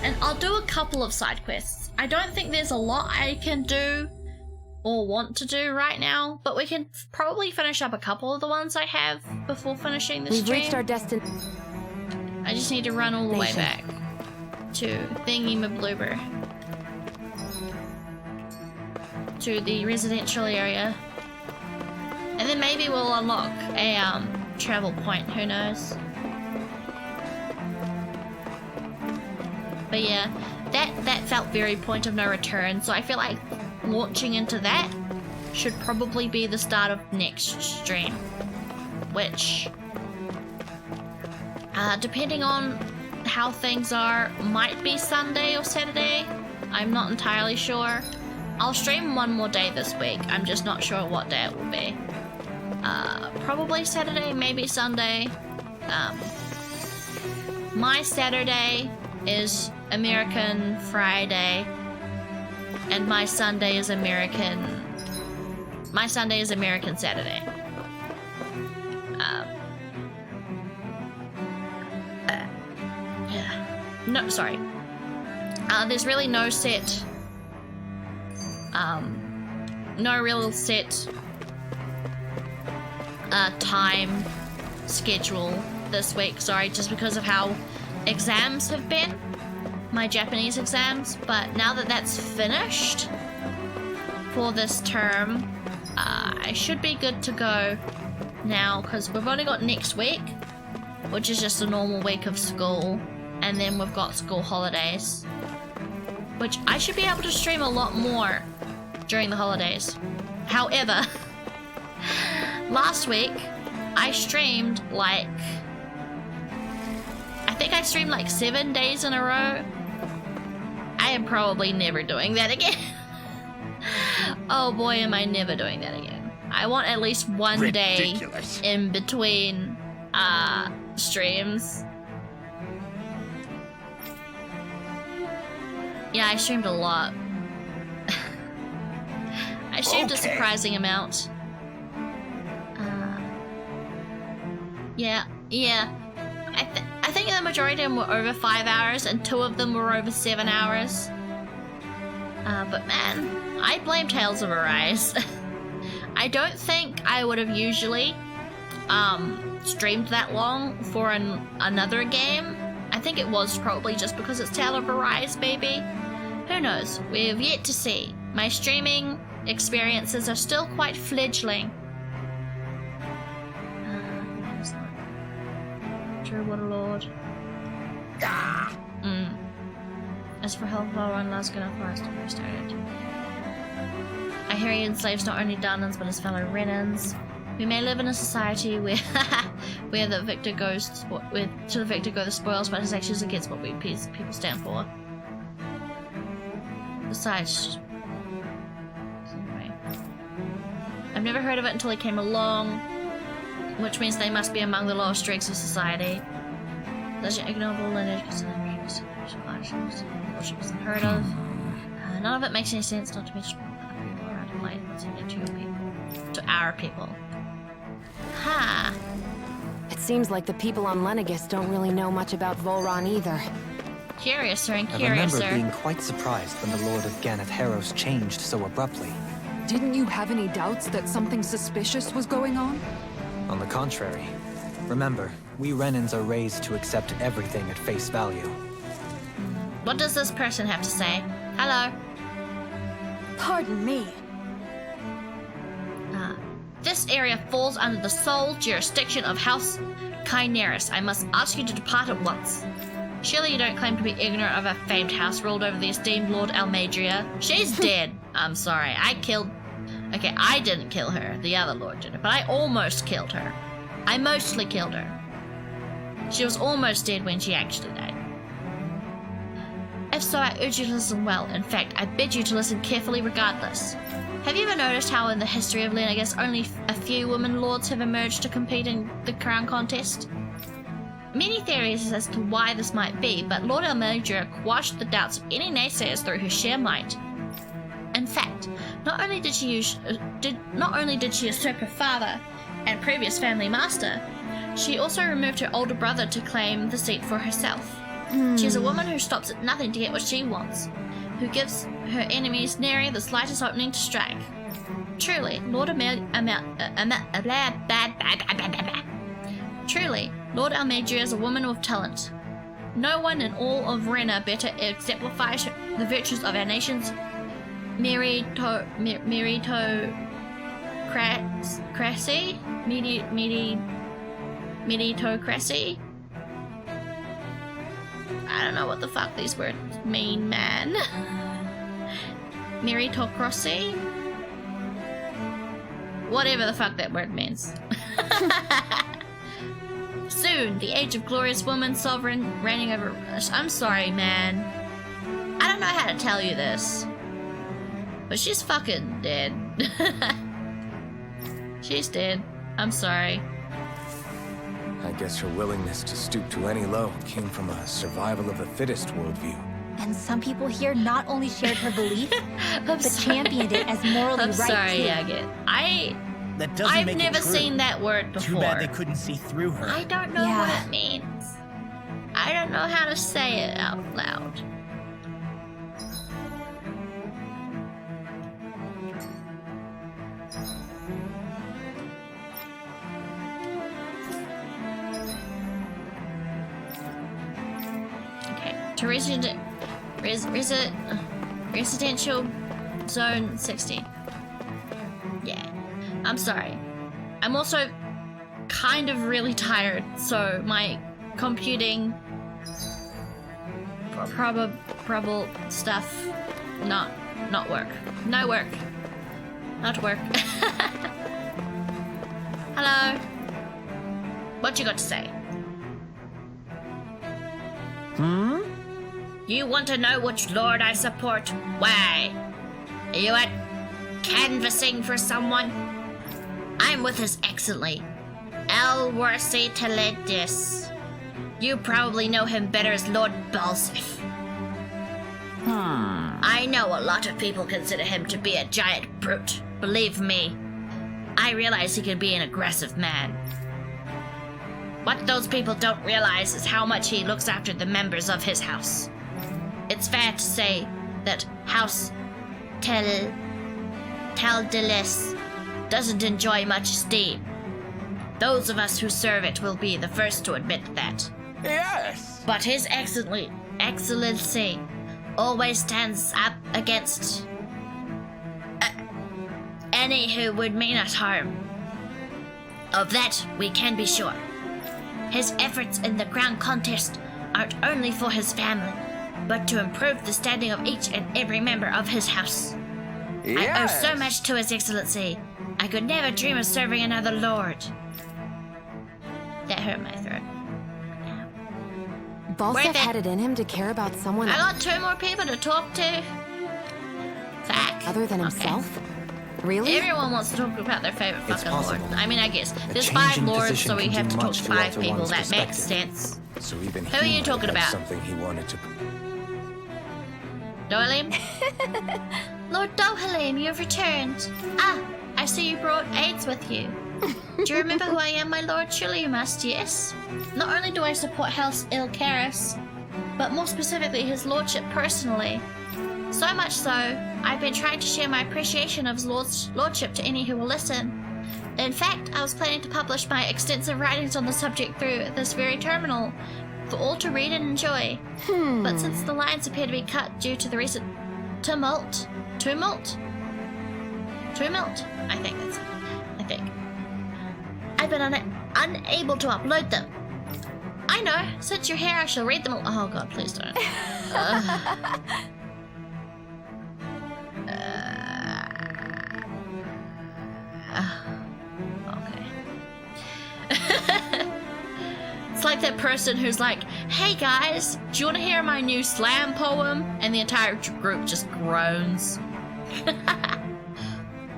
Speaker 1: And I'll do a couple of side quests. I don't think there's a lot I can do or want to do right now, but we can probably finish up a couple of the ones I have before finishing the stream.
Speaker 16: We've reached our destination.
Speaker 1: I just need to run all the way back to Thingy-Mabloober. To the residential area. And then maybe we'll unlock a travel point, who knows. But yeah, that felt very point of no return, so I feel like launching into that should probably be the start of next stream. Which, depending on how things are, might be Sunday or Saturday. I'm not entirely sure. I'll stream one more day this week. I'm just not sure what day it will be. Probably Saturday, maybe Sunday. My Saturday is American Friday, and my Sunday is American Saturday. Yeah. No, sorry. There's really no set, no real set time schedule this week, sorry, just because of how exams have been, my Japanese exams. But now that that's finished for this term, I should be good to go now, because we've only got next week, which is just a normal week of school, and then we've got school holidays, which I should be able to stream a lot more during the holidays. However, last week I streamed like, I think I streamed like 7 days in a row. I am probably never doing that again. Oh boy, am I never doing that again. I want at least one day in between streams. Yeah, I streamed a lot. I streamed a surprising amount. Yeah. I think the majority of them were over 5 hours, and 2 of them were over 7 hours. But man, I blame Tales of Arise. I don't think I would have usually streamed that long for another game. I think it was probably just because it's Tale of Arise, baby. Who knows? We have yet to see. My streaming experiences are still quite fledgling. True Waterlord. As for health, Valron, Lasguna Forest to be restarted. I hear he enslaves not only Darnans but his fellow Renans. We may live in a society where where the victor goes to the victor go the spoils, but his actions against what we people stand for. Besides, anyway, I've never heard of it until he came along, which means they must be among the lowest streaks of society. Legend ignorable lineage, she was unheard of. None of it makes any sense, not to mention people around in light. What's it to your people? To our people. Ha!
Speaker 5: It seems like the people on Lenegis don't really know much about Volron either.
Speaker 1: Curiouser and
Speaker 7: I
Speaker 1: curiouser.
Speaker 7: remember being quite surprised when the Lord of Ganath Harrows changed so abruptly.
Speaker 8: Didn't you have any doubts that something suspicious was going on?
Speaker 7: On the contrary. Remember, we Renans are raised to accept everything at face value.
Speaker 1: What does this person have to say? Hello.
Speaker 15: Pardon me.
Speaker 1: This area falls under the sole jurisdiction of House Kyneris. I must ask you to depart at once. Surely you don't claim to be ignorant of a famed house ruled over the esteemed Lord Almadria? She's dead. I'm sorry. Okay, I didn't kill her. The other lord did it, but I almost killed her. I mostly killed her. She was almost dead when she actually died. If so, I urge you to listen well. In fact, I bid you to listen carefully regardless. Have you ever noticed how in the history of Lenegis only a few women lords have emerged to compete in the crown contest? Many theories as to why this might be, but Lord Almadria quashed the doubts of any naysayers through her sheer might. In fact, not only did she usurp her father and previous family master, she also removed her older brother to claim the seat for herself. She is a woman who stops at nothing to get what she wants, who gives her enemies nary the slightest opening to strike. Truly, Lord Almadria is a woman with talent. No one in all of Rena better exemplifies the virtues of our nation's meritocracy. I don't know what the fuck these words mean, man. Meritocracy? Whatever the fuck that word means. Soon, the age of glorious woman sovereign reigning over... I'm sorry, man. I don't know how to tell you this. But she's fucking dead. She's dead. I'm sorry.
Speaker 4: I guess her willingness to stoop to any low came from a survival of the fittest worldview.
Speaker 2: And some people here not only shared her belief, but championed it as morally
Speaker 1: I'm
Speaker 2: right
Speaker 1: sorry,
Speaker 2: too.
Speaker 1: Yagit.
Speaker 9: I've
Speaker 1: I've never seen that word before.
Speaker 9: Too bad they couldn't see through her.
Speaker 1: I don't know what it means. I don't know how to say it out loud. Okay, to residential zone 16. Yeah, I'm sorry. I'm also kind of really tired, so my computing probable stuff not work. No work. Not work. Hello. What you got to say? You want to know which lord I support? Why? Are you at canvassing for someone? I'm with His Excellency, Elwarsi Teledis. You probably know him better as Lord Balsif. I know a lot of people consider him to be a giant brute. Believe me, I realize he can be an aggressive man. What those people don't realize is how much he looks after the members of his house. It's fair to say that House Teldelis doesn't enjoy much esteem. Those of us who serve it will be the first to admit that.
Speaker 3: Yes!
Speaker 1: But His Excellency always stands up against any who would mean us harm. Of that, we can be sure. His efforts in the crown contest aren't only for his family, but to improve the standing of each and every member of his house.
Speaker 17: Yes.
Speaker 1: I owe so much to His Excellency. I could never dream of serving another lord. That hurt my throat.
Speaker 5: Balsef had it in him to care about someone
Speaker 1: I got 2 more people to talk to. Fuck.
Speaker 5: other than himself? Really?
Speaker 1: Everyone wants to talk about their favorite
Speaker 7: It's
Speaker 1: fucking lord.
Speaker 7: possible.
Speaker 1: I mean, I guess
Speaker 7: A
Speaker 1: there's
Speaker 7: change
Speaker 1: 5
Speaker 7: in
Speaker 1: lords,
Speaker 7: position
Speaker 1: so we
Speaker 7: can
Speaker 1: have
Speaker 7: do
Speaker 1: to talk
Speaker 7: much
Speaker 1: to
Speaker 7: to
Speaker 1: 5
Speaker 7: alter
Speaker 1: people.
Speaker 7: one's
Speaker 1: That makes
Speaker 7: perspective.
Speaker 1: sense.
Speaker 4: So even
Speaker 1: Who are you
Speaker 4: he might
Speaker 1: talking
Speaker 4: have
Speaker 1: about?
Speaker 4: something he wanted to.
Speaker 1: Dohalim? Lord Dohalim, you've returned. Ah, I see you brought aides with you. Do you remember who I am, my lord? Surely you must, yes? Not only do I support House Ilkaris, but more specifically his lordship personally. So much so, I've been trying to share my appreciation of his lordship to any who will listen. In fact, I was planning to publish my extensive writings on the subject through this very terminal, for all to read and enjoy. But since the lines appear to be cut due to the recent tumult, I think that's it. I've been unable to upload them. I know, since you're here I shall read them all. Oh god, please don't. Okay. It's like that person who's like, hey guys, do you want to hear my new slam poem? And the entire group just groans.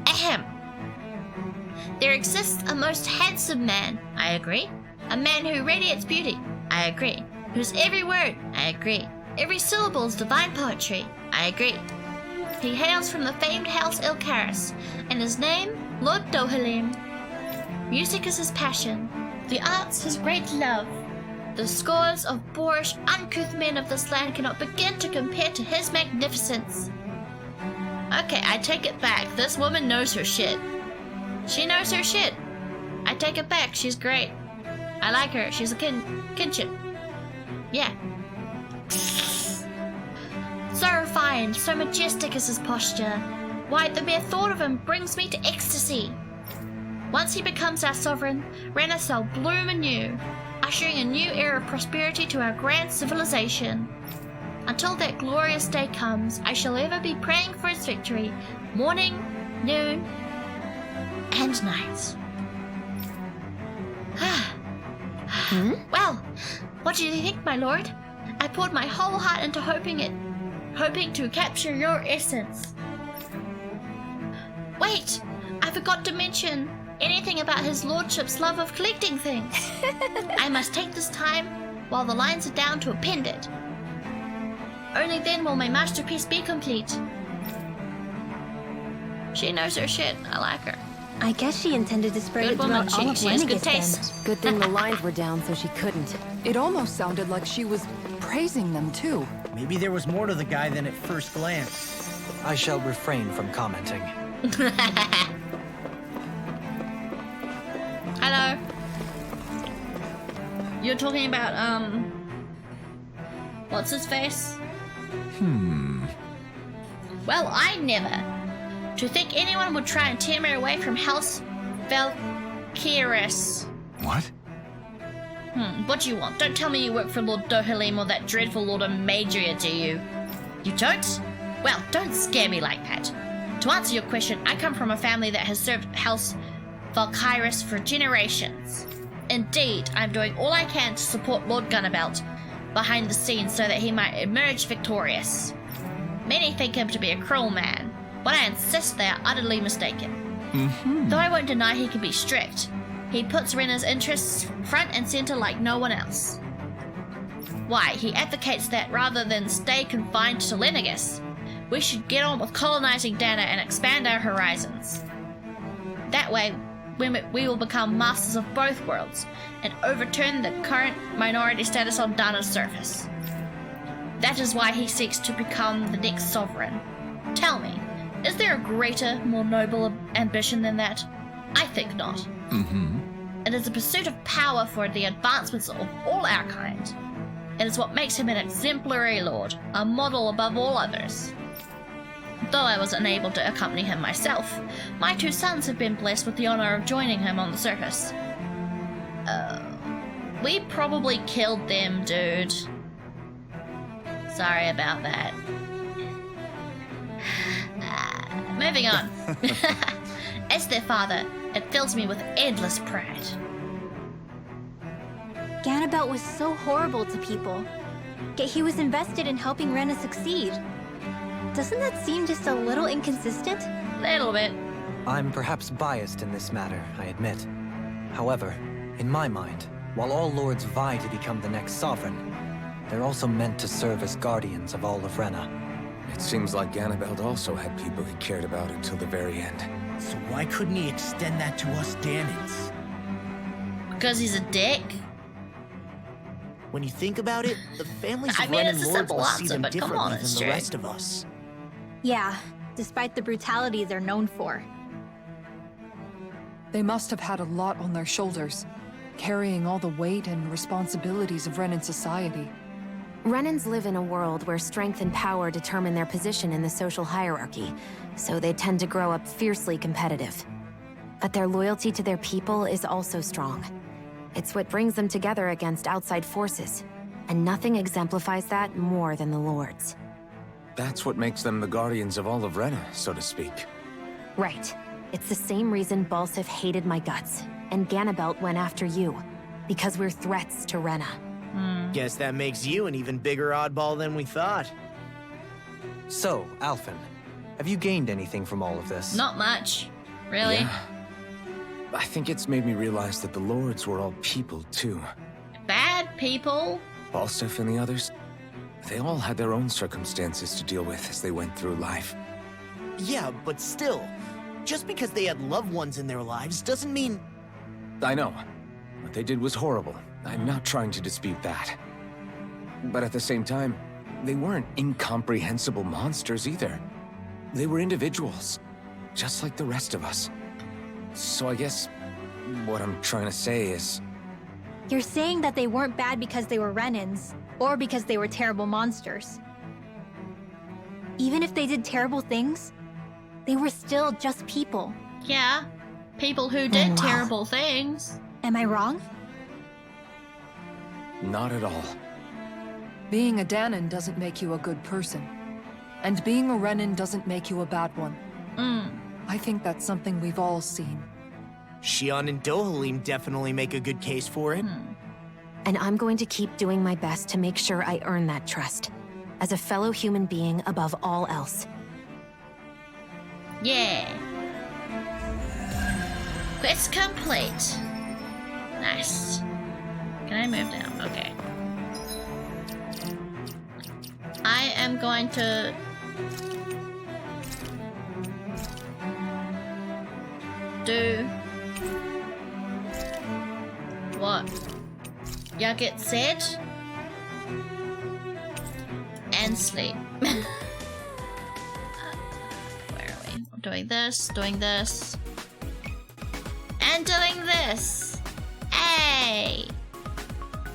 Speaker 1: Ahem. There exists a most handsome man, I agree. A man who radiates beauty, I agree. Whose every word, I agree. Every syllable is divine poetry, I agree. He hails from the famed House Ilkaris, and his name, Lord Dohalim. Music is his passion, the arts his great love. The scores of boorish, uncouth men of this land cannot begin to compare to his magnificence. Okay, I take it back. This woman knows her shit. She knows her shit. I take it back. She's great. I like her. She's a kinship. Yeah. So refined, so majestic is his posture. Why, the mere thought of him brings me to ecstasy. Once he becomes our sovereign, Renna shall bloom anew, ushering a new era of prosperity to our grand civilization. Until that glorious day comes, I shall ever be praying for his victory, morning, noon, and night. Well, what do you think, my lord? I poured my whole heart into hoping to capture your essence. Wait, I forgot to mention anything about his lordship's love of collecting things. I must take this time while the lines are down to append it. Only then will my masterpiece be complete. She knows her shit. I like her.
Speaker 2: I guess she intended to spread
Speaker 1: Good
Speaker 2: it
Speaker 1: woman.
Speaker 2: throughout all of
Speaker 1: She has good
Speaker 2: Lenegis then.
Speaker 1: taste.
Speaker 5: Good thing the lines were down so she couldn't.
Speaker 8: It almost sounded like she was praising them too.
Speaker 9: Maybe there was more to the guy than at first glance.
Speaker 7: I shall refrain from commenting.
Speaker 1: Hello. You're talking about, what's his face? Well, I never. To think anyone would try and tear me away from House Valkyris.
Speaker 11: What?
Speaker 1: What do you want? Don't tell me you work for Lord Dohalim or that dreadful Lord Amadria, do you? You don't? Well, don't scare me like that. To answer your question, I come from a family that has served House Valkyris for generations. Indeed, I'm doing all I can to support Lord Gunnabelt behind the scenes so that he might emerge victorious. Many think him to be a cruel man, but I insist they are utterly mistaken. Though I won't deny he can be strict, he puts Renna's interests front and center like no one else. Why, he advocates that rather than stay confined to Lenegis, we should get on with colonizing Dana and expand our horizons. That way, we will become masters of both worlds and overturn the current minority status on Dana's surface. That is why he seeks to become the next sovereign. Tell me, is there a greater, more noble ambition than that? I think not. It is a pursuit of power for the advancements of all our kind. It is what makes him an exemplary lord, a model above all others. Though I was unable to accompany him myself, my 2 sons have been blessed with the honor of joining him on the circus. We probably killed them, dude. Sorry about that. Moving on. As their father, it fills me with endless pride.
Speaker 2: Ganabelt was so horrible to people, yet he was invested in helping Rena succeed. Doesn't that seem just a little inconsistent?
Speaker 1: Little bit.
Speaker 7: I'm perhaps biased in this matter, I admit. However, in my mind, while all lords vie to become the next sovereign, they're also meant to serve as guardians of all of Rena.
Speaker 4: It seems like Ganabelt also had people he cared about until the very end.
Speaker 9: So why couldn't he extend that to us Danans?
Speaker 1: Because he's a dick?
Speaker 9: When you think about it, the families
Speaker 1: I
Speaker 9: of
Speaker 1: mean,
Speaker 9: Renan
Speaker 1: it's a
Speaker 9: lords
Speaker 1: simple
Speaker 9: will see
Speaker 1: answer,
Speaker 9: them
Speaker 1: but come
Speaker 9: differently
Speaker 1: on,
Speaker 9: than
Speaker 1: it's
Speaker 9: the
Speaker 1: true.
Speaker 9: rest of us.
Speaker 2: Yeah, despite the brutality they're known for.
Speaker 8: They must have had a lot on their shoulders, carrying all the weight and responsibilities of Renan society.
Speaker 5: Renans live in a world where strength and power determine their position in the social hierarchy, so they tend to grow up fiercely competitive. But their loyalty to their people is also strong. It's what brings them together against outside forces, and nothing exemplifies that more than the Lords.
Speaker 4: That's what makes them the guardians of all of Rena, so to speak.
Speaker 5: Right. It's the same reason Balsif hated my guts, and Ganabelt went after you, because we're threats to Rena.
Speaker 9: Guess that makes you an even bigger oddball than we thought.
Speaker 7: So, Alphen, have you gained anything from all of this?
Speaker 1: Not much. Really?
Speaker 4: Yeah. I think it's made me realize that the Lords were all people, too.
Speaker 1: Bad people?
Speaker 4: Balsif and the others, they all had their own circumstances to deal with as they went through life.
Speaker 9: Yeah, but still, just because they had loved ones in their lives doesn't mean...
Speaker 4: I know. What they did was horrible. I'm not trying to dispute that. But at the same time, they weren't incomprehensible monsters either. They were individuals, just like the rest of us. So I guess what I'm trying to say is...
Speaker 2: You're saying that they weren't bad because they were Renans, or because they were terrible monsters. Even if they did terrible things, they were still just people.
Speaker 1: Yeah, people who did terrible things.
Speaker 2: Am I wrong?
Speaker 4: Not at all.
Speaker 8: Being a Danan doesn't make you a good person. And being a Renan doesn't make you a bad one. I think that's something we've all seen.
Speaker 9: Shion and Dohalim definitely make a good case for it.
Speaker 5: And I'm going to keep doing my best to make sure I earn that trust, as a fellow human being above all else.
Speaker 1: Yeah. Quest complete. Nice. Can I move down? Okay. I am going to... do... what Yugget said. And sleep. Where are we? I'm doing this, and doing this. Hey!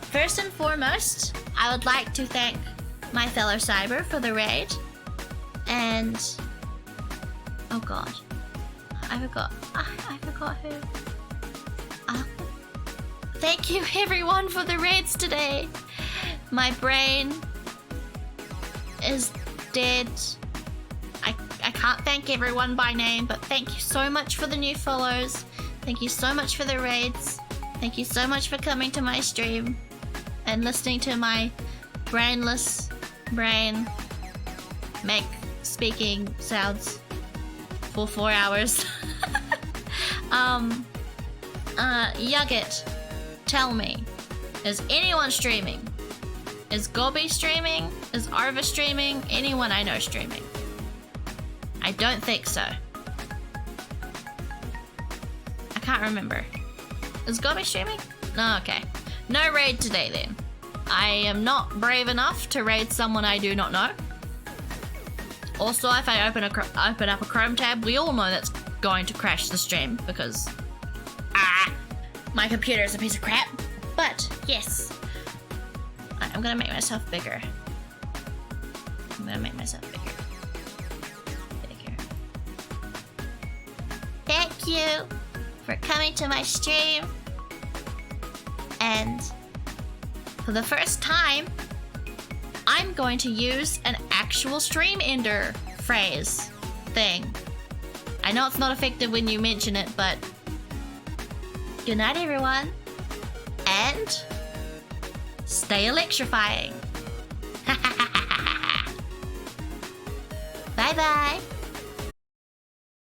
Speaker 1: First and foremost, I would like to thank my fellow Cyber for the raid. And... oh god. I forgot who. Thank you everyone for the raids today. My brain is dead. I can't thank everyone by name, but thank you so much for the new follows. Thank you so much for the raids. Thank you so much for coming to my stream and listening to my brainless brain make speaking sounds for 4 hours. Yugget, tell me, is anyone streaming? Is Gobi streaming? Is Arva streaming? Anyone I know streaming? I don't think so. I can't remember. Is Gobi streaming? No, okay. No raid today then. I am not brave enough to raid someone I do not know. Also, if I open up a Chrome tab, we all know that's going to crash the stream because my computer is a piece of crap. But yes, I'm gonna make myself bigger. thank you for coming to my stream. And for the first time, I'm going to use an actual stream ender phrase thing. I know it's not effective when you mention it, but good night, everyone. And stay electrifying. Bye-bye.